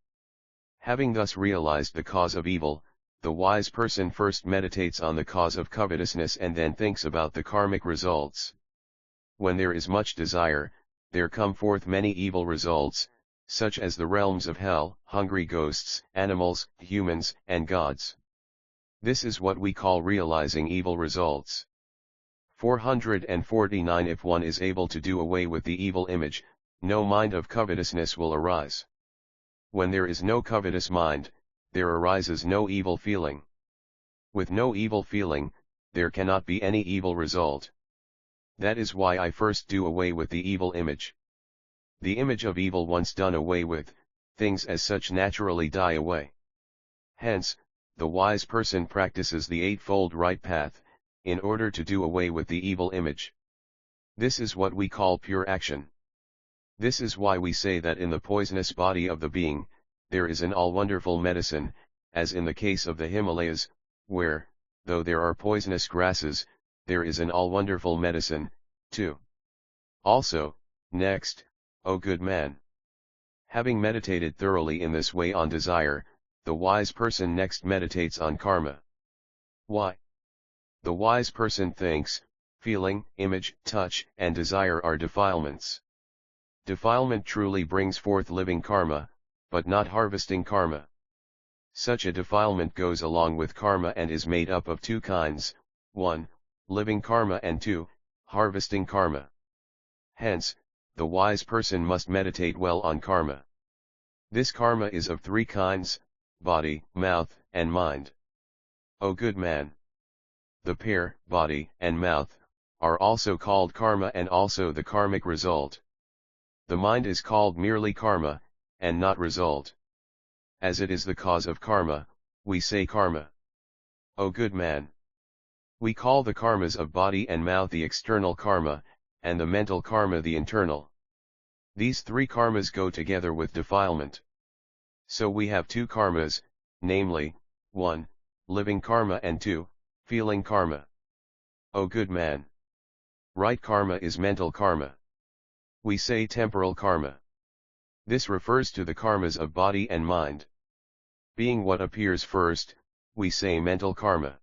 Having thus realized the cause of evil, the wise person first meditates on the cause of covetousness and then thinks about the karmic results. When there is much desire, there come forth many evil results, such as the realms of hell, hungry ghosts, animals, humans, and gods. This is what we call realizing evil results. 449 If one is able to do away with the evil image, no mind of covetousness will arise. When there is no covetous mind, there arises no evil feeling. With no evil feeling, there cannot be any evil result. That is why I first do away with the evil image. The image of evil once done away with, things as such naturally die away. Hence, the wise person practices the eightfold right path, in order to do away with the evil image. This is what we call pure action. This is why we say that in the poisonous body of the being, there is an all-wonderful medicine, as in the case of the Himalayas, where, though there are poisonous grasses, there is an all-wonderful medicine, too. Also, next, O good man. Having meditated thoroughly in this way on desire, the wise person next meditates on karma. Why? The wise person thinks, feeling, image, touch, and desire are defilements. Defilement truly brings forth living karma, but not harvesting karma. Such a defilement goes along with karma and is made up of two kinds, 1. Living karma and 2. Harvesting karma. Hence, the wise person must meditate well on karma. This karma is of three kinds, body, mouth, and mind. O good man! The pair, body and mouth, are also called karma and also the karmic result. The mind is called merely karma, and not result. As it is the cause of karma, we say karma. O good man! We call the karmas of body and mouth the external karma, and the mental karma the internal. These three karmas go together with defilement. So we have two karmas, namely, 1. Living karma and 2. Feeling karma. O good man! Right karma is mental karma. We say temporal karma. This refers to the karmas of body and mind. Being what appears first, we say mental karma.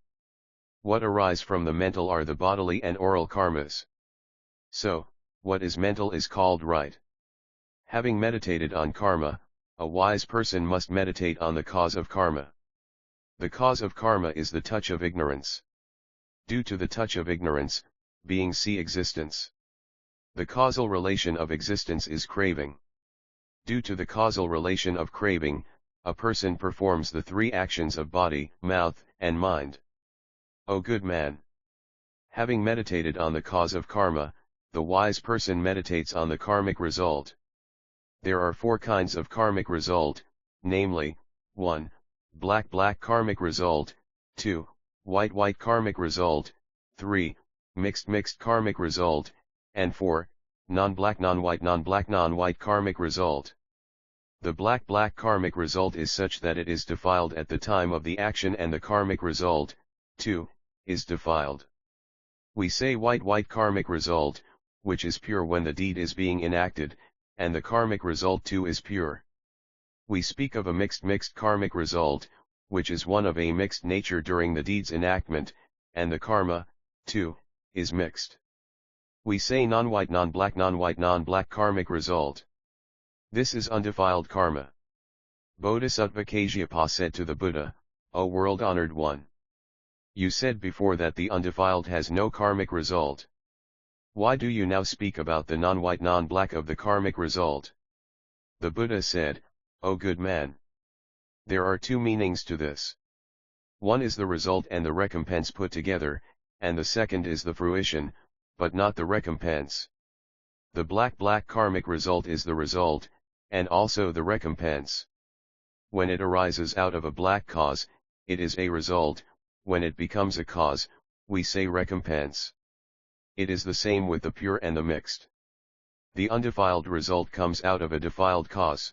What arise from the mental are the bodily and oral karmas. So, what is mental is called right. Having meditated on karma, a wise person must meditate on the cause of karma. The cause of karma is the touch of ignorance. Due to the touch of ignorance, beings see existence. The causal relation of existence is craving. Due to the causal relation of craving, a person performs the three actions of body, mouth, and mind. O good man! Having meditated on the cause of karma, the wise person meditates on the karmic result. There are four kinds of karmic result, namely, 1. Black karmic result, 2. White karmic result, 3. Mixed karmic result, and 4. Non-black non-white karmic result. The black karmic result is such that it is defiled at the time of the action, and the karmic result, too, is defiled. We say white karmic result, which is pure when the deed is being enacted, and the karmic result too is pure. We speak of a mixed karmic result, which is one of a mixed nature during the deed's enactment, and the karma, too, is mixed. We say non-white non-black karmic result. This is undefiled karma. Bodhisattva Kasyapa said to the Buddha, O world-honored one! You said before that the undefiled has no karmic result. Why do you now speak about the non-white non-black of the karmic result? The Buddha said, O good man! There are two meanings to this. One is the result and the recompense put together, and the second is the fruition, but not the recompense. The black karmic result is the result, and also the recompense. When it arises out of a black cause, it is a result; when it becomes a cause, we say recompense. It is the same with the pure and the mixed. The undefiled result comes out of a defiled cause.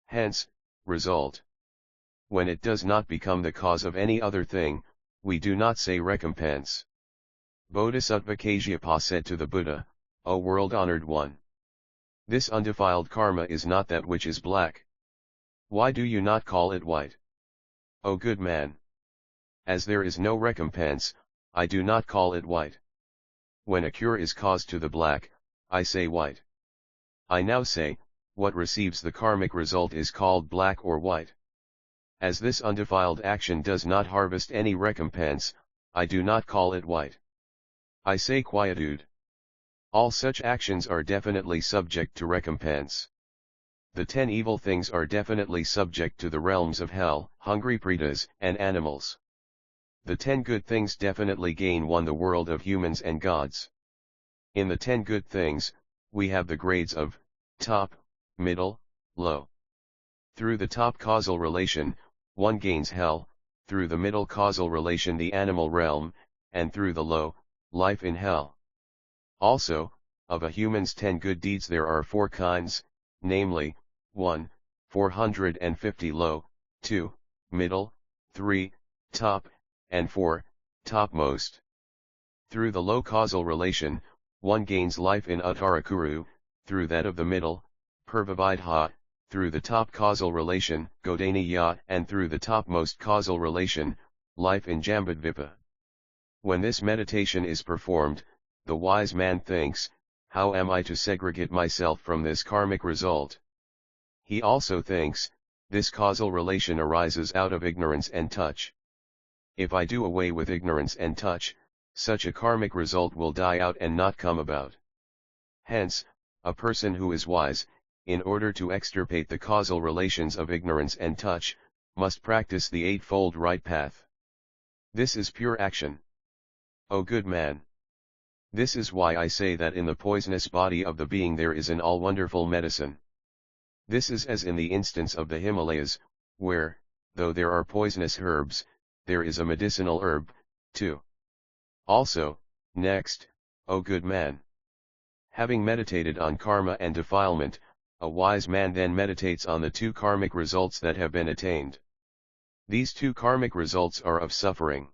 Hence, result. When it does not become the cause of any other thing, we do not say recompense. Bodhisattva Kasyapa said to the Buddha, "O world-honored one, this undefiled karma is not that which is black. Why do you not call it white? O good man! As there is no recompense, I do not call it white. When a cure is caused to the black, I say white. I now say, what receives the karmic result is called black or white. As this undefiled action does not harvest any recompense, I do not call it white. I say quietude. All such actions are definitely subject to recompense. The 10 evil things are definitely subject to the realms of hell, hungry pretas, and animals. The 10 good things definitely gain one the world of humans and gods. In the 10 good things, we have the grades of top, middle, low. Through the top causal relation, one gains hell; through the middle causal relation the animal realm; and through the low, life in hell. Also, of a human's 10 good deeds there are 4 kinds, namely, 1, 450 low, 2, middle, 3, top, and 4, topmost. Through the low causal relation, one gains life in Uttarakuru; through that of the middle, Purvavidha; through the top causal relation, Godaniya; and through the topmost causal relation, life in Jambudvipa. When this meditation is performed, the wise man thinks, how am I to segregate myself from this karmic result? He also thinks, this causal relation arises out of ignorance and touch. If I do away with ignorance and touch, such a karmic result will die out and not come about. Hence, a person who is wise, in order to extirpate the causal relations of ignorance and touch, must practice the eightfold right path. This is pure action. O good man! This is why I say that in the poisonous body of the being there is an all-wonderful medicine. This is as in the instance of the Himalayas, where, though there are poisonous herbs, there is a medicinal herb, too. Also, next, O good man! Having meditated on karma and defilement, a wise man then meditates on the 2 karmic results that have been attained. These 2 karmic results are of suffering.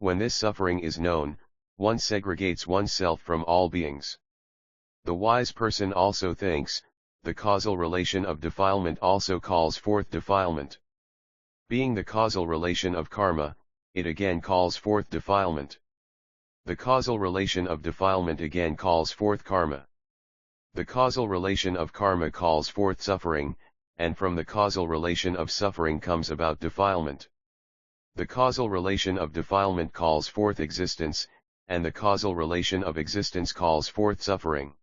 When this suffering is known, one segregates oneself from all beings. The wise person also thinks, the causal relation of defilement also calls forth defilement. Being the causal relation of karma, it again calls forth defilement. The causal relation of defilement again calls forth karma. The causal relation of karma calls forth suffering, and from the causal relation of suffering comes about defilement. The causal relation of defilement calls forth existence, and the causal relation of existence calls forth suffering.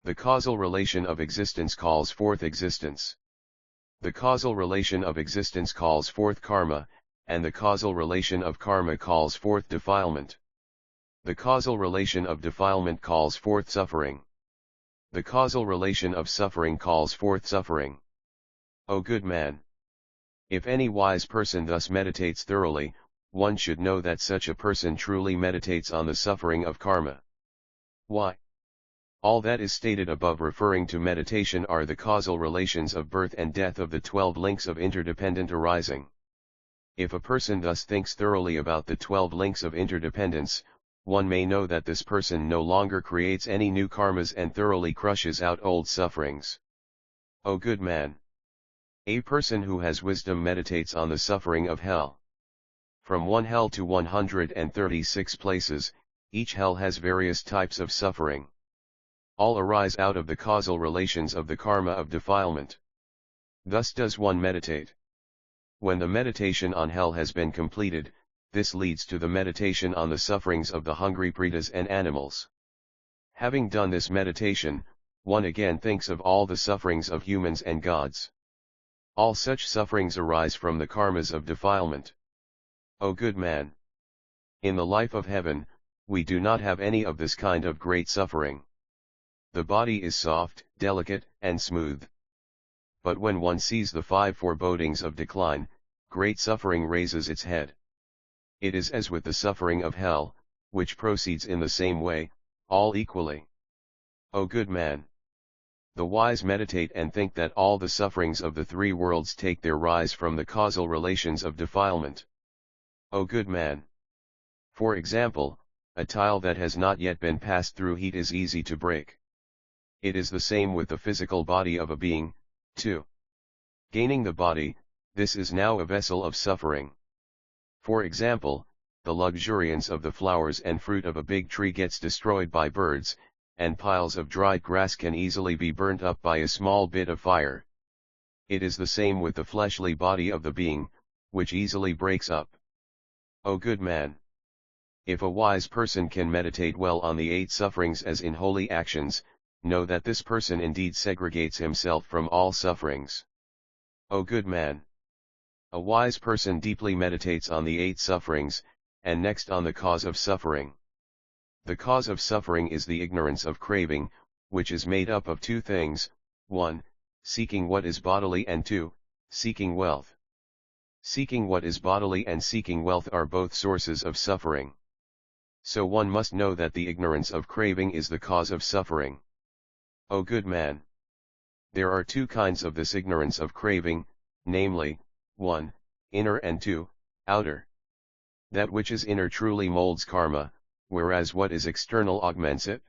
The causal relation of existence calls forth existence. The causal relation of existence calls forth karma, and the causal relation of karma calls forth defilement. The causal relation of defilement calls forth suffering. The causal relation of suffering calls forth suffering. O good man! If any wise person thus meditates thoroughly, one should know that such a person truly meditates on the suffering of karma. Why? All that is stated above referring to meditation are the causal relations of birth and death of the 12 links of interdependent arising. If a person thus thinks thoroughly about the 12 links of interdependence, one may know that this person no longer creates any new karmas and thoroughly crushes out old sufferings. O good man! A person who has wisdom meditates on the suffering of hell. From one hell to 136 places, each hell has various types of suffering. All arise out of the causal relations of the karma of defilement. Thus does one meditate. When the meditation on hell has been completed, this leads to the meditation on the sufferings of the hungry pretas and animals. Having done this meditation, one again thinks of all the sufferings of humans and gods. All such sufferings arise from the karmas of defilement. O good man! In the life of heaven, we do not have any of this kind of great suffering. The body is soft, delicate, and smooth. But when one sees the 5 forebodings of decline, great suffering raises its head. It is as with the suffering of hell, which proceeds in the same way, all equally. O good man! The wise meditate and think that all the sufferings of the 3 worlds take their rise from the causal relations of defilement. O good man! For example, a tile that has not yet been passed through heat is easy to break. It is the same with the physical body of a being, too. Gaining the body, this is now a vessel of suffering. For example, the luxuriance of the flowers and fruit of a big tree gets destroyed by birds, and piles of dried grass can easily be burnt up by a small bit of fire. It is the same with the fleshly body of the being, which easily breaks up. O good man! If a wise person can meditate well on the 8 sufferings as in holy actions, know that this person indeed segregates himself from all sufferings. O good man! A wise person deeply meditates on the 8 sufferings, and next on the cause of suffering. The cause of suffering is the ignorance of craving, which is made up of 2 things, 1, seeking what is bodily, and 2, seeking wealth. Seeking what is bodily and seeking wealth are both sources of suffering. So one must know that the ignorance of craving is the cause of suffering. O good man! There are 2 kinds of this ignorance of craving, namely, 1, inner, and 2, outer. That which is inner truly molds karma, whereas what is external augments it.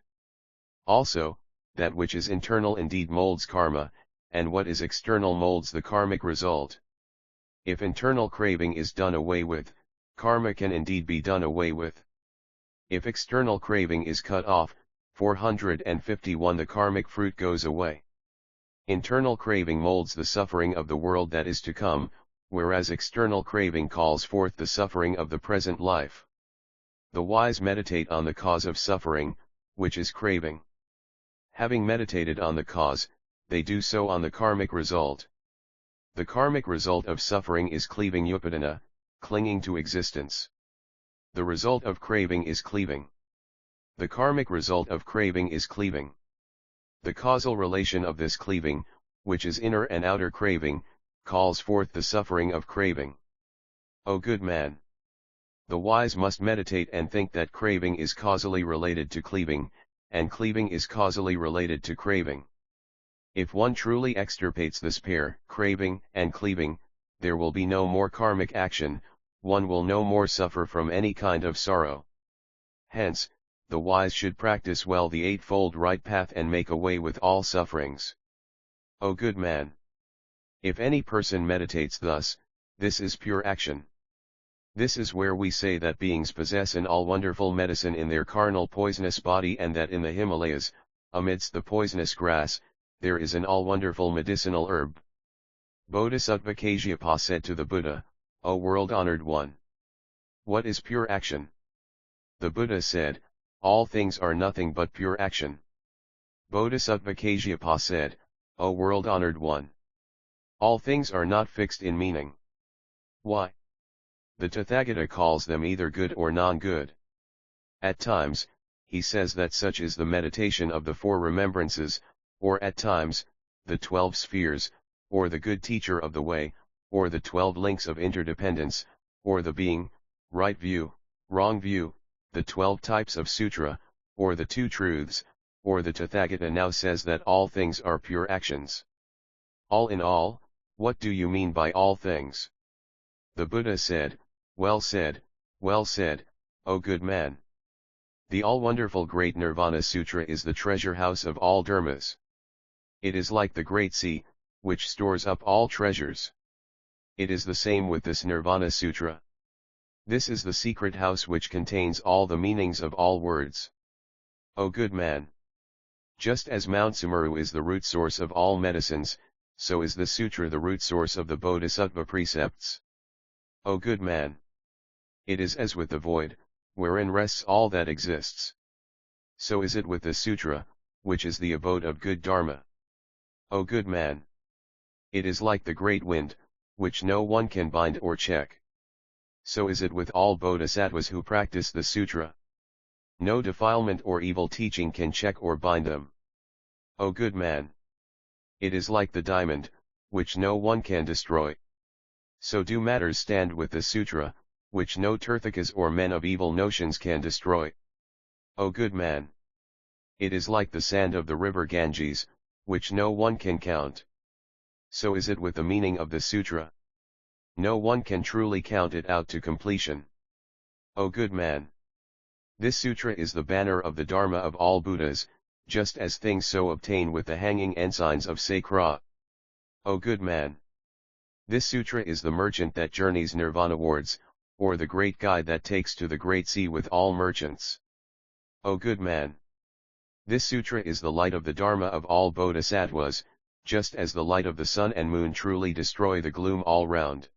Also, that which is internal indeed molds karma, and what is external molds the karmic result. If internal craving is done away with, karma can indeed be done away with. If external craving is cut off, 451 the karmic fruit goes away. Internal craving molds the suffering of the world that is to come, whereas external craving calls forth the suffering of the present life. The wise meditate on the cause of suffering, which is craving. Having meditated on the cause, they do so on the karmic result. The karmic result of suffering is cleaving upadana, clinging to existence. The result of craving is cleaving. The karmic result of craving is cleaving. The causal relation of this cleaving, which is inner and outer craving, calls forth the suffering of craving. O good man! The wise must meditate and think that craving is causally related to cleaving, and cleaving is causally related to craving. If one truly extirpates this pair, craving and cleaving, there will be no more karmic action, one will no more suffer from any kind of sorrow. Hence, the wise should practice well the 8-fold right path and make away with all sufferings. O good man! If any person meditates thus, this is pure action. This is where we say that beings possess an all-wonderful medicine in their carnal poisonous body, and that in the Himalayas, amidst the poisonous grass, there is an all-wonderful medicinal herb. Bodhisattva Kasyapa said to the Buddha, O world-honored one! What is pure action? The Buddha said, all things are nothing but pure action. Bodhisattva Kasyapa said, O world-honored one! All things are not fixed in meaning. Why? The Tathagata calls them either good or non-good. At times, he says that such is the meditation of the 4 remembrances, or at times, the 12 spheres, or the good teacher of the way, or the 12 links of interdependence, or the being, right view, wrong view, the 12 types of sutra, or the 2 truths, or the Tathagata now says that all things are pure actions. All in all, what do you mean by all things? The Buddha said, well said, O good man! The all-wonderful great Nirvana Sutra is the treasure house of all dharmas. It is like the great sea, which stores up all treasures. It is the same with this Nirvana Sutra. This is the secret house which contains all the meanings of all words. O good man! Just as Mount Sumeru is the root source of all medicines, so is the sutra the root source of the Bodhisattva precepts. O good man! It is as with the void, wherein rests all that exists. So is it with the sutra, which is the abode of good dharma. O good man! It is like the great wind, which no one can bind or check. So is it with all bodhisattvas who practice the sutra. No defilement or evil teaching can check or bind them. O good man! It is like the diamond, which no one can destroy. So do matters stand with the Sutra, which no Tirthakas or men of evil notions can destroy. O good man! It is like the sand of the river Ganges, which no one can count. So is it with the meaning of the Sutra. No one can truly count it out to completion. O good man! This Sutra is the banner of the Dharma of all Buddhas, just as things so obtain with the hanging ensigns of Sakra. O good man! This Sutra is the merchant that journeys nirvana-wards, or the great guide that takes to the great sea with all merchants. O good man! This Sutra is the light of the Dharma of all bodhisattvas, just as the light of the sun and moon truly destroy the gloom all round.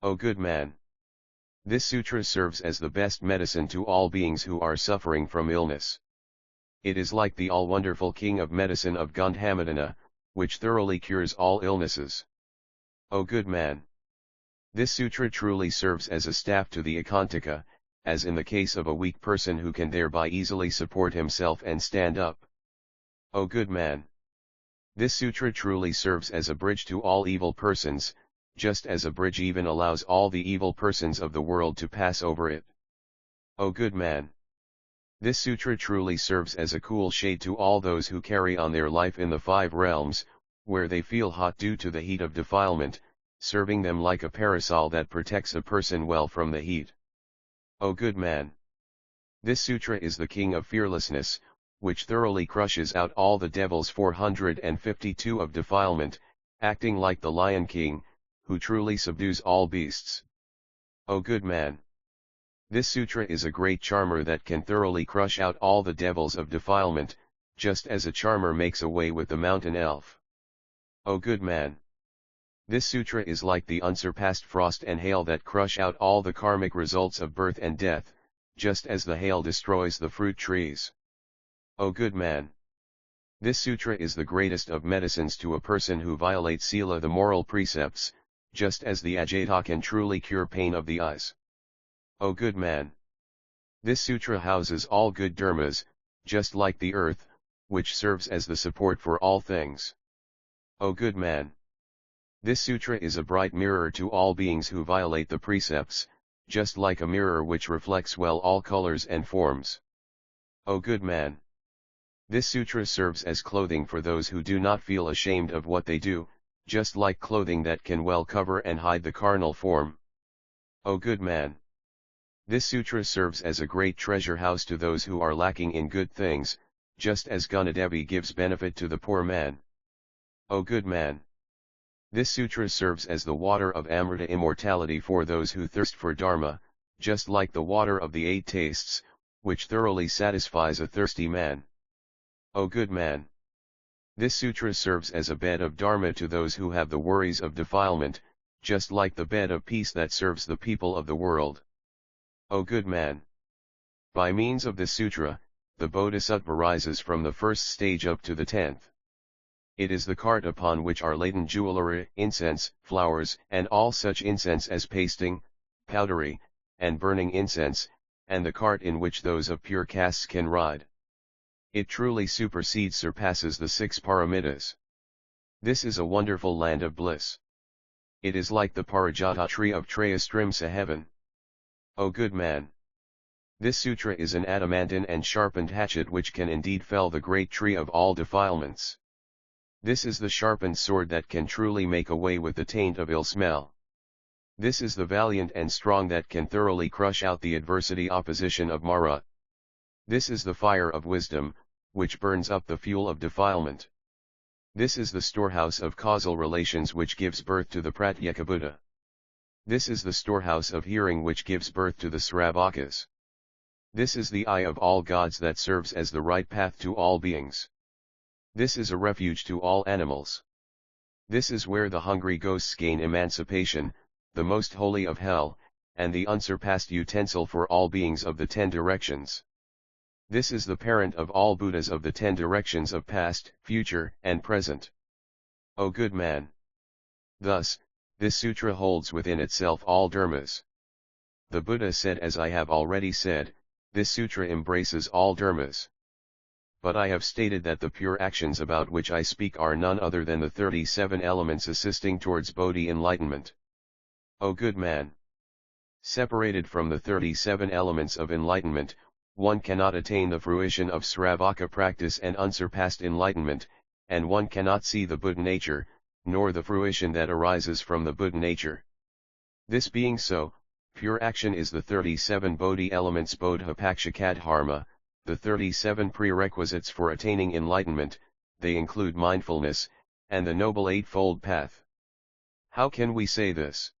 O good man! This Sutra serves as the best medicine to all beings who are suffering from illness. It is like the all-wonderful king of medicine of Gandhamadana, which thoroughly cures all illnesses. O good man! This Sutra truly serves as a staff to the Ekantaka, as in the case of a weak person who can thereby easily support himself and stand up. O good man! This Sutra truly serves as a bridge to all evil persons, just as a bridge even allows all the evil persons of the world to pass over it. O good man! This Sutra truly serves as a cool shade to all those who carry on their life in the 5 realms, where they feel hot due to the heat of defilement, serving them like a parasol that protects a person well from the heat. O good man! This Sutra is the king of fearlessness, which thoroughly crushes out all the devils 452 of defilement, acting like the Lion King, who truly subdues all beasts. O good man! This Sutra is a great charmer that can thoroughly crush out all the devils of defilement, just as a charmer makes away with the mountain elf. O good man! This Sutra is like the unsurpassed frost and hail that crush out all the karmic results of birth and death, just as the hail destroys the fruit trees. O good man! This Sutra is the greatest of medicines to a person who violates Sila, the moral precepts, just as the Ajata can truly cure pain of the eyes. O good man! This Sutra houses all good dharmas, just like the earth, which serves as the support for all things. O good man! This Sutra is a bright mirror to all beings who violate the precepts, just like a mirror which reflects well all colors and forms. O good man! This Sutra serves as clothing for those who do not feel ashamed of what they do, just like clothing that can well cover and hide the carnal form. O good man! This Sutra serves as a great treasure house to those who are lacking in good things, just as Gunadevi gives benefit to the poor man. O good man! This Sutra serves as the water of Amrita immortality for those who thirst for Dharma, just like the water of the 8 tastes, which thoroughly satisfies a thirsty man. O good man! This Sutra serves as a bed of Dharma to those who have the worries of defilement, just like the bed of peace that serves the people of the world. O good man! By means of this Sutra, the Bodhisattva rises from the first stage up to the 10th. It is the cart upon which are laden jewelry, incense, flowers, and all such incense as pasting, powdery, and burning incense, and the cart in which those of pure castes can ride. It truly surpasses the 6 paramitas. This is a wonderful land of bliss. It is like the Parijata tree of Trayastrimsa heaven. O good man! This Sutra is an adamantine and sharpened hatchet which can indeed fell the great tree of all defilements. This is the sharpened sword that can truly make away with the taint of ill smell. This is the valiant and strong that can thoroughly crush out the adversity opposition of Mara. This is the fire of wisdom, which burns up the fuel of defilement. This is the storehouse of causal relations which gives birth to the Pratyekabuddha. This is the storehouse of hearing which gives birth to the Sravakas. This is the eye of all gods that serves as the right path to all beings. This is a refuge to all animals. This is where the hungry ghosts gain emancipation, the most holy of hell, and the unsurpassed utensil for all beings of the 10 directions. This is the parent of all Buddhas of the 10 directions of past, future, and present. O good man! Thus, this sutra holds within itself all dharmas. The Buddha said, as I have already said, This sutra embraces all dharmas. But I have stated that the pure actions about which I speak are none other than the 37 elements assisting towards Bodhi enlightenment. O good man! Separated from the 37 elements of enlightenment, one cannot attain the fruition of Sravaka practice and unsurpassed enlightenment, and one cannot see the Buddha nature, nor the fruition that arises from the Buddha nature. This being so, pure action is the 37 Bodhi elements Bodhipakshakadharma, the 37 prerequisites for attaining enlightenment. They include mindfulness, and the Noble Eightfold Path. How can we say this?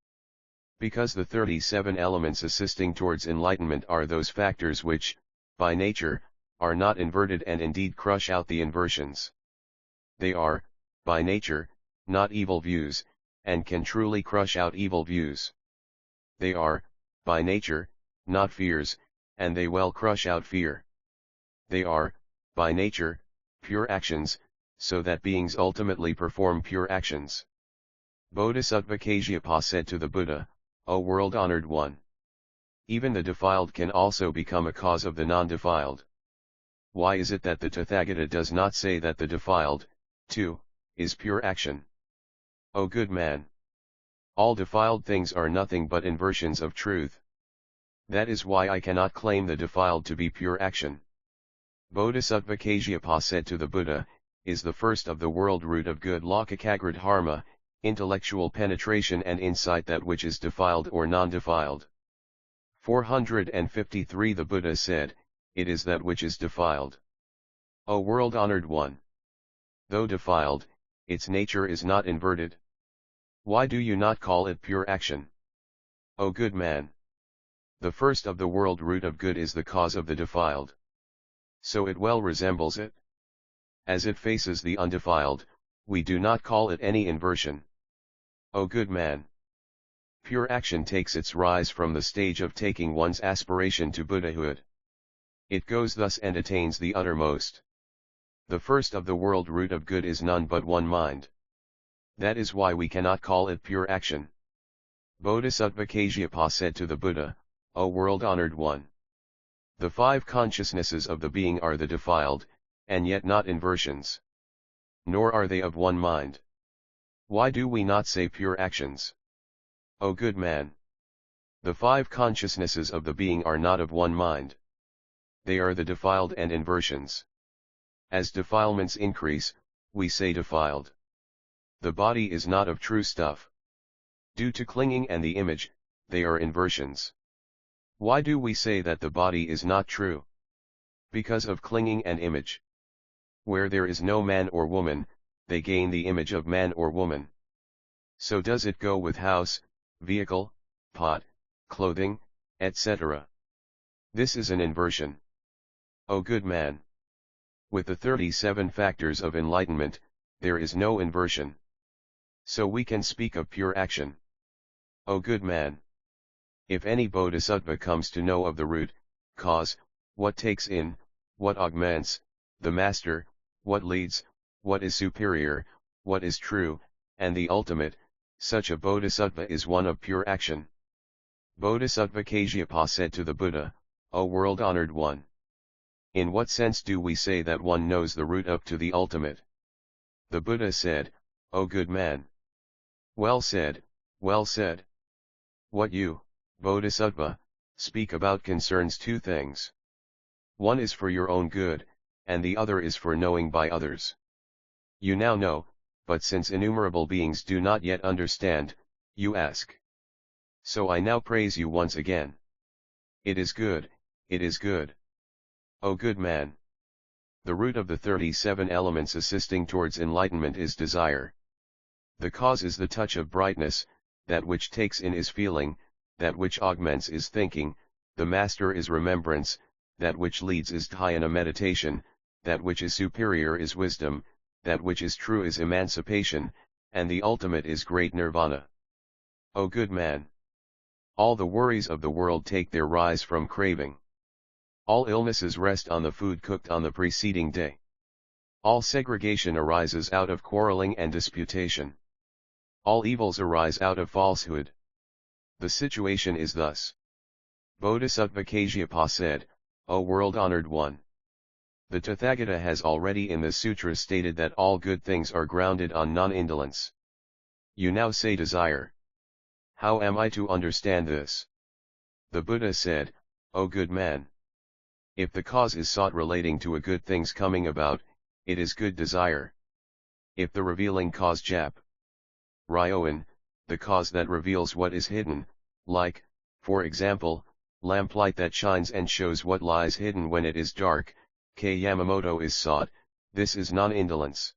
Because the 37 elements assisting towards enlightenment are those factors which, by nature, are not inverted and indeed crush out the inversions. They are, by nature, not evil views, and can truly crush out evil views. They are, by nature, not fears, and they well crush out fear. They are, by nature, pure actions, so that beings ultimately perform pure actions. Bodhisattva Kasyapa said to the Buddha, O world-honored one! Even the defiled can also become a cause of the non-defiled. Why is it that the Tathagata does not say that the defiled, too, is pure action? O good man! All defiled things are nothing but inversions of truth. That is why I cannot claim the defiled to be pure action. Bodhisattva Kasyapa said to the Buddha, is the first of the world root of good Lokakagradharma, intellectual penetration and insight that which is defiled or non-defiled. 453 The Buddha said, it is that which is defiled. O world-honored one! Though defiled, its nature is not inverted. Why do you not call it pure action? O good man! The first of the world root of good is the cause of the defiled. So it well resembles it. As it faces the undefiled, we do not call it any inversion. O good man! Pure action takes its rise from the stage of taking one's aspiration to Buddhahood. It goes thus and attains the uttermost. The first of the world root of good is none but one mind. That is why we cannot call it pure action. Bodhisattva Kasyapa said to the Buddha, O world-honored one! The 5 consciousnesses of the being are the defiled, and yet not inversions. Nor are they of one mind. Why do we not say pure actions? O good man! The 5 consciousnesses of the being are not of one mind. They are the defiled and inversions. As defilements increase, we say defiled. The body is not of true stuff. Due to clinging and the image, they are inversions. Why do we say that the body is not true? Because of clinging and image. Where there is no man or woman, they gain the image of man or woman. So does it go with house, vehicle, pot, clothing, etc. This is an inversion. O good man! With the 37 factors of enlightenment, there is no inversion. So we can speak of pure action. O good man! If any bodhisattva comes to know of the root, cause, what takes in, what augments, the master, what leads, what is superior, what is true, and the ultimate, such a bodhisattva is one of pure action. Bodhisattva Kasyapa said to the Buddha, O world-honored one! In what sense do we say that one knows the root up to the ultimate? The Buddha said, O good man! Well said, well said. What you, Bodhisattva, speak about concerns 2 things. One is for your own good, and the other is for knowing by others. You now know, but since innumerable beings do not yet understand, you ask. So I now praise you once again. It is good, it is good. O good man! The root of the 37 elements assisting towards enlightenment is desire. The cause is the touch of brightness, that which takes in is feeling, that which augments is thinking, the master is remembrance, that which leads is dhyana meditation, that which is superior is wisdom, that which is true is emancipation, and the ultimate is great nirvana. O good man! All the worries of the world take their rise from craving. All illnesses rest on the food cooked on the preceding day. All segregation arises out of quarreling and disputation. All evils arise out of falsehood. The situation is thus. Bodhisattva Kasyapa said, O world-honored one. The Tathagata has already in the sutra stated that all good things are grounded on non-indolence. You now say desire. How am I to understand this? The Buddha said, O good man. If the cause is sought relating to a good thing's coming about, it is good desire. If the revealing cause Jap. Ryoan, the cause that reveals what is hidden, like, for example, lamplight that shines and shows what lies hidden when it is dark, K. Yamamoto is sought, this is non-indolence.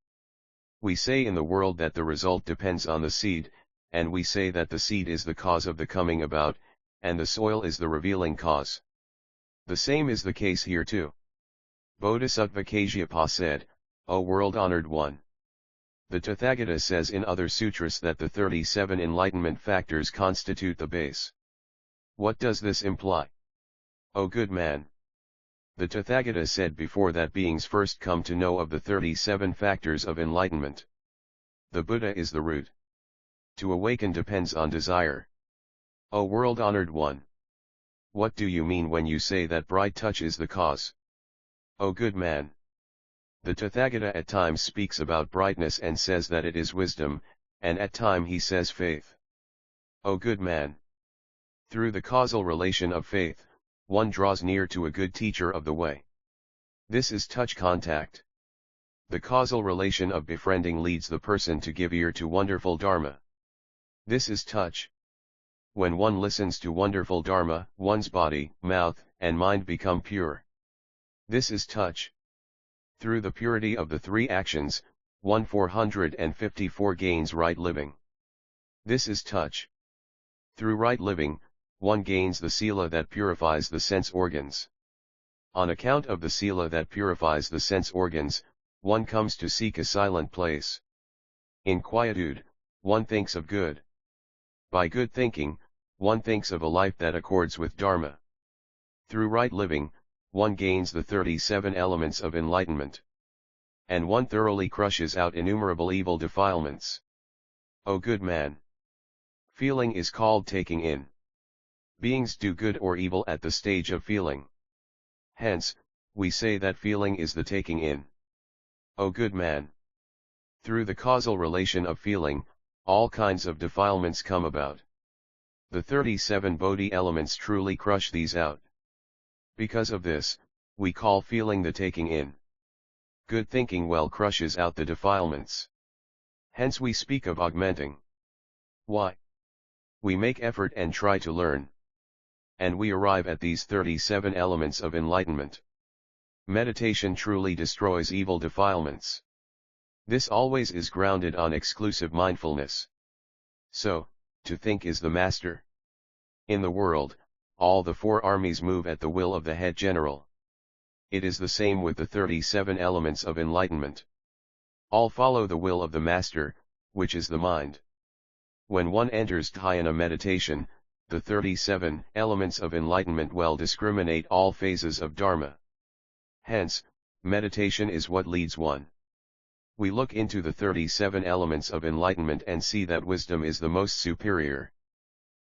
We say in the world that the result depends on the seed, and we say that the seed is the cause of the coming about, and the soil is the revealing cause. The same is the case here too. Bodhisattva Kasyapa said, O world-honored one. The Tathagata says in other sutras that the 37 enlightenment factors constitute the base. What does this imply? O good man. The Tathagata said before that beings first come to know of the 37 factors of enlightenment. The Buddha is the root. To awaken depends on desire. O world-honored one. What do you mean when you say that bright touch is the cause? O good man. The Tathagata at times speaks about brightness and says that it is wisdom, and at time he says faith. O good man. Through the causal relation of faith, one draws near to a good teacher of the way. This is touch contact. The causal relation of befriending leads the person to give ear to wonderful Dharma. This is touch. When one listens to wonderful Dharma, one's body, mouth, and mind become pure. This is touch. Through the purity of the three actions, 454 gains right living. This is touch. Through right living, one gains the sila that purifies the sense organs. On account of the sila that purifies the sense organs, one comes to seek a silent place. In quietude, one thinks of good. By good thinking, one thinks of a life that accords with Dharma. Through right living, one gains the 37 elements of enlightenment. And one thoroughly crushes out innumerable evil defilements. O good man. Feeling is called taking in. Beings do good or evil at the stage of feeling. Hence, we say that feeling is the taking in. O good man. Through the causal relation of feeling, all kinds of defilements come about. The 37 Bodhi elements truly crush these out. Because of this, we call feeling the taking in. Good thinking well crushes out the defilements. Hence we speak of augmenting. Why? We make effort and try to learn. And we arrive at these 37 elements of enlightenment. Meditation truly destroys evil defilements. This always is grounded on exclusive mindfulness. So, to think is the master. In the world, all the four armies move at the will of the head general. It is the same with the 37 elements of enlightenment. All follow the will of the master, which is the mind. When one enters dhyana meditation, the 37 elements of enlightenment well discriminate all phases of Dharma. Hence, meditation is what leads one. We look into the 37 elements of enlightenment and see that wisdom is the most superior.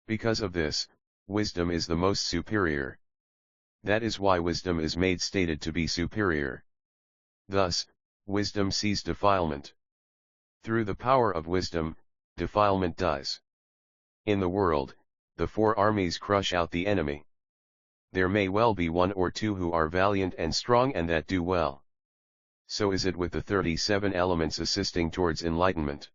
Because of this, wisdom is the most superior. That is why wisdom is made stated to be superior. Thus, wisdom sees defilement. Through the power of wisdom, defilement dies. In the world, the four armies crush out the enemy. There may well be one or two who are valiant and strong and that do well. So is it with the 37 elements assisting towards enlightenment.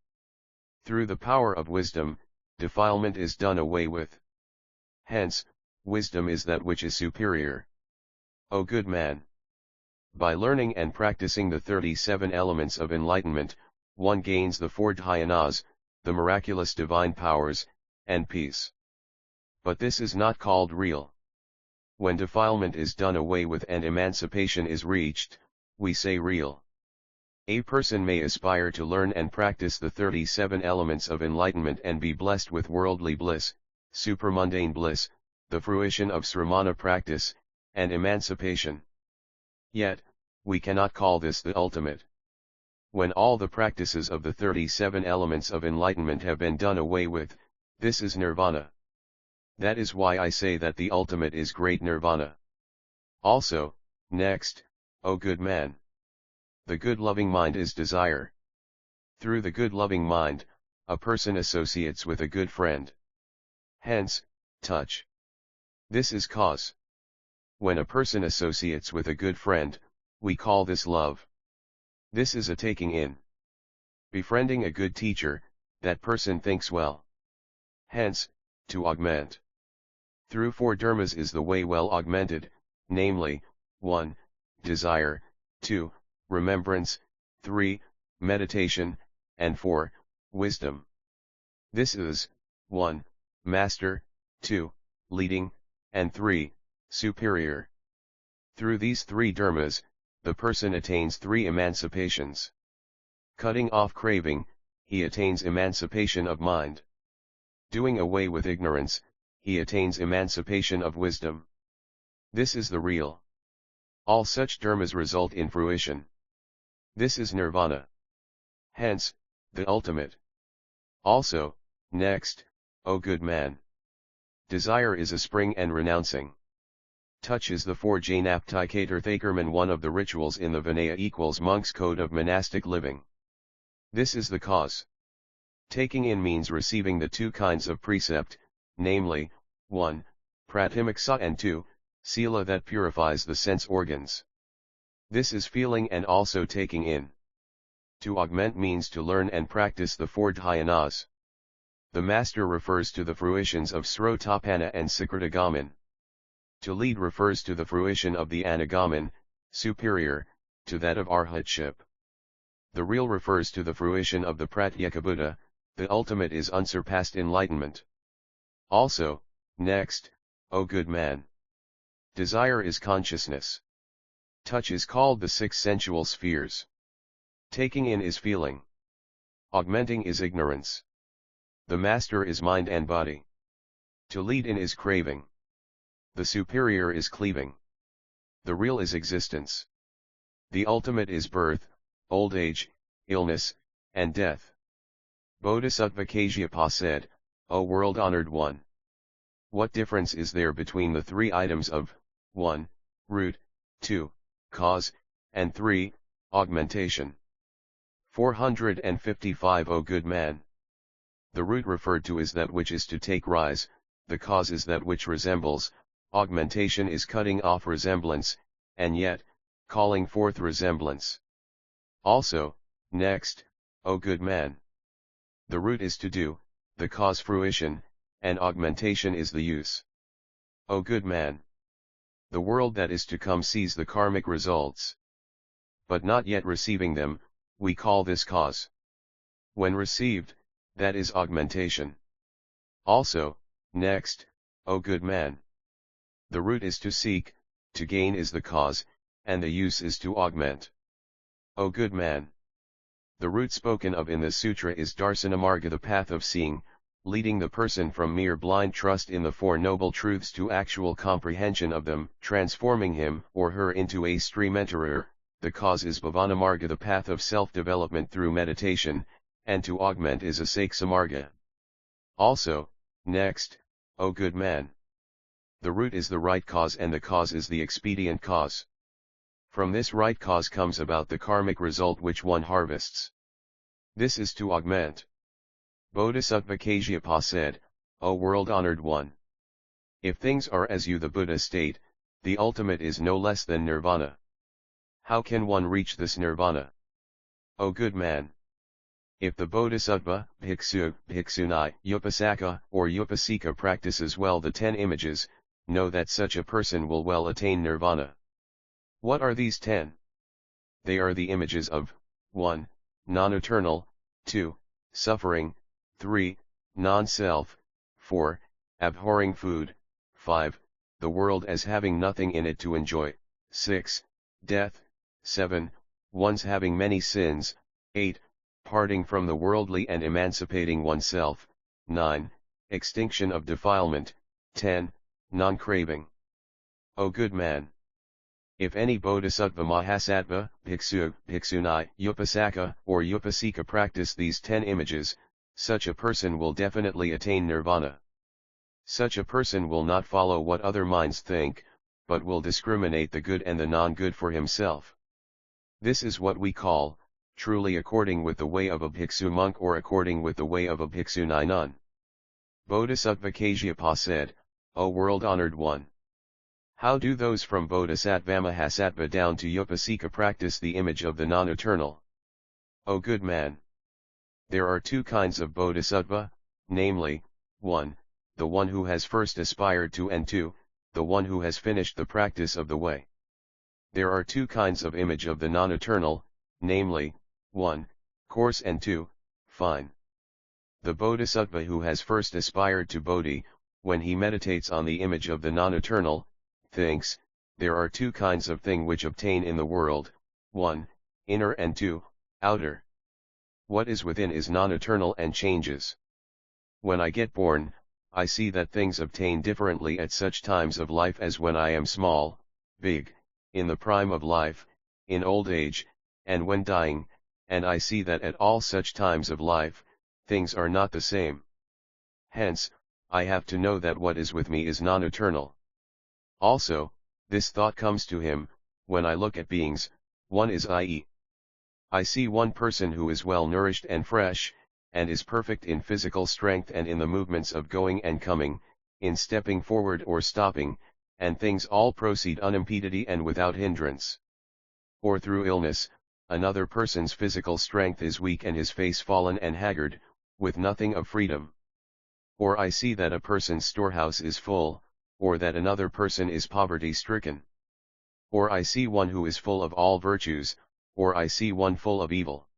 Through the power of wisdom, defilement is done away with. Hence, wisdom is that which is superior. O good man. By learning and practicing the 37 elements of enlightenment, one gains the four dhyanas, the miraculous divine powers, and peace. But this is not called real. When defilement is done away with and emancipation is reached, we say real. A person may aspire to learn and practice the 37 elements of enlightenment and be blessed with worldly bliss, supramundane bliss, the fruition of sramana practice, and emancipation. Yet, we cannot call this the ultimate. When all the practices of the 37 elements of enlightenment have been done away with, this is nirvana. That is why I say that the ultimate is great nirvana. Also, next, O good man. The good loving mind is desire. Through the good loving mind, a person associates with a good friend. Hence, touch. This is cause. When a person associates with a good friend, we call this love. This is a taking in. Befriending a good teacher, that person thinks well. Hence, to augment. Through four dharmas is the way well augmented, namely, 1. Desire, 2. Remembrance, 3. Meditation, and 4. Wisdom. This is, 1. Master, 2. Leading, and 3. Superior. Through these three dharmas, the person attains three emancipations. Cutting off craving, he attains emancipation of mind. Doing away with ignorance, he attains emancipation of wisdom. This is the real. All such dharmas result in fruition. This is nirvana. Hence, the ultimate. Also, next, O good man. Desire is a spring and renouncing. Touch is the four Janaptikatirthakarman, one of the rituals in the Vinaya equals monk's code of monastic living. This is the cause. Taking in means receiving the two kinds of precept, namely, 1. Pratimiksa, and 2. Sila, that purifies the sense organs. This is feeling and also taking in. To augment means to learn and practice the four dhyanas. The master refers to the fruitions of Srotapana and Sakritagaman. To lead refers to the fruition of the Anagaman, superior, to that of Arhatship. The real refers to the fruition of the Pratyekabuddha, the ultimate is unsurpassed enlightenment. Also, next, O good man. Desire is consciousness. Touch is called the six sensual spheres. Taking in is feeling. Augmenting is ignorance. The master is mind and body. To lead in is craving. The superior is cleaving. The real is existence. The ultimate is birth, old age, illness, and death. Bodhisattva Kasyapa said, O world-honored one. What difference is there between the three items of 1. Root, 2. Cause, and 3. Augmentation? 455 O good man. The root referred to is that which is to take rise, the cause is that which resembles, augmentation is cutting off resemblance, and yet, calling forth resemblance. Also, next, O good man. The root is to do, the cause fruition, and augmentation is the use. O good man. The world that is to come sees the karmic results. But not yet receiving them, we call this cause. When received, that is augmentation. Also, next, O good man. The root is to seek, to gain is the cause, and the use is to augment. O good man. The root spoken of in the sutra is Darsanamarga, the path of seeing, leading the person from mere blind trust in the Four Noble Truths to actual comprehension of them, transforming him or her into a streamenterer. The cause is Bhavanamarga, the path of self-development through meditation, and to augment is Asaiksamarga. Also, next, O good man. The root is the right cause and the cause is the expedient cause. From this right cause comes about the karmic result which one harvests. This is to augment. Bodhisattva Kasyapa said, O world-honored one. If things are as you the Buddha state, the ultimate is no less than nirvana. How can one reach this nirvana? O good man. If the Bodhisattva, Bhiksu, Bhiksunai, Upasaka, or Upasika practices well the 10 images, know that such a person will well attain nirvana. What are these 10? They are the images of 1. Non-eternal, 2. Suffering, 3. Non-self, 4. Abhorring food, 5. The world as having nothing in it to enjoy, 6. Death, 7. One's having many sins, 8. Parting from the worldly and emancipating oneself, 9. Extinction of defilement, 10. Non-craving. O good man. If any Bodhisattva Mahasattva, Bhiksu, Bhiksunai, Upasaka, or Upasika practice these 10 images, such a person will definitely attain nirvana. Such a person will not follow what other minds think, but will discriminate the good and the non-good for himself. This is what we call, truly according with the way of a bhiksu monk or according with the way of a bhiksunai nun. Bodhisattva Kasyapa said, O world-honored one! How do those from Bodhisattva Mahasattva down to Upasika practice the image of the non-eternal? O good man! There are two kinds of Bodhisattva, namely, 1, the one who has first aspired to, and 2, the one who has finished the practice of the way. There are two kinds of image of the non-eternal, namely, 1, coarse, and 2, fine. The Bodhisattva who has first aspired to Bodhi, when he meditates on the image of the non-eternal, thinks, there are two kinds of thing which obtain in the world, 1, inner, and 2, outer. What is within is non-eternal and changes. When I get born, I see that things obtain differently at such times of life as when I am small, big, in the prime of life, in old age, and when dying, and I see that at all such times of life, things are not the same. Hence, I have to know that what is with me is non-eternal. Also, this thought comes to him, when I look at beings, one is i.e. I see one person who is well nourished and fresh, and is perfect in physical strength and in the movements of going and coming, in stepping forward or stopping, and things all proceed unimpeded and without hindrance. Or through illness, another person's physical strength is weak and his face fallen and haggard, with nothing of freedom. Or I see that a person's storehouse is full, or that another person is poverty-stricken. Or I see one who is full of all virtues, or I see one full of evil.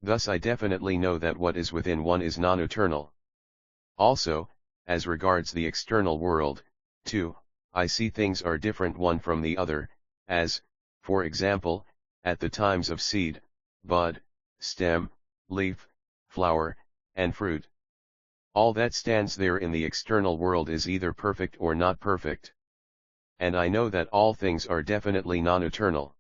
Thus I definitely know that what is within one is non-eternal. Also, as regards the external world, too, I see things are different one from the other, as, for example, at the times of seed, bud, stem, leaf, flower, and fruit. All that stands there in the external world is either perfect or not perfect. And I know that all things are definitely non-eternal.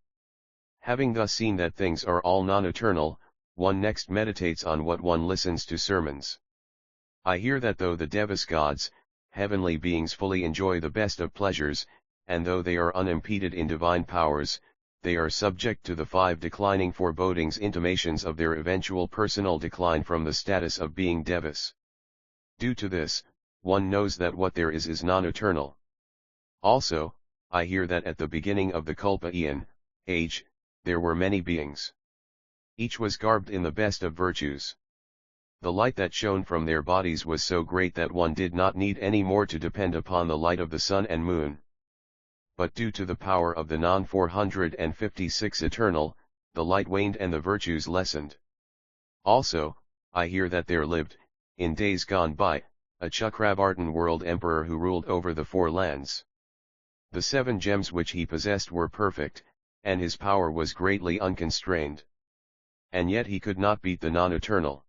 Having thus seen that things are all non-eternal, one next meditates on what one listens to sermons. I hear that though the Devas gods, heavenly beings fully enjoy the best of pleasures, and though they are unimpeded in divine powers, they are subject to the 5 declining forebodings, intimations of their eventual personal decline from the status of being Devas. Due to this, one knows that what there is non-eternal. Also, I hear that at the beginning of the Kalpa Eon, age, there were many beings. Each was garbed in the best of virtues. The light that shone from their bodies was so great that one did not need any more to depend upon the light of the sun and moon. But due to the power of the non-456 eternal, the light waned and the virtues lessened. Also, I hear that there lived, in days gone by, a Chakravartin world emperor who ruled over the 4 lands. The 7 gems which he possessed were perfect, and his power was greatly unconstrained. And yet he could not beat the non-eternal.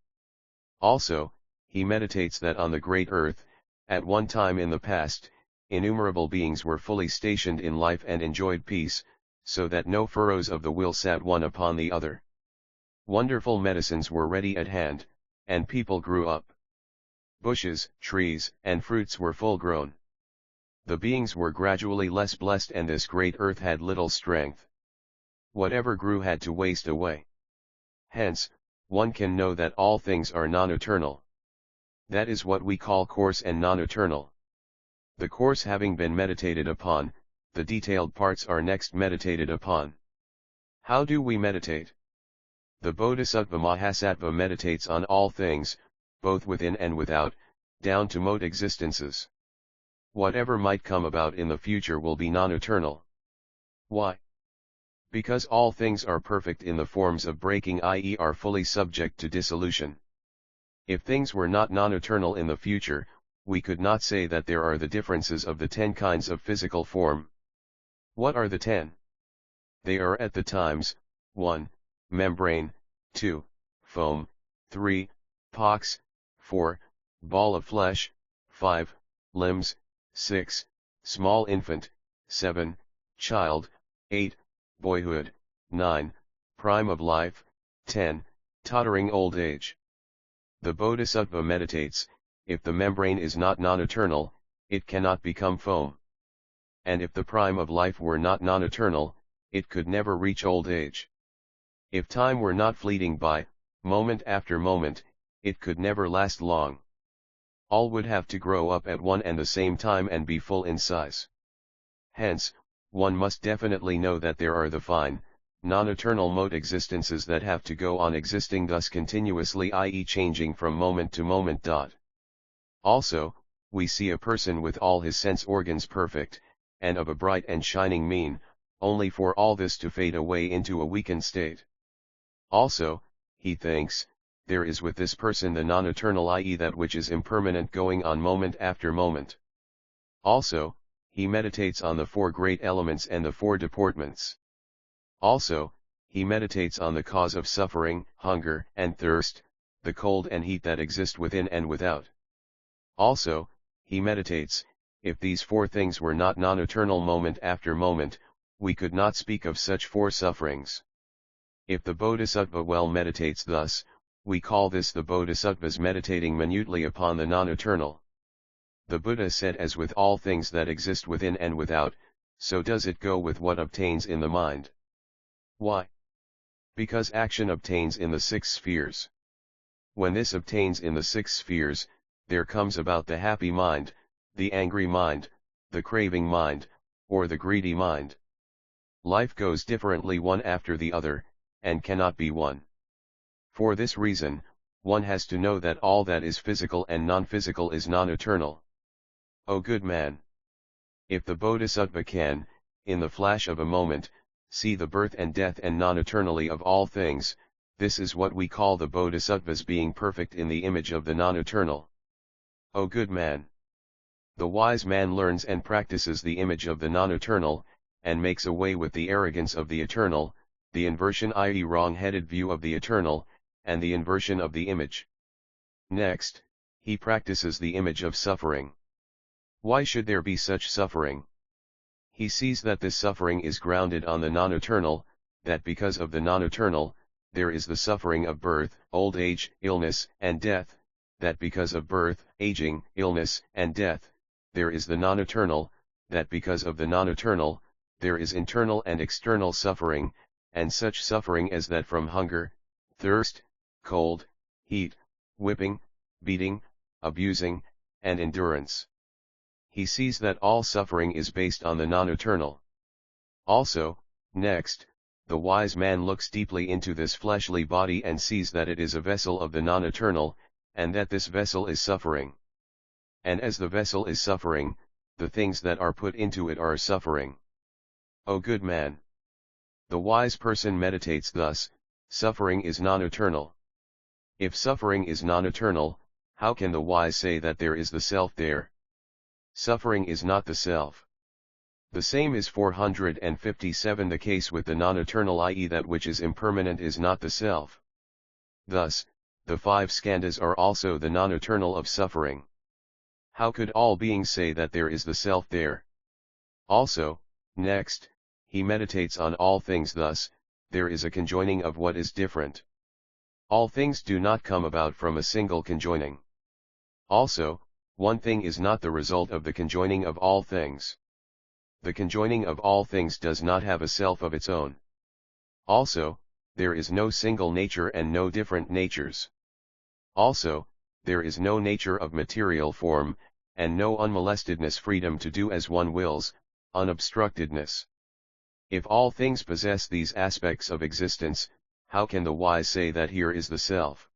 Also, he meditates that on the great earth, at one time in the past, innumerable beings were fully stationed in life and enjoyed peace, so that no furrows of the will sat one upon the other. Wonderful medicines were ready at hand, and people grew up. Bushes, trees, and fruits were full grown. The beings were gradually less blessed and this great earth had little strength. Whatever grew had to waste away. Hence, one can know that all things are non-eternal. That is what we call coarse and non-eternal. The coarse having been meditated upon, the detailed parts are next meditated upon. How do we meditate? The Bodhisattva Mahasattva meditates on all things, both within and without, down to mote existences. Whatever might come about in the future will be non-eternal. Why? Because all things are perfect in the forms of breaking, i.e. are fully subject to dissolution. If things were not non-eternal in the future, we could not say that there are the differences of the 10 kinds of physical form. What are the 10? They are at the times, 1, membrane, 2, foam, 3, pox, 4, ball of flesh, 5, limbs, 6, small infant, 7, child, 8, boyhood, 9, prime of life, 10, tottering old age. The Bodhisattva meditates, if the membrane is not non-eternal, it cannot become foam. and if the prime of life were not non-eternal, it could never reach old age. If time were not fleeting by, moment after moment, it could never last long. All would have to grow up at one and the same time and be full in size. Hence, one must definitely know that there are the fine, non-eternal mode existences that have to go on existing thus continuously, i.e. changing from moment to moment. Also, we see a person with all his sense organs perfect, and of a bright and shining mien, only for all this to fade away into a weakened state. Also, he thinks, there is with this person the non-eternal, i.e. that which is impermanent, going on moment after moment. Also, he meditates on the four great elements and the four deportments. Also, he meditates on the cause of suffering, hunger and thirst, the cold and heat that exist within and without. Also, he meditates, if these four things were not non-eternal moment after moment, we could not speak of such four sufferings. If the Bodhisattva well meditates thus, we call this the Bodhisattva's meditating minutely upon the non-eternal. The Buddha said, as with all things that exist within and without, so does it go with what obtains in the mind. Why? Because action obtains in the six spheres. When this obtains in the six spheres, there comes about the happy mind, the angry mind, the craving mind, or the greedy mind. Life goes differently one after the other, and cannot be one. For this reason, one has to know that all that is physical and non-physical is non-eternal. O good man! If the Bodhisattva can, in the flash of a moment, see the birth and death and non-eternally of all things, this is what we call the Bodhisattva's being perfect in the image of the non-eternal. O good man! The wise man learns and practices the image of the non-eternal, and makes away with the arrogance of the eternal, the inversion, i.e. wrong-headed view of the eternal, and the inversion of the image. Next, he practices the image of suffering. Why should there be such suffering? He sees that this suffering is grounded on the non-eternal, that because of the non-eternal, there is the suffering of birth, old age, illness, and death, that because of birth, aging, illness, and death, there is the non-eternal, that because of the non-eternal, there is internal and external suffering, and such suffering as that from hunger, thirst, cold, heat, whipping, beating, abusing, and endurance. He sees that all suffering is based on the non-eternal. Also, next, the wise man looks deeply into this fleshly body and sees that it is a vessel of the non-eternal, and that this vessel is suffering. And as the vessel is suffering, the things that are put into it are suffering. O good man! The wise person meditates thus: suffering is non-eternal. If suffering is non-eternal, how can the wise say that there is the self there? Suffering is not the self. The same is 457 the case with the non-eternal, i.e. that which is impermanent is not the self. Thus, the five skandhas are also the non-eternal of suffering. How could all beings say that there is the self there? Also, next, he meditates on all things thus: there is a conjoining of what is different. All things do not come about from a single conjoining. Also, one thing is not the result of the conjoining of all things. The conjoining of all things does not have a self of its own. Also, there is no single nature and no different natures. Also, there is no nature of material form, and no unmolestedness, freedom to do as one wills, unobstructedness. If all things possess these aspects of existence, how can the wise say that here is the self?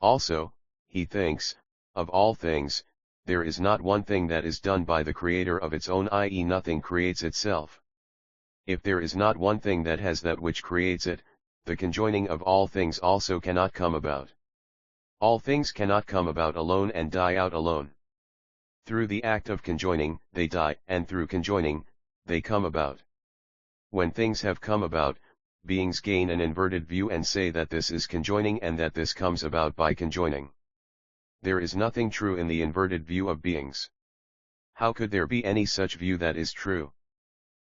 Also, he thinks, of all things, there is not one thing that is done by the Creator of its own, i.e. nothing creates itself. If there is not one thing that has that which creates it, the conjoining of all things also cannot come about. All things cannot come about alone and die out alone. Through the act of conjoining, they die, and through conjoining, they come about. When things have come about, beings gain an inverted view and say that this is conjoining and that this comes about by conjoining. There is nothing true in the inverted view of beings. How could there be any such view that is true?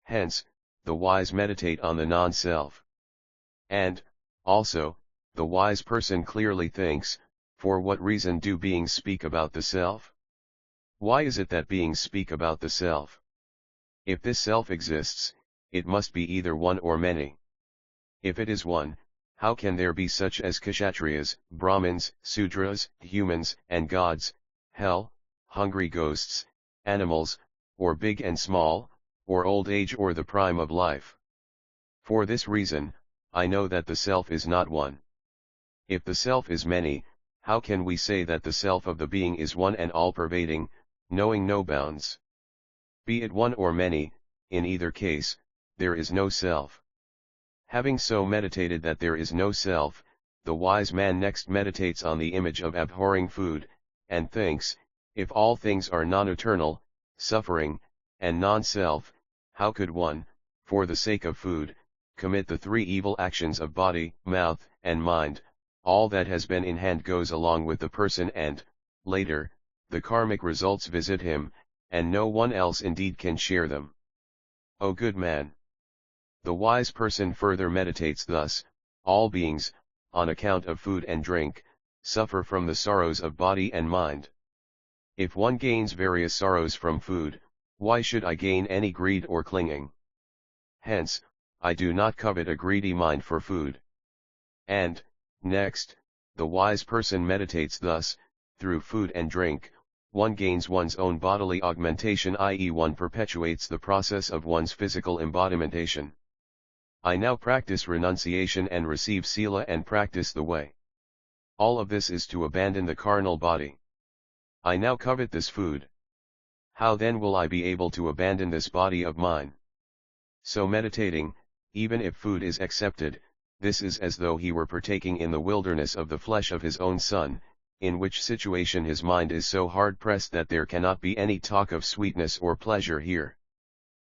Hence, the wise meditate on the non-self. And, also, the wise person clearly thinks, for what reason do beings speak about the self? Why is it that beings speak about the self? If this self exists, it must be either one or many. If it is one, how can there be such as Kshatriyas, Brahmins, Sudras, humans, and gods, hell, hungry ghosts, animals, or big and small, or old age or the prime of life? For this reason, I know that the self is not one. If the self is many, how can we say that the self of the being is one and all-pervading, knowing no bounds? Be it one or many, in either case, there is no self. Having so meditated that there is no self, the wise man next meditates on the image of abhorring food, and thinks, if all things are non-eternal, suffering, and non-self, how could one, for the sake of food, commit the three evil actions of body, mouth, and mind? All that has been in hand goes along with the person and, later, the karmic results visit him, and no one else indeed can share them. O good man! The wise person further meditates thus: all beings, on account of food and drink, suffer from the sorrows of body and mind. If one gains various sorrows from food, why should I gain any greed or clinging? Hence, I do not covet a greedy mind for food. And, next, the wise person meditates thus: through food and drink, one gains one's own bodily augmentation, i.e., one perpetuates the process of one's physical embodimentation. I now practice renunciation and receive sila and practice the way. All of this is to abandon the carnal body. I now covet this food. How then will I be able to abandon this body of mine? So meditating, even if food is accepted, this is as though he were partaking in the wilderness of the flesh of his own son, in which situation his mind is so hard-pressed that there cannot be any talk of sweetness or pleasure here.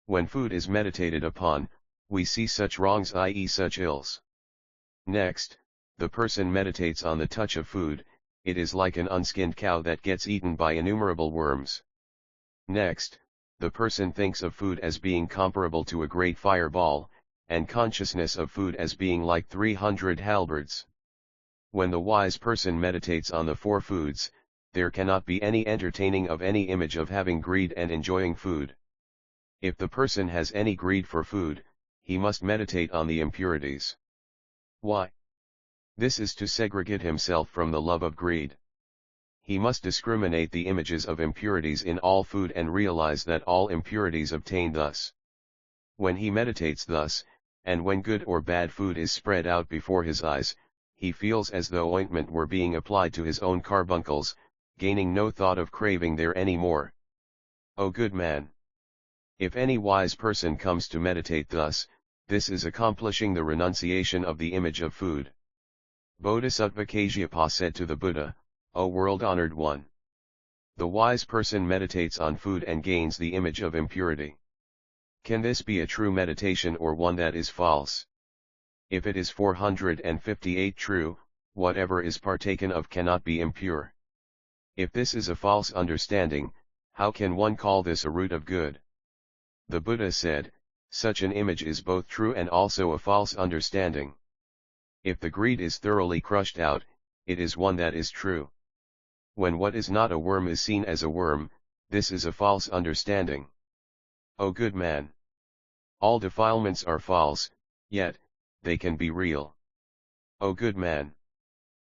When food is meditated upon, we see such wrongs, i.e. such ills. Next, the person meditates on the touch of food. It is like an unskinned cow that gets eaten by innumerable worms. Next, the person thinks of food as being comparable to a great fireball, and consciousness of food as being like 300 halberds. When the wise person meditates on the four foods, there cannot be any entertaining of any image of having greed and enjoying food. If the person has any greed for food, he must meditate on the impurities. Why? This is to segregate himself from the love of greed. He must discriminate the images of impurities in all food and realize that all impurities obtain thus. When he meditates thus, and when good or bad food is spread out before his eyes, he feels as though ointment were being applied to his own carbuncles, gaining no thought of craving there any more. O good man! If any wise person comes to meditate thus, this is accomplishing the renunciation of the image of food. Bodhisattva Kasyapa said to the Buddha, O world-honored one! The wise person meditates on food and gains the image of impurity. Can this be a true meditation or one that is false? If it is 458 true, whatever is partaken of cannot be impure. If this is a false understanding, how can one call this a root of good? The Buddha said, such an image is both true and also a false understanding. If the greed is thoroughly crushed out, it is one that is true. When what is not a worm is seen as a worm, this is a false understanding. O good man! All defilements are false, yet, they can be real. O good man!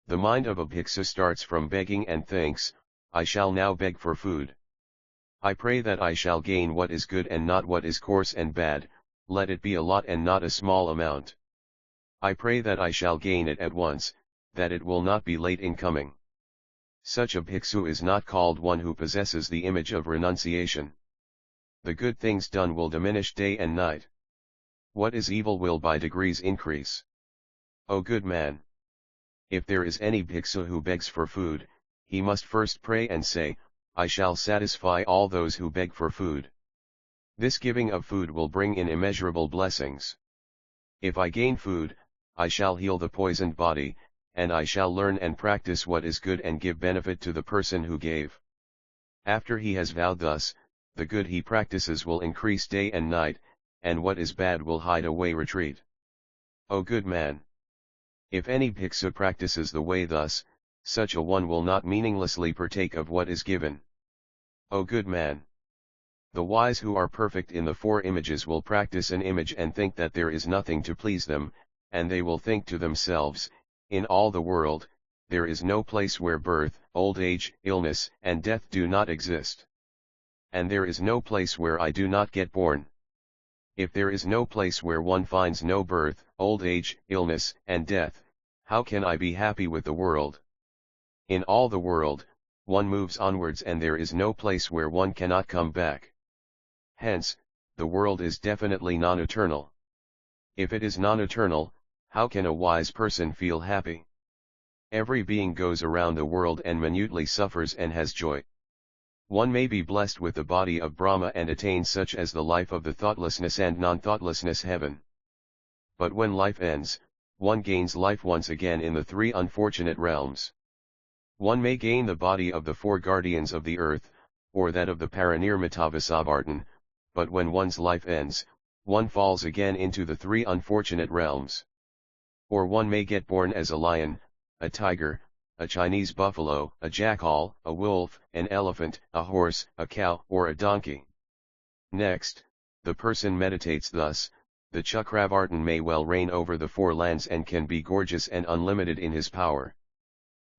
The mind of a bhikkhu starts from begging and thinks, I shall now beg for food. I pray that I shall gain what is good and not what is coarse and bad, let it be a lot and not a small amount. I pray that I shall gain it at once, that it will not be late in coming. Such a bhikkhu is not called one who possesses the image of renunciation. The good things done will diminish day and night. What is evil will by degrees increase. O good man! If there is any bhikkhu who begs for food, he must first pray and say, I shall satisfy all those who beg for food. This giving of food will bring in immeasurable blessings. If I gain food, I shall heal the poisoned body, and I shall learn and practice what is good and give benefit to the person who gave. After he has vowed thus, the good he practices will increase day and night, and what is bad will hide away retreat. O good man! If any bhikkhu practices the way thus, such a one will not meaninglessly partake of what is given. O good man! The wise who are perfect in the four images will practice an image and think that there is nothing to please them, and they will think to themselves, in all the world, there is no place where birth, old age, illness, and death do not exist. And there is no place where I do not get born. If there is no place where one finds no birth, old age, illness, and death, how can I be happy with the world? In all the world, one moves onwards and there is no place where one cannot come back. Hence, the world is definitely non-eternal. If it is non-eternal, how can a wise person feel happy? Every being goes around the world and minutely suffers and has joy. One may be blessed with the body of Brahma and attain such as the life of the thoughtlessness and non-thoughtlessness heaven. But when life ends, one gains life once again in the three unfortunate realms. One may gain the body of the four guardians of the earth, or that of the Parinirmitavasabhartan, but when one's life ends, one falls again into the three unfortunate realms. Or one may get born as a lion, a tiger, a Chinese buffalo, a jackal, a wolf, an elephant, a horse, a cow, or a donkey. Next, the person meditates thus: the Chakravartin may well reign over the four lands and can be gorgeous and unlimited in his power.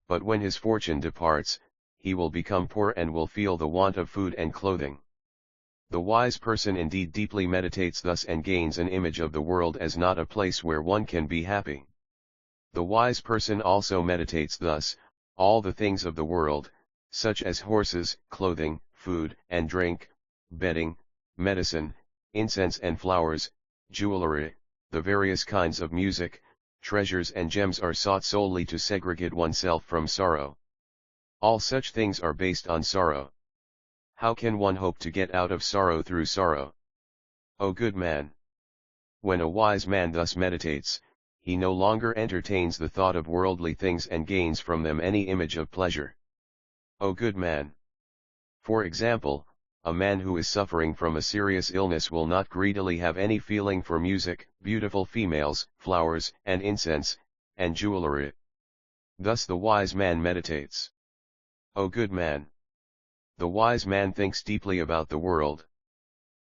But when his fortune departs, he will become poor and will feel the want of food and clothing. The wise person indeed deeply meditates thus and gains an image of the world as not a place where one can be happy. The wise person also meditates thus: all the things of the world, such as horses, clothing, food and drink, bedding, medicine, incense and flowers, jewelry, the various kinds of music, treasures and gems are sought solely to segregate oneself from sorrow. All such things are based on sorrow. How can one hope to get out of sorrow through sorrow? O good man! When a wise man thus meditates, he no longer entertains the thought of worldly things and gains from them any image of pleasure. O good man! For example, a man who is suffering from a serious illness will not greedily have any feeling for music, beautiful females, flowers, and incense, and jewelry. Thus the wise man meditates. O good man! The wise man thinks deeply about the world.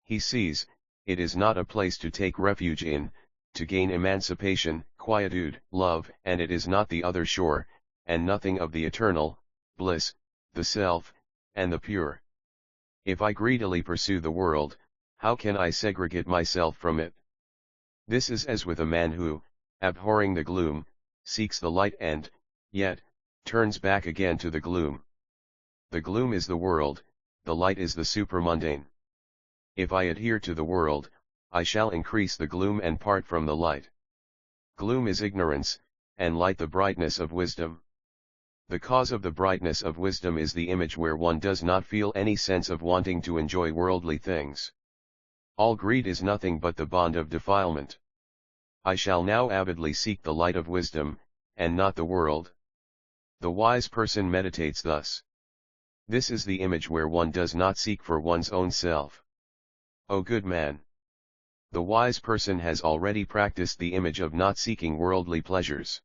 He sees, it is not a place to take refuge in, to gain emancipation, quietude, love, and it is not the other shore, and nothing of the eternal, bliss, the self, and the pure. If I greedily pursue the world, how can I segregate myself from it? This is as with a man who, abhorring the gloom, seeks the light and, yet, turns back again to the gloom. The gloom is the world, the light is the supramundane. If I adhere to the world, I shall increase the gloom and part from the light. Gloom is ignorance, and light the brightness of wisdom. The cause of the brightness of wisdom is the image where one does not feel any sense of wanting to enjoy worldly things. All greed is nothing but the bond of defilement. I shall now avidly seek the light of wisdom, and not the world. The wise person meditates thus. This is the image where one does not seek for one's own self. O good man! The wise person has already practiced the image of not seeking worldly pleasures.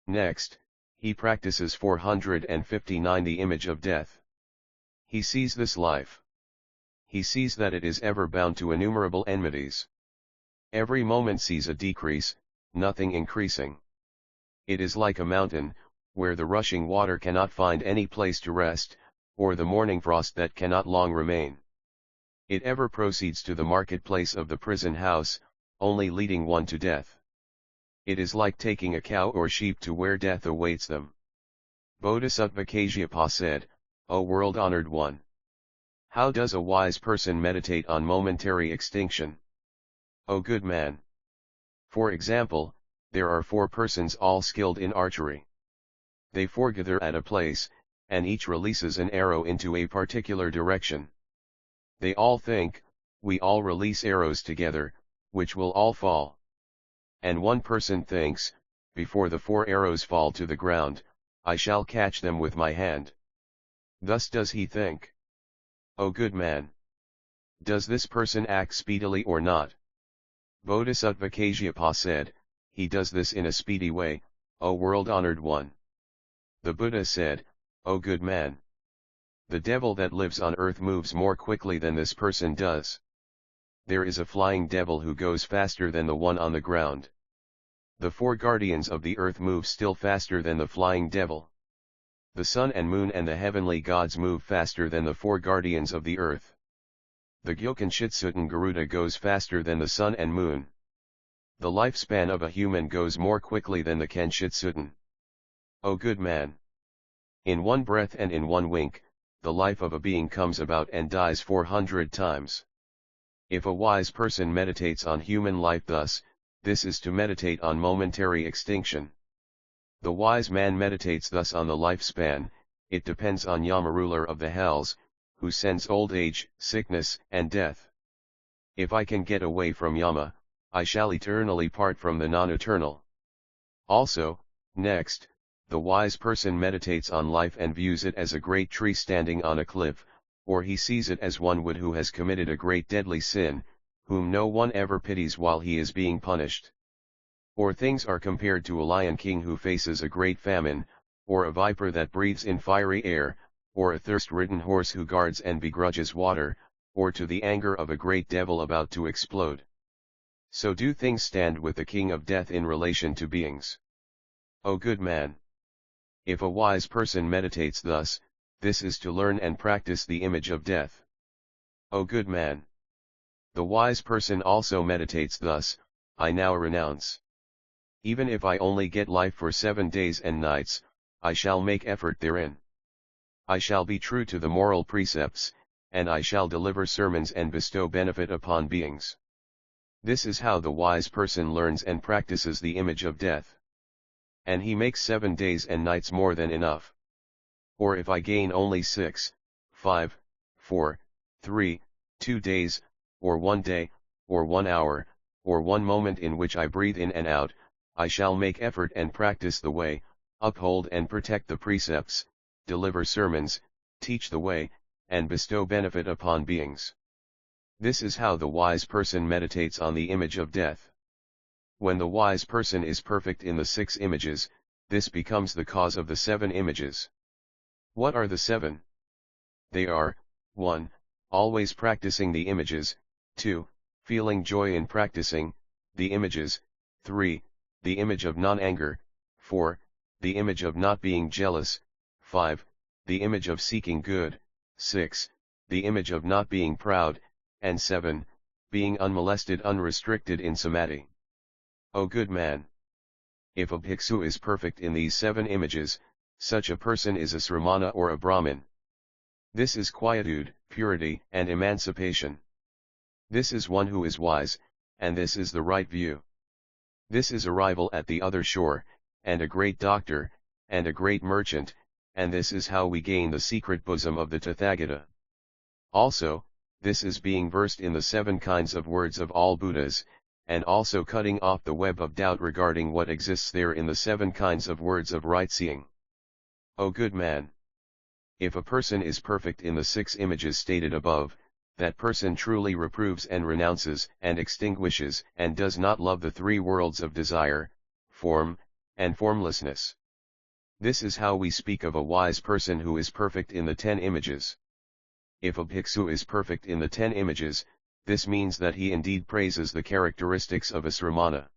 Next, he practices 459 the image of death. He sees this life. He sees that it is ever bound to innumerable enmities. Every moment sees a decrease, nothing increasing. It is like a mountain, where the rushing water cannot find any place to rest, or the morning frost that cannot long remain. It ever proceeds to the marketplace of the prison house, only leading one to death. It is like taking a cow or sheep to where death awaits them. Bodhisattva Kasyapa said, O world-honored one! How does a wise person meditate on momentary extinction? O good man! For example, there are 4 persons all skilled in archery. They foregather at a place, and each releases an arrow into a particular direction. They all think, we all release arrows together, which will all fall. And one person thinks, before the 4 arrows fall to the ground, I shall catch them with my hand. Thus does he think. O good man! Does this person act speedily or not? Bodhisattva Kasyapa said, he does this in a speedy way, O world-honored one. The Buddha said, O good man! The devil that lives on earth moves more quickly than this person does. There is a flying devil who goes faster than the one on the ground. The four guardians of the earth move still faster than the flying devil. The sun and moon and the heavenly gods move faster than the four guardians of the earth. The Gyokan Shitsutan Garuda goes faster than the sun and moon. The lifespan of a human goes more quickly than the Kenshitsutan. O good man! In one breath and in one wink, the life of a being comes about and dies 400 times. If a wise person meditates on human life thus, this is to meditate on momentary extinction. The wise man meditates thus on the lifespan. It depends on Yama, ruler of the hells, who sends old age, sickness, and death. If I can get away from Yama, I shall eternally part from the non-eternal. Also, next, the wise person meditates on life and views it as a great tree standing on a cliff, or he sees it as one would who has committed a great deadly sin, whom no one ever pities while he is being punished. Or things are compared to a lion king who faces a great famine, or a viper that breathes in fiery air, or a thirst-ridden horse who guards and begrudges water, or to the anger of a great devil about to explode. So do things stand with the king of death in relation to beings. O good man! If a wise person meditates thus, this is to learn and practice the image of death. O good man! The wise person also meditates thus, I now renounce. Even if I only get life for 7 days and nights, I shall make effort therein. I shall be true to the moral precepts, and I shall deliver sermons and bestow benefit upon beings. This is how the wise person learns and practices the image of death. And he makes 7 days and nights more than enough. Or if I gain only 6, 5, 4, 3, 2 days, or 1 day, or 1 hour, or 1 moment in which I breathe in and out, I shall make effort and practice the way, uphold and protect the precepts, deliver sermons, teach the way, and bestow benefit upon beings. This is how the wise person meditates on the image of death. When the wise person is perfect in the 6 images, this becomes the cause of the 7 images. What are the 7? They are, 1. Always practicing the images, 2. Feeling joy in practicing the images, 3. The image of non-anger, 4. The image of not being jealous, 5. The image of seeking good, 6. The image of not being proud, and 7. Being unmolested, unrestricted in samadhi. O good man! If a bhiksu is perfect in these 7 images, such a person is a sramana or a Brahmin. This is quietude, purity, and emancipation. This is one who is wise, and this is the right view. This is a rival at the other shore, and a great doctor, and a great merchant, and this is how we gain the secret bosom of the Tathagata. Also, this is being versed in the 7 kinds of words of all Buddhas, and also cutting off the web of doubt regarding what exists there in the 7 kinds of words of right seeing. O good man! If a person is perfect in the 6 images stated above, that person truly reproves and renounces and extinguishes and does not love the 3 worlds of desire, form, and formlessness. This is how we speak of a wise person who is perfect in the 10 images. If a bhiksu is perfect in the 10 images, this means that he indeed praises the characteristics of a sramana.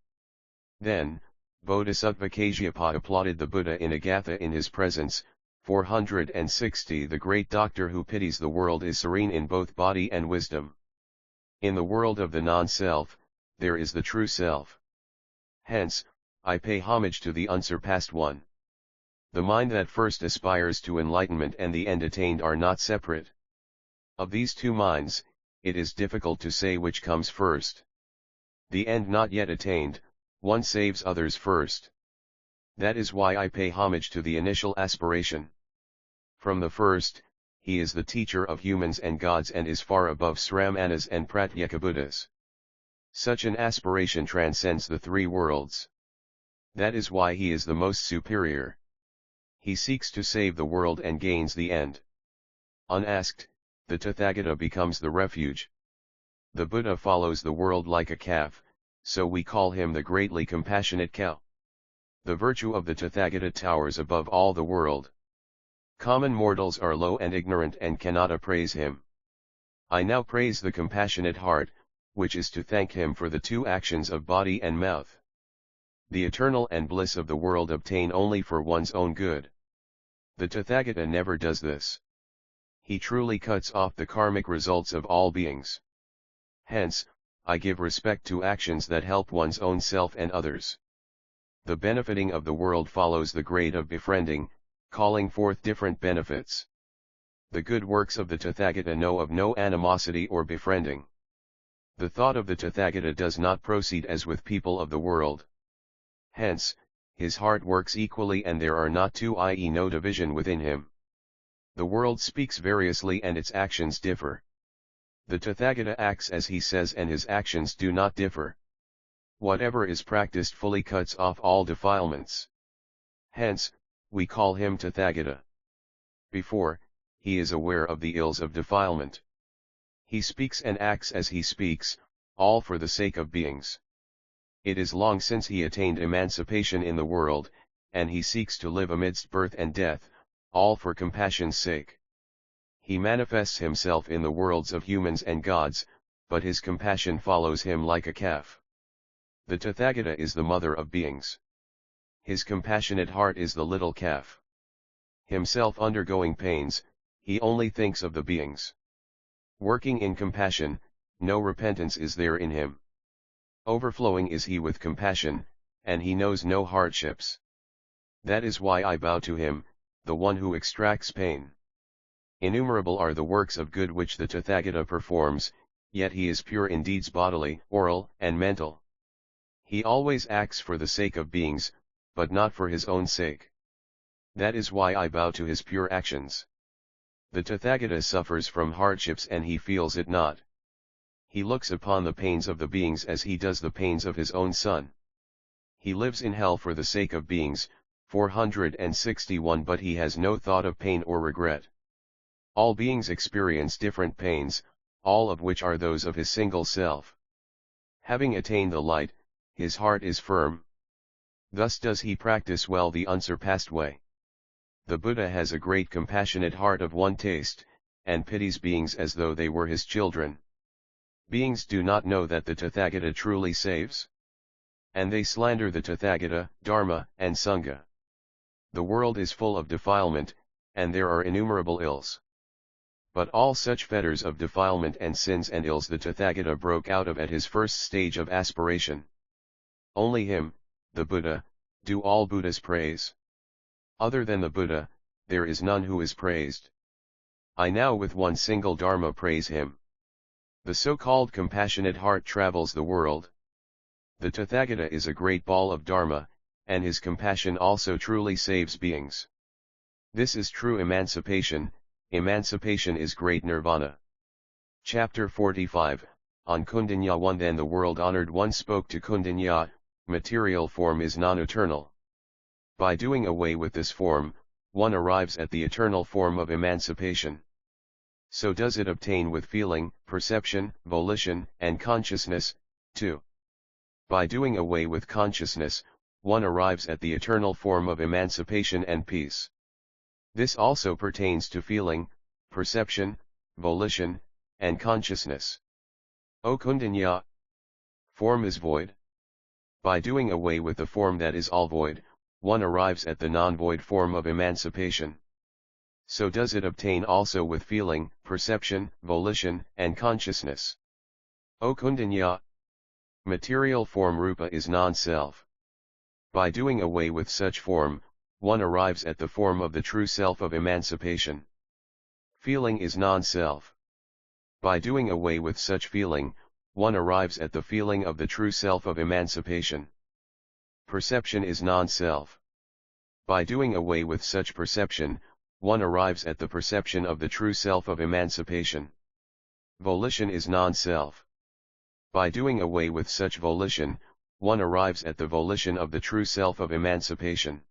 Then, Bodhisattva Kasyapa applauded the Buddha in a gatha in his presence. 460 The great doctor who pities the world is serene in both body and wisdom. In the world of the non-self, there is the true self. Hence, I pay homage to the unsurpassed one. The mind that first aspires to enlightenment and the end attained are not separate. Of these 2 minds, it is difficult to say which comes first. The end not yet attained, one saves others first. That is why I pay homage to the initial aspiration. From the first, he is the teacher of humans and gods and is far above Sramanas and Pratyeka Buddhas. Such an aspiration transcends the 3 worlds. That is why he is the most superior. He seeks to save the world and gains the end. Unasked, the Tathagata becomes the refuge. The Buddha follows the world like a calf, so we call him the greatly compassionate cow. The virtue of the Tathagata towers above all the world. Common mortals are low and ignorant and cannot appraise him. I now praise the compassionate heart, which is to thank him for the two actions of body and mouth. The eternal and bliss of the world obtain only for one's own good. The Tathagata never does this. He truly cuts off the karmic results of all beings. Hence, I give respect to actions that help one's own self and others. The benefiting of the world follows the grade of befriending, calling forth different benefits. The good works of the Tathagata know of no animosity or befriending. The thought of the Tathagata does not proceed as with people of the world. Hence, his heart works equally and there are not two, i.e. no division within him. The world speaks variously and its actions differ. The Tathagata acts as he says and his actions do not differ. Whatever is practiced fully cuts off all defilements. Hence, we call him Tathagata. Before, he is aware of the ills of defilement. He speaks and acts as he speaks, all for the sake of beings. It is long since he attained emancipation in the world, and he seeks to live amidst birth and death, all for compassion's sake. He manifests himself in the worlds of humans and gods, but his compassion follows him like a calf. The Tathagata is the mother of beings. His compassionate heart is the little calf. Himself undergoing pains, he only thinks of the beings. Working in compassion, no repentance is there in him. Overflowing is he with compassion, and he knows no hardships. That is why I bow to him, the one who extracts pain. Innumerable are the works of good which the Tathagata performs, yet he is pure in deeds bodily, oral, and mental. He always acts for the sake of beings, but not for his own sake. That is why I bow to his pure actions. The Tathagata suffers from hardships and he feels it not. He looks upon the pains of the beings as he does the pains of his own son. He lives in hell for the sake of beings, 461, but he has no thought of pain or regret. All beings experience different pains, all of which are those of his single self. Having attained the light, his heart is firm. Thus does he practice well the unsurpassed way. The Buddha has a great compassionate heart of one taste, and pities beings as though they were his children. Beings do not know that the Tathagata truly saves. And they slander the Tathagata, Dharma, and Sangha. The world is full of defilement, and there are innumerable ills. But all such fetters of defilement and sins and ills the Tathagata broke out of at his first stage of aspiration. Only him, the Buddha, do all Buddhas praise. Other than the Buddha, there is none who is praised. I now with one single Dharma praise him. The so-called compassionate heart travels the world. The Tathagata is a great ball of Dharma, and his compassion also truly saves beings. This is true emancipation. Emancipation is great nirvana. Chapter 45, on Kundanya 1. Then the world-honored one spoke to Kundanya, material form is non-eternal. By doing away with this form, one arrives at the eternal form of emancipation. So does it obtain with feeling, perception, volition, and consciousness, too. By doing away with consciousness, one arrives at the eternal form of emancipation and peace. This also pertains to feeling, perception, volition, and consciousness. O Kundanya! Form is void. By doing away with the form that is all void, one arrives at the non-void form of emancipation. So does it obtain also with feeling, perception, volition, and consciousness. O Kundanya! Material form rupa is non-self. By doing away with such form, one arrives at the form of the true self of emancipation. Feeling is non-self. By doing away with such feeling, one arrives at the feeling of the true self of emancipation. Perception is non-self. By doing away with such perception, one arrives at the perception of the true self of emancipation. Volition is non-self. By doing away with such volition, one arrives at the volition of the true self of emancipation.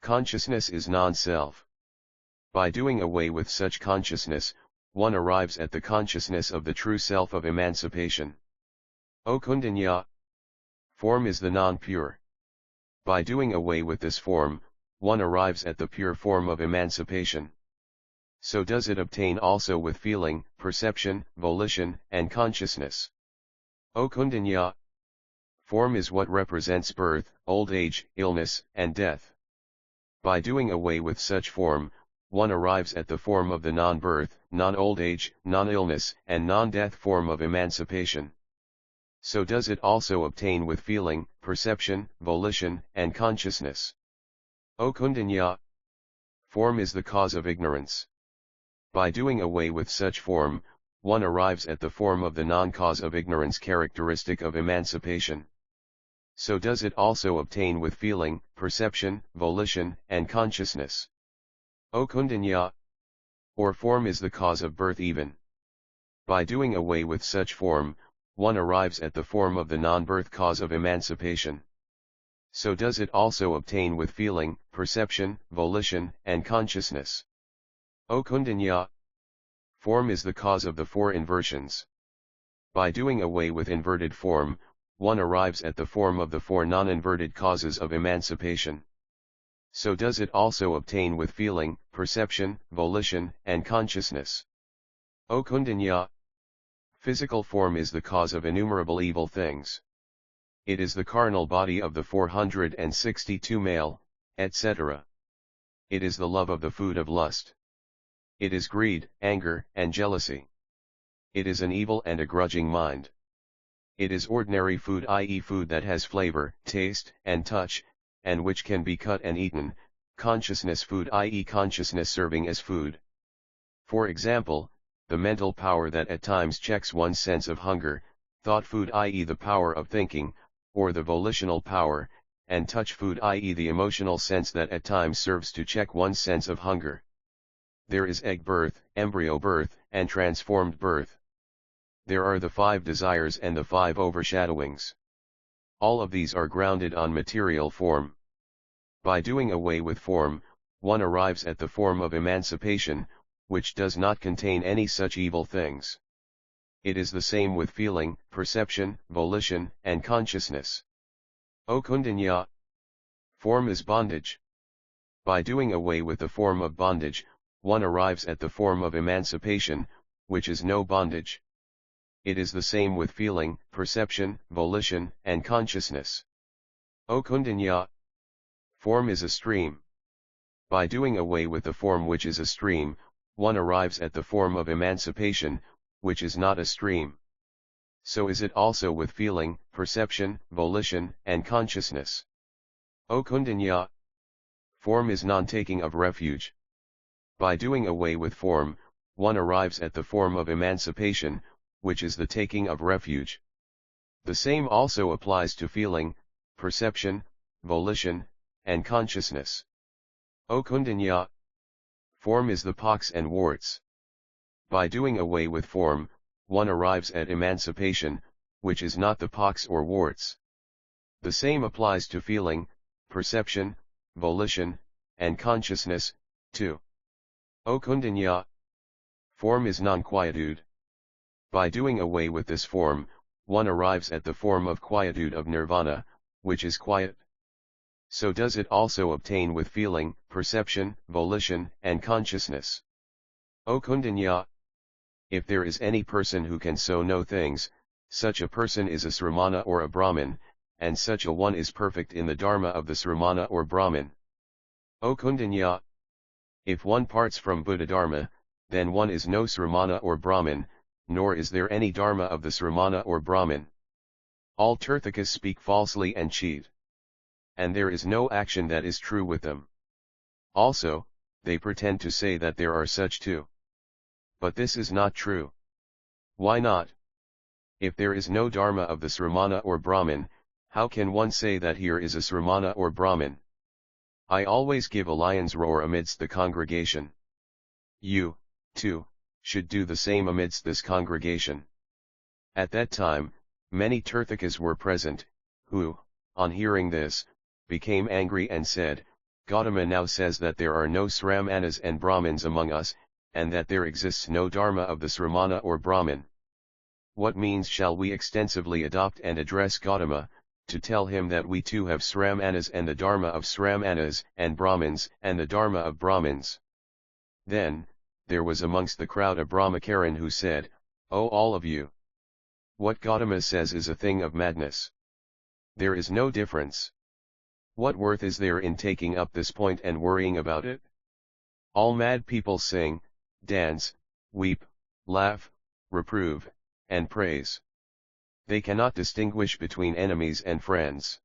Consciousness is non-self. By doing away with such consciousness, one arrives at the consciousness of the true self of emancipation. O Kundanya! Form is the non-pure. By doing away with this form, one arrives at the pure form of emancipation. So does it obtain also with feeling, perception, volition, and consciousness. O Kundanya. Form is what represents birth, old age, illness, and death. By doing away with such form, one arrives at the form of the non-birth, non-old age, non-illness, and non-death form of emancipation. So does it also obtain with feeling, perception, volition, and consciousness. O Kundanya. Form is the cause of ignorance. By doing away with such form, one arrives at the form of the non-cause of ignorance characteristic of emancipation. So does it also obtain with feeling, perception, volition, and consciousness. O Kundanya. Or form is the cause of birth even. By doing away with such form, one arrives at the form of the non-birth cause of emancipation. So does it also obtain with feeling, perception, volition, and consciousness. O Kundanya. Form is the cause of the four inversions. By doing away with inverted form, one arrives at the form of the four non-inverted causes of emancipation. So does it also obtain with feeling, perception, volition, and consciousness. O Kundanya. Physical form is the cause of innumerable evil things. It is the carnal body of the 462 male, etc. It is the love of the food of lust. It is greed, anger, and jealousy. It is an evil and a grudging mind. It is ordinary food, i.e. food that has flavor, taste, and touch, and which can be cut and eaten, consciousness food, i.e. consciousness serving as food. For example, the mental power that at times checks one's sense of hunger, thought food, i.e. the power of thinking, or the volitional power, and touch food, i.e. the emotional sense that at times serves to check one's sense of hunger. There is egg birth, embryo birth, and transformed birth. There are the 5 desires and the 5 overshadowings. All of these are grounded on material form. By doing away with form, one arrives at the form of emancipation, which does not contain any such evil things. It is the same with feeling, perception, volition, and consciousness. O Kundanya. Form is bondage. By doing away with the form of bondage, one arrives at the form of emancipation, which is no bondage. It is the same with feeling, perception, volition, and consciousness. O Kundanya. Form is a stream. By doing away with the form which is a stream, one arrives at the form of emancipation, which is not a stream. So is it also with feeling, perception, volition, and consciousness. O Kundanya. Form is non-taking of refuge. By doing away with form, one arrives at the form of emancipation, which is the taking of refuge. The same also applies to feeling, perception, volition, and consciousness. O Kundanya. Form is the pox and warts. By doing away with form, one arrives at emancipation, which is not the pox or warts. The same applies to feeling, perception, volition, and consciousness, too. O Kundanya. Form is non-quietude. By doing away with this form, one arrives at the form of quietude of nirvana, which is quiet. So does it also obtain with feeling, perception, volition, and consciousness. O Kundanya. If there is any person who can so know things, such a person is a Sramana or a Brahmin, and such a one is perfect in the Dharma of the Sramana or Brahmin. O Kundanya. If one parts from Buddha Dharma, then one is no Sramana or Brahmin, nor is there any Dharma of the Sramana or Brahmin. All Tirthakas speak falsely and cheat. And there is no action that is true with them. Also, they pretend to say that there are such too. But this is not true. Why not? If there is no Dharma of the Sramana or Brahmin, how can one say that here is a Sramana or Brahmin? I always give a lion's roar amidst the congregation. You, too, should do the same amidst this congregation. At that time, many Tirthakas were present, who, on hearing this, became angry and said, Gautama now says that there are no Sramanas and Brahmins among us, and that there exists no Dharma of the Sramana or Brahmin. What means shall we extensively adopt and address Gautama, to tell him that we too have Sramanas and the Dharma of Sramanas, and Brahmins, and the Dharma of Brahmins. Then, there was amongst the crowd a Brahmacharin who said, "O all of you! What Gautama says is a thing of madness. There is no difference. What worth is there in taking up this point and worrying about it? All mad people sing, dance, weep, laugh, reprove, and praise. They cannot distinguish between enemies and friends.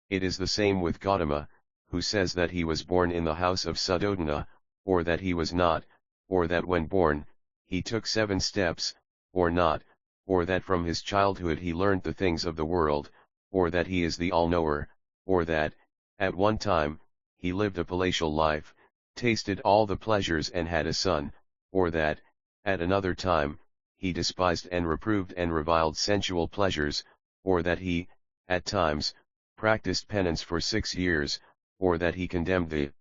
It is the same with Gautama, who says that he was born in the house of Suddhodana, or that he was not, or that when born, he took 7 steps, or not, or that from his childhood he learnt the things of the world, or that he is the all-knower, or that, at one time, he lived a palatial life, tasted all the pleasures and had a son, or that, at another time, he despised and reproved and reviled sensual pleasures, or that he, at times, practiced penance for 6 years, or that he condemned the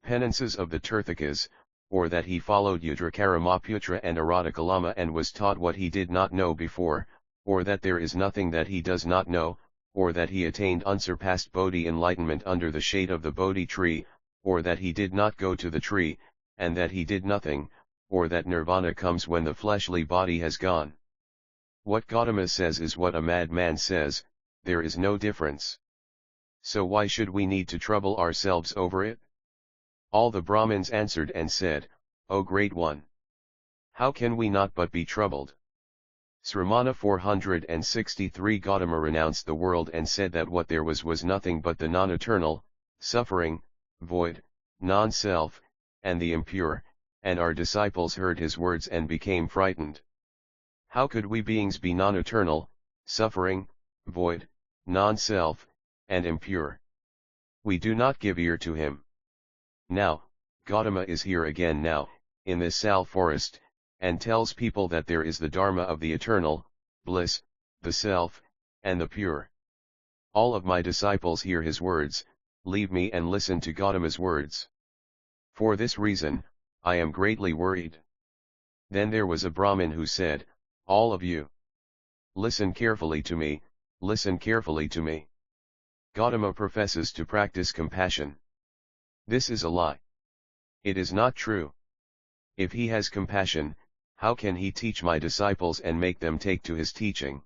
penances of the Tirthakas, or that he followed Udrakaramaputra and Aradakalama and was taught what he did not know before, or that there is nothing that he does not know, or that he attained unsurpassed Bodhi enlightenment under the shade of the Bodhi tree, or that he did not go to the tree, and that he did nothing, or that nirvana comes when the fleshly body has gone. What Gautama says is what a madman says, there is no difference. So why should we need to trouble ourselves over it? All the Brahmins answered and said, O Great One! How can we not but be troubled? Sramana 463 Gautama renounced the world and said that what there was nothing but the non-eternal, suffering, void, non-self, and the impure, and our disciples heard his words and became frightened. How could we beings be non-eternal, suffering, void, non-self, and impure? We do not give ear to him. Now, Gautama is here again now, in this Sal forest, and tells people that there is the Dharma of the eternal, bliss, the self, and the pure. All of my disciples hear his words, leave me and listen to Gautama's words. For this reason, I am greatly worried. Then there was a Brahmin who said, all of you, listen carefully to me, listen carefully to me. Gautama professes to practice compassion. This is a lie. It is not true. If he has compassion, how can he teach my disciples and make them take to his teaching?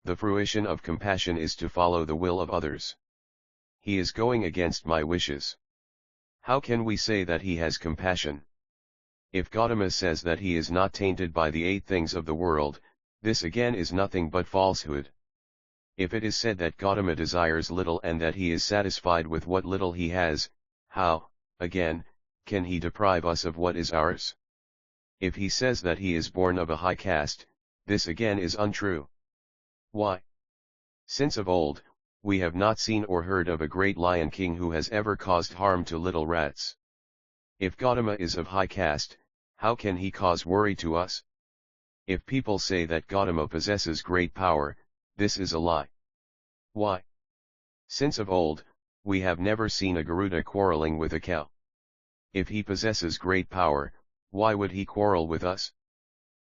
The fruition of compassion is to follow the will of others. He is going against my wishes. How can we say that he has compassion? If Gautama says that he is not tainted by the 8 things of the world, this again is nothing but falsehood. If it is said that Gautama desires little and that he is satisfied with what little he has, how, again, can he deprive us of what is ours? If he says that he is born of a high caste, this again is untrue. Why? Since of old, we have not seen or heard of a great lion king who has ever caused harm to little rats. If Gautama is of high caste, how can he cause worry to us? If people say that Gautama possesses great power, this is a lie. Why? Since of old, we have never seen a Garuda quarreling with a cow. If he possesses great power, why would he quarrel with us?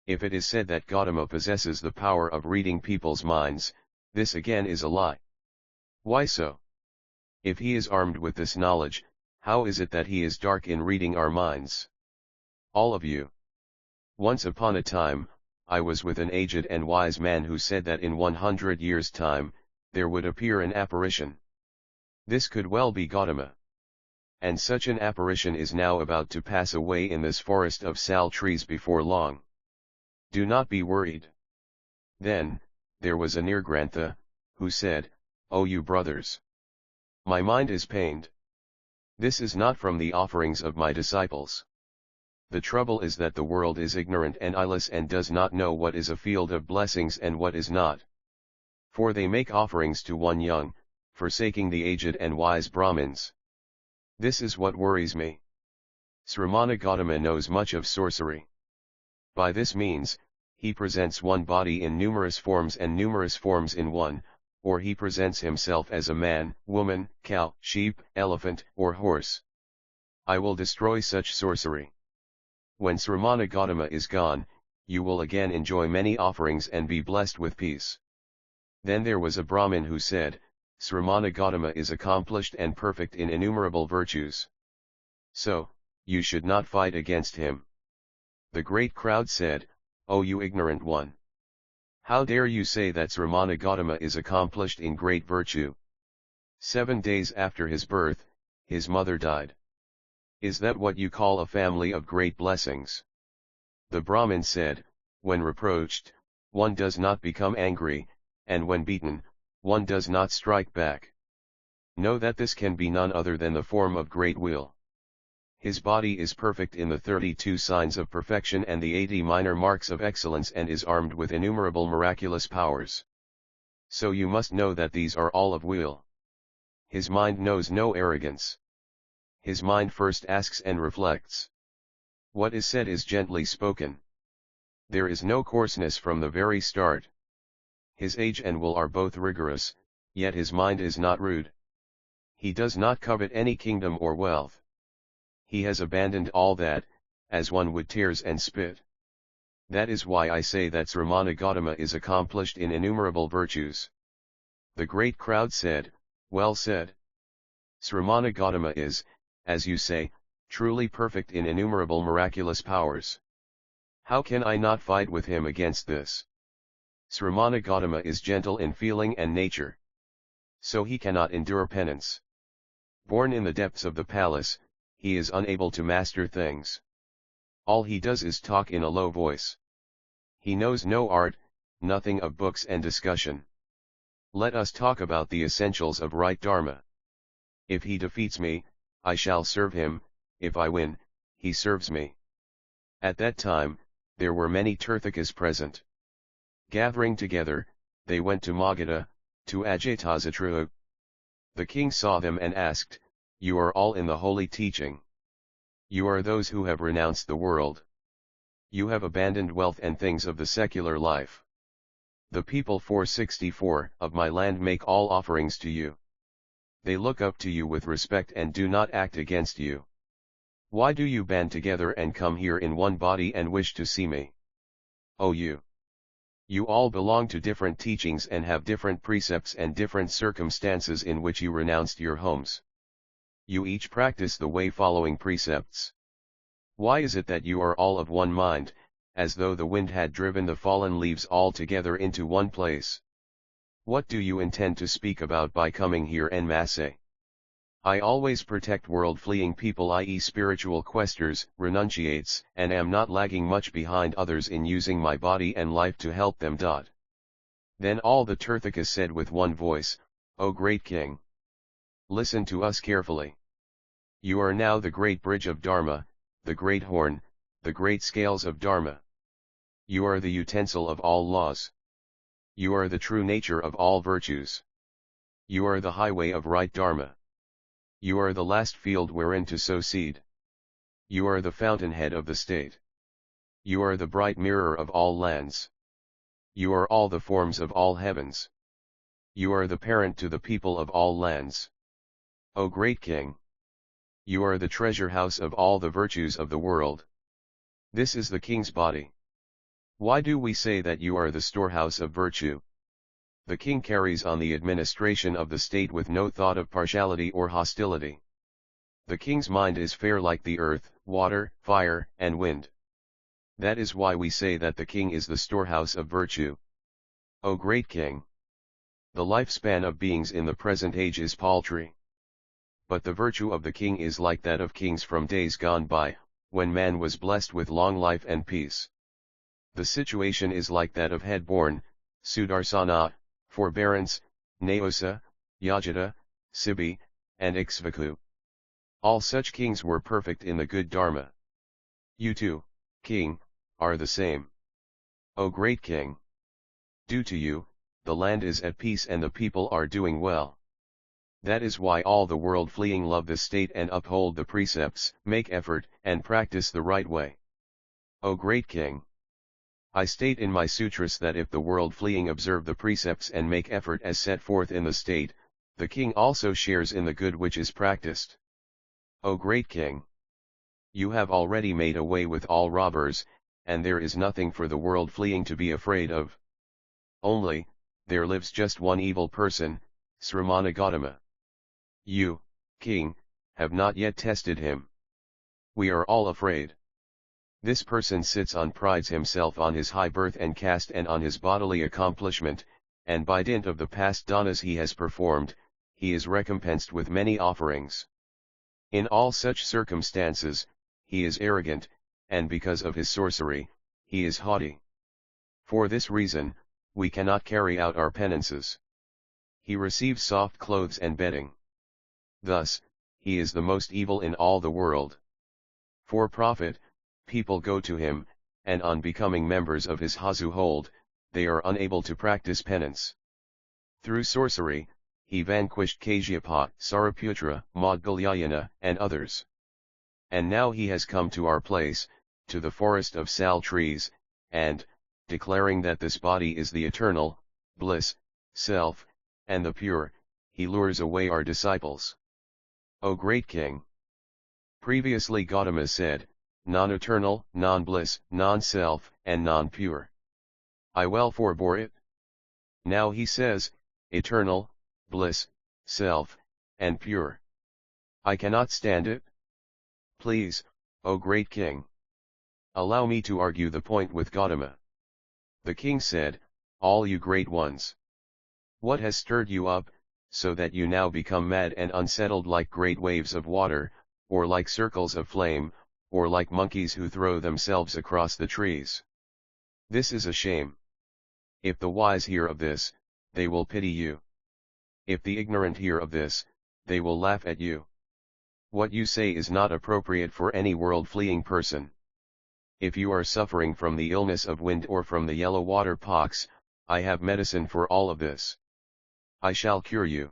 If it is said that Gautama possesses the power of reading people's minds, this again is a lie. Why so? If he is armed with this knowledge, how is it that he is dark in reading our minds? All of you. Once upon a time, I was with an aged and wise man who said that in 100 years' time, there would appear an apparition. This could well be Gautama. And such an apparition is now about to pass away in this forest of sal trees before long. Do not be worried. Then, there was a Nirgrantha, who said, O you brothers! My mind is pained. This is not from the offerings of my disciples. The trouble is that the world is ignorant and eyeless and does not know what is a field of blessings and what is not. For they make offerings to one young, forsaking the aged and wise Brahmins. This is what worries me. Sramana Gautama knows much of sorcery. By this means, he presents one body in numerous forms and numerous forms in one, or he presents himself as a man, woman, cow, sheep, elephant, or horse. I will destroy such sorcery. When Sramana Gautama is gone, you will again enjoy many offerings and be blessed with peace. Then there was a Brahmin who said, Sramana Gautama is accomplished and perfect in innumerable virtues. So, you should not fight against him. The great crowd said, O you ignorant one! How dare you say that Sramana Gautama is accomplished in great virtue? 7 days after his birth, his mother died. Is that what you call a family of great blessings? The Brahmin said, when reproached, one does not become angry, and when beaten, one does not strike back. Know that this can be none other than the form of great will. His body is perfect in the 32 signs of perfection and the 80 minor marks of excellence and is armed with innumerable miraculous powers. So you must know that these are all of will. His mind knows no arrogance. His mind first asks and reflects. What is said is gently spoken. There is no coarseness from the very start. His age and will are both rigorous, yet his mind is not rude. He does not covet any kingdom or wealth. He has abandoned all that, as one would tears and spit. That is why I say that Sramana Gautama is accomplished in innumerable virtues. The great crowd said, well said. Sramana Gautama is, as you say, truly perfect in innumerable miraculous powers. How can I not fight with him against this? Sramana Gautama is gentle in feeling and nature. So he cannot endure penance. Born in the depths of the palace, he is unable to master things. All he does is talk in a low voice. He knows no art, nothing of books and discussion. Let us talk about the essentials of right dharma. If he defeats me, I shall serve him, if I win, he serves me. At that time, there were many Tirthakas present. Gathering together, they went to Magadha, to Ajatasattu. The king saw them and asked, you are all in the holy teaching. You are those who have renounced the world. You have abandoned wealth and things of the secular life. The people 464 of my land make all offerings to you. They look up to you with respect and do not act against you. Why do you band together and come here in one body and wish to see me? O you! You all belong to different teachings and have different precepts and different circumstances in which you renounced your homes. You each practice the way following precepts. Why is it that you are all of one mind, as though the wind had driven the fallen leaves all together into one place? What do you intend to speak about by coming here en masse? I always protect world-fleeing people, i.e. spiritual questers, renunciates, and am not lagging much behind others in using my body and life to help them. Then all the Tirthakas said with one voice, O great king! Listen to us carefully. You are now the great bridge of Dharma, the great horn, the great scales of Dharma. You are the utensil of all laws. You are the true nature of all virtues. You are the highway of right Dharma. You are the last field wherein to sow seed. You are the fountainhead of the state. You are the bright mirror of all lands. You are all the forms of all heavens. You are the parent to the people of all lands. O great king! You are the treasure house of all the virtues of the world. This is the king's body. Why do we say that you are the storehouse of virtue? The king carries on the administration of the state with no thought of partiality or hostility. The king's mind is fair like the earth, water, fire, and wind. That is why we say that the king is the storehouse of virtue. O great king! The lifespan of beings in the present age is paltry. But the virtue of the king is like that of kings from days gone by, when man was blessed with long life and peace. The situation is like that of head-born, Sudarsana, forbearance, Naosa, Yajata, Sibi, and Ikshvaku. All such kings were perfect in the good Dharma. You too, king, are the same. O great king! Due to you, the land is at peace and the people are doing well. That is why all the world fleeing love the state and uphold the precepts, make effort, and practice the right way. O great king! I state in my sutras that if the world fleeing observe the precepts and make effort as set forth in the state, the king also shares in the good which is practiced. O great king! You have already made away with all robbers, and there is nothing for the world fleeing to be afraid of. Only, there lives just one evil person, Sramana Gautama. You, king, have not yet tested him. We are all afraid. This person sits on prides himself on his high birth and caste and on his bodily accomplishment, and by dint of the past danas he has performed, he is recompensed with many offerings. In all such circumstances, he is arrogant, and because of his sorcery, he is haughty. For this reason, we cannot carry out our penances. He receives soft clothes and bedding. Thus, he is the most evil in all the world. For profit, people go to him, and on becoming members of his household, they are unable to practice penance. Through sorcery, he vanquished Kasyapa, Saraputra, Mahayana, and others. And now he has come to our place, to the forest of sal trees, and, declaring that this body is the eternal, bliss, self, and the pure, he lures away our disciples. O great king! Previously Gautama said, non-eternal, non-bliss, non-self, and non-pure. I well forbore it. Now he says, eternal, bliss, self, and pure. I cannot stand it. Please, O great king, allow me to argue the point with Gautama. The king said, all you great ones. What has stirred you up, so that you now become mad and unsettled like great waves of water, or like circles of flame, or like monkeys who throw themselves across the trees? This is a shame. If the wise hear of this, they will pity you. If the ignorant hear of this, they will laugh at you. What you say is not appropriate for any world-fleeing person. If you are suffering from the illness of wind or from the yellow water pox, I have medicine for all of this. I shall cure you.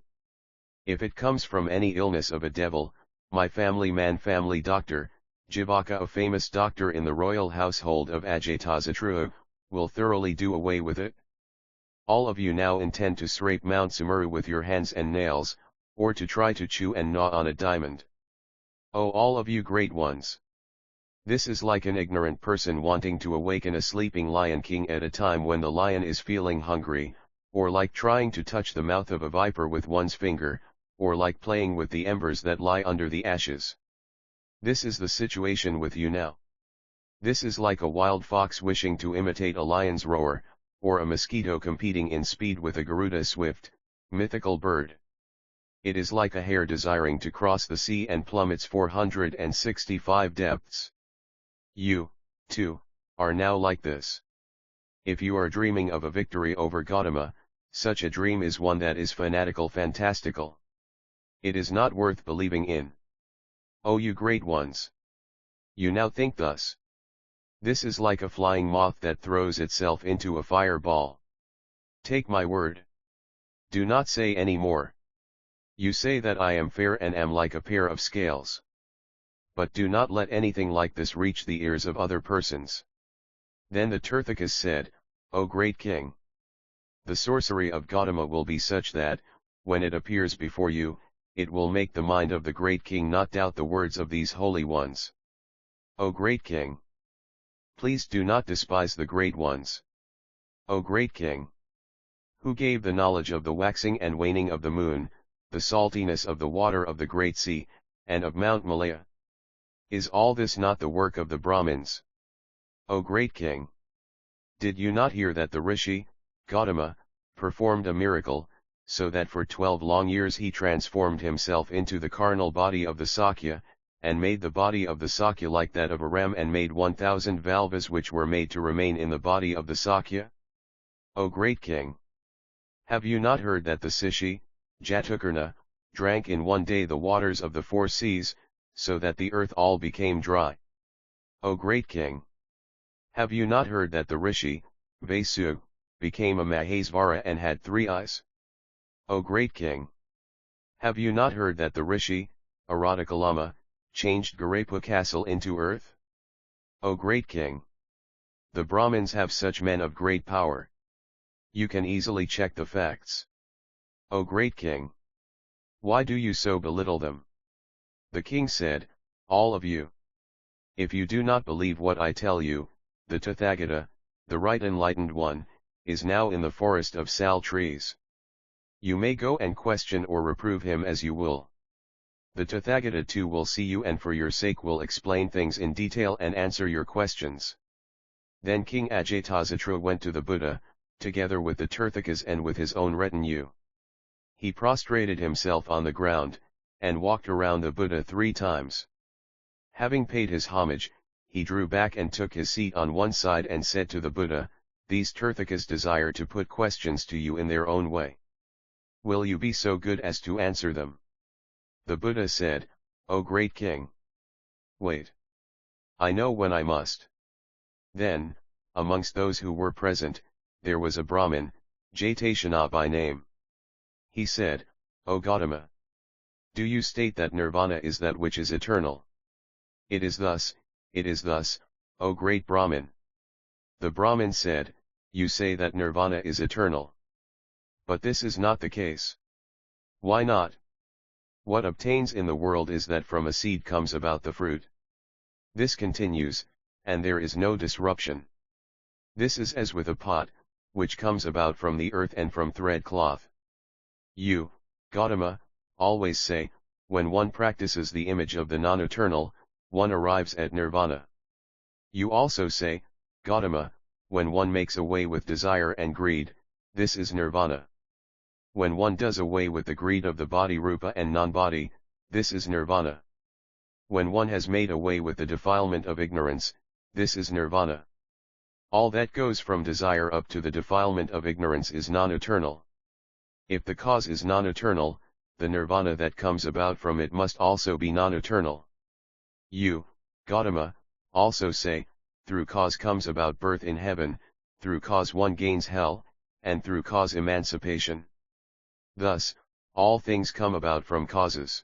If it comes from any illness of a devil, my family doctor, Jivaka, a famous doctor in the royal household of Ajatasattu, will thoroughly do away with it. All of you now intend to scrape Mount Sumeru with your hands and nails, or to try to chew and gnaw on a diamond. Oh, all of you great ones! This is like an ignorant person wanting to awaken a sleeping lion king at a time when the lion is feeling hungry, or like trying to touch the mouth of a viper with one's finger, or like playing with the embers that lie under the ashes. This is the situation with you now. This is like a wild fox wishing to imitate a lion's roar, or a mosquito competing in speed with a Garuda swift, mythical bird. It is like a hare desiring to cross the sea and plumb its 465 depths. You, too, are now like this. If you are dreaming of a victory over Gautama, such a dream is one that is fanatical fantastical. It is not worth believing in. O you great ones! You now think thus. This is like a flying moth that throws itself into a fireball. Take my word. Do not say any more. You say that I am fair and am like a pair of scales. But do not let anything like this reach the ears of other persons. Then the Tirthakas said, O great king! The sorcery of Gautama will be such that, when it appears before you, it will make the mind of the great king not doubt the words of these holy ones. O great king! Please do not despise the great ones. O great king! Who gave the knowledge of the waxing and waning of the moon, the saltiness of the water of the great sea, and of Mount Malaya? Is all this not the work of the Brahmins? O great king! Did you not hear that the Rishi, Gautama, performed a miracle, so that for 12 long years he transformed himself into the carnal body of the Sakya, and made the body of the Sakya like that of a ram, and made 1,000 valvas which were made to remain in the body of the Sakya? O great king! Have you not heard that the Sishi, Jatakarna, drank in one day the waters of the 4 seas, so that the earth all became dry? O great king! Have you not heard that the Rishi, Vasu, became a Mahesvara and had 3 eyes? O great king! Have you not heard that the Rishi, Aradakalama, changed Garapa castle into earth? O great king! The Brahmins have such men of great power. You can easily check the facts. O great king! Why do you so belittle them? The king said, all of you. If you do not believe what I tell you, the Tathagata, the right enlightened one, is now in the forest of sal trees. You may go and question or reprove him as you will. The Tathagata too will see you and for your sake will explain things in detail and answer your questions. Then King Ajatasattu went to the Buddha, together with the Tirthakas and with his own retinue. He prostrated himself on the ground, and walked around the Buddha 3 times. Having paid his homage, he drew back and took his seat on one side and said to the Buddha, "These Tirthakas desire to put questions to you in their own way. Will you be so good as to answer them?" The Buddha said, "O great king! Wait. I know when I must." Then, amongst those who were present, there was a Brahmin, Jatashana by name. He said, "O Gautama! Do you state that nirvana is that which is eternal?" It is thus, O great Brahmin." The Brahmin said, "You say that nirvana is eternal. But this is not the case." "Why not?" "What obtains in the world is that from a seed comes about the fruit. This continues, and there is no disruption. This is as with a pot, which comes about from the earth and from thread cloth. You, Gautama, always say, when one practices the image of the non-eternal, one arrives at nirvana. You also say, Gautama, when one makes away with desire and greed, this is nirvana. When one does away with the greed of the body rupa and non-body, this is nirvana. When one has made away with the defilement of ignorance, this is nirvana. All that goes from desire up to the defilement of ignorance is non-eternal. If the cause is non-eternal, the nirvana that comes about from it must also be non-eternal. You, Gautama, also say, through cause comes about birth in heaven, through cause one gains hell, and through cause emancipation. Thus, all things come about from causes.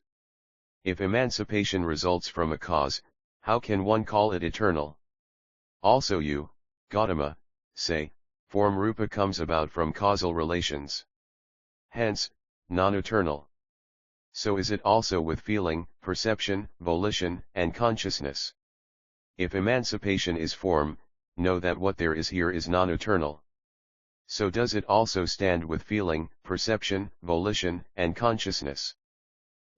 If emancipation results from a cause, how can one call it eternal? Also you, Gautama, say, form rupa comes about from causal relations. Hence, non-eternal. So is it also with feeling, perception, volition, and consciousness. If emancipation is form, know that what there is here is non-eternal. So does it also stand with feeling, perception, volition, and consciousness.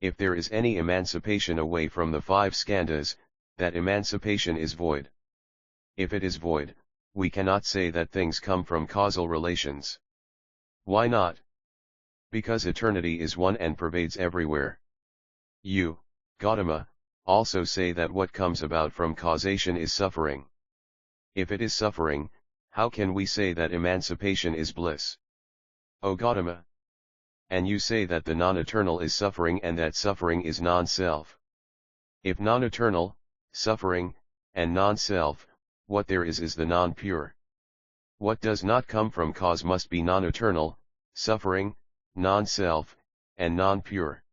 If there is any emancipation away from the 5 skandhas, that emancipation is void. If it is void, we cannot say that things come from causal relations. Why not? Because eternity is one and pervades everywhere. You, Gautama, also say that what comes about from causation is suffering. If it is suffering, how can we say that emancipation is bliss? O Gautama! And you say that the non-eternal is suffering and that suffering is non-self. If non-eternal, suffering, and non-self, what there is the non-pure. What does not come from cause must be non-eternal, suffering, non-self, and non-pure.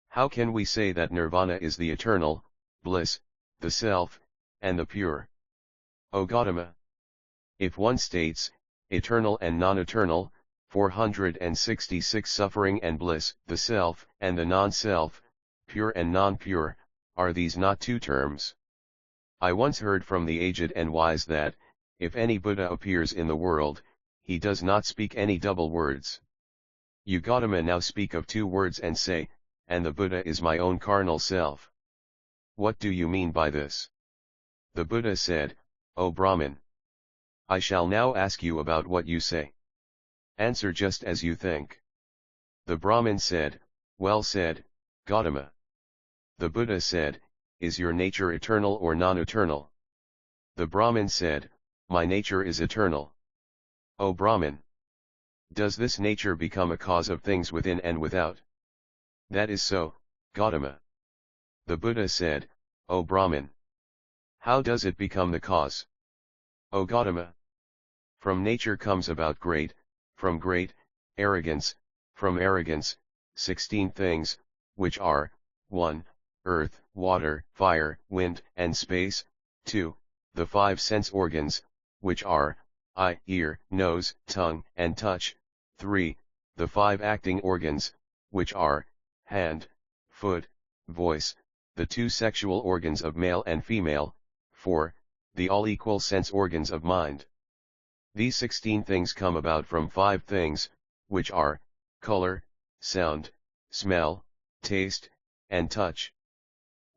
How can we say that nirvana is the eternal, bliss, the self, and the pure? O Gautama! If one states, eternal and non-eternal, 466 suffering and bliss, the self and the non-self, pure and non-pure, are these not 2 terms? I once heard from the aged and wise that, if any Buddha appears in the world, he does not speak any double words. You Gautama now speak of 2 words and say, and the Buddha is my own carnal self. What do you mean by this? The Buddha said, O Brahmin! I shall now ask you about what you say. Answer just as you think. The Brahmin said, Well said, Gautama. The Buddha said, Is your nature eternal or non-eternal? The Brahmin said, My nature is eternal. O Brahmin! Does this nature become a cause of things within and without? That is so, Gautama. The Buddha said, O Brahmin! How does it become the cause? O Gautama! From nature comes about great, from great, arrogance, from arrogance, 16 things, which are, 1, earth, water, fire, wind, and space, 2, the 5 sense organs, which are, eye, ear, nose, tongue, and touch, 3, the 5 acting organs, which are, hand, foot, voice, the 2 sexual organs of male and female, 4, the all-equal sense organs of mind. These 16 things come about from 5 things, which are, color, sound, smell, taste, and touch.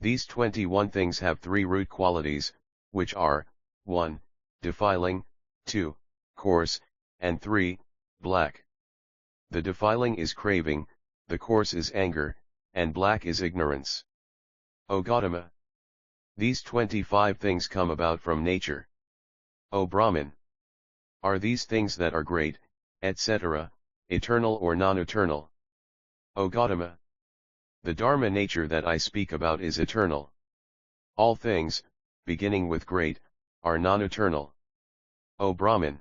These 21 things have 3 root qualities, which are, 1. Defiling, 2. Coarse, and 3. Black. The defiling is craving, the coarse is anger, and black is ignorance. O Gautama! These 25 things come about from nature. O Brahman! Are these things that are great, etc., eternal or non-eternal? O Gautama! The Dharma nature that I speak about is eternal. All things, beginning with great, are non-eternal. O Brahman!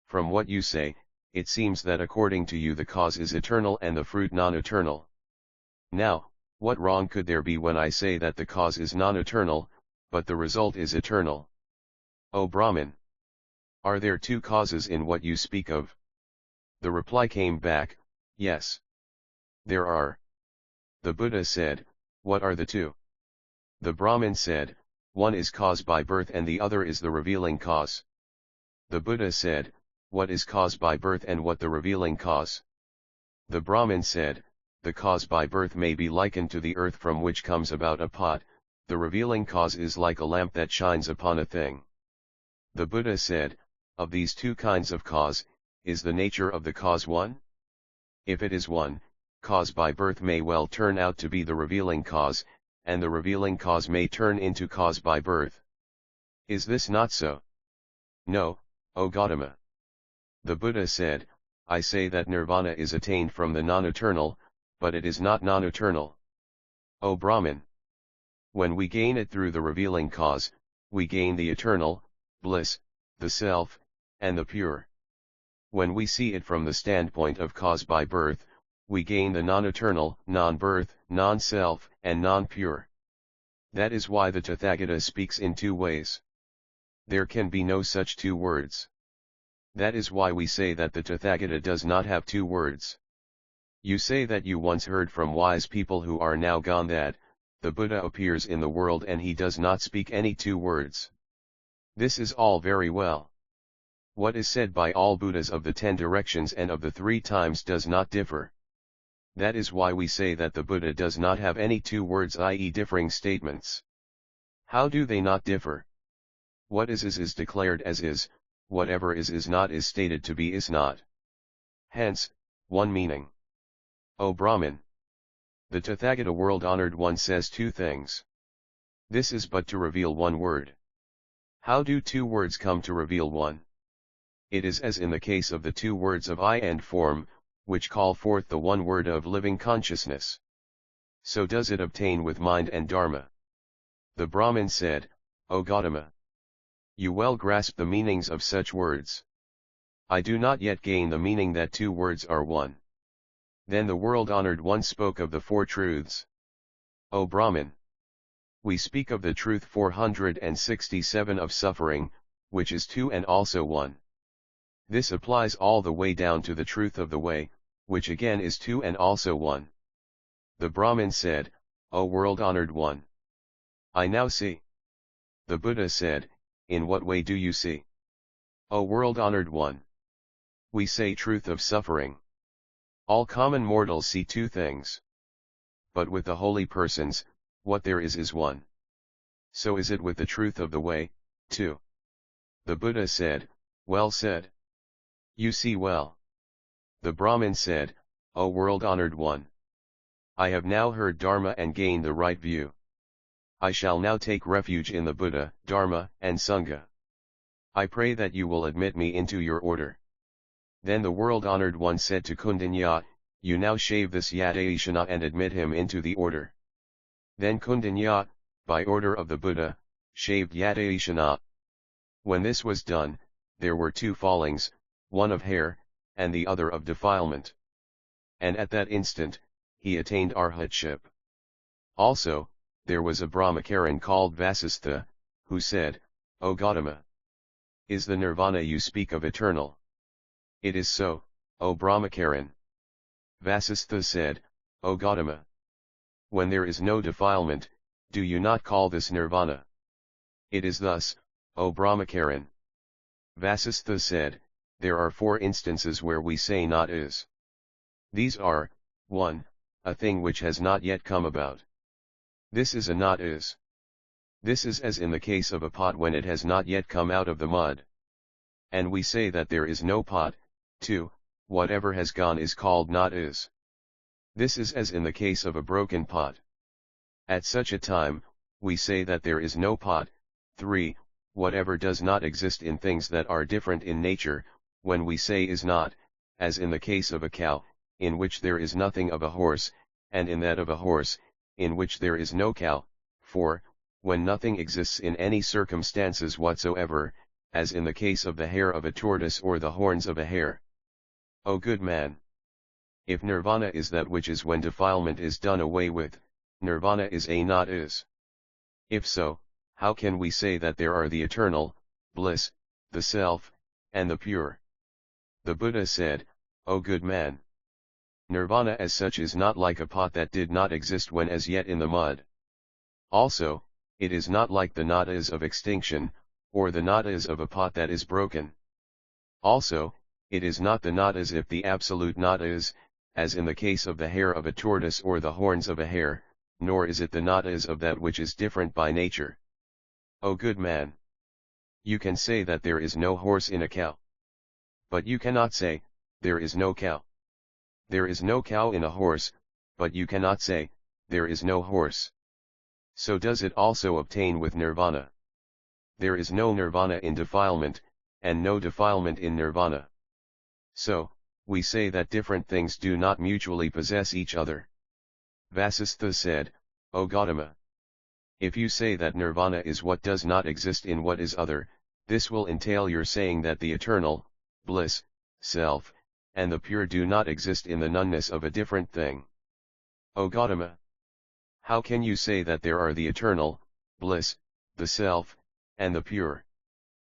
From what you say, it seems that according to you the cause is eternal and the fruit non-eternal. Now, what wrong could there be when I say that the cause is non-eternal, but the result is eternal? O Brahman! Are there 2 causes in what you speak of? The reply came back, yes. There are. The Buddha said, what are the 2? The Brahmin said, one is caused by birth and the other is the revealing cause. The Buddha said, what is caused by birth and what the revealing cause? The Brahmin said, the cause by birth may be likened to the earth from which comes about a pot, the revealing cause is like a lamp that shines upon a thing. The Buddha said, of these 2 kinds of cause, is the nature of the cause one? If it is one, cause by birth may well turn out to be the revealing cause, and the revealing cause may turn into cause by birth. Is this not so? No, O Gautama. The Buddha said, I say that nirvana is attained from the non-eternal, but it is not non-eternal. O Brahman! When we gain it through the revealing cause, we gain the eternal, bliss, the self, and the pure. When we see it from the standpoint of cause by birth, we gain the non-eternal, non-birth, non-self, and non-pure. That is why the Tathagata speaks in 2 ways. There can be no such 2 words. That is why we say that the Tathagata does not have 2 words. You say that you once heard from wise people who are now gone that, the Buddha appears in the world and he does not speak any 2 words. This is all very well. What is said by all Buddhas of the 10 directions and of the 3 times does not differ. That is why we say that the Buddha does not have any 2 words, i.e. differing statements. How do they not differ? What is declared as is, whatever is not is stated to be is not. Hence, one meaning. O Brahman! The Tathagata world-honored one says 2 things. This is but to reveal 1 word. How do 2 words come to reveal 1? It is as in the case of the 2 words of I and form, which call forth the 1 word of living consciousness. So does it obtain with mind and dharma. The Brahmin said, O Gautama! You well grasp the meanings of such words. I do not yet gain the meaning that 2 words are 1. Then the world-honored one spoke of the 4 truths. O Brahmin! We speak of the truth 467 of suffering, which is 2 and also 1. This applies all the way down to the truth of the way, which again is 2 and also 1. The Brahmin said, O world-honored one! I now see. The Buddha said, in what way do you see? O world-honored one! We say truth of suffering. All common mortals see 2 things. But with the holy persons, what there is 1. So is it with the truth of the way, too. The Buddha said, well said. You see well. The Brahmin said, O world-honored one! I have now heard Dharma and gained the right view. I shall now take refuge in the Buddha, Dharma, and Sangha. I pray that you will admit me into your order. Then the world-honored one said to Kundanya, you now shave this Yadaishana and admit him into the order. Then Kundanya, by order of the Buddha, shaved Yadaishana. When this was done, there were 2 fallings, one of hair, and the other of defilement. And at that instant, he attained arhatship. Also, there was a Brahmacharin called Vasistha, who said, O Gautama! Is the nirvana you speak of eternal? It is so, O Brahmacharin. Vasistha said, O Gautama! When there is no defilement, do you not call this nirvana? It is thus, O Brahmacharin. Vasistha said, there are 4 instances where we say not is. These are, 1. A thing which has not yet come about. This is a not is. This is as in the case of a pot when it has not yet come out of the mud. And we say that there is no pot. 2. Whatever has gone is called not is. This is as in the case of a broken pot. At such a time, we say that there is no pot. 3. Whatever does not exist in things that are different in nature, when we say is not, as in the case of a cow, in which there is nothing of a horse, and in that of a horse, in which there is no cow. 4. When nothing exists in any circumstances whatsoever, as in the case of the hair of a tortoise or the horns of a hare. O good man! If nirvana is that which is when defilement is done away with, nirvana is a not is. If so, how can we say that there are the eternal, bliss, the self, and the pure? The Buddha said, O good man! Nirvana as such is not like a pot that did not exist when as yet in the mud. Also, it is not like the not is of extinction, or the not is of a pot that is broken. Also, it is not the not is if the absolute not is, as in the case of the hair of a tortoise or the horns of a hare, nor is it the not is of that which is different by nature. O good man! You can say that there is no horse in a cow. But you cannot say, there is no cow. There is no cow in a horse, but you cannot say, there is no horse. So does it also obtain with nirvana. There is no nirvana in defilement, and no defilement in nirvana. So, we say that different things do not mutually possess each other. Vasistha said, O Gautama! If you say that nirvana is what does not exist in what is other, this will entail your saying that the eternal, bliss, self, and the pure do not exist in the noneness of a different thing. O Gautama! How can you say that there are the eternal, bliss, the self, and the pure?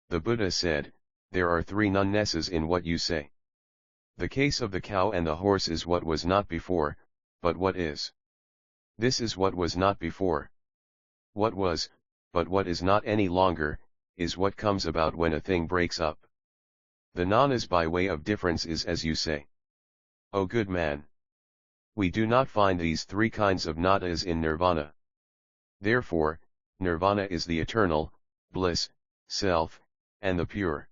The Buddha said, there are 3 nonenesses in what you say. The case of the cow and the horse is what was not before, but what is. This is what was not before. What was, but what is not any longer, is what comes about when a thing breaks up. The non is by way of difference is as you say. O good man! We do not find these 3 kinds of not is in nirvana. Therefore, nirvana is the eternal, bliss, self, and the pure.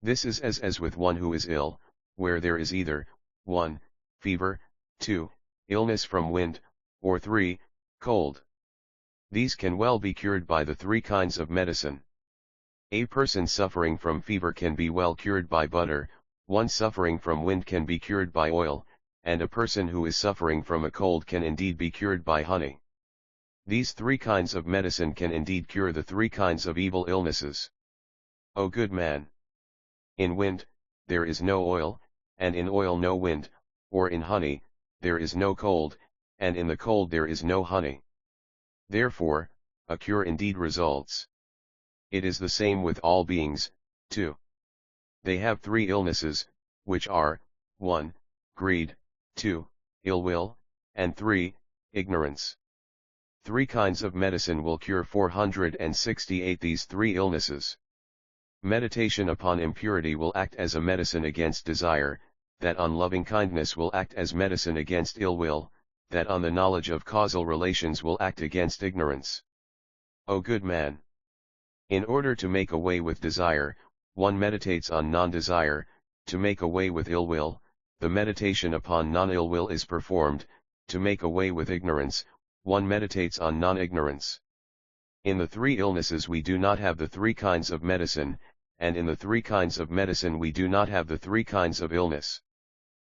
This is as with one who is ill, where there is either, 1. Fever, 2. Illness from wind, or 3. Cold. These can well be cured by the 3 kinds of medicine. A person suffering from fever can be well cured by butter, one suffering from wind can be cured by oil, and a person who is suffering from a cold can indeed be cured by honey. These 3 kinds of medicine can indeed cure the 3 kinds of evil illnesses. O good man! In wind, there is no oil, and in oil no wind, or in honey, there is no cold, and in the cold there is no honey. Therefore, a cure indeed results. It is the same with all beings, too. They have 3 illnesses, which are, 1. Greed, 2. Ill will, and 3. Ignorance. 3 kinds of medicine will cure 468 these 3 illnesses. Meditation upon impurity will act as a medicine against desire, that on loving kindness will act as medicine against ill will, that on the knowledge of causal relations will act against ignorance. O good man! In order to make away with desire, one meditates on non-desire. To make away with ill will, the meditation upon non-ill will is performed. To make away with ignorance, one meditates on non-ignorance. In the 3 illnesses we do not have the 3 kinds of medicine, and in the 3 kinds of medicine we do not have the 3 kinds of illness.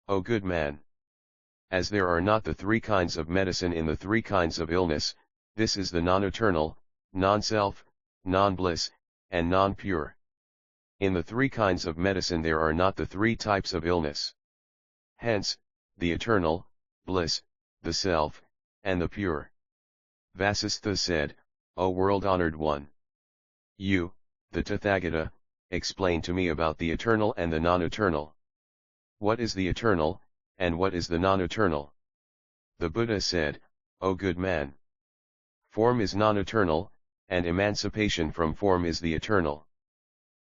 O good man! As there are not the 3 kinds of medicine in the 3 kinds of illness, this is the non-eternal, non-self, non-bliss, and non-pure. In the 3 kinds of medicine there are not the 3 types of illness. Hence, the eternal, bliss, the self, and the pure. Vasistha said, O world-honored one! You, the Tathagata, explain to me about the eternal and the non-eternal. What is the eternal, and what is the non-eternal? The Buddha said, O good man! Form is non-eternal, and emancipation from form is the eternal.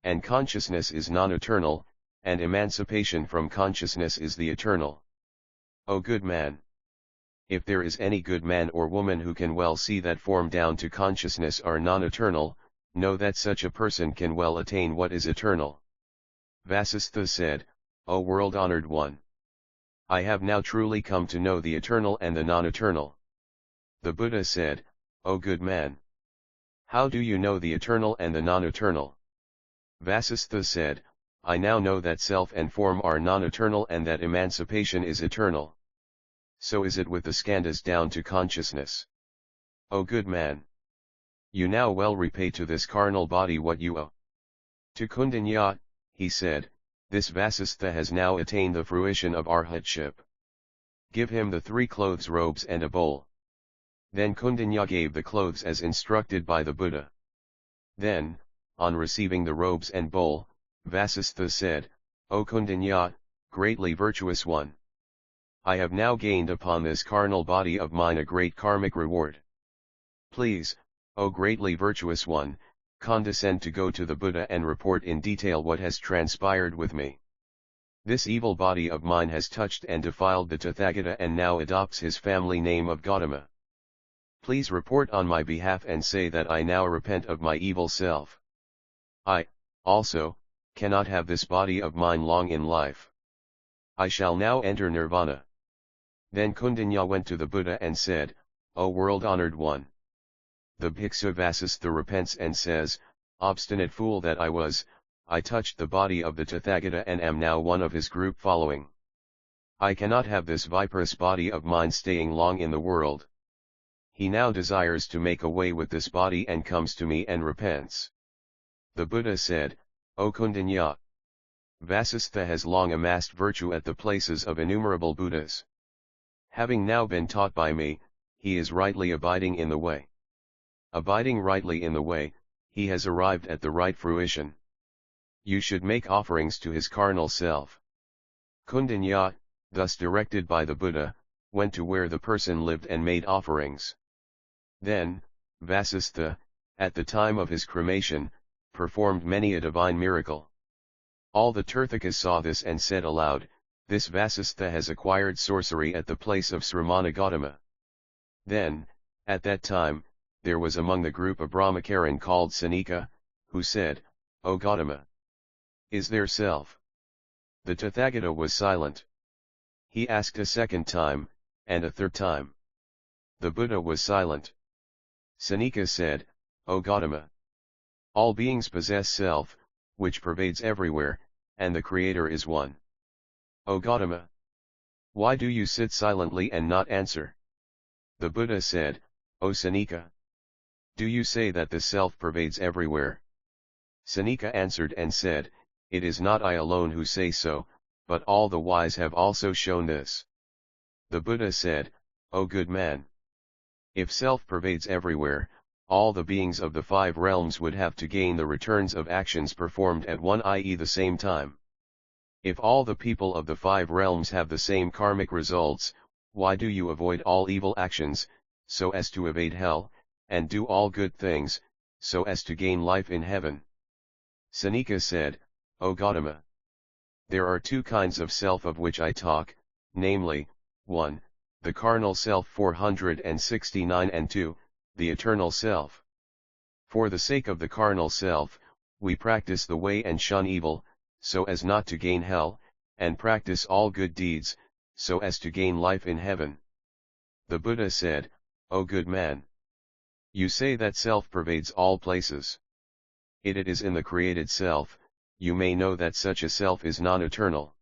and consciousness is non-eternal, and emancipation from consciousness is the eternal. O good man! If there is any good man or woman who can well see that form down to consciousness are non-eternal, know that such a person can well attain what is eternal. Vasistha said, O world-honored one! I have now truly come to know the eternal and the non-eternal. The Buddha said, O good man! How do you know the eternal and the non-eternal? Vasistha said, I now know that self and form are non-eternal and that emancipation is eternal. So is it with the skandhas down to consciousness. O good man! You now well repay to this carnal body what you owe. To Kundanya, he said, this Vasistha has now attained the fruition of arhatship. Give him the 3 clothes robes and a bowl. Then Kundanya gave the clothes as instructed by the Buddha. Then, on receiving the robes and bowl, Vasistha said, O Kundanya, greatly virtuous one! I have now gained upon this carnal body of mine a great karmic reward. Please, O greatly virtuous one, condescend to go to the Buddha and report in detail what has transpired with me. This evil body of mine has touched and defiled the Tathagata and now adopts his family name of Gautama. Please report on my behalf and say that I now repent of my evil self. I, also, cannot have this body of mine long in life. I shall now enter nirvana. Then Kundanya went to the Buddha and said, O world-honored one! The Bhiksu Vasistha repents and says, Obstinate fool that I was, I touched the body of the Tathagata and am now one of his group following. I cannot have this viperous body of mine staying long in the world. He now desires to make away with this body and comes to me and repents. The Buddha said, O Kundanya! Vasistha has long amassed virtue at the places of innumerable Buddhas. Having now been taught by me, he is rightly abiding in the way. Abiding rightly in the way, he has arrived at the right fruition. You should make offerings to his carnal self. Kundanya, thus directed by the Buddha, went to where the person lived and made offerings. Then, Vasistha, at the time of his cremation, performed many a divine miracle. All the Tirthakas saw this and said aloud, This Vasistha has acquired sorcery at the place of Sramana Gautama. Then, at that time, there was among the group a Brahmacharin called Sanika, who said, O Gautama! Is there self? The Tathagata was silent. He asked a second time, and a third time. The Buddha was silent. Sanika said, O Gautama! All beings possess self, which pervades everywhere, and the Creator is one. O Gautama! Why do you sit silently and not answer? The Buddha said, O Sanika! Do you say that the self pervades everywhere? Sanika answered and said, It is not I alone who say so, but all the wise have also shown this. The Buddha said, O good man! If self pervades everywhere, all the beings of the 5 realms would have to gain the returns of actions performed at one i.e. the same time. If all the people of the 5 realms have the same karmic results, why do you avoid all evil actions, so as to evade hell, and do all good things, so as to gain life in heaven? Sanika said, O Gautama! There are 2 kinds of self of which I talk, namely, 1, the carnal self 469 and 2, the eternal self. For the sake of the carnal self, we practice the way and shun evil, so as not to gain hell, and practice all good deeds, so as to gain life in heaven. The Buddha said, O good man! You say that self pervades all places. It is in the created self, you may know that such a self is non-eternal.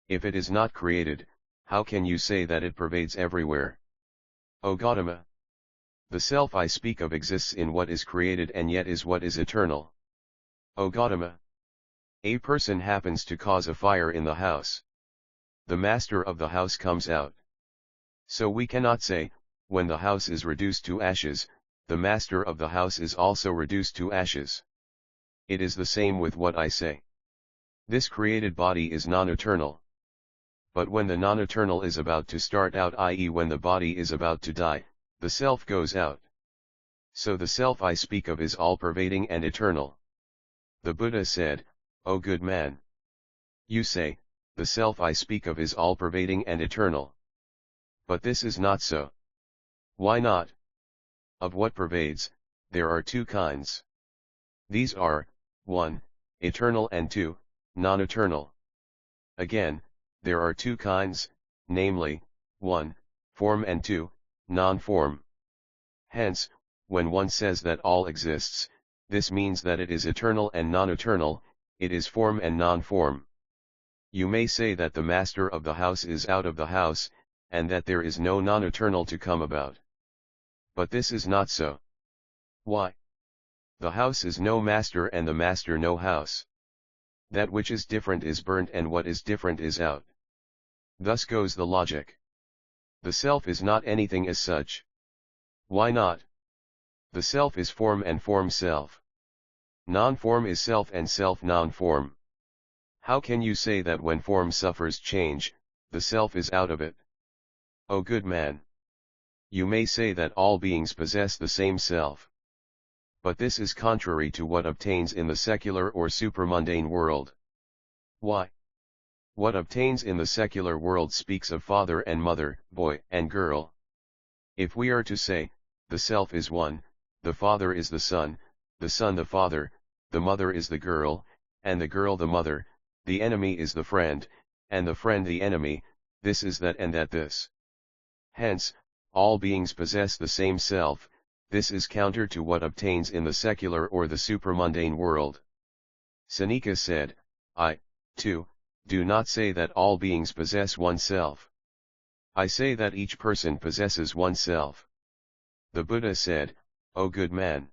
If it is not created, how can you say that it pervades everywhere? O Gautama! The self I speak of exists in what is created and yet is what is eternal. O Gautama! A person happens to cause a fire in the house. The master of the house comes out. So we cannot say, when the house is reduced to ashes, the master of the house is also reduced to ashes. It is the same with what I say. This created body is non-eternal. But when the non-eternal is about to start out, i.e. when the body is about to die, the self goes out. So the self I speak of is all-pervading and eternal. The Buddha said, O good man. You say, the self I speak of is all-pervading and eternal. But this is not so. Why not? Of what pervades, there are two kinds. These are, 1, eternal and 2, non-eternal. Again, there are two kinds, namely, 1, form and 2, non-form. Hence, when one says that all exists, this means that it is eternal and non-eternal, it is form and non-form. You may say that the master of the house is out of the house, and that there is no non-eternal to come about. But this is not so. Why? The house is no master and the master no house. That which is different is burnt and what is different is out. Thus goes the logic. The self is not anything as such. Why not? The self is form and form self. Non-form is self and self non-form. How can you say that when form suffers change, the self is out of it? O good man! You may say that all beings possess the same self. But this is contrary to what obtains in the secular or supramundane world. Why? What obtains in the secular world speaks of father and mother, boy and girl. If we are to say, the self is one, the father is the son the father, the mother is the girl, and the girl the mother, the enemy is the friend, and the friend the enemy, this is that and that this. Hence, all beings possess the same self, this is counter to what obtains in the secular or the supramundane world. Seneca said, I, too, do not say that all beings possess one self. I say that each person possesses one self. The Buddha said, O good man!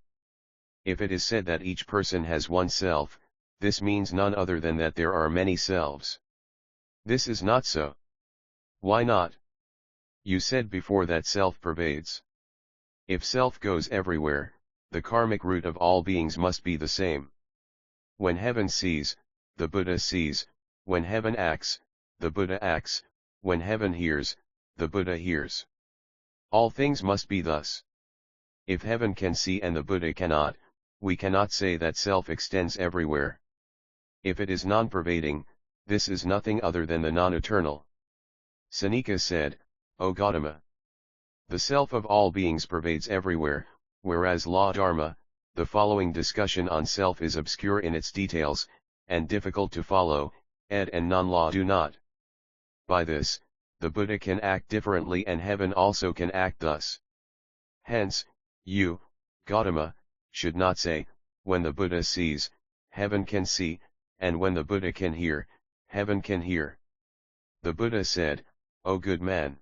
If it is said that each person has one self, this means none other than that there are many selves. This is not so. Why not? You said before that self pervades. If self goes everywhere, the karmic root of all beings must be the same. When heaven sees, the Buddha sees, when heaven acts, the Buddha acts, when heaven hears, the Buddha hears. All things must be thus. If heaven can see and the Buddha cannot, we cannot say that self extends everywhere. If it is non-pervading, this is nothing other than the non-eternal. Seneca said, O Gautama! The self of all beings pervades everywhere, whereas law dharma, the following discussion on self is obscure in its details, and difficult to follow, ed and non-law do not. By this, the Buddha can act differently and heaven also can act thus. Hence, you, Gautama, should not say, when the Buddha sees, heaven can see, and when the Buddha can hear, heaven can hear. The Buddha said, O good man!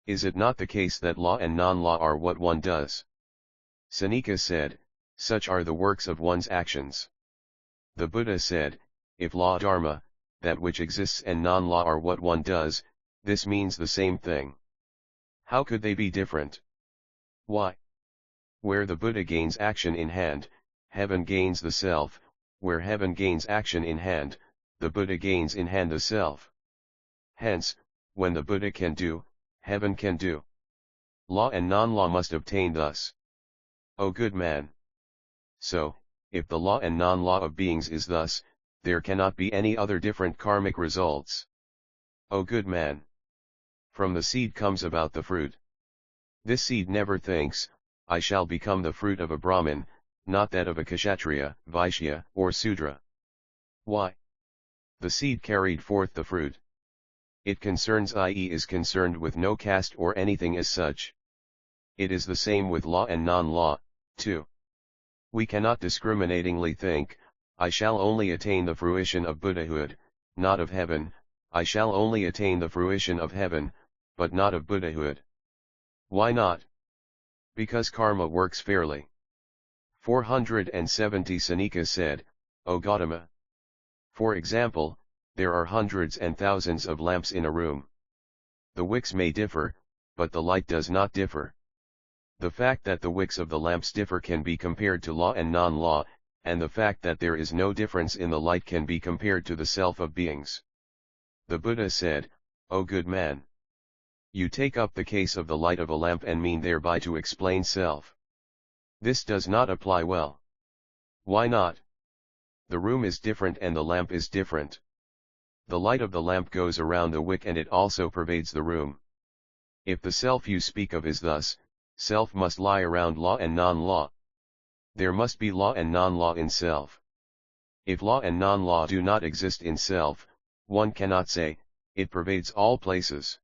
Is it not the case that law and non-law are what one does? Seneca said, such are the works of one's actions. The Buddha said, if law dharma, that which exists and non-law are what one does, this means the same thing. How could they be different? Why? Where the Buddha gains action in hand, heaven gains the self, where heaven gains action in hand, the Buddha gains in hand the self. Hence, when the Buddha can do, heaven can do. Law and non-law must obtain thus. O good man! So, if the law and non-law of beings is thus, there cannot be any other different karmic results. O good man! From the seed comes about the fruit. This seed never thinks, I shall become the fruit of a Brahmin, not that of a Kshatriya, Vaishya, or Sudra. Why? The seed carried forth the fruit. It concerns, i.e. is concerned with no caste or anything as such. It is the same with law and non-law, too. We cannot discriminatingly think, I shall only attain the fruition of Buddhahood, not of heaven, I shall only attain the fruition of heaven, but not of Buddhahood. Why not? Because karma works fairly. 470 Seneca said, O Gautama! For example, there are hundreds and thousands of lamps in a room. The wicks may differ, but the light does not differ. The fact that the wicks of the lamps differ can be compared to law and non-law, and the fact that there is no difference in the light can be compared to the self of beings. The Buddha said, O good man! You take up the case of the light of a lamp and mean thereby to explain self. This does not apply well. Why not? The room is different and the lamp is different. The light of the lamp goes around the wick and it also pervades the room. If the self you speak of is thus, self must lie around law and non-law. There must be law and non-law in self. If law and non-law do not exist in self, one cannot say, it pervades all places.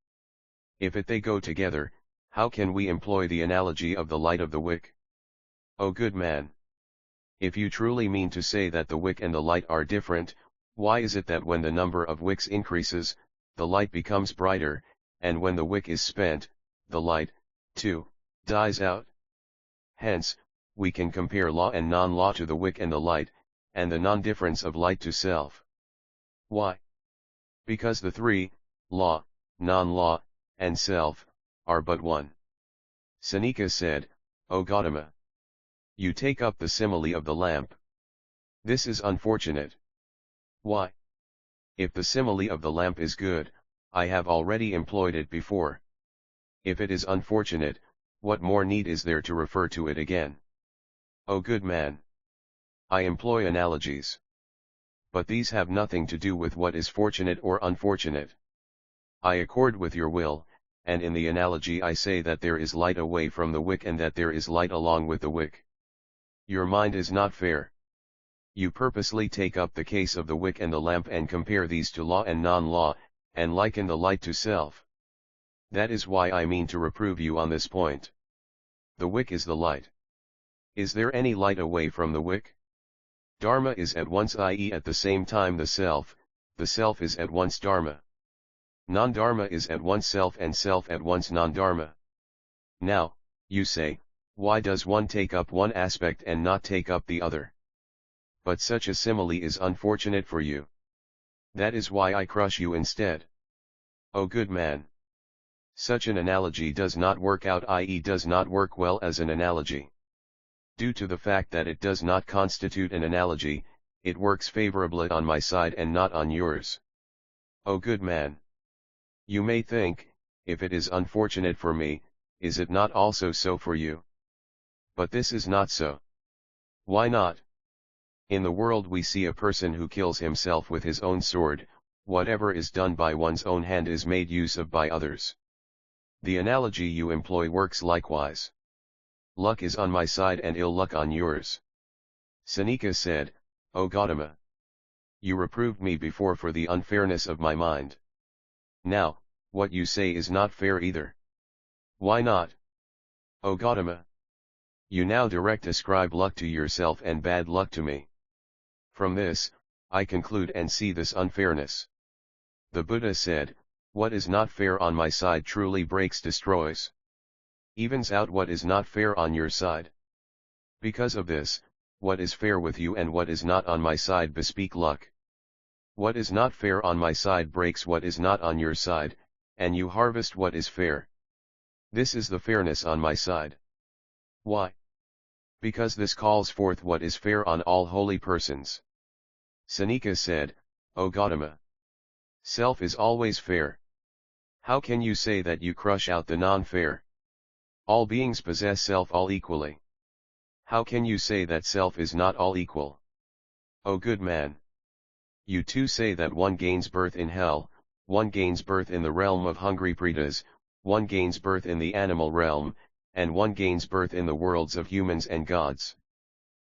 If they go together, how can we employ the analogy of the light of the wick? O good man! If you truly mean to say that the wick and the light are different, why is it that when the number of wicks increases, the light becomes brighter, and when the wick is spent, the light, too, dies out? Hence, we can compare law and non-law to the wick and the light, and the non-difference of light to self. Why? Because the three, law, non-law, and self, are but one. Seneca said, O Gautama, you take up the simile of the lamp. This is unfortunate. Why? If the simile of the lamp is good, I have already employed it before. If it is unfortunate, what more need is there to refer to it again? O good man! I employ analogies. But these have nothing to do with what is fortunate or unfortunate. I accord with your will, and in the analogy I say that there is light away from the wick and that there is light along with the wick. Your mind is not fair. You purposely take up the case of the wick and the lamp and compare these to law and non-law, and liken the light to self. That is why I mean to reprove you on this point. The wick is the light. Is there any light away from the wick? Dharma is at once, i.e. at the same time the self is at once Dharma. Non-Dharma is at once self and self at once non-Dharma. Now, you say, why does one take up one aspect and not take up the other? But such a simile is unfortunate for you. That is why I crush you instead. O good man! Such an analogy does not work out, i.e. does not work well as an analogy. Due to the fact that it does not constitute an analogy, it works favorably on my side and not on yours. O good man! You may think, if it is unfortunate for me, is it not also so for you? But this is not so. Why not? In the world we see a person who kills himself with his own sword. Whatever is done by one's own hand is made use of by others. The analogy you employ works likewise. Luck is on my side and ill luck on yours. Seneca said, O Gautama! You reproved me before for the unfairness of my mind. Now, what you say is not fair either. Why not? O Gautama! You now direct ascribe luck to yourself and bad luck to me. From this, I conclude and see this unfairness. The Buddha said, what is not fair on my side truly destroys. Evens out what is not fair on your side. Because of this, what is fair with you and what is not on my side bespeak luck. What is not fair on my side breaks what is not on your side, and you harvest what is fair. This is the fairness on my side. Why? Because this calls forth what is fair on all holy persons. Seneca said, O Gautama! Self is always fair. How can you say that you crush out the non-fair? All beings possess self all equally. How can you say that self is not all equal? O good man! You too say that one gains birth in hell, one gains birth in the realm of hungry pretas, one gains birth in the animal realm, and one gains birth in the worlds of humans and gods.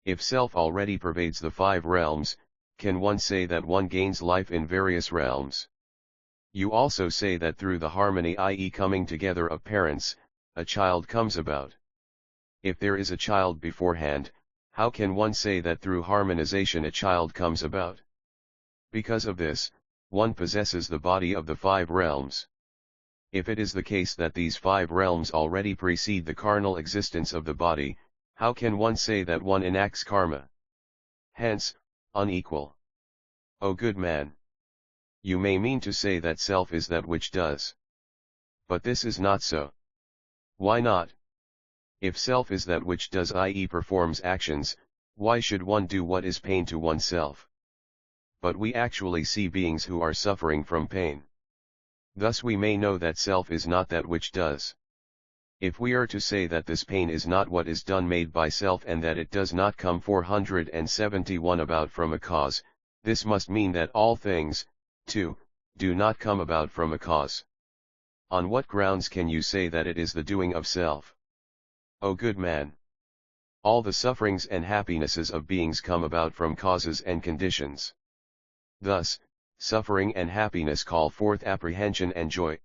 If self already pervades the 5 realms, can one say that one gains life in various realms? You also say that through the harmony, i.e. coming together of parents, a child comes about. If there is a child beforehand, how can one say that through harmonization a child comes about? Because of this, one possesses the body of the 5 realms. If it is the case that these 5 realms already precede the carnal existence of the body, how can one say that one enacts karma? Hence, unequal. O good man! You may mean to say that self is that which does. But this is not so. Why not? If self is that which does, i.e. performs actions, why should one do what is pain to oneself? But we actually see beings who are suffering from pain. Thus we may know that self is not that which does. If we are to say that this pain is not what is done made by self and that it does not come 471 about from a cause, this must mean that all things, too, do not come about from a cause. On what grounds can you say that it is the doing of self? O good man! All the sufferings and happinesses of beings come about from causes and conditions. Thus, suffering and happiness call forth apprehension and joy.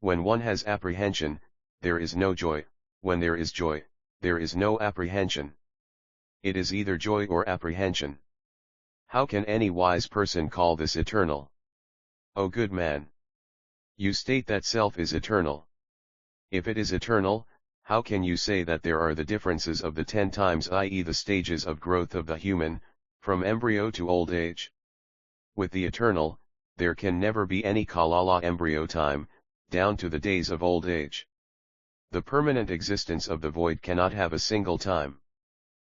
When one has apprehension, there is no joy; when there is joy, there is no apprehension. It is either joy or apprehension. How can any wise person call this eternal? O good man! You state that self is eternal. If it is eternal, how can you say that there are the differences of the 10 times, i.e. the stages of growth of the human, from embryo to old age? With the eternal, there can never be any kalala embryo time, down to the days of old age. The permanent existence of the void cannot have a single time.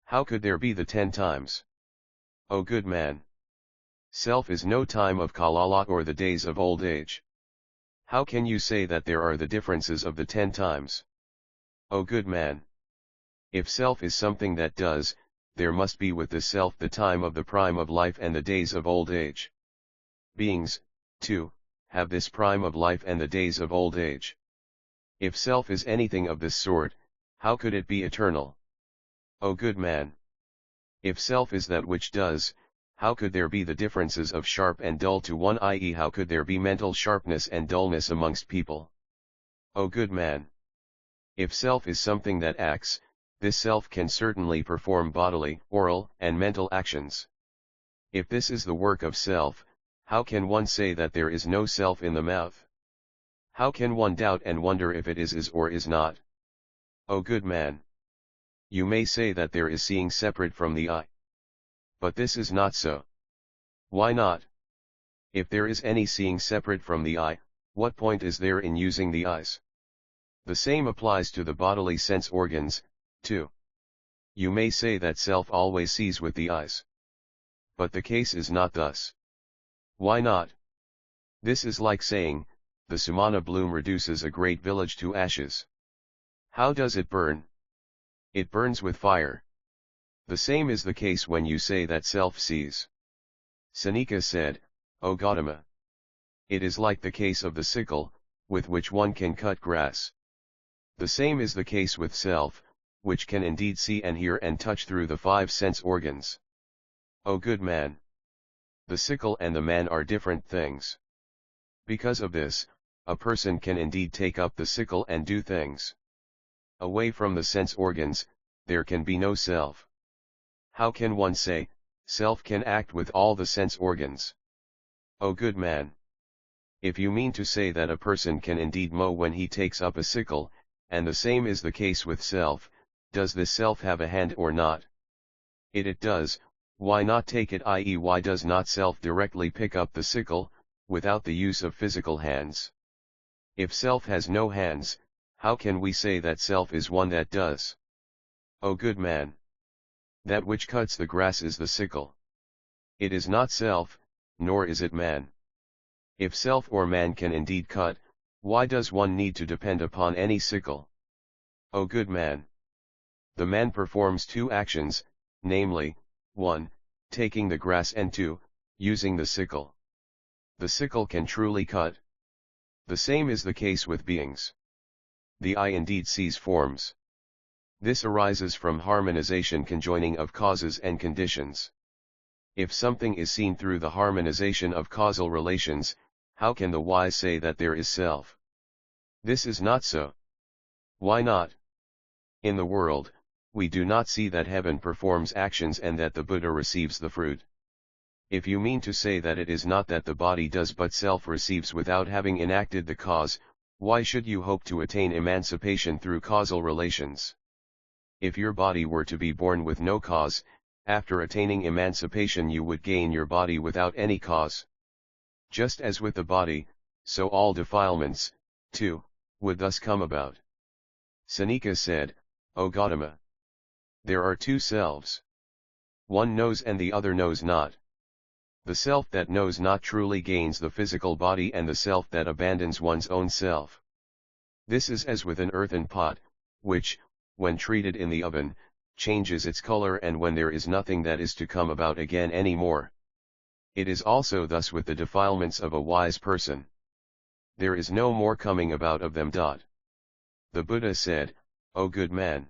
How could there be the 10 times? O good man! Self is no time of kalala or the days of old age. How can you say that there are the differences of the 10 times? O good man! If self is something that does, there must be with the self the time of the prime of life and the days of old age. Beings, too, have this prime of life and the days of old age. If self is anything of this sort, how could it be eternal? O good man! If self is that which does, how could there be the differences of sharp and dull to one, i.e. how could there be mental sharpness and dullness amongst people? O good man! If self is something that acts, this self can certainly perform bodily, oral, and mental actions. If this is the work of self, how can one say that there is no self in the mouth? How can one doubt and wonder if it is or is not? O good man! You may say that there is seeing separate from the eye. But this is not so. Why not? If there is any seeing separate from the eye, what point is there in using the eyes? The same applies to the bodily sense organs, too. You may say that self always sees with the eyes. But the case is not thus. Why not? This is like saying, the sumana bloom reduces a great village to ashes. How does it burn? It burns with fire. The same is the case when you say that self sees. Seneca said, O Gautama! It is like the case of the sickle, with which one can cut grass. The same is the case with self, which can indeed see and hear and touch through the 5 sense organs. O good man! The sickle and the man are different things. Because of this, a person can indeed take up the sickle and do things. Away from the sense organs, there can be no self. How can one say, self can act with all the sense organs? O good man! If you mean to say that a person can indeed mow when he takes up a sickle, and the same is the case with self, does this self have a hand or not? It does. Why not take it, i.e. why does not self directly pick up the sickle, without the use of physical hands? If self has no hands, how can we say that self is one that does? O good man! That which cuts the grass is the sickle. It is not self, nor is it man. If self or man can indeed cut, why does one need to depend upon any sickle? O good man! The man performs 2 actions, namely, 1, taking the grass, and 2, using the sickle. The sickle can truly cut. The same is the case with beings. The eye indeed sees forms. This arises from harmonization, conjoining of causes and conditions. If something is seen through the harmonization of causal relations, how can the wise say that there is self? This is not so. Why not? In the world, we do not see that heaven performs actions and that the Buddha receives the fruit. If you mean to say that it is not that the body does but self receives without having enacted the cause, why should you hope to attain emancipation through causal relations? If your body were to be born with no cause, after attaining emancipation you would gain your body without any cause. Just as with the body, so all defilements, too, would thus come about. Seneca said, O Gautama! There are 2 selves. One knows and the other knows not. The self that knows not truly gains the physical body, and the self that abandons one's own self. This is as with an earthen pot, which, when treated in the oven, changes its color, and when there is nothing that is to come about again any more. It is also thus with the defilements of a wise person. There is no more coming about of them. The Buddha said, O good man,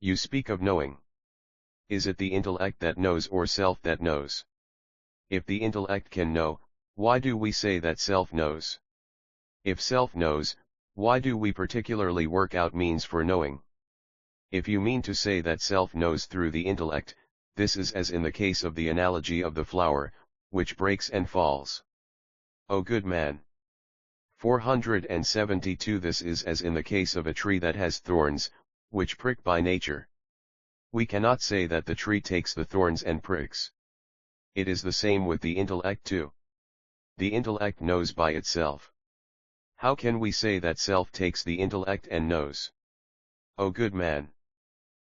you speak of knowing. Is it the intellect that knows or self that knows? If the intellect can know, why do we say that self knows? If self knows, why do we particularly work out means for knowing? If you mean to say that self knows through the intellect, this is as in the case of the analogy of the flower, which breaks and falls. O good man. 472 This is as in the case of a tree that has thorns, which prick by nature. We cannot say that the tree takes the thorns and pricks. It is the same with the intellect too. The intellect knows by itself. How can we say that self takes the intellect and knows? O good man.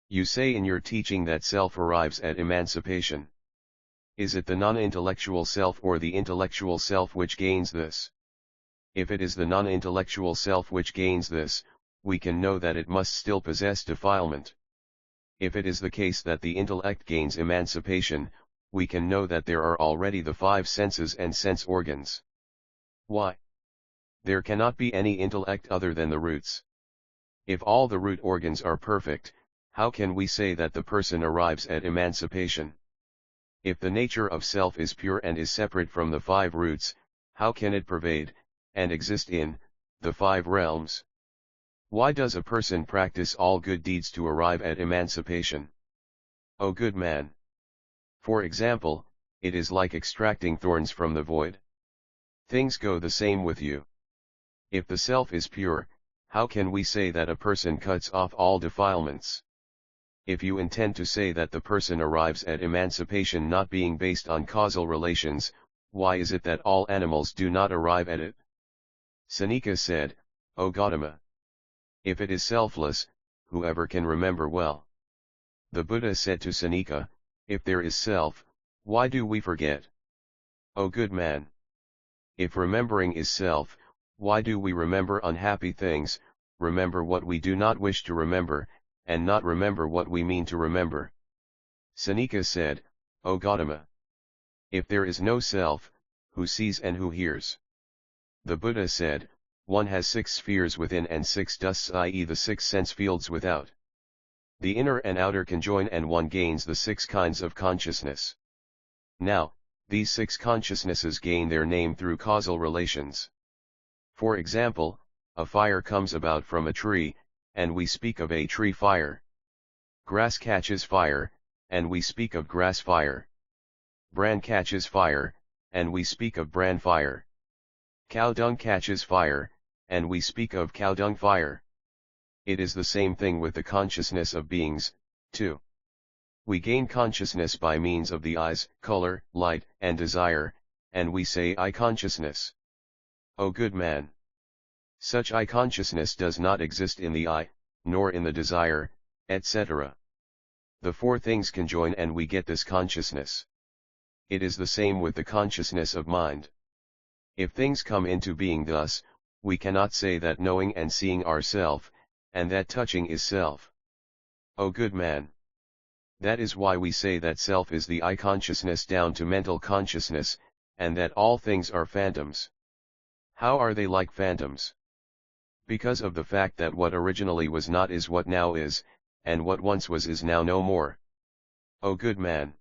You say in your teaching that self arrives at emancipation. Is it the non-intellectual self or the intellectual self which gains this? If it is the non-intellectual self which gains this, we can know that it must still possess defilement. If it is the case that the intellect gains emancipation, we can know that there are already the five senses and sense organs. Why? There cannot be any intellect other than the roots. If all the root organs are perfect, how can we say that the person arrives at emancipation? If the nature of self is pure and is separate from the five roots, how can it pervade, and exist in, the five realms? Why does a person practice all good deeds to arrive at emancipation? O good man. For example, it is like extracting thorns from the void. Things go the same with you. If the self is pure, how can we say that a person cuts off all defilements? If you intend to say that the person arrives at emancipation not being based on causal relations, why is it that all animals do not arrive at it? Seneca said, O Gautama. If it is selfless, whoever can remember well? The Buddha said to Seneca, if there is self, why do we forget? O good man. If remembering is self, why do we remember unhappy things, remember what we do not wish to remember, and not remember what we mean to remember? Seneca said, O Gautama. If there is no self, who sees and who hears? The Buddha said, one has 6 spheres within and 6 dusts, i.e. the 6 sense fields without. The inner and outer conjoin and one gains the 6 kinds of consciousness. Now, these 6 consciousnesses gain their name through causal relations. For example, a fire comes about from a tree, and we speak of a tree fire. Grass catches fire, and we speak of grass fire. Bran catches fire, and we speak of bran fire. Cow dung catches fire, and we speak of cow dung fire. It is the same thing with the consciousness of beings, too. We gain consciousness by means of the eyes, color, light, and desire, and we say eye consciousness. O good man. Such eye consciousness does not exist in the eye, nor in the desire, etc. The 4 things conjoin and we get this consciousness. It is the same with the consciousness of mind. If things come into being thus, we cannot say that knowing and seeing are self, and that touching is self. O good man. That is why we say that self is the eye consciousness down to mental consciousness, and that all things are phantoms. How are they like phantoms? Because of the fact that what originally was not is what now is, and what once was is now no more. O good man.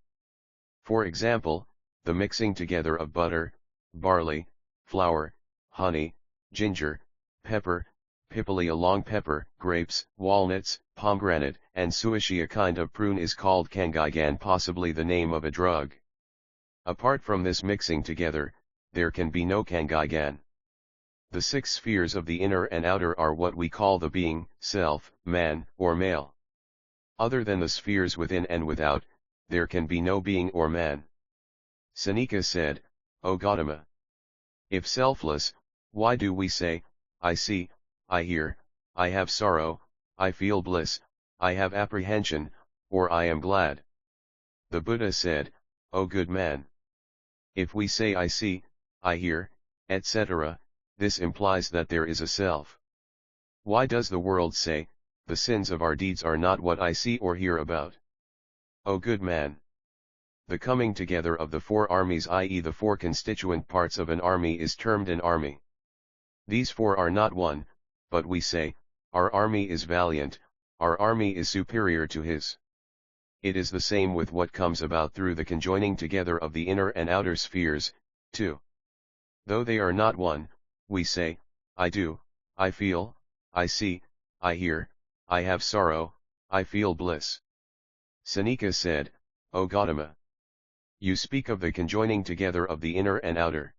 For example, the mixing together of butter, barley, flour, honey, ginger, pepper, pipilia long pepper, grapes, walnuts, pomegranate, and suishi, a kind of prune, is called kangigan, possibly the name of a drug. Apart from this mixing together, there can be no kangigan. The 6 spheres of the inner and outer are what we call the being, self, man, or male. Other than the spheres within and without, there can be no being or man. Seneca said, O Gautama. If selfless, why do we say, I see, I hear, I have sorrow, I feel bliss, I have apprehension, or I am glad? The Buddha said, O good man. If we say I see, I hear, etc., this implies that there is a self. Why does the world say, the sins of our deeds are not what I see or hear about? O good man! The coming together of the four armies, i.e. the four constituent parts of an army, is termed an army. These four are not one, but we say, our army is valiant, our army is superior to his. It is the same with what comes about through the conjoining together of the inner and outer spheres, too. Though they are not one, we say, I do, I feel, I see, I hear, I have sorrow, I feel bliss. Seneca said, O Gautama! You speak of the conjoining together of the inner and outer.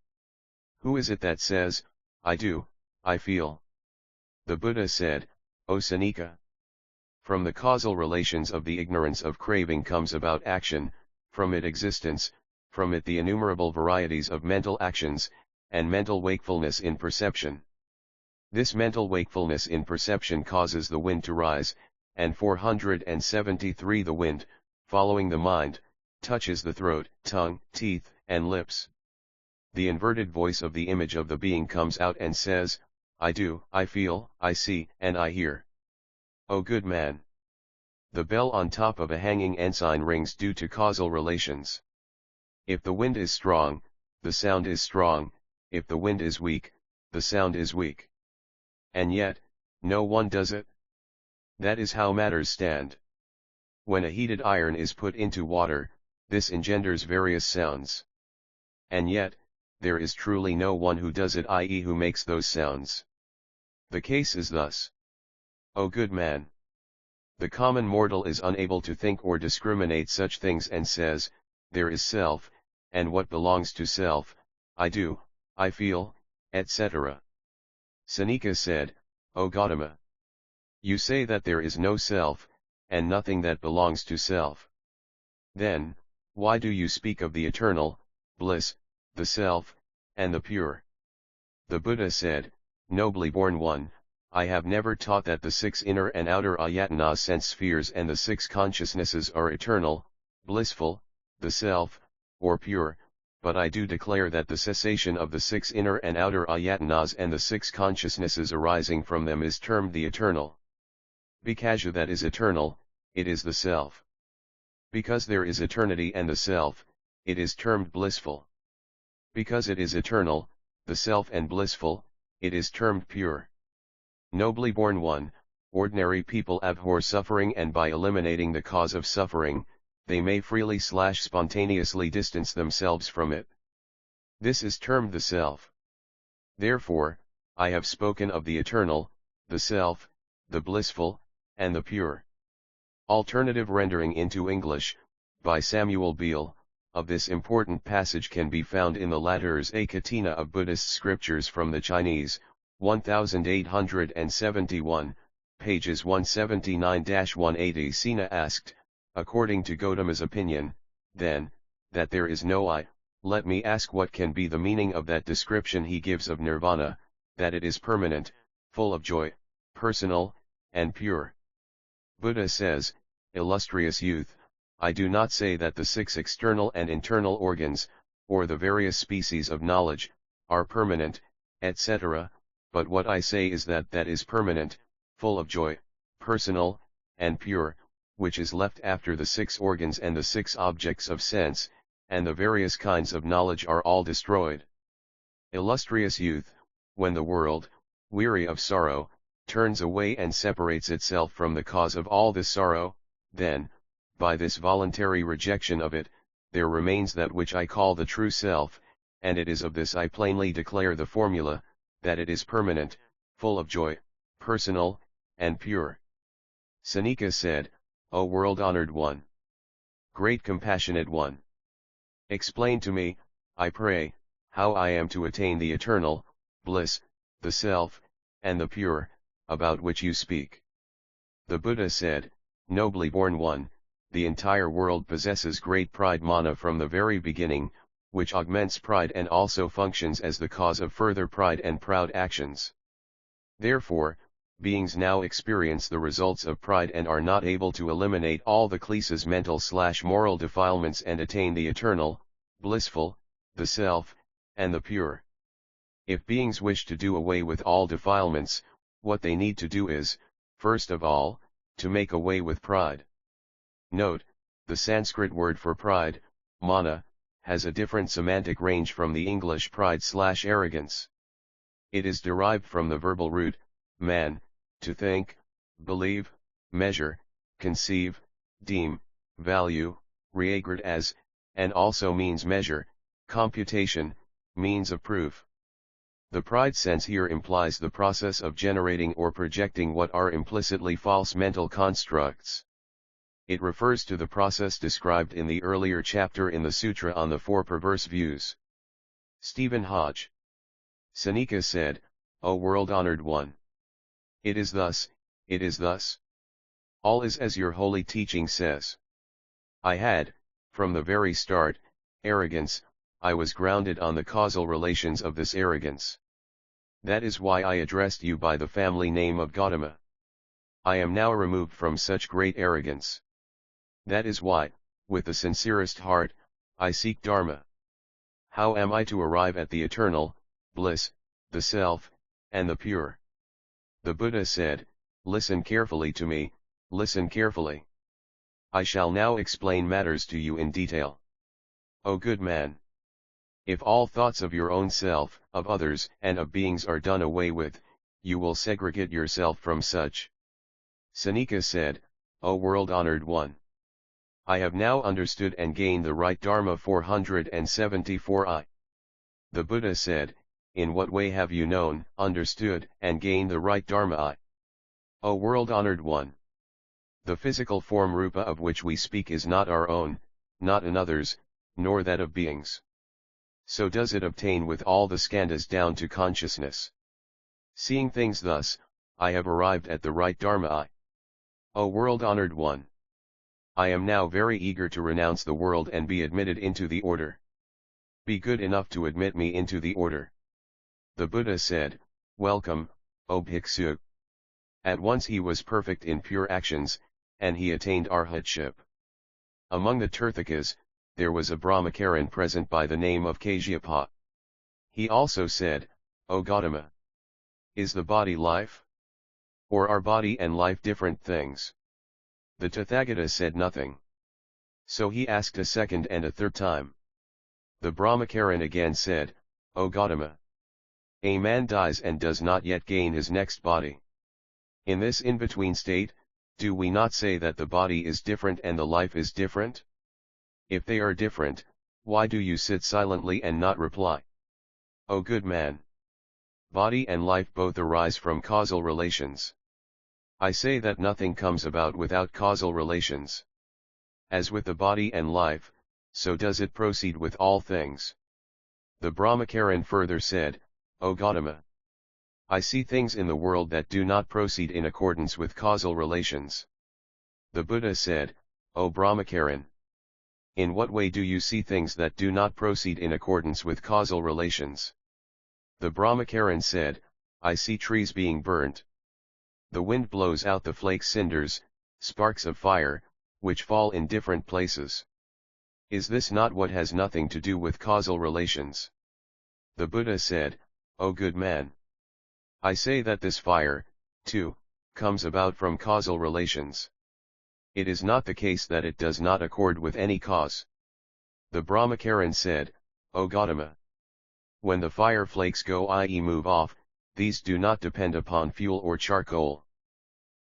Who is it that says, I do, I feel? The Buddha said, O Seneca! From the causal relations of the ignorance of craving comes about action, from it existence, from it the innumerable varieties of mental actions, and mental wakefulness in perception. This mental wakefulness in perception causes the wind to rise, and 473 the wind, following the mind, touches the throat, tongue, teeth, and lips. The inverted voice of the image of the being comes out and says, I do, I feel, I see, and I hear. O good man! The bell on top of a hanging ensign rings due to causal relations. If the wind is strong, the sound is strong, if the wind is weak, the sound is weak. And yet, no one does it. That is how matters stand. When a heated iron is put into water, this engenders various sounds. And yet, there is truly no one who does it, i.e. who makes those sounds. The case is thus. O good man! The common mortal is unable to think or discriminate such things and says, there is self, and what belongs to self, I do, I feel, etc. Seneca said, O Gautama! You say that there is no self, and nothing that belongs to self. Then, why do you speak of the eternal, bliss, the self, and the pure? The Buddha said, Nobly born one, I have never taught that the 6 inner and outer ayatanas sense spheres and the 6 consciousnesses are eternal, blissful, the self, or pure, but I do declare that the cessation of the 6 inner and outer ayatanas and the 6 consciousnesses arising from them is termed the eternal. Because that is eternal, it is the self. Because there is eternity and the self, it is termed blissful. Because it is eternal, the self and blissful, it is termed pure. Nobly born one, ordinary people abhor suffering, and by eliminating the cause of suffering, they may freely / spontaneously distance themselves from it. This is termed the self. Therefore, I have spoken of the eternal, the self, the blissful, and the pure. Alternative rendering into English, by Samuel Beal, of this important passage can be found in the Latter's A Katina of Buddhist Scriptures from the Chinese, 1871, pages 179-180. Sina asked, according to Gautama's opinion, then, that there is no I, let me ask what can be the meaning of that description he gives of nirvana, that it is permanent, full of joy, personal, and pure. Buddha says, illustrious youth, I do not say that the 6 external and internal organs, or the various species of knowledge, are permanent, etc., but what I say is that that is permanent, full of joy, personal, and pure, which is left after the 6 organs and the 6 objects of sense, and the various kinds of knowledge are all destroyed. Illustrious youth, when the world, weary of sorrow, turns away and separates itself from the cause of all this sorrow, then, by this voluntary rejection of it, there remains that which I call the true self, and it is of this I plainly declare the formula, that it is permanent, full of joy, personal, and pure. Seneca said, O world-honored one! Great compassionate one! Explain to me, I pray, how I am to attain the eternal, bliss, the self, and the pure, about which you speak. The Buddha said, Nobly born one, the entire world possesses great pride mana from the very beginning, which augments pride and also functions as the cause of further pride and proud actions. Therefore, beings now experience the results of pride and are not able to eliminate all the Klesa's mental/moral defilements and attain the eternal, blissful, the self, and the pure. If beings wish to do away with all defilements, what they need to do is, first of all, to make away with pride. Note, the Sanskrit word for pride, mana, has a different semantic range from the English pride/arrogance. It is derived from the verbal root, man, to think, believe, measure, conceive, deem, value, regard as, and also means measure, computation, means of proof. The pride sense here implies the process of generating or projecting what are implicitly false mental constructs. It refers to the process described in the earlier chapter in the Sutra on the Four Perverse Views. Stephen Hodge. Seneca said, O world-honored one! It is thus, it is thus. All is as your holy teaching says. I had, from the very start, arrogance. I was grounded on the causal relations of this arrogance. That is why I addressed you by the family name of Gautama. I am now removed from such great arrogance. That is why, with the sincerest heart, I seek Dharma. How am I to arrive at the eternal, bliss, the self, and the pure? The Buddha said, listen carefully to me, listen carefully. I shall now explain matters to you in detail. O good man! If all thoughts of your own self, of others, and of beings are done away with, you will segregate yourself from such. Seneca said, O world-honored one! I have now understood and gained the right Dharma 474I. The Buddha said, in what way have you known, understood, and gained the right Dharma I? O world-honored one! The physical form rupa of which we speak is not our own, not another's, nor that of beings. So does it obtain with all the skandhas down to consciousness. Seeing things thus, I have arrived at the right Dharma I. O world-honored one! I am now very eager to renounce the world and be admitted into the order. Be good enough to admit me into the order. The Buddha said, welcome, O bhikshu. At once he was perfect in pure actions, and he attained arhatship. Among the Tirthakas, there was a Brahmacharin present by the name of Kasyapa. He also said, O Gautama! Is the body life? Or are body and life different things? The Tathagata said nothing. So he asked a second and a third time. The Brahmacharin again said, O Gautama! A man dies and does not yet gain his next body. In this in-between state, do we not say that the body is different and the life is different? If they are different, why do you sit silently and not reply? O good man! Body and life both arise from causal relations. I say that nothing comes about without causal relations. As with the body and life, so does it proceed with all things. The Brahmacharin further said, O Gautama! I see things in the world that do not proceed in accordance with causal relations. The Buddha said, O Brahmacharin! In what way do you see things that do not proceed in accordance with causal relations? The Brahmacharin said, I see trees being burnt. The wind blows out the flake cinders, sparks of fire, which fall in different places. Is this not what has nothing to do with causal relations? The Buddha said, O good man! I say that this fire, too, comes about from causal relations. It is not the case that it does not accord with any cause. The Brahmacharin said, O Gautama! When the fire flakes go, i.e. move off, these do not depend upon fuel or charcoal.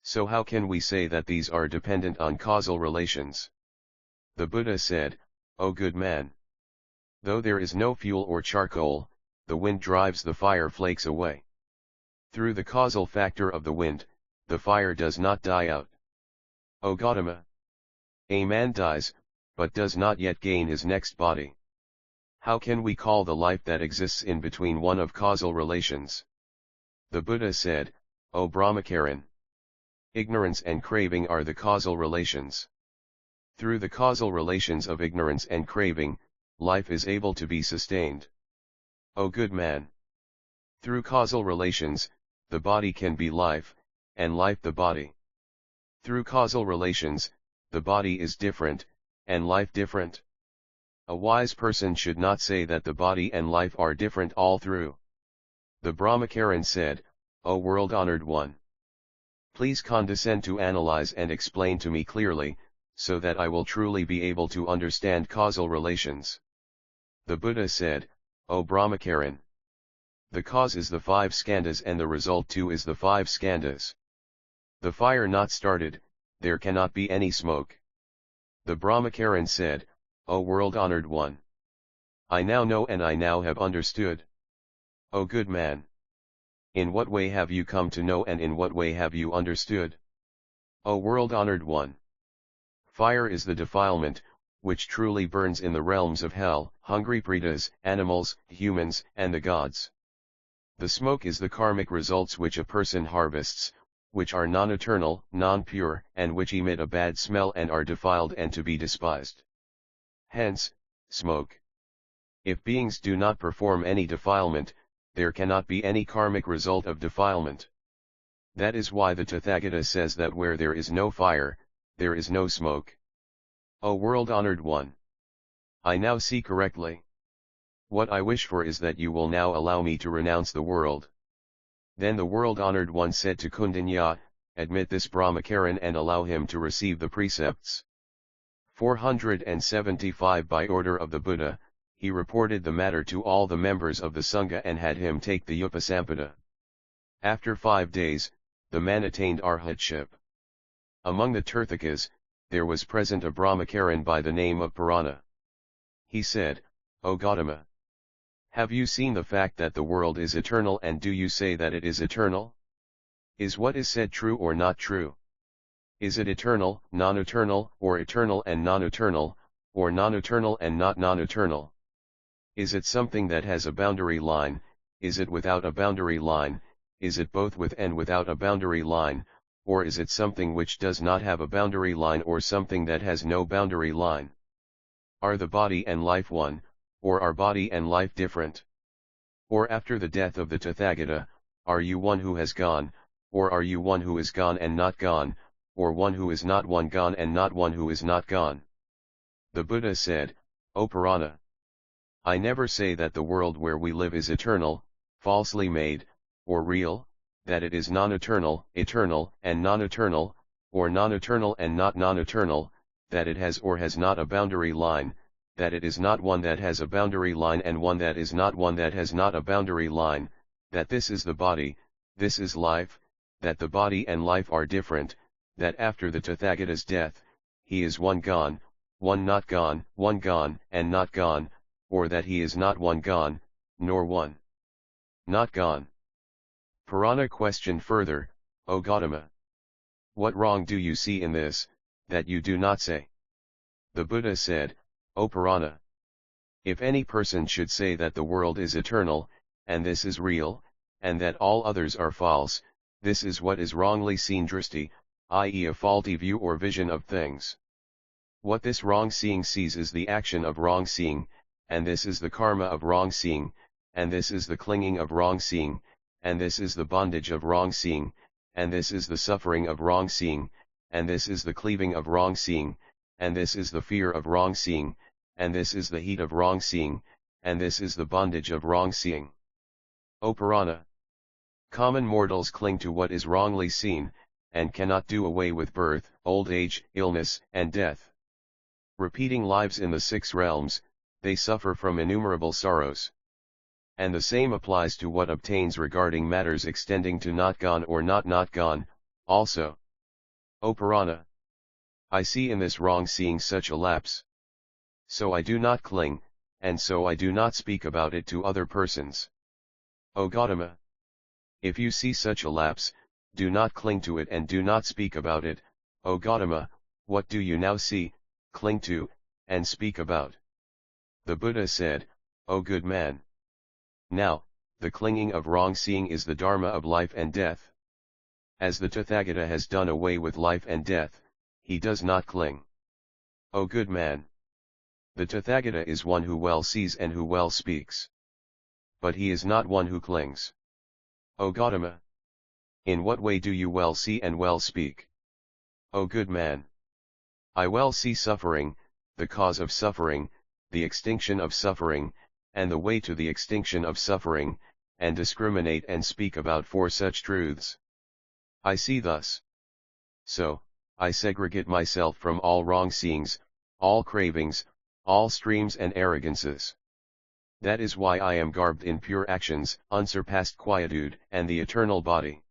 So how can we say that these are dependent on causal relations? The Buddha said, O good man! Though there is no fuel or charcoal, the wind drives the fire flakes away. Through the causal factor of the wind, the fire does not die out. O Gautama! A man dies, but does not yet gain his next body. How can we call the life that exists in between one of causal relations? The Buddha said, O Brahmacharin! Ignorance and craving are the causal relations. Through the causal relations of ignorance and craving, life is able to be sustained. O good man! Through causal relations, the body can be life, and life the body. Through causal relations, the body is different, and life different. A wise person should not say that the body and life are different all through. The Brahmacharin said, O world-honored one. Please condescend to analyze and explain to me clearly, so that I will truly be able to understand causal relations. The Buddha said, O Brahmacharin. The cause is the 5 skandhas and the result too is the 5 skandhas. The fire not started, there cannot be any smoke. The Brahmacharin said, O world-honored one. I now know and I now have understood. O good man. In what way have you come to know and in what way have you understood? O world-honored one. Fire is the defilement, which truly burns in the realms of hell, hungry pretas, animals, humans, and the gods. The smoke is the karmic results which a person harvests, which are non-eternal, non-pure, and which emit a bad smell and are defiled and to be despised. Hence, smoke. If beings do not perform any defilement, there cannot be any karmic result of defilement. That is why the Tathagata says that where there is no fire, there is no smoke. O world-honored one. I now see correctly. What I wish for is that you will now allow me to renounce the world. Then the world-honored one said to Kundanya, admit this Brahmacharin and allow him to receive the precepts. 475 By order of the Buddha, he reported the matter to all the members of the Sangha and had him take the Upasampada. After 5 days, the man attained arhatship. Among the Tirthakas, there was present a Brahmacharin by the name of Purana. He said, O Gautama. Have you seen the fact that the world is eternal and do you say that it is eternal? Is what is said true or not true? Is it eternal, non-eternal, or eternal and non-eternal, or non-eternal and not non-eternal? Is it something that has a boundary line, is it without a boundary line, is it both with and without a boundary line, or is it something which does not have a boundary line or something that has no boundary line? Are the body and life one, or are body and life different? Or after the death of the Tathagata, are you one who has gone, or are you one who is gone and not gone, or one who is not one gone and not one who is not gone? The Buddha said, O Purana. I never say that the world where we live is eternal, falsely made, or real, that it is non-eternal, eternal, and non-eternal, or non-eternal and not non-eternal, that it has or has not a boundary line, that it is not one that has a boundary line and one that is not one that has not a boundary line, that this is the body, this is life, that the body and life are different, that after the Tathagata's death, he is one gone, one not gone, one gone and not gone, or that he is not one gone, nor one not gone. Purana questioned further, O Gautama. What wrong do you see in this, that you do not say? The Buddha said, O Purana. If any person should say that the world is eternal, and this is real, and that all others are false, this is what is wrongly seen dristi, i.e. a faulty view or vision of things. What this wrong seeing sees is the action of wrong seeing, and this is the karma of wrong seeing, and this is the clinging of wrong seeing, and this is the bondage of wrong seeing, and this is the suffering of wrong seeing, and this is the cleaving of wrong seeing, and this is the fear of wrong seeing, and this is the heat of wrong seeing, and this is the bondage of wrong seeing. O Purana. Common mortals cling to what is wrongly seen, and cannot do away with birth, old age, illness, and death. Repeating lives in the 6 realms, they suffer from innumerable sorrows. And the same applies to what obtains regarding matters extending to not gone or not gone, also. O Purana. I see in this wrong seeing such a lapse. So I do not cling, and so I do not speak about it to other persons. O Gautama. If you see such a lapse, do not cling to it and do not speak about it, O Gautama. What do you now see, cling to, and speak about? The Buddha said, O good man. Now, the clinging of wrong seeing is the dharma of life and death. As the Tathagata has done away with life and death, he does not cling. O good man. The Tathagata is one who well sees and who well speaks. But he is not one who clings. O Gautama. In what way do you well see and well speak? O good man. I well see suffering, the cause of suffering, the extinction of suffering, and the way to the extinction of suffering, and discriminate and speak about for such truths. I see thus. So, I segregate myself from all wrong seeings, all cravings, all streams and arrogances. That is why I am garbed in pure actions, unsurpassed quietude, and the eternal body.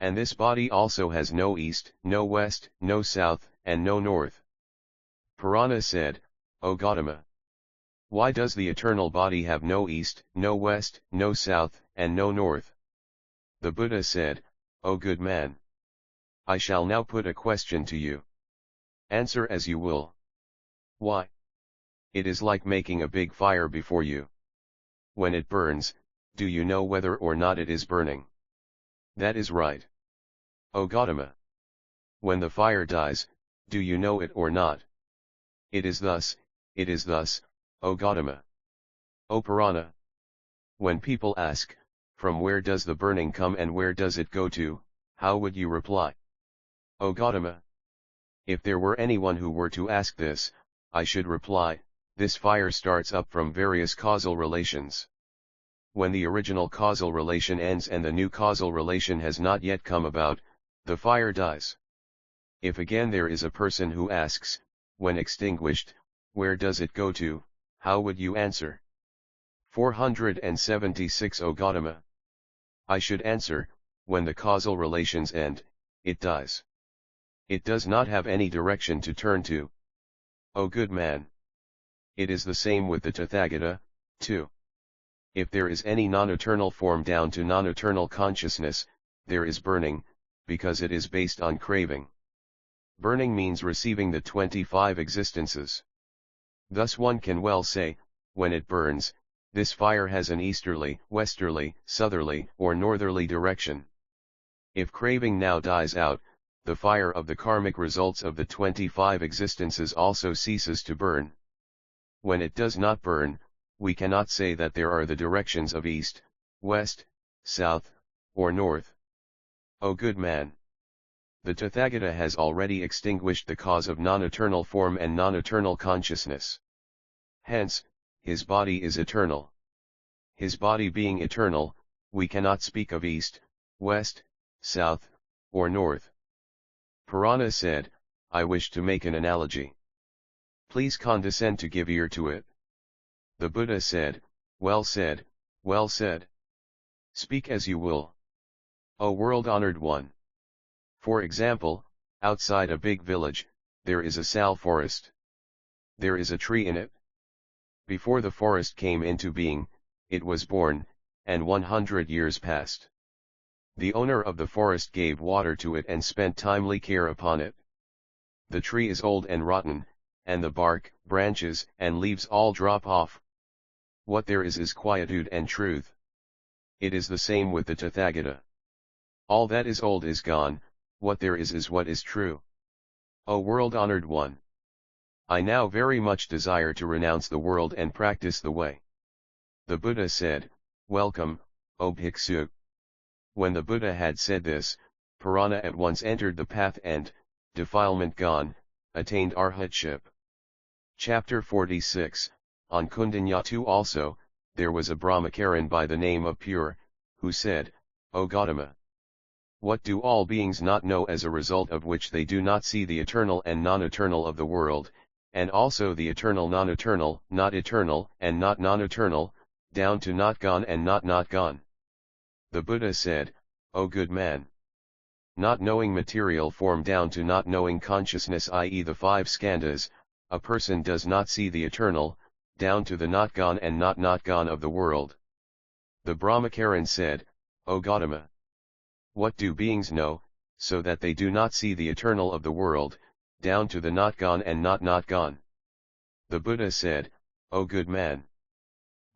And this body also has no east, no west, no south, and no north. Purana said, O Gautama, why does the eternal body have no east, no west, no south, and no north? The Buddha said, O good man, I shall now put a question to you. Answer as you will. Why? It is like making a big fire before you. When it burns, do you know whether or not it is burning? That is right. O Gautama, when the fire dies, do you know it or not? It is thus, O Gautama. O Purana, when people ask, from where does the burning come and where does it go to, how would you reply? O Gautama, if there were anyone who were to ask this, I should reply, this fire starts up from various causal relations. When the original causal relation ends and the new causal relation has not yet come about, the fire dies. If again there is a person who asks, when extinguished, where does it go to, how would you answer? 476 O Gautama, I should answer, when the causal relations end, it dies. It does not have any direction to turn to. O good man, it is the same with the Tathagata, too. If there is any non-eternal form down to non-eternal consciousness, there is burning, because it is based on craving. Burning means receiving the 25 existences. Thus one can well say, when it burns, this fire has an easterly, westerly, southerly, or northerly direction. If craving now dies out, the fire of the karmic results of the 25 existences also ceases to burn. When it does not burn, we cannot say that there are the directions of east, west, south, or north. O good man, the Tathagata has already extinguished the cause of non-eternal form and non-eternal consciousness. Hence, his body is eternal. His body being eternal, we cannot speak of east, west, south, or north. Purana said, I wish to make an analogy. Please condescend to give ear to it. The Buddha said, well said, well said. Speak as you will. O world-honored one. For example, outside a big village, there is a sal forest. There is a tree in it. Before the forest came into being, it was born, and 100 years passed. The owner of the forest gave water to it and spent timely care upon it. The tree is old and rotten, and the bark, branches, and leaves all drop off. What there is quietude and truth. It is the same with the Tathagata. All that is old is gone, what there is what is true. O world-honored one! I now very much desire to renounce the world and practice the way. The Buddha said, welcome, O Bhikshu. When the Buddha had said this, Purana at once entered the path and, defilement gone, attained arhatship. Chapter 46, on Kundanyatu also, there was a Brahmacharin by the name of Pure, who said, O Gautama, what do all beings not know as a result of which they do not see the eternal and non-eternal of the world, and also the eternal non-eternal, not eternal and not non-eternal, down to not gone and not gone? The Buddha said, O good man, not knowing material form down to not knowing consciousness, i.e. the 5 skandhas, a person does not see the eternal, down to the not gone and not gone of the world. The Brahmacharin said, O Gautama, what do beings know, so that they do not see the eternal of the world, down to the not gone and not gone? The Buddha said, O good man,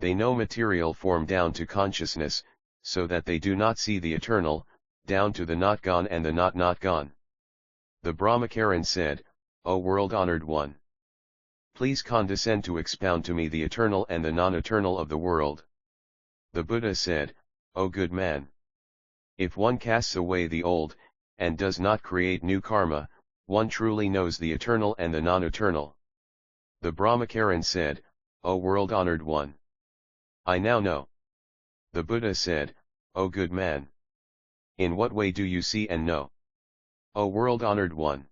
they know material form down to consciousness, so that they do not see the eternal, down to the not gone and the not gone. The Brahmacharin said, O world-honored one, please condescend to expound to me the eternal and the non-eternal of the world. The Buddha said, O good man, if one casts away the old, and does not create new karma, one truly knows the eternal and the non-eternal. The Brahmacharin said, O world-honored one, I now know. The Buddha said, O good man! In what way do you see and know? O world-honored one!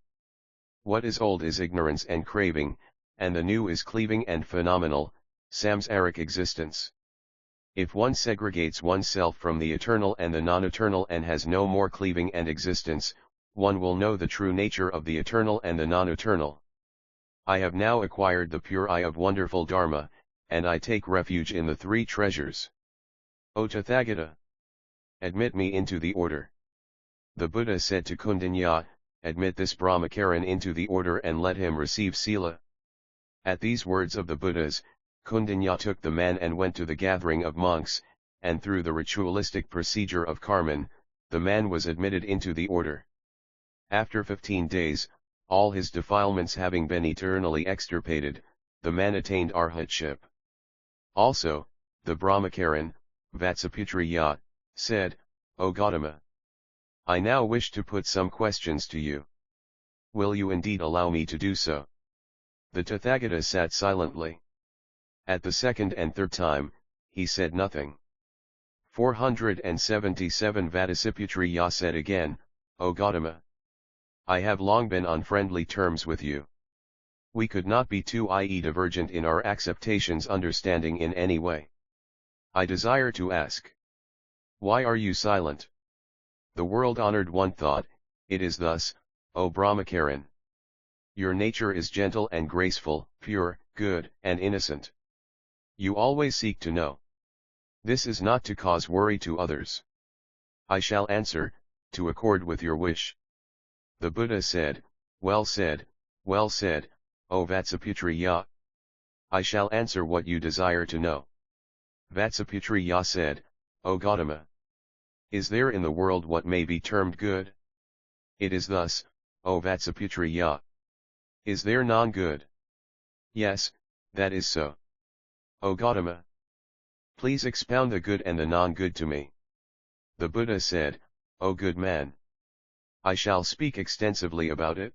What is old is ignorance and craving, and the new is cleaving and phenomenal, samsaric existence. If one segregates oneself from the eternal and the non-eternal and has no more cleaving and existence, one will know the true nature of the eternal and the non-eternal. I have now acquired the pure eye of wonderful Dharma, and I take refuge in the three treasures. O Tathagata! Admit me into the order. The Buddha said to Kundanya, admit this Brahmacharin into the order and let him receive Sila. At these words of the Buddha's, Kundanya took the man and went to the gathering of monks, and through the ritualistic procedure of Karman, the man was admitted into the order. After 15 days, all his defilements having been eternally extirpated, the man attained arhatship. Also, the Brahmacharin, Vatsaputriya, said, O Gautama! I now wish to put some questions to you. Will you indeed allow me to do so? The Tathagata sat silently. At the second and third time, he said nothing. 477 Vatsaputriya said again, O Gautama! I have long been on friendly terms with you. We could not be too divergent in our acceptations understanding in any way. I desire to ask. Why are you silent? The world-honored one thought, it is thus, O Brahmacharin. Your nature is gentle and graceful, pure, good, and innocent. You always seek to know. This is not to cause worry to others. I shall answer, to accord with your wish. The Buddha said, well said, O Vatsaputriya. I shall answer what you desire to know. Vatsaputriya said, O Gautama! Is there in the world what may be termed good? It is thus, O Vatsaputriya. Is there non-good? Yes, that is so. O Gautama! Please expound the good and the non-good to me. The Buddha said, O good man! I shall speak extensively about it.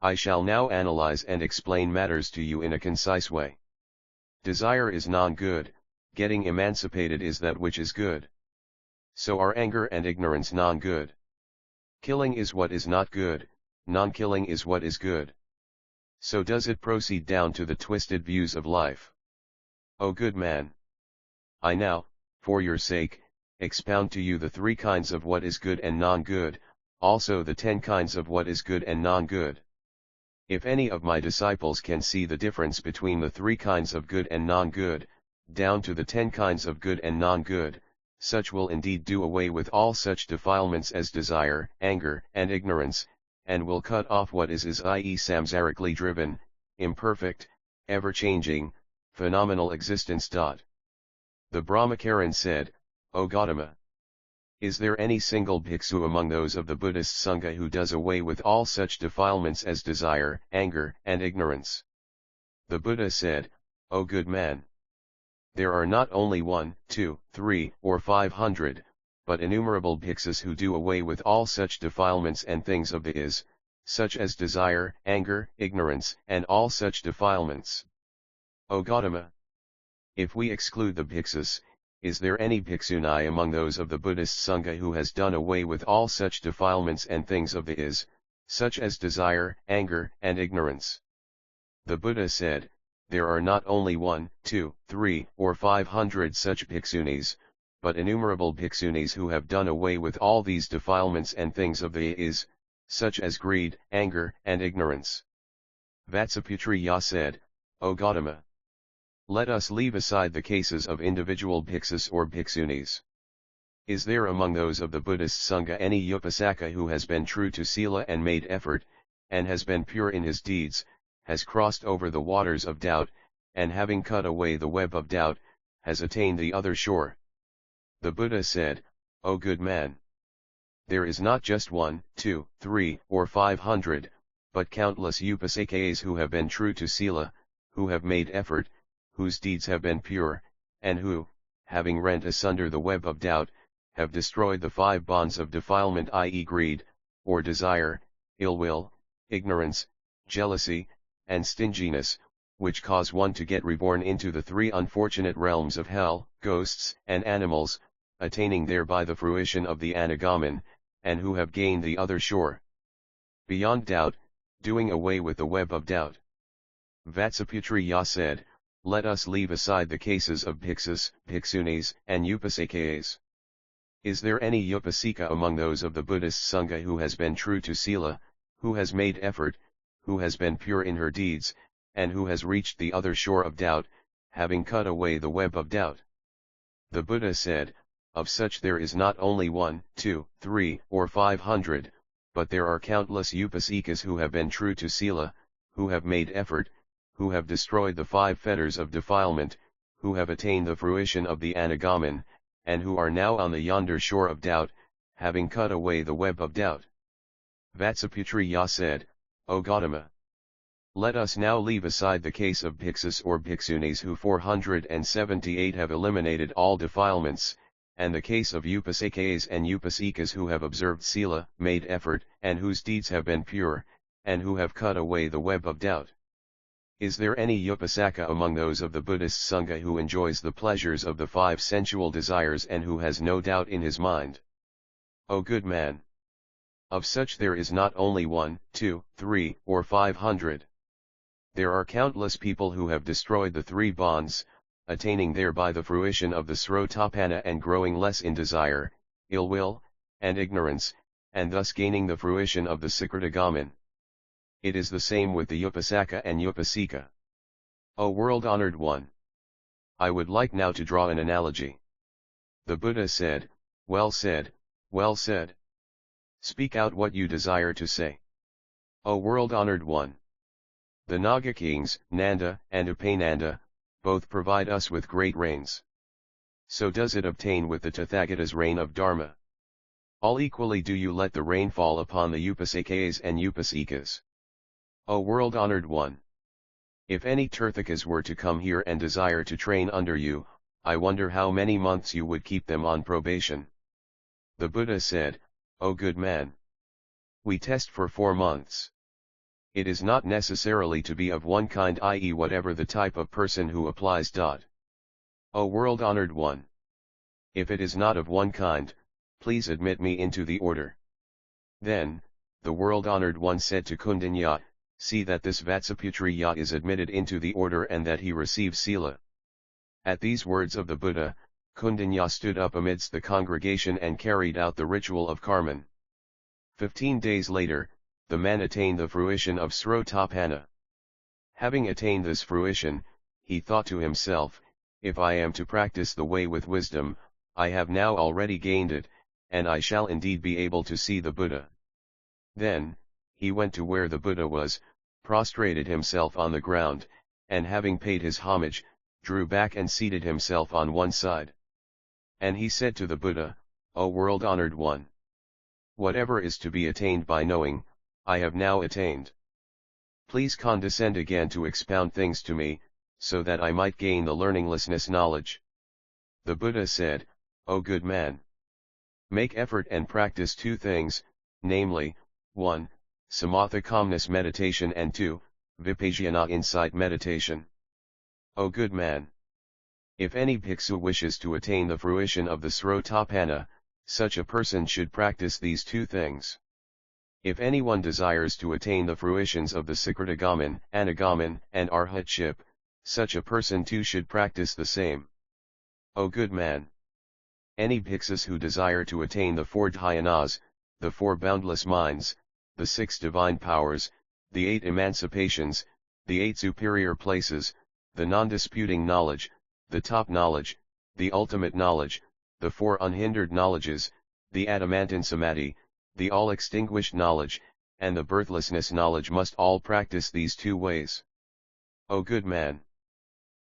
I shall now analyze and explain matters to you in a concise way. Desire is non-good, getting emancipated is that which is good. So are anger and ignorance non-good. Killing is what is not good, non-killing is what is good. So does it proceed down to the twisted views of life. O good man! I now, for your sake, expound to you the 3 kinds of what is good and non-good, also the 10 kinds of what is good and non-good. If any of my disciples can see the difference between the 3 kinds of good and non-good, down to the 10 kinds of good and non-good, such will indeed do away with all such defilements as desire, anger, and ignorance, and will cut off what is i.e. samsarically driven, imperfect, ever-changing, phenomenal existence. The Brahmacharin said, O Gautama! Is there any single bhikkhu among those of the Buddhist Sangha who does away with all such defilements as desire, anger, and ignorance? The Buddha said, O good man! There are not only 1, 2, 3, or 500, but innumerable bhikkhus who do away with all such defilements and things of the is, such as desire, anger, ignorance, and all such defilements. O Gautama! If we exclude the bhikkhus, is there any bhikkhuni among those of the Buddhist Sangha who has done away with all such defilements and things of the is, such as desire, anger, and ignorance? The Buddha said, there are not only 1, 2, 3, or 500 such bhikkhunis, but innumerable bhikkhunis who have done away with all these defilements and things of the is, such as greed, anger, and ignorance. Vatsaputriya said, O Gautama! Let us leave aside the cases of individual bhikkhus or bhikkhunis. Is there among those of the Buddhist Sangha any Upasaka who has been true to Sila and made effort, and has been pure in his deeds, has crossed over the waters of doubt, and having cut away the web of doubt, has attained the other shore? The Buddha said, O good man! There is not just 1, 2, 3, or 500, but countless Upasakas who have been true to Sila, who have made effort, whose deeds have been pure, and who, having rent asunder the web of doubt, have destroyed the 5 bonds of defilement, i.e. greed, or desire, ill will, ignorance, jealousy, and stinginess, which cause one to get reborn into the three unfortunate realms of hell, ghosts, and animals, attaining thereby the fruition of the Anagamin, and who have gained the other shore. Beyond doubt, doing away with the web of doubt. Vatsaputriya said, let us leave aside the cases of bhiksus, bhiksunis, and upasakayas. Is there any upasika among those of the Buddhist Sangha who has been true to Sila, who has made effort, who has been pure in her deeds, and who has reached the other shore of doubt, having cut away the web of doubt? The Buddha said, of such there is not only 1, 2, 3, or 500, but there are countless upasikas who have been true to Sila, who have made effort, who have destroyed the 5 fetters of defilement, who have attained the fruition of the Anagamin, and who are now on the yonder shore of doubt, having cut away the web of doubt. Vatsaputriya said, O Gautama, let us now leave aside the case of bhiksus or bhiksunis who 478 have eliminated all defilements, and the case of upasakayas and upasikas who have observed Sila, made effort, and whose deeds have been pure, and who have cut away the web of doubt. Is there any upasaka among those of the Buddhist Sangha who enjoys the pleasures of the 5 sensual desires and who has no doubt in his mind? O good man! Of such there is not only 1, 2, 3, or 500. There are countless people who have destroyed the 3 bonds, attaining thereby the fruition of the Srotapana and growing less in desire, ill will, and ignorance, and thus gaining the fruition of the Sikritagamin. It is the same with the Upasaka and Upasika. O world-honored one! I would like now to draw an analogy. The Buddha said, well said, well said. Speak out what you desire to say. O world-honored one! The Naga kings, Nanda and Upananda, both provide us with great rains. So does it obtain with the Tathagata's reign of Dharma. All equally do you let the rain fall upon the Upasakayas and Upasikas. O world-honored one! If any Tirthakas were to come here and desire to train under you, I wonder how many months you would keep them on probation. The Buddha said, O good man! We test for 4 months. It is not necessarily to be of one kind, i.e. whatever the type of person who applies. O world-honored one! If it is not of one kind, please admit me into the order. Then, the world-honored one said to Kundinya, see that this Vatsaputriya is admitted into the order and that he receives Sila. At these words of the Buddha, Kundinya stood up amidst the congregation and carried out the ritual of Karman. 15 days later, the man attained the fruition of Srotapana. Having attained this fruition, he thought to himself, if I am to practice the way with wisdom, I have now already gained it, and I shall indeed be able to see the Buddha. Then, he went to where the Buddha was, prostrated himself on the ground, and having paid his homage, drew back and seated himself on one side. And he said to the Buddha, O world-honored one! Whatever is to be attained by knowing, I have now attained. Please condescend again to expound things to me, so that I might gain the learninglessness knowledge. The Buddha said, O good man! Make effort and practice 2 things, namely, 1. Samatha calmness meditation and 2. Vipassana insight meditation. O good man! If any bhiksu wishes to attain the fruition of the Srotapana, such a person should practice these 2 things. If anyone desires to attain the fruitions of the Sikritagamin, Anagamin, and Arhatship, such a person too should practice the same. O good man! Any bhiksus who desire to attain the 4 dhyanas, the 4 boundless minds, the 6 divine powers, the 8 emancipations, the 8 superior places, the non-disputing knowledge, the top knowledge, the ultimate knowledge, the 4 unhindered knowledges, the adamantine samadhi, the all-extinguished knowledge, and the birthlessness knowledge must all practice these 2 ways. O good man!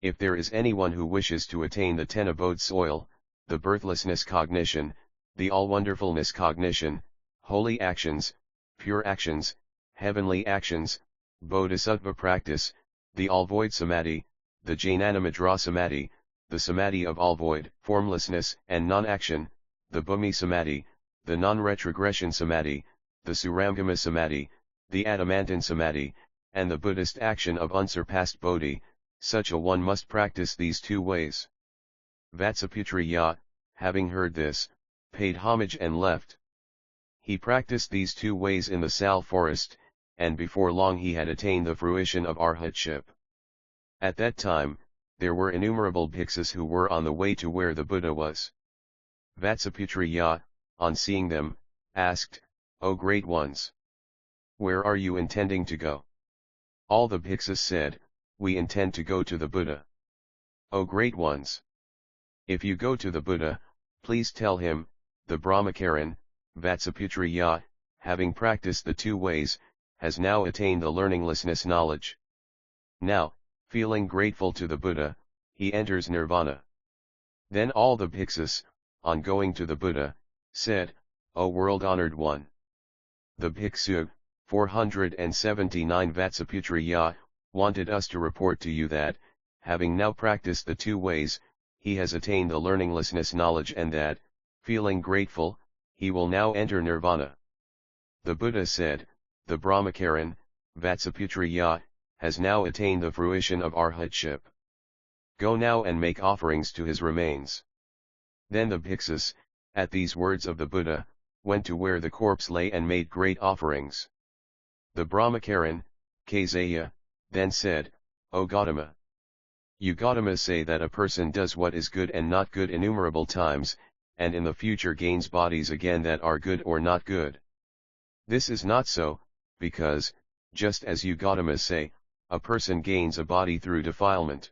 If there is anyone who wishes to attain the 10 abode soil, the birthlessness cognition, the all-wonderfulness cognition, holy actions, pure actions, heavenly actions, bodhisattva practice, the all-void samadhi, the jnanamudra samadhi, the samadhi of all-void, formlessness and non-action, the bhumi samadhi, the non-retrogression samadhi, the surangama samadhi, the adamantine samadhi, and the Buddhist action of unsurpassed Bodhi, such a one must practice these two ways. Vatsaputriya, having heard this, paid homage and left. He practiced these two ways in the Sal forest, and before long he had attained the fruition of arhatship. At that time, there were innumerable bhikkhus who were on the way to where the Buddha was. Vatsaputriya, on seeing them, asked, "O great ones! Where are you intending to go?" All the bhikkhus said, "We intend to go to the Buddha." "O great ones! If you go to the Buddha, please tell him, the Brahmacharin, Vatsaputriya, having practiced the two ways, has now attained the learninglessness knowledge. Now, feeling grateful to the Buddha, he enters nirvana." Then all the bhikkhus, on going to the Buddha, said, "O world-honored one! The bhiksu, 479 Vatsaputriya, wanted us to report to you that, having now practiced the two ways, he has attained the learninglessness knowledge and that, feeling grateful, he will now enter nirvana." The Buddha said, "The Brahmacharin, Vatsaputriya, has now attained the fruition of arhatship. Go now and make offerings to his remains." Then the bhikkhus, at these words of the Buddha, went to where the corpse lay and made great offerings. The Brahmacharin, Kaseya, then said, "O Gautama! You Gautama say that a person does what is good and not good innumerable times, and in the future gains bodies again that are good or not good. This is not so, because, just as you Gautama say, a person gains a body through defilement.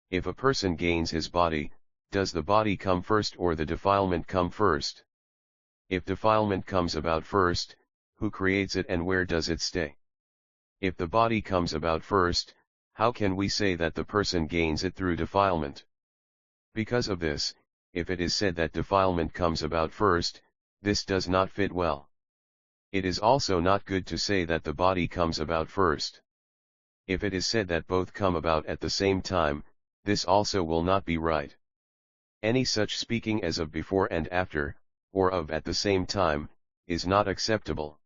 If a person gains his body, does the body come first or the defilement come first? If defilement comes about first, who creates it and where does it stay? If the body comes about first, how can we say that the person gains it through defilement? Because of this, if it is said that defilement comes about first, this does not fit well. It is also not good to say that the body comes about first. If it is said that both come about at the same time, this also will not be right. Any such speaking as of before and after, or of at the same time, is not acceptable.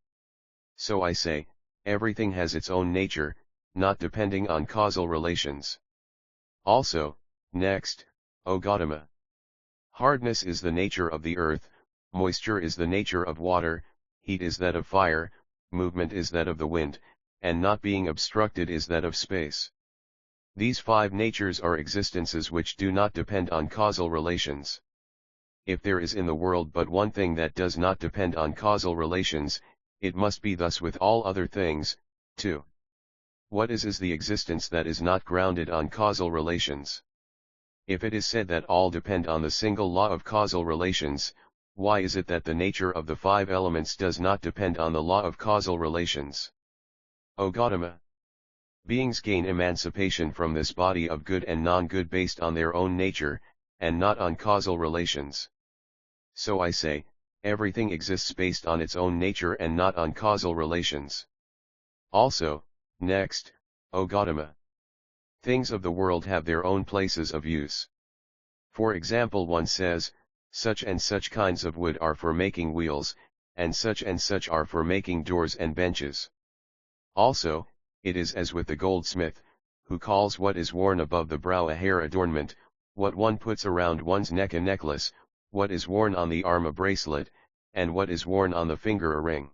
So I say, everything has its own nature, not depending on causal relations. Also, next, O Gautama! Hardness is the nature of the earth, moisture is the nature of water, heat is that of fire, movement is that of the wind, and not being obstructed is that of space. These five natures are existences which do not depend on causal relations. If there is in the world but one thing that does not depend on causal relations, it must be thus with all other things, too. What is the existence that is not grounded on causal relations? If it is said that all depend on the single law of causal relations, why is it that the nature of the five elements does not depend on the law of causal relations? O Gautama! Beings gain emancipation from this body of good and non-good based on their own nature, and not on causal relations. So I say, everything exists based on its own nature and not on causal relations. Also, next, O Gautama! Things of the world have their own places of use. For example, one says, such and such kinds of wood are for making wheels, and such are for making doors and benches. Also, it is as with the goldsmith, who calls what is worn above the brow a hair adornment, what one puts around one's neck a necklace, what is worn on the arm a bracelet, and what is worn on the finger a ring.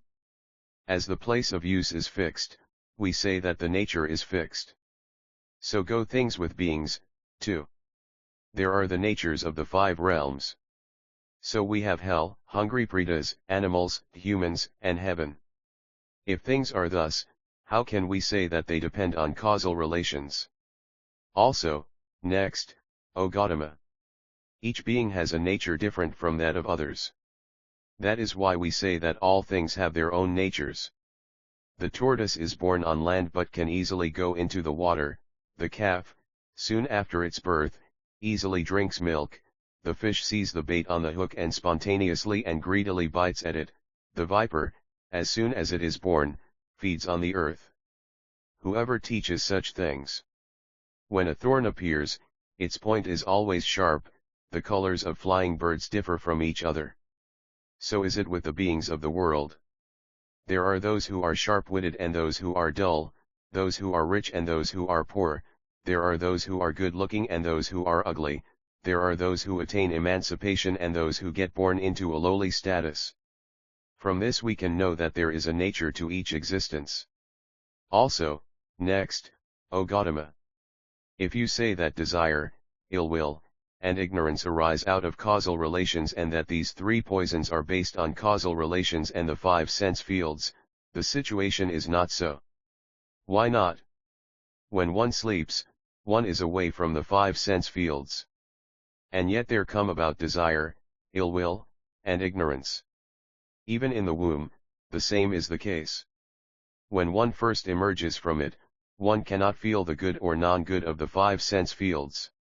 As the place of use is fixed, we say that the nature is fixed. So go things with beings, too. There are the natures of the five realms. So we have hell, hungry pretas, animals, humans, and heaven. If things are thus, how can we say that they depend on causal relations? Also, next, O Gautama! Each being has a nature different from that of others. That is why we say that all things have their own natures. The tortoise is born on land but can easily go into the water, the calf, soon after its birth, easily drinks milk, the fish sees the bait on the hook and spontaneously and greedily bites at it, the viper, as soon as it is born, feeds on the earth. Whoever teaches such things. When a thorn appears, its point is always sharp, the colors of flying birds differ from each other. So is it with the beings of the world. There are those who are sharp-witted and those who are dull, those who are rich and those who are poor, there are those who are good looking and those who are ugly, there are those who attain emancipation and those who get born into a lowly status. From this we can know that there is a nature to each existence. Also, next, O Gautama, if you say that desire, ill will, and ignorance arise out of causal relations and that these three poisons are based on causal relations and the five sense fields, the situation is not so. Why not? When one sleeps, one is away from the five sense fields. And yet there come about desire, ill will, and ignorance. Even in the womb, the same is the case. When one first emerges from it, one cannot feel the good or non-good of the five sense fields.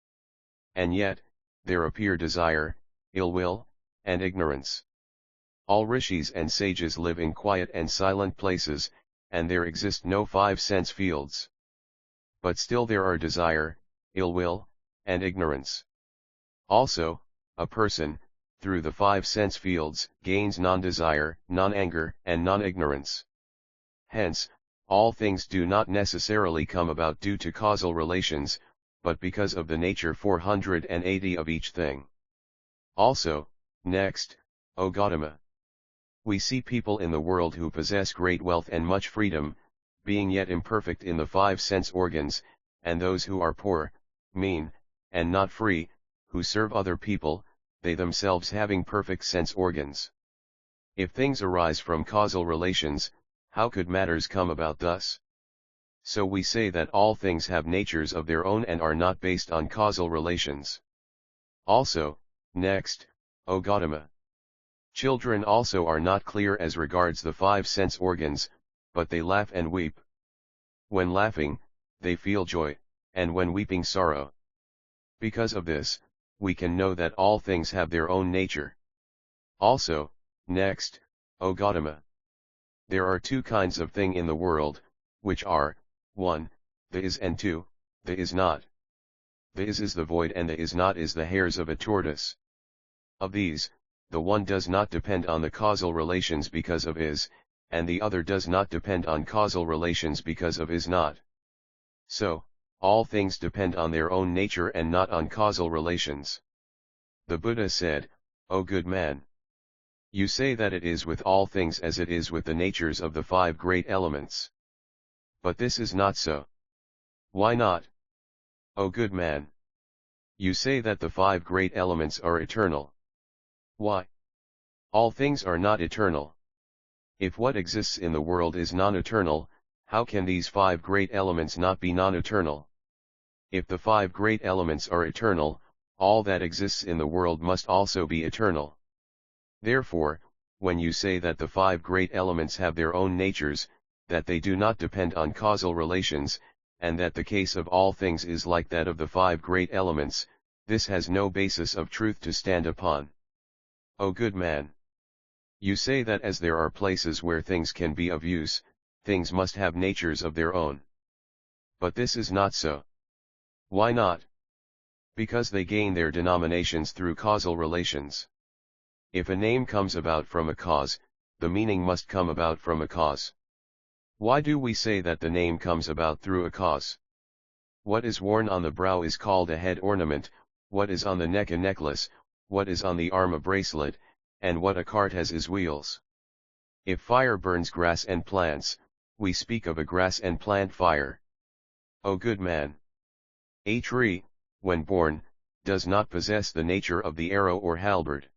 And yet, there appear desire, ill will, and ignorance. All rishis and sages live in quiet and silent places, and there exist no five sense fields. But still there are desire, ill will, and ignorance. Also, a person, through the five sense fields, gains non-desire, non-anger, and non-ignorance. Hence, all things do not necessarily come about due to causal relations, but because of the nature 480 of each thing. Also, next, O Gautama, we see people in the world who possess great wealth and much freedom, being yet imperfect in the five sense organs, and those who are poor, mean, and not free, who serve other people, they themselves having perfect sense organs. If things arise from causal relations, how could matters come about thus? So we say that all things have natures of their own and are not based on causal relations. Also, next, O Gautama, children also are not clear as regards the five sense organs, but they laugh and weep. When laughing, they feel joy, and when weeping sorrow. Because of this, we can know that all things have their own nature. Also, next, O Gautama, there are two kinds of thing in the world, which are, 1, the is and 2, the is not. The is the void and the is not is the hairs of a tortoise. Of these, the one does not depend on the causal relations because of is, and the other does not depend on causal relations because of is not. So, all things depend on their own nature and not on causal relations. The Buddha said, O good man, you say that it is with all things as it is with the natures of the five great elements. But this is not so. Why not? O good man, you say that the five great elements are eternal. Why? All things are not eternal. If what exists in the world is non-eternal, how can these five great elements not be non-eternal? If the five great elements are eternal, all that exists in the world must also be eternal. Therefore, when you say that the five great elements have their own natures, that they do not depend on causal relations, and that the case of all things is like that of the five great elements, this has no basis of truth to stand upon. O good man, you say that as there are places where things can be of use, things must have natures of their own. But this is not so. Why not? Because they gain their denominations through causal relations. If a name comes about from a cause, the meaning must come about from a cause. Why do we say that the name comes about through a cause? What is worn on the brow is called a head ornament, what is on the neck a necklace, what is on the arm a bracelet, and what a cart has is wheels. If fire burns grass and plants, we speak of a grass and plant fire. O good man, a tree, when born, does not possess the nature of the arrow or halberd.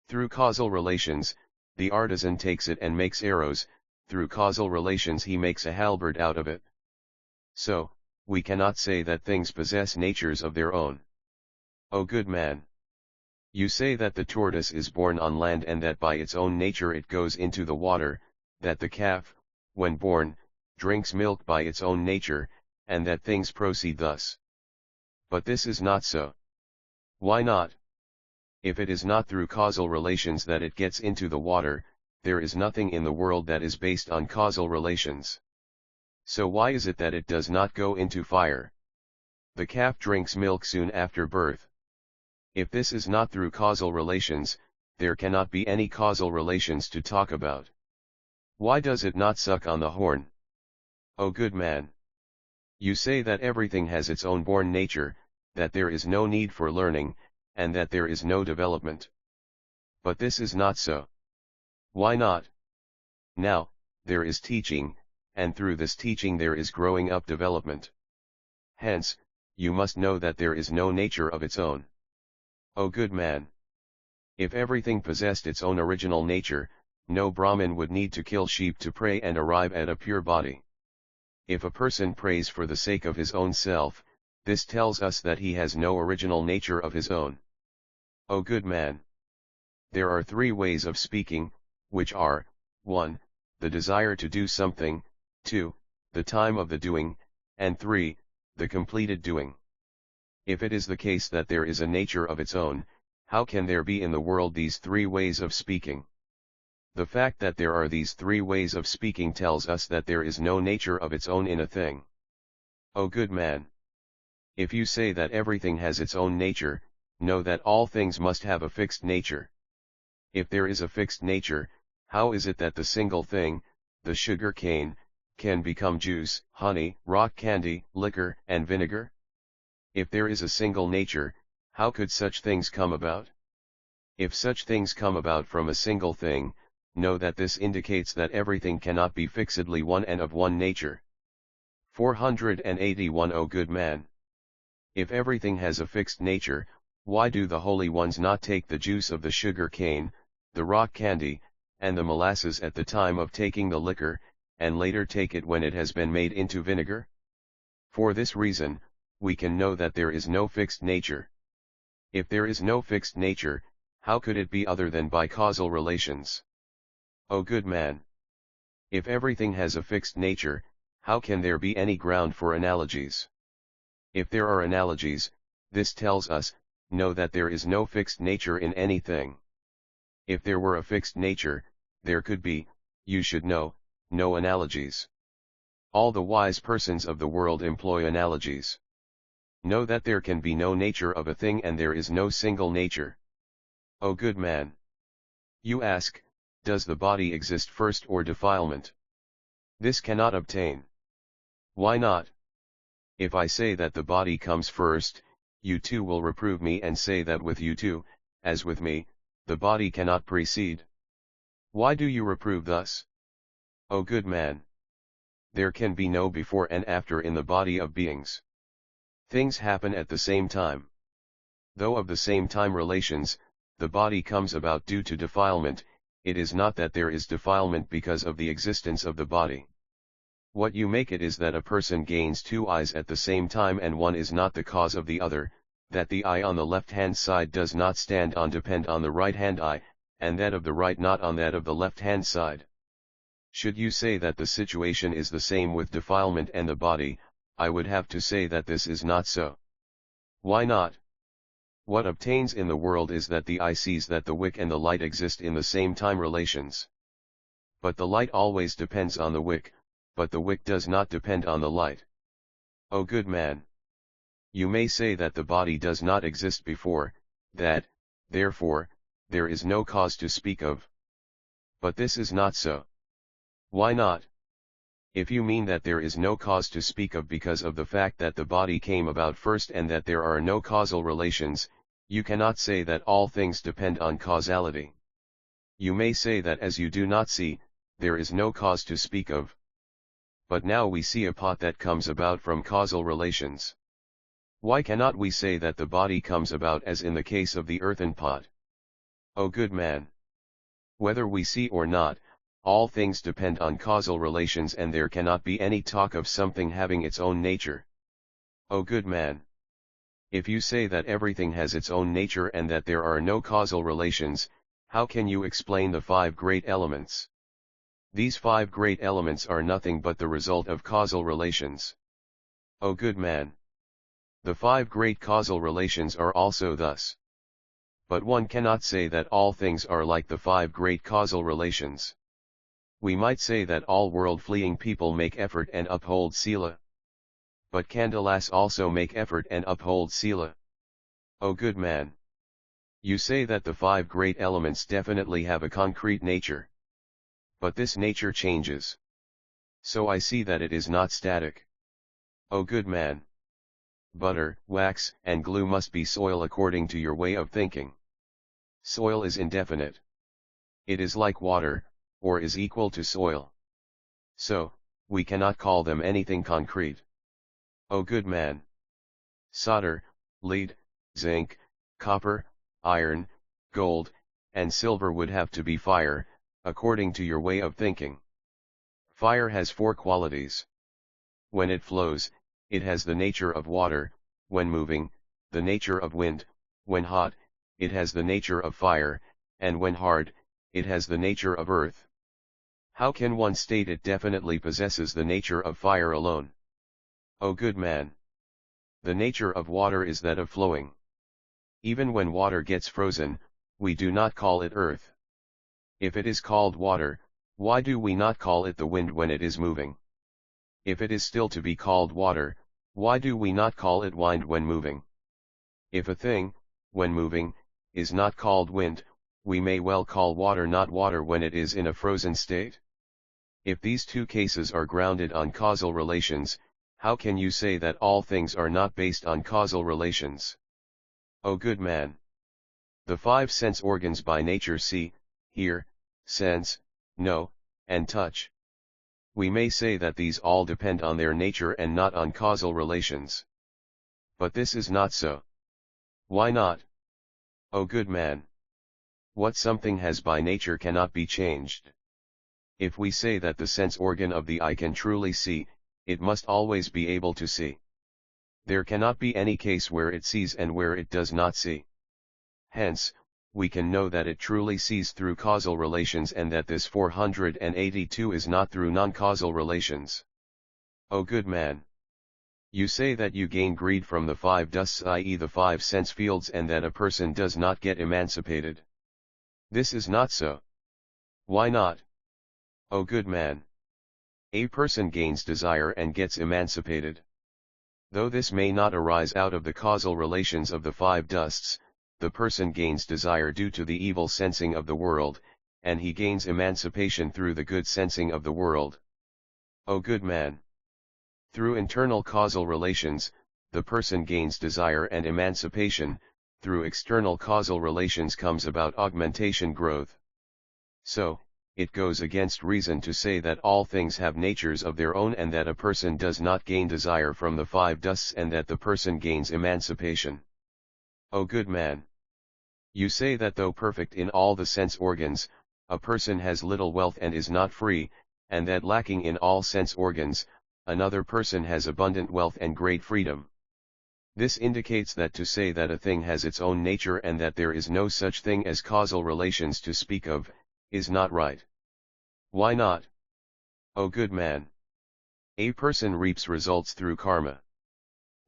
Through causal relations, the artisan takes it and makes arrows, through causal relations he makes a halberd out of it. So, we cannot say that things possess natures of their own. O good man, you say that the tortoise is born on land and that by its own nature it goes into the water, that the calf, when born, drinks milk by its own nature, and that things proceed thus. But this is not so. Why not? If it is not through causal relations that it gets into the water, there is nothing in the world that is based on causal relations. So why is it that it does not go into fire? The calf drinks milk soon after birth. If this is not through causal relations, there cannot be any causal relations to talk about. Why does it not suck on the horn? O good man! You say that everything has its own born nature, that there is no need for learning, and that there is no development. But this is not so. Why not? Now, there is teaching, and through this teaching there is growing up development. Hence, you must know that there is no nature of its own. O good man! If everything possessed its own original nature, no Brahmin would need to kill sheep to pray and arrive at a pure body. If a person prays for the sake of his own self, this tells us that he has no original nature of his own. O good man! There are three ways of speaking, which are, 1. The desire to do something, 2. The time of the doing, and 3. The completed doing. If it is the case that there is a nature of its own, how can there be in the world these three ways of speaking? The fact that there are these three ways of speaking tells us that there is no nature of its own in a thing. O good man! If you say that everything has its own nature, know that all things must have a fixed nature. If there is a fixed nature, how is it that the single thing, the sugar cane, can become juice, honey, rock candy, liquor, and vinegar? If there is a single nature, how could such things come about? If such things come about from a single thing, know that this indicates that everything cannot be fixedly one and of one nature. 481 O good man! If everything has a fixed nature, why do the holy ones not take the juice of the sugar cane, the rock candy, and the molasses at the time of taking the liquor, and later take it when it has been made into vinegar? For this reason, we can know that there is no fixed nature. If there is no fixed nature, how could it be other than by causal relations? O good man! If everything has a fixed nature, how can there be any ground for analogies? If there are analogies, this tells us, know that there is no fixed nature in anything. If there were a fixed nature, there could be, you should know, no analogies. All the wise persons of the world employ analogies. Know that there can be no nature of a thing and there is no single nature. O good man! You ask, does the body exist first or defilement? This cannot obtain. Why not? If I say that the body comes first, you too will reprove me and say that with you too, as with me, the body cannot precede. Why do you reprove thus? O good man! There can be no before and after in the body of beings. Things happen at the same time. Though of the same time relations, the body comes about due to defilement, it is not that there is defilement because of the existence of the body. What you make it is that a person gains two eyes at the same time and one is not the cause of the other, that the eye on the left-hand side does not depend on the right-hand eye, and that of the right not on that of the left-hand side. Should you say that the situation is the same with defilement and the body, I would have to say that this is not so. Why not? What obtains in the world is that the eye sees that the wick and the light exist in the same time relations. But the light always depends on the wick, but the wick does not depend on the light. O good man! You may say that the body does not exist before, that, therefore, there is no cause to speak of. But this is not so. Why not? If you mean that there is no cause to speak of because of the fact that the body came about first and that there are no causal relations, you cannot say that all things depend on causality. You may say that as you do not see, there is no cause to speak of. But now we see a pot that comes about from causal relations. Why cannot we say that the body comes about as in the case of the earthen pot? O good man! Whether we see or not, all things depend on causal relations and there cannot be any talk of something having its own nature. O good man! If you say that everything has its own nature and that there are no causal relations, how can you explain the five great elements? These five great elements are nothing but the result of causal relations. O good man! The five great causal relations are also thus. But one cannot say that all things are like the five great causal relations. We might say that all world-fleeing people make effort and uphold sila. But Candalas also make effort and uphold sila. O good man! You say that the five great elements definitely have a concrete nature. But this nature changes. So I see that it is not static. O good man! Butter, wax, and glue must be soil according to your way of thinking. Soil is indefinite. It is like water, or is equal to soil. So, we cannot call them anything concrete. O good man! Solder, lead, zinc, copper, iron, gold, and silver would have to be fire, according to your way of thinking. Fire has four qualities. When it flows, it has the nature of water; when moving, the nature of wind; when hot, it has the nature of fire; and when hard, it has the nature of earth. How can one state it definitely possesses the nature of fire alone? O good man! The nature of water is that of flowing. Even when water gets frozen, we do not call it earth. If it is called water, why do we not call it the wind when it is moving? If it is still to be called water, why do we not call it wind when moving? If a thing, when moving, is not called wind, we may well call water not water when it is in a frozen state. If these two cases are grounded on causal relations, how can you say that all things are not based on causal relations? O good man! The five sense organs by nature see, hear, sense, know, and touch. We may say that these all depend on their nature and not on causal relations. But this is not so. Why not? O good man! What something has by nature cannot be changed. If we say that the sense organ of the eye can truly see, it must always be able to see. There cannot be any case where it sees and where it does not see. Hence, we can know that it truly sees through causal relations and that this 482 is not through non-causal relations. O good man! You say that you gain greed from the five dusts, i.e. the five sense fields, and that a person does not get emancipated. This is not so. Why not? O good man! A person gains desire and gets emancipated. Though this may not arise out of the causal relations of the five dusts, the person gains desire due to the evil sensing of the world, and he gains emancipation through the good sensing of the world. O good man! Through internal causal relations, the person gains desire and emancipation; through external causal relations comes about augmentation, growth. So, it goes against reason to say that all things have natures of their own and that a person does not gain desire from the five dusts and that the person gains emancipation. O good man! You say that though perfect in all the sense organs, a person has little wealth and is not free, and that lacking in all sense organs, another person has abundant wealth and great freedom. This indicates that to say that a thing has its own nature and that there is no such thing as causal relations to speak of, is not right. Why not? O good man! A person reaps results through karma.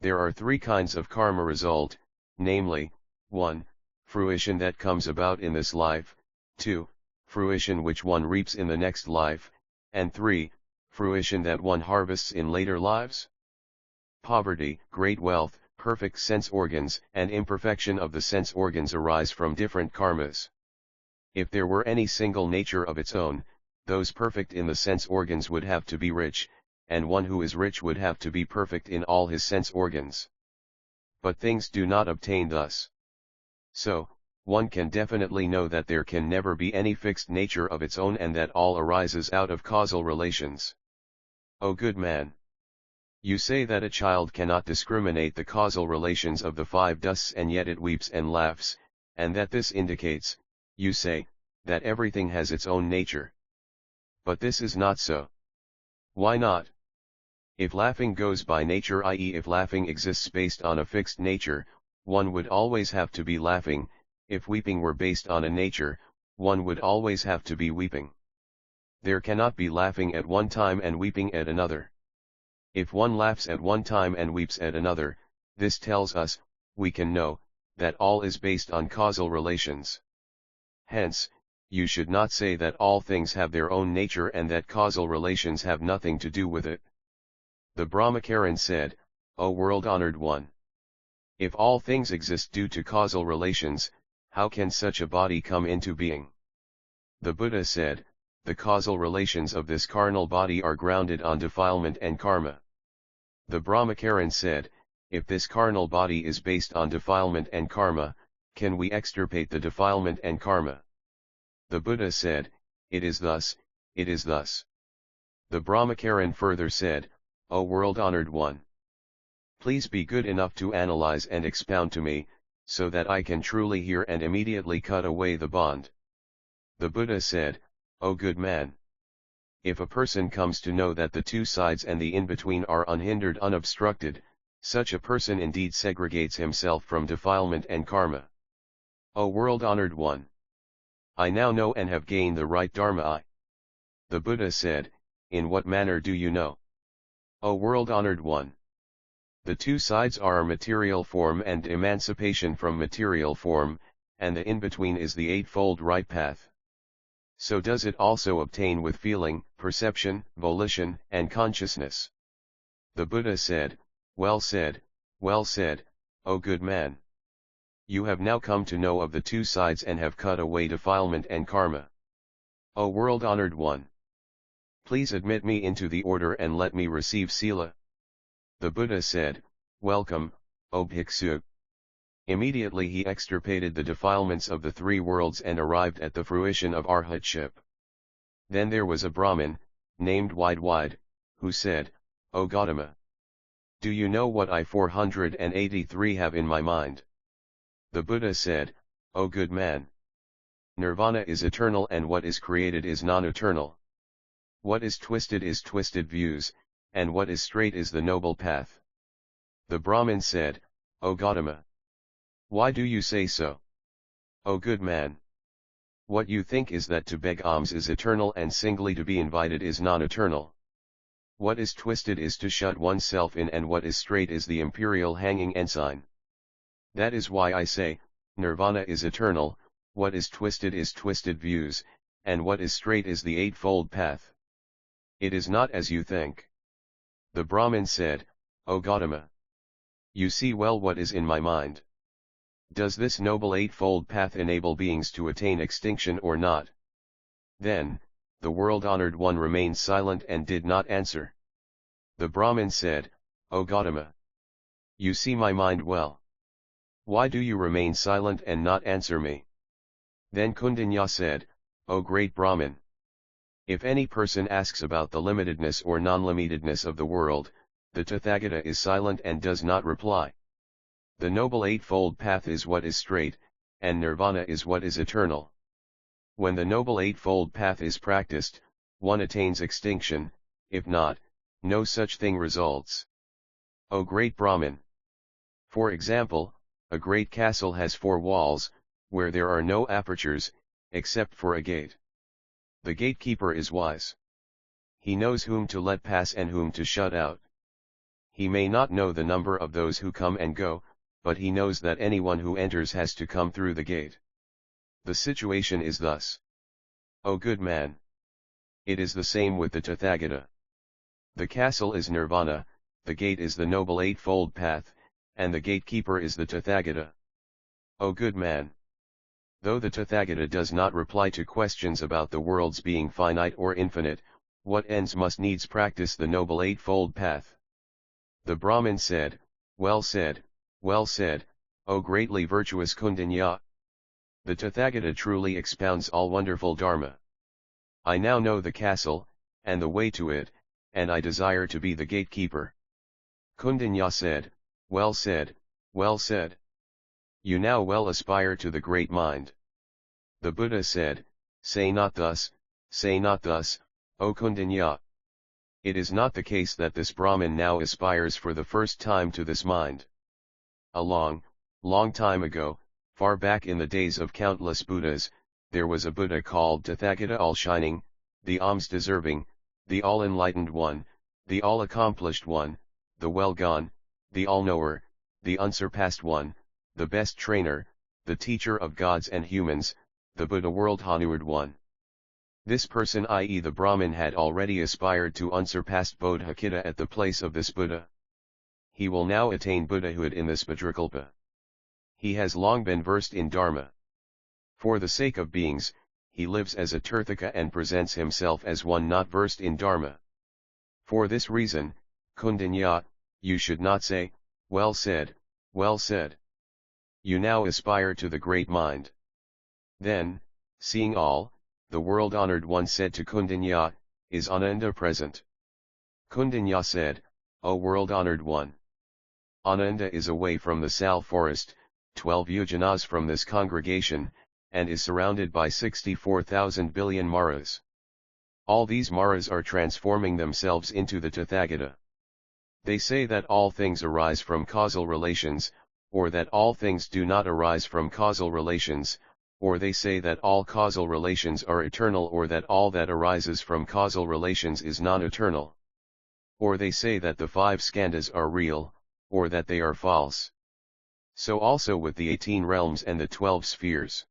There are three kinds of karma result, namely, 1. Fruition that comes about in this life; 2. Fruition which one reaps in the next life; and 3. Fruition that one harvests in later lives. Poverty, great wealth, perfect sense organs, and imperfection of the sense organs arise from different karmas. If there were any single nature of its own, those perfect in the sense organs would have to be rich, and one who is rich would have to be perfect in all his sense organs. But things do not obtain thus. So, one can definitely know that there can never be any fixed nature of its own and that all arises out of causal relations. O good man! You say that a child cannot discriminate the causal relations of the five dusts and yet it weeps and laughs, and that this indicates, you say, that everything has its own nature. But this is not so. Why not? If laughing goes by nature, i.e. if laughing exists based on a fixed nature, one would always have to be laughing; if weeping were based on a nature, one would always have to be weeping. There cannot be laughing at one time and weeping at another. If one laughs at one time and weeps at another, this tells us, we can know, that all is based on causal relations. Hence, you should not say that all things have their own nature and that causal relations have nothing to do with it. The Brahmacharin said, O world-honored one! If all things exist due to causal relations, how can such a body come into being? The Buddha said, the causal relations of this carnal body are grounded on defilement and karma. The Brahmacharin said, if this carnal body is based on defilement and karma, can we extirpate the defilement and karma? The Buddha said, it is thus, it is thus. The Brahmacharin further said, O world-honored one, please be good enough to analyze and expound to me, so that I can truly hear and immediately cut away the bond. The Buddha said, O good man, if a person comes to know that the two sides and the in-between are unhindered, unobstructed, such a person indeed segregates himself from defilement and karma. O world-honored one, I now know and have gained the right dharma. The Buddha said, in what manner do you know? O world-honored one, the two sides are material form and emancipation from material form, and the in-between is the eightfold right path. So does it also obtain with feeling, perception, volition, and consciousness. The Buddha said, well said, O good man. You have now come to know of the two sides and have cut away defilement and karma. O world-honored one, please admit me into the order and let me receive sila. The Buddha said, welcome, O bhiksu. Immediately he extirpated the defilements of the three worlds and arrived at the fruition of arhatship. Then there was a Brahmin, named Wide, who said, O Gautama, do you know what I 483 have in my mind? The Buddha said, O good man, Nirvana is eternal and what is created is non-eternal. What is twisted views, and what is straight is the noble path. The Brahmin said, O Gautama, why do you say so? O good man, what you think is that to beg alms is eternal and singly to be invited is non-eternal. What is twisted is to shut oneself in, and what is straight is the imperial hanging ensign. That is why I say, Nirvana is eternal, what is twisted views, and what is straight is the eightfold path. It is not as you think. The Brahmin said, O Gautama, you see well what is in my mind. Does this noble eightfold path enable beings to attain extinction or not? Then, the world-honored one remained silent and did not answer. The Brahmin said, O Gautama, you see my mind well. Why do you remain silent and not answer me? Then Kundanya said, O great Brahmin, if any person asks about the limitedness or non-limitedness of the world, the Tathagata is silent and does not reply. The noble eightfold path is what is straight, and nirvana is what is eternal. When the noble eightfold path is practiced, one attains extinction, if not, no such thing results. O great Brahmin! For example, a great castle has 4 walls, where there are no apertures, except for a gate. The gatekeeper is wise. He knows whom to let pass and whom to shut out. He may not know the number of those who come and go, but he knows that anyone who enters has to come through the gate. The situation is thus. O good man! It is the same with the Tathagata. The castle is nirvana, the gate is the noble eightfold path, and the gatekeeper is the Tathagata. O good man! Though the Tathagata does not reply to questions about the worlds being finite or infinite, what ends must needs practice the noble eightfold path. The Brahmin said, well said, O greatly virtuous Kundanya! The Tathagata truly expounds all wonderful dharma. I now know the castle, and the way to it, and I desire to be the gatekeeper. Kundanya said, well said. You now well aspire to the great mind. The Buddha said, say not thus, O Kundanya. It is not the case that this Brahmin now aspires for the first time to this mind. A long time ago, far back in the days of countless Buddhas, there was a Buddha called Tathagata all-shining, the alms-deserving, the all-enlightened one, the all-accomplished one, the well-gone, the all-knower, the unsurpassed one, the best trainer, the teacher of gods and humans, the Buddha world-honored one. This person, i.e. the Brahmin, had already aspired to unsurpassed Bodhicitta at the place of this Buddha. He will now attain Buddhahood in this Vajrakalpa. He has long been versed in Dharma. For the sake of beings, he lives as a Tirthaka and presents himself as one not versed in Dharma. For this reason, Kundanya, you should not say, well said, well said. You now aspire to the great mind. Then, seeing all, the world-honored one said to Kundanya, is Ananda present? Kundanya said, O world-honored one. Ananda is away from the Sal forest, 12 yojanas from this congregation, and is surrounded by 64,000 billion maras. All these maras are transforming themselves into the Tathagata. They say that all things arise from causal relations, or that all things do not arise from causal relations, or they say that all causal relations are eternal, or that all that arises from causal relations is non-eternal. Or they say that the 5 skandhas are real, or that they are false. So also with the 18 realms and the 12 spheres.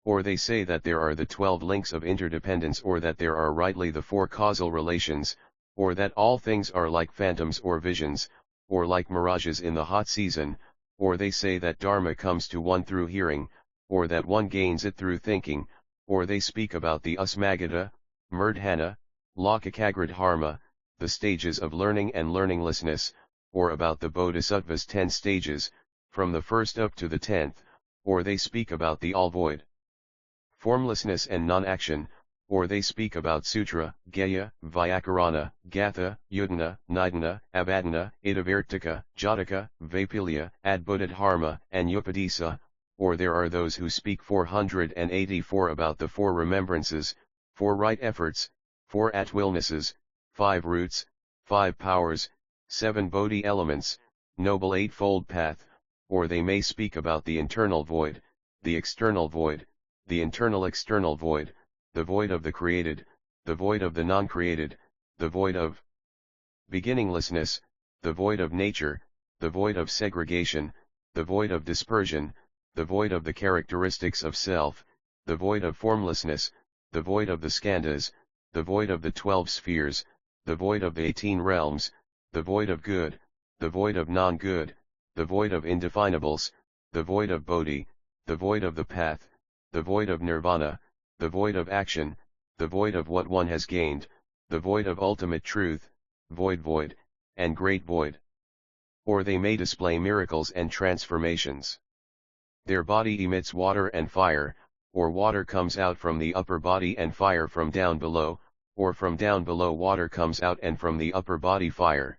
Or they say that there are the 12 links of interdependence, or that there are rightly the 4 causal relations, or that all things are like phantoms or visions, or like mirages in the hot season, or they say that Dharma comes to one through hearing, or that one gains it through thinking, or they speak about the Usmagata, Murdhana, Lokakagradharma, the stages of learning and learninglessness, or about the Bodhisattva's 10 stages, from the first up to the 10th, or they speak about the all-void formlessness and non-action, or they speak about Sutra, Gaya, Vyakarana, Gatha, Yudana, Nidana, Abhadana, Idavartika, Jataka, Vaipilya, Adbhuddharma, and Upadisa, or there are those who speak 484 about the 4 remembrances, 4 right efforts, 4 at-willnesses, 5 roots, 5 powers, 7 bodhi elements, noble eightfold path, or they may speak about the internal void, the external void, the internal external void, the void of the created, the void of the non-created, the void of beginninglessness, the void of nature, the void of segregation, the void of dispersion, the void of the characteristics of self, the void of formlessness, the void of the skandhas, the void of the 12 spheres, the void of the 18 realms, the void of good, the void of non-good, the void of indefinables, the void of bodhi, the void of the path, the void of nirvana, the void of action, the void of what one has gained, the void of ultimate truth, void, and great void. Or they may display miracles and transformations. Their body emits water and fire, or water comes out from the upper body and fire from down below, or from down below water comes out and from the upper body fire.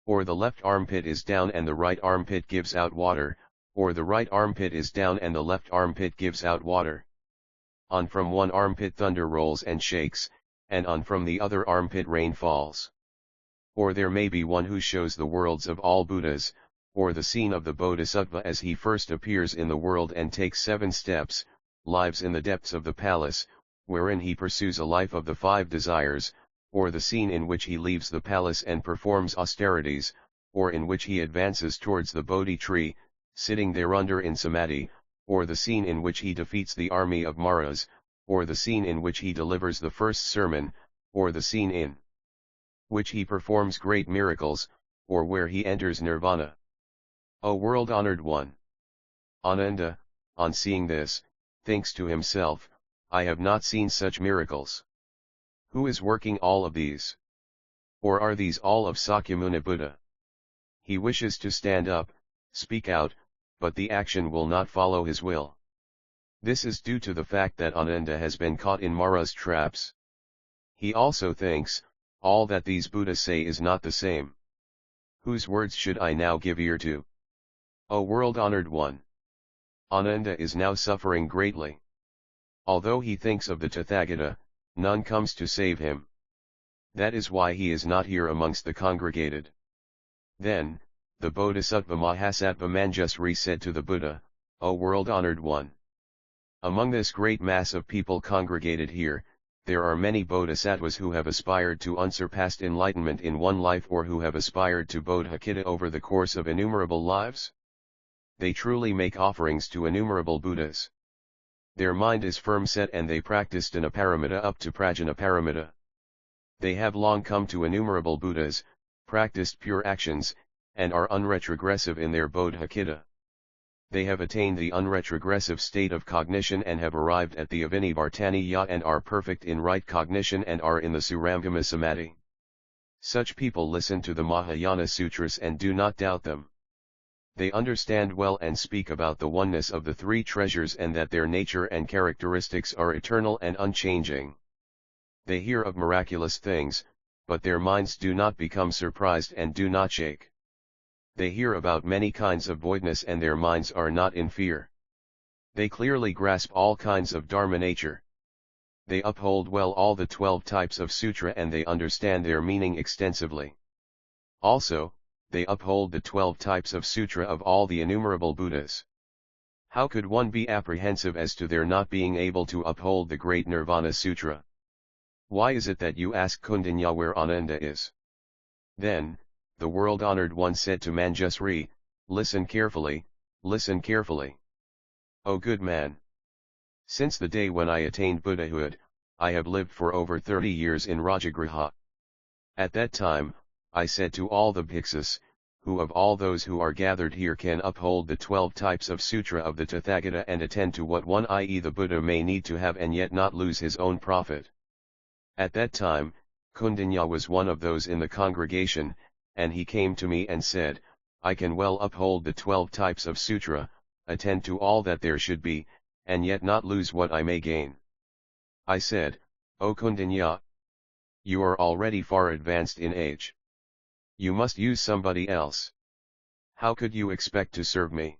Or the left armpit is down and the right armpit gives out water, or the right armpit is down and the left armpit gives out water. On from one armpit thunder rolls and shakes, and on from the other armpit rain falls. Or there may be one who shows the worlds of all Buddhas, or the scene of the Bodhisattva as he first appears in the world and takes 7 steps, lives in the depths of the palace, wherein he pursues a life of the 5 desires, or the scene in which he leaves the palace and performs austerities, or in which he advances towards the Bodhi tree, sitting thereunder in samadhi, or the scene in which he defeats the army of Maras, or the scene in which he delivers the first sermon, or the scene in which he performs great miracles, or where he enters nirvana. O world-honored one! Ananda, on seeing this, thinks to himself, I have not seen such miracles. Who is working all of these? Or are these all of Sakyamuni Buddha? He wishes to stand up, speak out, but the action will not follow his will. This is due to the fact that Ananda has been caught in Mara's traps. He also thinks, all that these Buddhas say is not the same. Whose words should I now give ear to? O world-honored one! Ananda is now suffering greatly. Although he thinks of the Tathagata, none comes to save him. That is why he is not here amongst the congregated. Then, the Bodhisattva Mahasattva Manjusri said to the Buddha, O world-honored one! Among this great mass of people congregated here, there are many bodhisattvas who have aspired to unsurpassed enlightenment in one life, or who have aspired to bodhicitta over the course of innumerable lives. They truly make offerings to innumerable Buddhas. Their mind is firm set and they practiced Anaparamita up to Prajnaparamita. They have long come to innumerable Buddhas, practiced pure actions, and are unretrogressive in their bodhicitta. they have attained the unretrogressive state of cognition and have arrived at the Avinivartaniya and are perfect in right cognition and are in the Suramgama Samadhi. Such people listen to the Mahayana Sutras and do not doubt them. They understand well and speak about the oneness of the three treasures and that their nature and characteristics are eternal and unchanging. They hear of miraculous things, but their minds do not become surprised and do not shake. They hear about many kinds of voidness and their minds are not in fear. They clearly grasp all kinds of Dharma nature. They uphold well all the 12 types of Sutra and they understand their meaning extensively. Also, they uphold the 12 types of Sutra of all the innumerable Buddhas. How could one be apprehensive as to their not being able to uphold the great Nirvana Sutra? Why is it that you ask Kundanya where Ananda is? Then, the world-honored one said to Manjusri, listen carefully, listen carefully. O good man! Since the day when I attained Buddhahood, I have lived for over 30 years in Rajagriha. At that time, I said to all the bhiksus, who of all those who are gathered here can uphold the 12 types of Sutra of the Tathagata and attend to what one i.e. the Buddha may need to have and yet not lose his own profit. At that time, Kundanya was one of those in the congregation, and he came to me and said, I can well uphold the 12 types of Sutra, attend to all that there should be, and yet not lose what I may gain. I said, O Kundanya, you are already far advanced in age. You must use somebody else. How could you expect to serve me?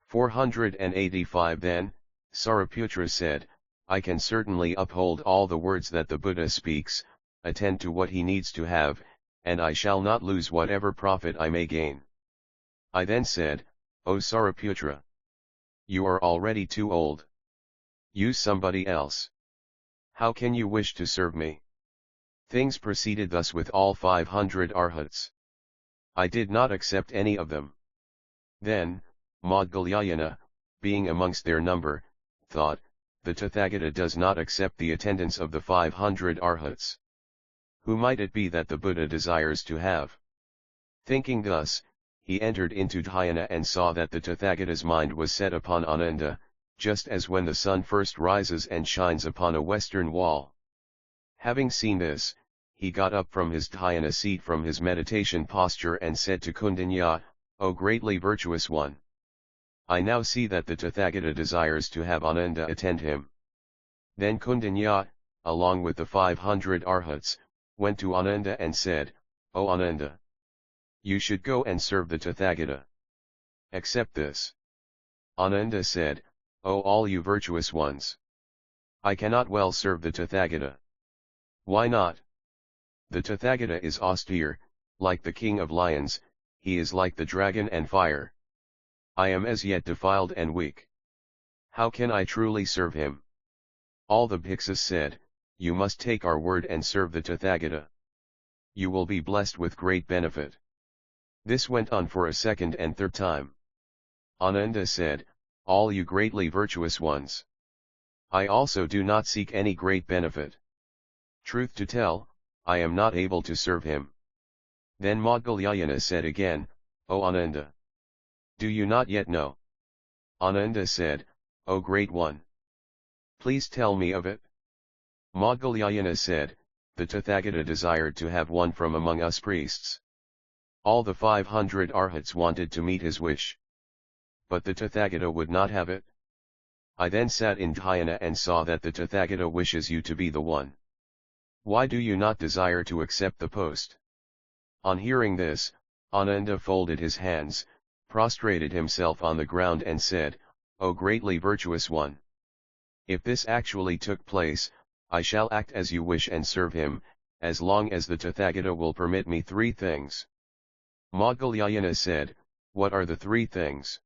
485 Then, Sariputra said, I can certainly uphold all the words that the Buddha speaks, attend to what he needs to have, and I shall not lose whatever profit I may gain. I then said, O Sariputra, you are already too old. Use somebody else. How can you wish to serve me? Things proceeded thus with all 500 arhats. I did not accept any of them. Then, Maudgalyayana, being amongst their number, thought, the Tathagata does not accept the attendance of the 500 arhats. Who might it be that the Buddha desires to have? Thinking thus, he entered into dhyana and saw that the Tathagata's mind was set upon Ananda, just as when the sun first rises and shines upon a western wall. Having seen this, he got up from his dhyana seat from his meditation posture and said to Kundanya, O greatly virtuous one! I now see that the Tathagata desires to have Ananda attend him. Then Kundanya, along with the 500 arhats, went to Ananda and said, O Ananda! You should go and serve the Tathagata. Accept this. Ananda said, O all you virtuous ones! I cannot well serve the Tathagata. Why not? The Tathagata is austere, like the king of lions, he is like the dragon and fire. I am as yet defiled and weak. How can I truly serve him? All the bhiksus said, you must take our word and serve the Tathagata. You will be blessed with great benefit. This went on for a second and third time. Ananda said, all you greatly virtuous ones! I also do not seek any great benefit. Truth to tell, I am not able to serve him. Then Maudgalyayana said again, O Ananda! Do you not yet know? Ananda said, O great one! Please tell me of it. Maudgalyayana said, the Tathagata desired to have one from among us priests. All the 500 arhats wanted to meet his wish. But the Tathagata would not have it. I then sat in dhyana and saw that the Tathagata wishes you to be the one. Why do you not desire to accept the post? On hearing this, Ananda folded his hands, prostrated himself on the ground and said, O greatly virtuous one! If this actually took place, I shall act as you wish and serve him, as long as the Tathagata will permit me 3 things. Maudgalyayana said, What are the 3 things?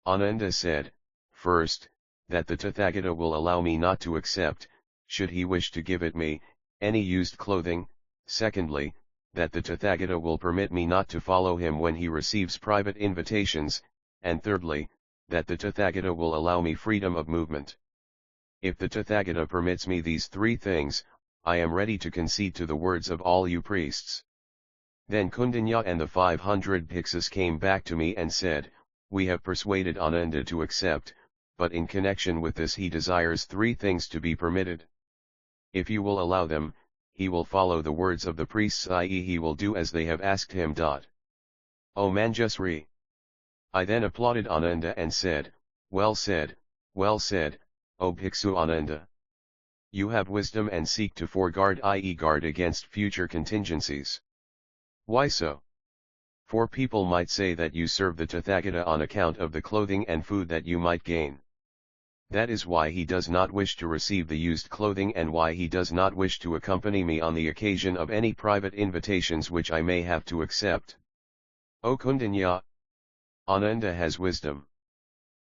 Ananda said, First, that the Tathagata will allow me not to accept, should he wish to give it me, any used clothing. Secondly, that the Tathagata will permit me not to follow him when he receives private invitations, and thirdly, that the Tathagata will allow me freedom of movement. If the Tathagata permits me these 3 things, I am ready to concede to the words of all you priests. Then Kundanya and the 500 bhiksus came back to me and said, we have persuaded Ananda to accept, but in connection with this he desires three things to be permitted. If you will allow them, he will follow the words of the priests, i.e. he will do as they have asked him. O Manjusri! I then applauded Ananda and said, well said, O Bhiksu Ananda. You have wisdom and seek to foreguard, i.e. guard against future contingencies. Why so? For people might say that you serve the Tathagata on account of the clothing and food that you might gain. That is why he does not wish to receive the used clothing and why he does not wish to accompany me on the occasion of any private invitations which I may have to accept. O Kundanya! Ananda has wisdom.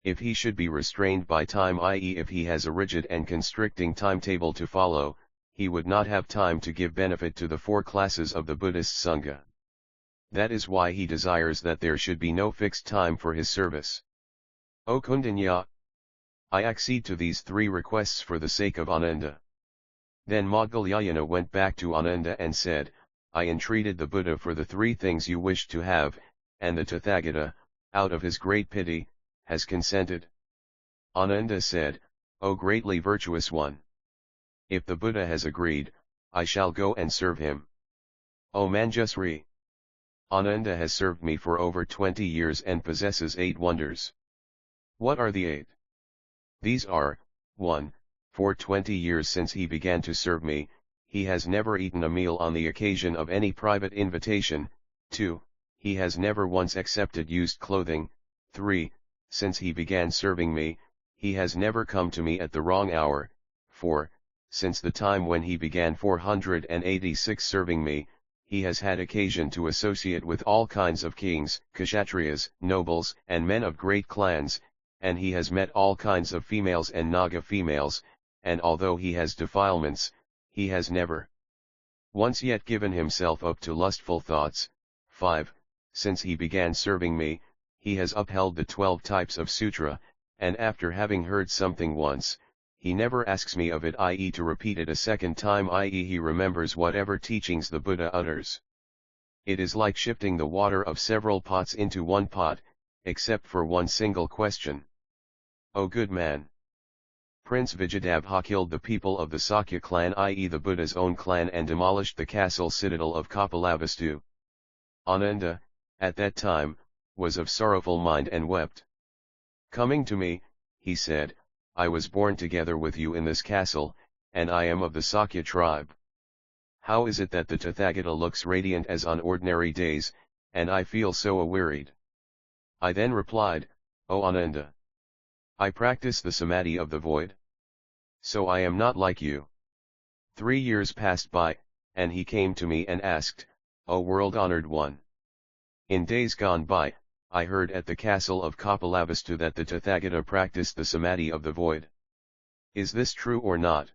If he should be restrained by time, i.e. if he has a rigid and constricting timetable to follow, he would not have time to give benefit to the four classes of the Buddhist Sangha. That is why he desires that there should be no fixed time for his service. O Kundanya! I accede to these three requests for the sake of Ananda. Then Moggallana went back to Ananda and said, I entreated the Buddha for the three things you wished to have, and the Tathagata, out of his great pity, has consented. Ananda said, O greatly virtuous one! If the Buddha has agreed, I shall go and serve him. O Manjusri! Ananda has served me for over 20 years and possesses 8 wonders. What are the 8? These are, 1. For 20 years since he began to serve me, he has never eaten a meal on the occasion of any private invitation. 2. He has never once accepted used clothing. 3. Since he began serving me, he has never come to me at the wrong hour. 4. Since the time when he began 486 serving me, he has had occasion to associate with all kinds of kings, kshatriyas, nobles, and men of great clans, and he has met all kinds of females and Naga females, and although he has defilements, he has never once yet given himself up to lustful thoughts. 5. Since he began serving me, he has upheld the 12 types of Sutra, and after having heard something once, he never asks me of it, i.e. to repeat it a second time, i.e. he remembers whatever teachings the Buddha utters. It is like shifting the water of several pots into one pot, except for one single question. O good man! Prince Vijayadabha killed the people of the Sakya clan, i.e. the Buddha's own clan, and demolished the castle citadel of Kapilavastu. Ananda, at that time, was of sorrowful mind and wept. Coming to me, he said, I was born together with you in this castle, and I am of the Sakya tribe. How is it that the Tathagata looks radiant as on ordinary days, and I feel so awearied? I then replied, O Ananda! I practice the samadhi of the void. So I am not like you. 3 years passed by, and he came to me and asked, O world-honored one! In days gone by, I heard at the castle of Kapilavastu that the Tathagata practiced the samadhi of the void. Is this true or not?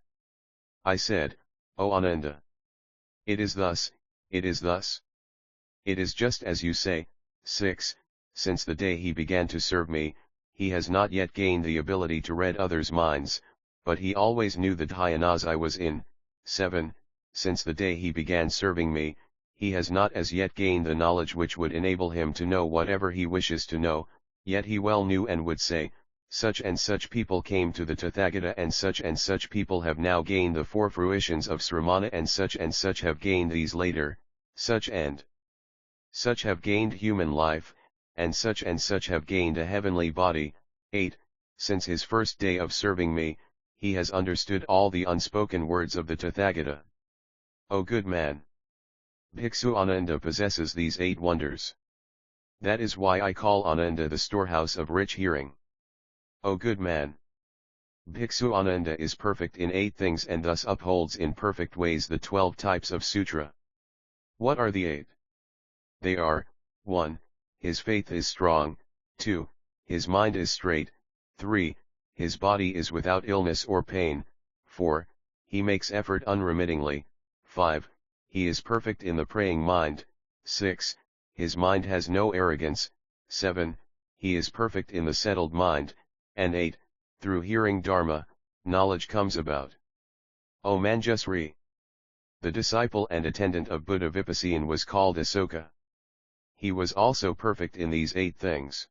I said, O Ananda! It is thus, it is thus. It is just as you say. 6. Since the day he began to serve me, he has not yet gained the ability to read others' minds, but he always knew the dhyanas I was in. 7. Since the day he began serving me, he has not as yet gained the knowledge which would enable him to know whatever he wishes to know, yet he well knew and would say, such and such people came to the Tathagata, and such people have now gained the 4 fruitions of Sramana, and such have gained these later, such and such have gained human life, and such have gained a heavenly body. 8. Since his first day of serving me, he has understood all the unspoken words of the Tathagata. O good man! Bhiksu Ananda possesses these 8 wonders. That is why I call Ananda the storehouse of rich hearing. O good man! Bhiksu Ananda is perfect in 8 things and thus upholds in perfect ways the 12 types of sutra. What are the 8? They are, 1. His faith is strong. 2. His mind is straight. 3. His body is without illness or pain. 4. He makes effort unremittingly. 5. He is perfect in the praying mind. 6. His mind has no arrogance. 7. He is perfect in the settled mind. And 8. Through hearing Dharma, knowledge comes about. O Manjusri! The disciple and attendant of Buddha Vipassana was called Asoka. He was also perfect in these 8 things.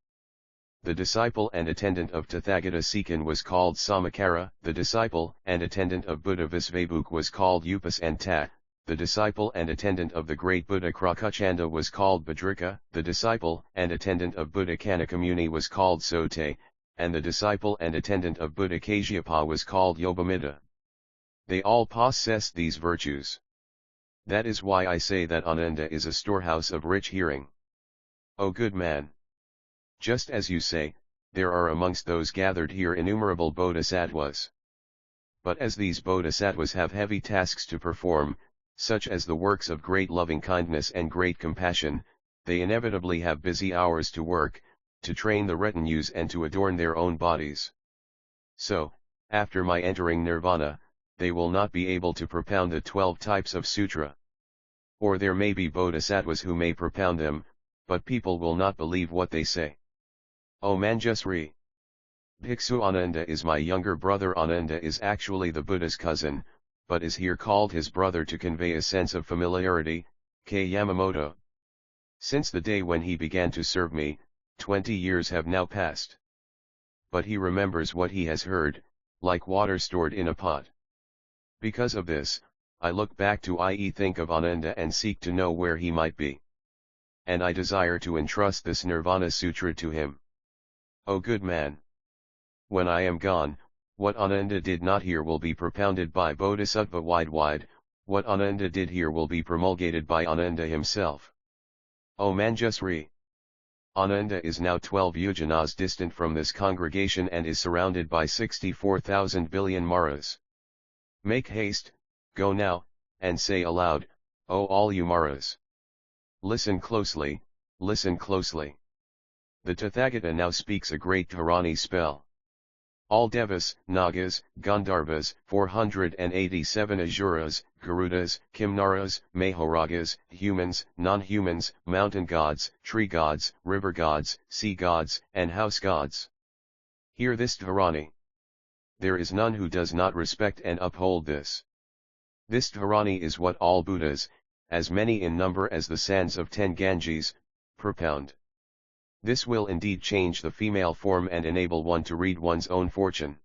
The disciple and attendant of Tathagata Sekin was called Samakara, the disciple and attendant of Buddha Visvabhuk was called Upas and Tat, the disciple and attendant of the great Buddha Krakuchanda was called Bhadrika, the disciple and attendant of Buddha Kanakamuni was called Sote, and the disciple and attendant of Buddha Kasyapa was called Yobamita. They all possessed these virtues. That is why I say that Ananda is a storehouse of rich hearing. O good man! Just as you say, there are amongst those gathered here innumerable bodhisattvas. But as these bodhisattvas have heavy tasks to perform, such as the works of great loving-kindness and great compassion, they inevitably have busy hours to work, to train the retinues and to adorn their own bodies. So, after my entering nirvana, they will not be able to propound the 12 types of sutra. Or there may be bodhisattvas who may propound them, but people will not believe what they say. O Manjusri! Bhiksu Ananda is my younger brother. Ananda is actually the Buddha's cousin, but is here called his brother to convey a sense of familiarity, K. Yamamoto. Since the day when he began to serve me, 20 years have now passed. But he remembers what he has heard, like water stored in a pot. Because of this, I look back to i.e. think of Ananda and seek to know where he might be. And I desire to entrust this Nirvana Sutra to him. O good man! When I am gone, what Ananda did not hear will be propounded by Bodhisattva wide, what Ananda did hear will be promulgated by Ananda himself. O Manjusri! Ananda is now 12 yojanas distant from this congregation and is surrounded by 64,000 billion maras. Make haste, go now, and say aloud, O all you maras! Listen closely, listen closely. The Tathagata now speaks a great Dharani spell. All Devas, Nagas, Gandharvas, 487 Asuras, Garudas, Kimnaras, Mahoragas, humans, non-humans, mountain gods, tree gods, river gods, sea gods, and house gods. Hear this Dharani. There is none who does not respect and uphold this. This Dharani is what all Buddhas, as many in number as the sands of 10 Ganges, propound. This will indeed change the female form and enable one to read one's own fortune.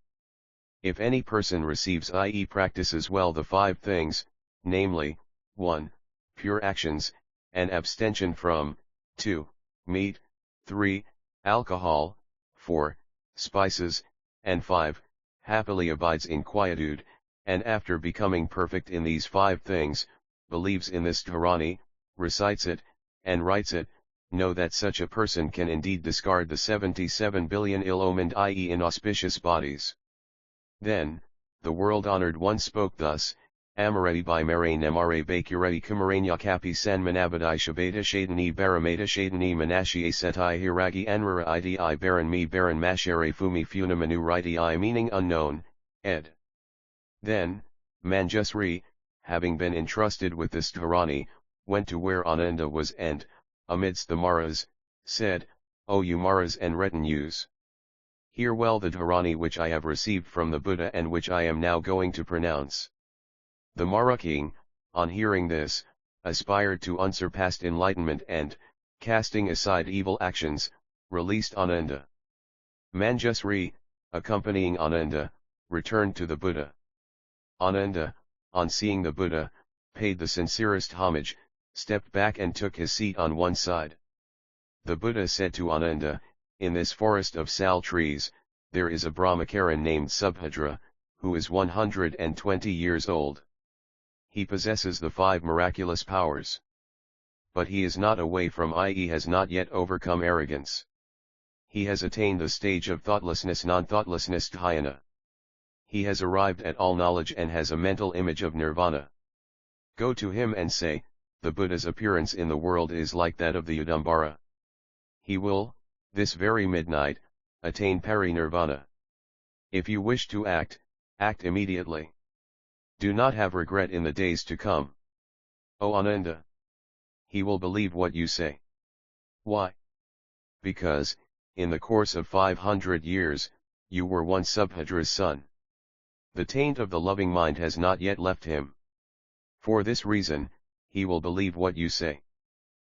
If any person receives i.e. practices well the 5 things, namely, 1. Pure actions, and abstention from, 2. Meat, 3. Alcohol, 4. Spices, and 5. Happily abides in quietude, and after becoming perfect in these 5 things, believes in this Dharani, recites it, and writes it, know that such a person can indeed discard the 77 billion ill-omened i.e. inauspicious bodies. Then, the world-honored one spoke thus, Amareti by Mare Nemare Bakureti Kumaranya Kapi San Manabadai Shabeta Shadani Barameta Shadani Manashie Setai Hiragi Anrara Idi Baran Mi Baran Mashere Fumi Funa Manu Riti I meaning unknown, ed. Then, Manjusri, having been entrusted with this Dharani, went to where Ananda was and, amidst the maras, said, O you maras and retinues! Hear well the Dharani which I have received from the Buddha and which I am now going to pronounce. The Mara king, on hearing this, aspired to unsurpassed enlightenment and, casting aside evil actions, released Ananda. Manjusri, accompanying Ananda, returned to the Buddha. Ananda, on seeing the Buddha, paid the sincerest homage, stepped back and took his seat on one side. The Buddha said to Ananda, in this forest of sal trees, there is a Brahmacharin named Subhadra, who is 120 years old. He possesses the 5 miraculous powers. But he is not away from i.e. has not yet overcome arrogance. He has attained the stage of thoughtlessness non-thoughtlessness dhyana. He has arrived at all knowledge and has a mental image of nirvana. Go to him and say, the Buddha's appearance in the world is like that of the Udambara. He will, this very midnight, attain parinirvana. If you wish to act, act immediately. Do not have regret in the days to come. O Ananda! He will believe what you say. Why? Because, in the course of 500 years, you were once Subhadra's son. The taint of the loving mind has not yet left him. For this reason, he will believe what you say.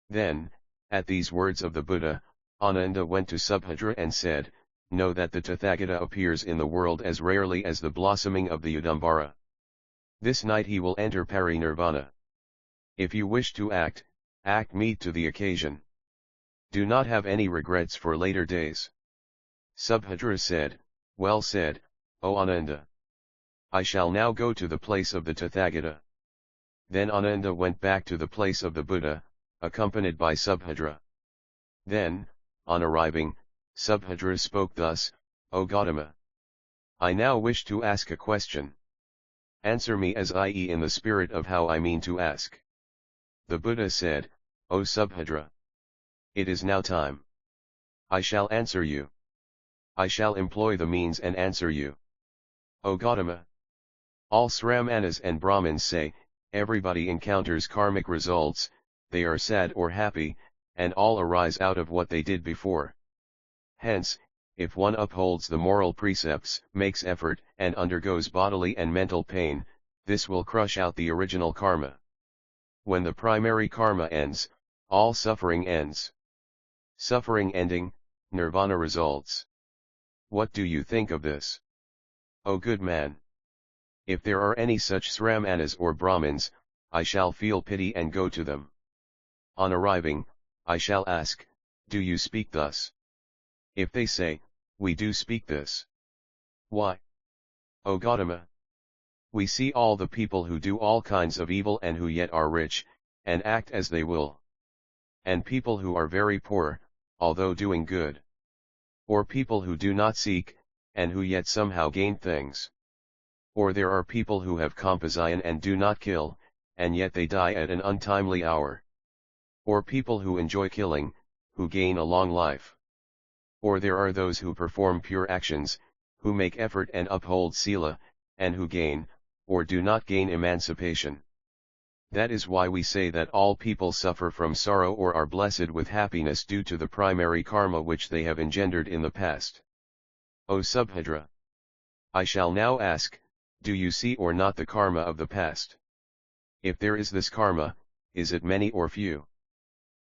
Then, at these words of the Buddha, Ananda went to Subhadra and said, "Know that the Tathagata appears in the world as rarely as the blossoming of the Udambara. This night he will enter Parinirvana. If you wish to act, meet to the occasion. Do not have any regrets for later days." Subhadra said, "Well said, O Ananda. I shall now go to the place of the Tathagata." Then Ananda went back to the place of the Buddha, accompanied by Subhadra. Then, on arriving, Subhadra spoke thus, "O Gautama, I now wish to ask a question. Answer me as i.e. in the spirit of how I mean to ask." The Buddha said, "O Subhadra, it is now time. I shall answer you. I shall employ the means and answer you. O Gautama, all Sramanas and Brahmins say, everybody encounters karmic results, they are sad or happy, and all arise out of what they did before. Hence, if one upholds the moral precepts, makes effort, and undergoes bodily and mental pain, this will crush out the original karma. When the primary karma ends, all suffering ends. Suffering ending, nirvana results. What do you think of this? O good man! If there are any such Sramanas or Brahmins, I shall feel pity and go to them. On arriving, I shall ask, do you speak thus? If they say, we do speak this. Why? O Gautama! We see all the people who do all kinds of evil and who yet are rich, and act as they will. And people who are very poor, although doing good. Or people who do not seek, and who yet somehow gain things. Or there are people who have composition and do not kill, and yet they die at an untimely hour. Or people who enjoy killing, who gain a long life. Or there are those who perform pure actions, who make effort and uphold sila, and who gain, or do not gain emancipation. That is why we say that all people suffer from sorrow or are blessed with happiness due to the primary karma which they have engendered in the past. O Subhadra! I shall now ask, do you see or not the karma of the past? If there is this karma, is it many or few?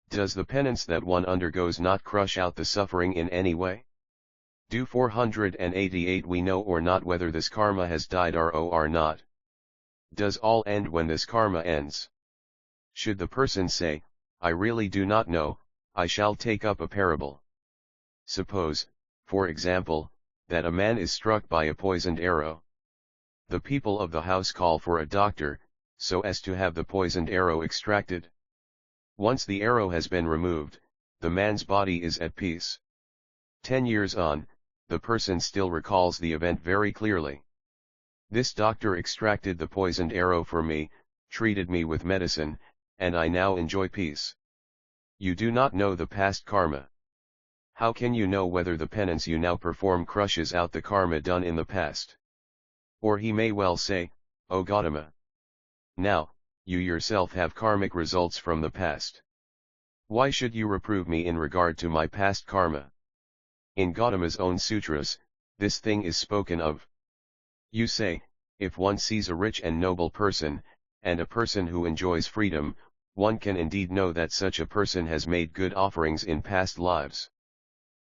Does the penance that one undergoes not crush out the suffering in any way? Do 488 we know or not whether this karma has died or not? Does all end when this karma ends? Should the person say, I really do not know, I shall take up a parable. Suppose, for example, that a man is struck by a poisoned arrow. The people of the house call for a doctor, so as to have the poisoned arrow extracted. Once the arrow has been removed, the man's body is at peace. 10 years on, the person still recalls the event very clearly. This doctor extracted the poisoned arrow for me, treated me with medicine, and I now enjoy peace. You do not know the past karma. How can you know whether the penance you now perform crushes out the karma done in the past? Or he may well say, O Gautama! Now, you yourself have karmic results from the past. Why should you reprove me in regard to my past karma? In Gautama's own sutras, this thing is spoken of. You say, if one sees a rich and noble person, and a person who enjoys freedom, one can indeed know that such a person has made good offerings in past lives.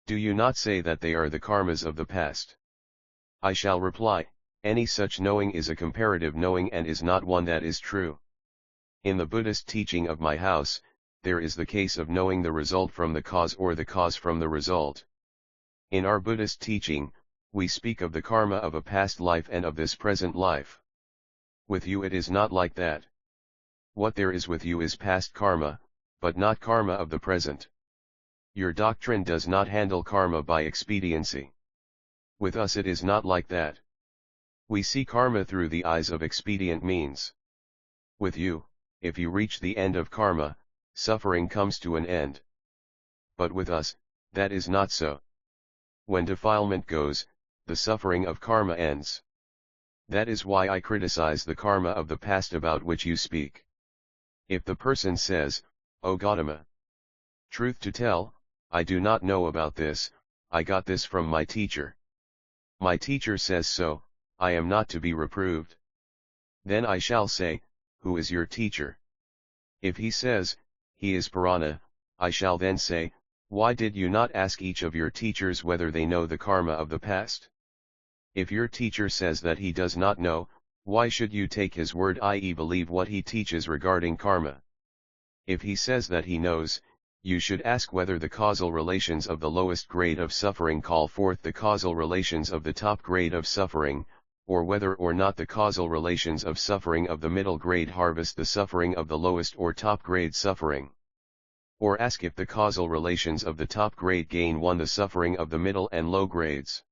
Do you not say that they are the karmas of the past? I shall reply, any such knowing is a comparative knowing and is not one that is true. In the Buddhist teaching of my house, there is the case of knowing the result from the cause or the cause from the result. In our Buddhist teaching, we speak of the karma of a past life and of this present life. With you it is not like that. What there is with you is past karma, but not karma of the present. Your doctrine does not handle karma by expediency. With us it is not like that. We see karma through the eyes of expedient means. With you, if you reach the end of karma, suffering comes to an end. But with us, that is not so. When defilement goes, the suffering of karma ends. That is why I criticize the karma of the past about which you speak. If the person says, O Gautama! Truth to tell, I do not know about this, I got this from my teacher. My teacher says so, I am not to be reproved. Then I shall say, who is your teacher? If he says, he is Purana, I shall then say, Why did you not ask each of your teachers whether they know the karma of the past? If your teacher says that he does not know, why should you take his word, i.e. believe what he teaches regarding karma? If he says that he knows, you should ask whether the causal relations of the lowest grade of suffering call forth the causal relations of the top grade of suffering, or whether or not the causal relations of suffering of the middle grade harvest the suffering of the lowest or top grade suffering. Or ask if the causal relations of the top grade gain one the suffering of the middle and low grades.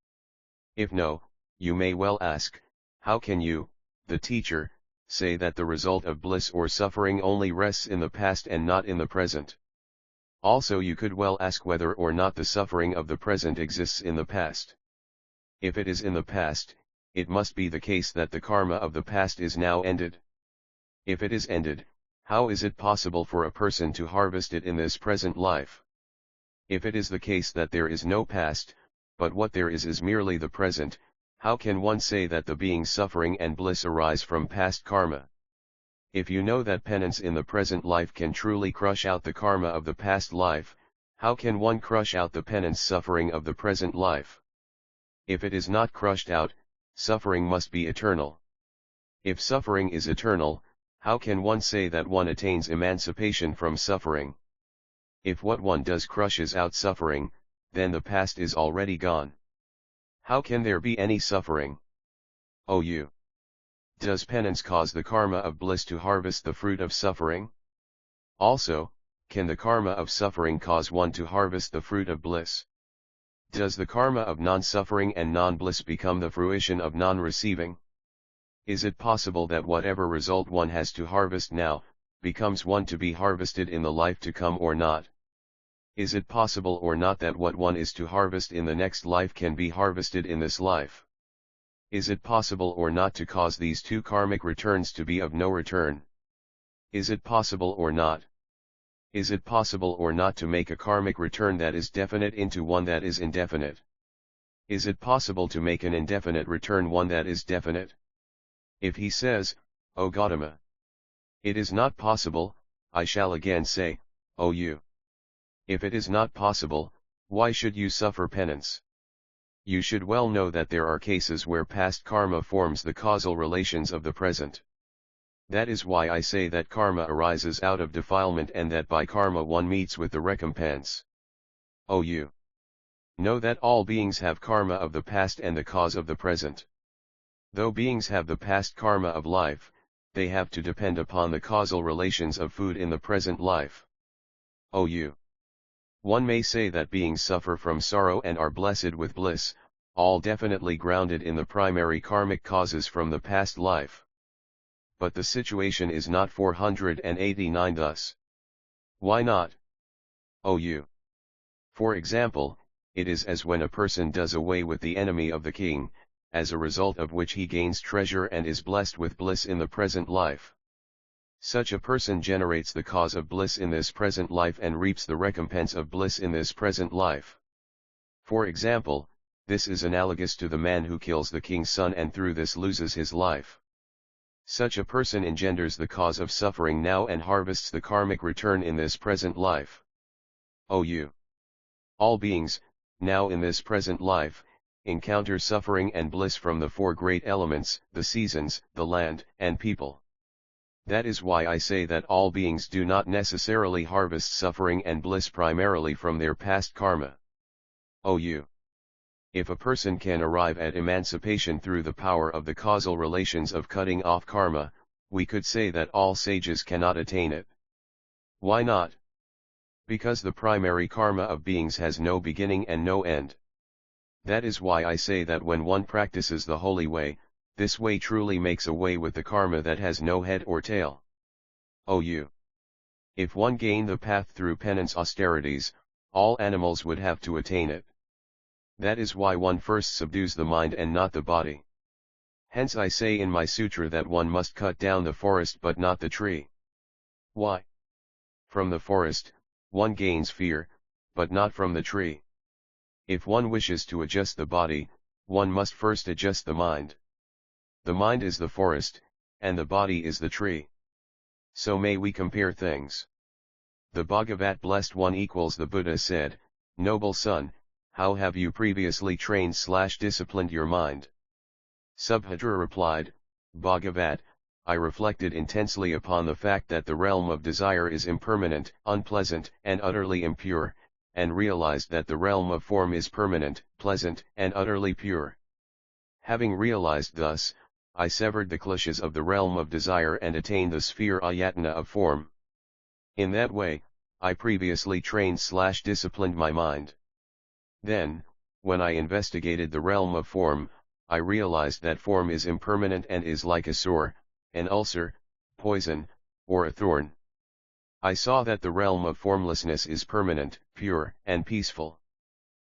If no, you may well ask, how can you, the teacher, say that the result of bliss or suffering only rests in the past and not in the present? Also you could well ask whether or not the suffering of the present exists in the past. If it is in the past, it must be the case that the karma of the past is now ended. If it is ended, how is it possible for a person to harvest it in this present life? If it is the case that there is no past, but what there is merely the present, how can one say that the being's suffering and bliss arise from past karma? If you know that penance in the present life can truly crush out the karma of the past life, how can one crush out the penance suffering of the present life? If it is not crushed out, suffering must be eternal. If suffering is eternal, how can one say that one attains emancipation from suffering? If what one does crushes out suffering, then the past is already gone. How can there be any suffering? O you! Does penance cause the karma of bliss to harvest the fruit of suffering? Also, can the karma of suffering cause one to harvest the fruit of bliss? Does the karma of non-suffering and non-bliss become the fruition of non-receiving? Is it possible that whatever result one has to harvest now, becomes one to be harvested in the life to come or not? Is it possible or not that what one is to harvest in the next life can be harvested in this life? Is it possible or not to cause these two karmic returns to be of no return? Is it possible or not? Is it possible or not to make a karmic return that is definite into one that is indefinite? Is it possible to make an indefinite return one that is definite? If he says, O Gautama, it is not possible, I shall again say, O you! If it is not possible, why should you suffer penance? You should well know that there are cases where past karma forms the causal relations of the present. That is why I say that karma arises out of defilement and that by karma one meets with the recompense. O you! Know that all beings have karma of the past and the cause of the present. Though beings have the past karma of life, they have to depend upon the causal relations of food in the present life. O you! One may say that beings suffer from sorrow and are blessed with bliss, all definitely grounded in the primary karmic causes from the past life. But the situation is not 489 thus. Why not? O you! For example, it is as when a person does away with the enemy of the king, as a result of which he gains treasure and is blessed with bliss in the present life. Such a person generates the cause of bliss in this present life and reaps the recompense of bliss in this present life. For example, this is analogous to the man who kills the king's son and through this loses his life. Such a person engenders the cause of suffering now and harvests the karmic return in this present life. O you! All beings, now in this present life, encounter suffering and bliss from the four great elements, the seasons, the land, and people. That is why I say that all beings do not necessarily harvest suffering and bliss primarily from their past karma. O you! If a person can arrive at emancipation through the power of the causal relations of cutting off karma, we could say that all sages cannot attain it. Why not? Because the primary karma of beings has no beginning and no end. That is why I say that when one practices the holy way, this way truly makes away with the karma that has no head or tail. O you! If one gained the path through penance austerities, all animals would have to attain it. That is why one first subdues the mind and not the body. Hence I say in my sutra that one must cut down the forest but not the tree. Why? From the forest, one gains fear, but not from the tree. If one wishes to adjust the body, one must first adjust the mind. The mind is the forest, and the body is the tree. So may we compare things. The Bhagavat Blessed One equals the Buddha said, Noble son, how have you previously trained/disciplined your mind? Subhadra replied, Bhagavat, I reflected intensely upon the fact that the realm of desire is impermanent, unpleasant, and utterly impure, and realized that the realm of form is permanent, pleasant, and utterly pure. Having realized thus, I severed the kleshas of the realm of desire and attained the sphere ayatana of form. In that way, I previously trained/disciplined my mind. Then, when I investigated the realm of form, I realized that form is impermanent and is like a sore, an ulcer, poison, or a thorn. I saw that the realm of formlessness is permanent, pure, and peaceful.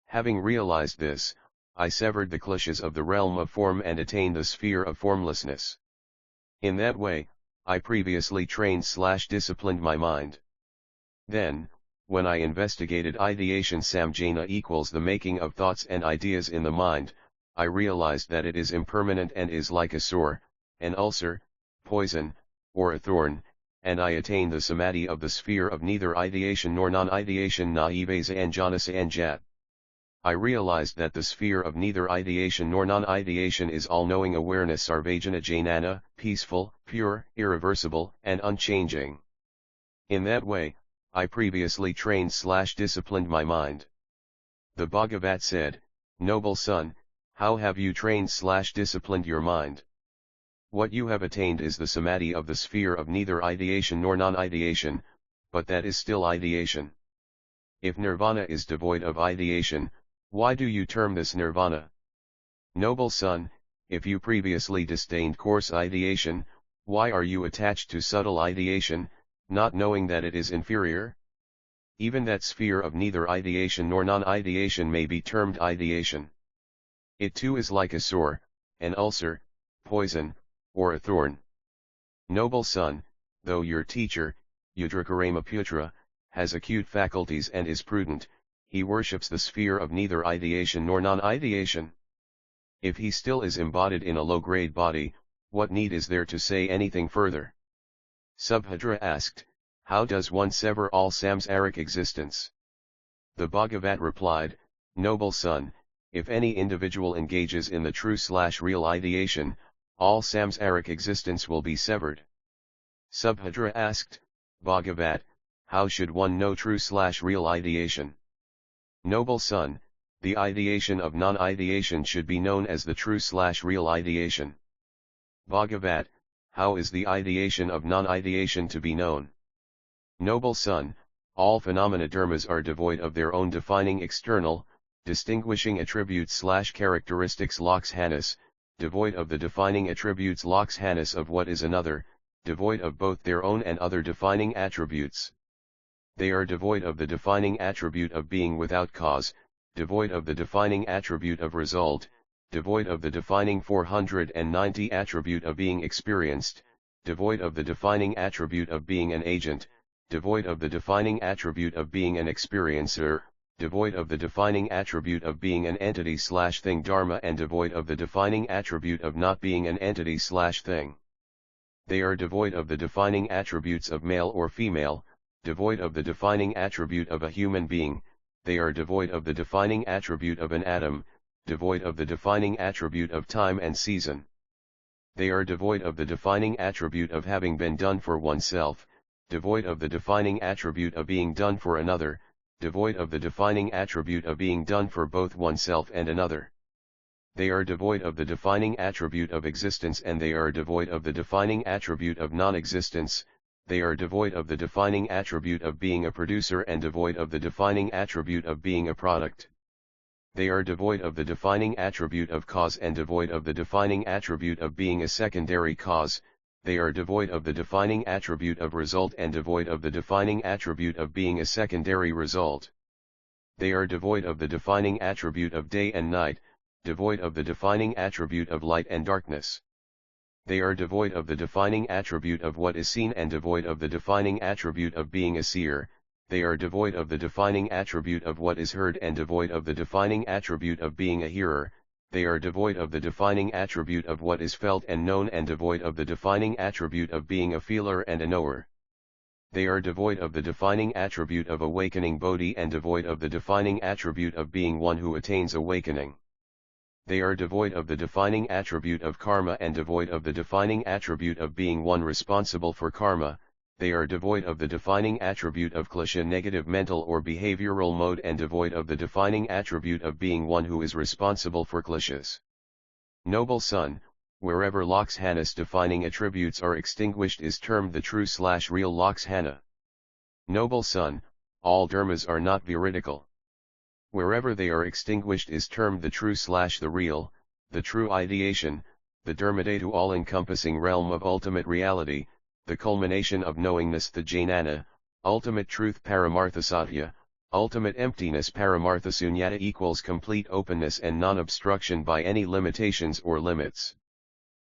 Having realized this, I severed the kleshas of the realm of form and attained the sphere of formlessness. In that way, I previously trained/disciplined my mind. Then, when I investigated ideation samjana equals the making of thoughts and ideas in the mind, I realized that it is impermanent and is like a sore, an ulcer, poison, or a thorn, and I attained the samadhi of the sphere of neither ideation nor non-ideation naivasa and janasa and jat. I realized that the sphere of neither ideation nor non-ideation is all-knowing awareness sarvajana jnana, peaceful, pure, irreversible, and unchanging. In that way, I previously trained/disciplined my mind. The Bhagavat said, Noble son, how have you trained/disciplined your mind? What you have attained is the samadhi of the sphere of neither ideation nor non-ideation, but that is still ideation. If nirvana is devoid of ideation, why do you term this nirvana? Noble son, if you previously disdained coarse ideation, why are you attached to subtle ideation, not knowing that it is inferior? Even that sphere of neither ideation nor non-ideation may be termed ideation. It too is like a sore, an ulcer, poison, or a thorn. Noble son, though your teacher, Udrakaramaputra, has acute faculties and is prudent, he worships the sphere of neither ideation nor non-ideation. If he still is embodied in a low-grade body, what need is there to say anything further? Subhadra asked, how does one sever all samsaric existence? The Bhagavat replied, Noble son, if any individual engages in the true/real ideation, all samsaric existence will be severed. Subhadra asked, Bhagavat, how should one know true/real ideation? Noble son, the ideation of non-ideation should be known as the true/real ideation. Bhagavat, how is the ideation of non-ideation to be known? Noble son, all phenomena dharmas are devoid of their own defining external, distinguishing attributes/characteristics lakshanas, devoid of the defining attributes lakshanas of what is another, devoid of both their own and other defining attributes. They are devoid of the defining attribute of being without cause, devoid of the defining attribute of result, devoid of the defining 490 attribute of being experienced, devoid of the defining attribute of being an agent, devoid of the defining attribute of being an experiencer, devoid of the defining attribute of being an entity/thing dharma, and devoid of the defining attribute of not being an entity/thing. They are devoid of the defining attributes of male or female, devoid of the defining attribute of a human being, they are devoid of the defining attribute of an atom, devoid of the defining attribute of time and season. They are devoid of the defining attribute of having been done for oneself, devoid of the defining attribute of being done for another, devoid of the defining attribute of being done for both oneself and another. They are devoid of the defining attribute of existence, and they are devoid of the defining attribute of non-existence. They are devoid of the defining attribute of being a producer and devoid of the defining attribute of being a product. They are devoid of the defining attribute of cause and devoid of the defining attribute of being a secondary cause. They are devoid of the defining attribute of result and devoid of the defining attribute of being a secondary result. They are devoid of the defining attribute of day and night, devoid of the defining attribute of light and darkness. They are devoid of the defining attribute of what is seen and devoid of the defining attribute of being a seer. They are devoid of the defining attribute of what is heard and devoid of the defining attribute of being a hearer. They are devoid of the defining attribute of what is felt and known and devoid of the defining attribute of being a feeler and a knower. they are devoid of the defining attribute of awakening Bodhi and devoid of the defining attribute of being one who attains awakening. They are devoid of the defining attribute of karma and devoid of the defining attribute of being one responsible for karma. They are devoid of the defining attribute of klesha negative mental or behavioral mode and devoid of the defining attribute of being one who is responsible for kleshas. Noble son, wherever Lakshana's defining attributes are extinguished is termed the true/real Lakshana. Noble son, all dharmas are not veridical. Wherever they are extinguished is termed the true/the real, the true ideation, the dharmadhatu all-encompassing realm of ultimate reality, the culmination of knowingness the jnana, ultimate truth paramartha satya, ultimate emptiness paramartha sunyata equals complete openness and non-obstruction by any limitations or limits.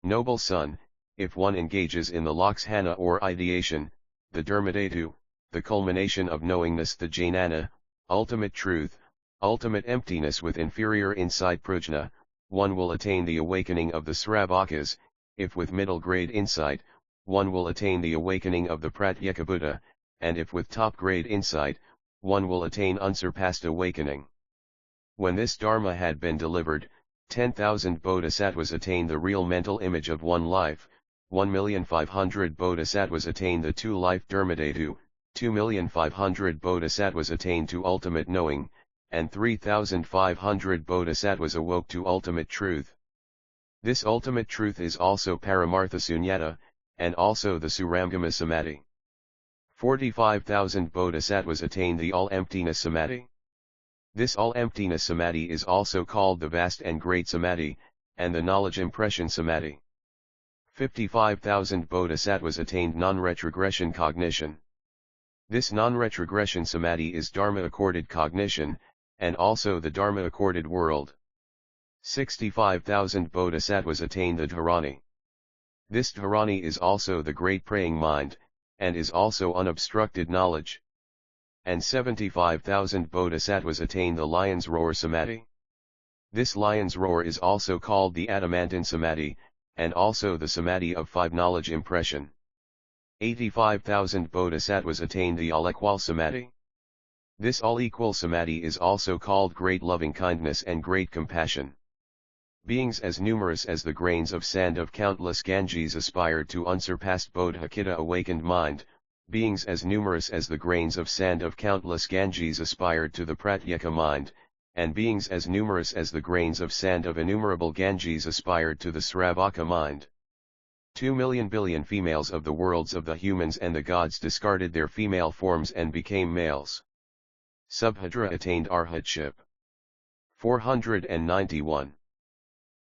Noble son, if one engages in the Lakshana or ideation, the dharmadhatu, the culmination of knowingness the jnana, ultimate truth, ultimate emptiness with inferior insight prajna, one will attain the awakening of the Sravakas. If with middle grade insight, one will attain the awakening of the Pratyeka Buddha, and if with top grade insight, one will attain unsurpassed awakening. When this Dharma had been delivered, 10,000 bodhisattvas attained the real mental image of one life, 1,500,000 bodhisattvas attained the two-life dharmadhatu, 2,500,000 bodhisattvas attained to ultimate knowing, and 3,500 bodhisattvas awoke to ultimate truth. This ultimate truth is also Paramartha Sunyata, and also the Suramgama Samadhi. 45,000 bodhisattvas attained the all-emptiness Samadhi. This all-emptiness Samadhi is also called the vast and great Samadhi, and the knowledge impression Samadhi. 55,000 bodhisattvas attained non-retrogression cognition. This non-retrogression Samadhi is Dharma-accorded cognition, and also the Dharma-accorded world. 65,000 bodhisattvas attained the Dharani. This Dharani is also the great praying mind, and is also unobstructed knowledge. And 75,000 bodhisattvas attained the lion's roar Samadhi. This lion's roar is also called the adamantine Samadhi, and also the Samadhi of five knowledge impression. 85,000 bodhisattvas attained the all-equal Samadhi. This all-equal Samadhi is also called great loving-kindness and great compassion. Beings as numerous as the grains of sand of countless Ganges aspired to unsurpassed Bodhicitta awakened mind, beings as numerous as the grains of sand of countless Ganges aspired to the Pratyeka mind, and beings as numerous as the grains of sand of innumerable Ganges aspired to the Sravaka mind. 2,000,000 billion females of the worlds of the humans and the gods discarded their female forms and became males. Subhadra attained arhatship. 491.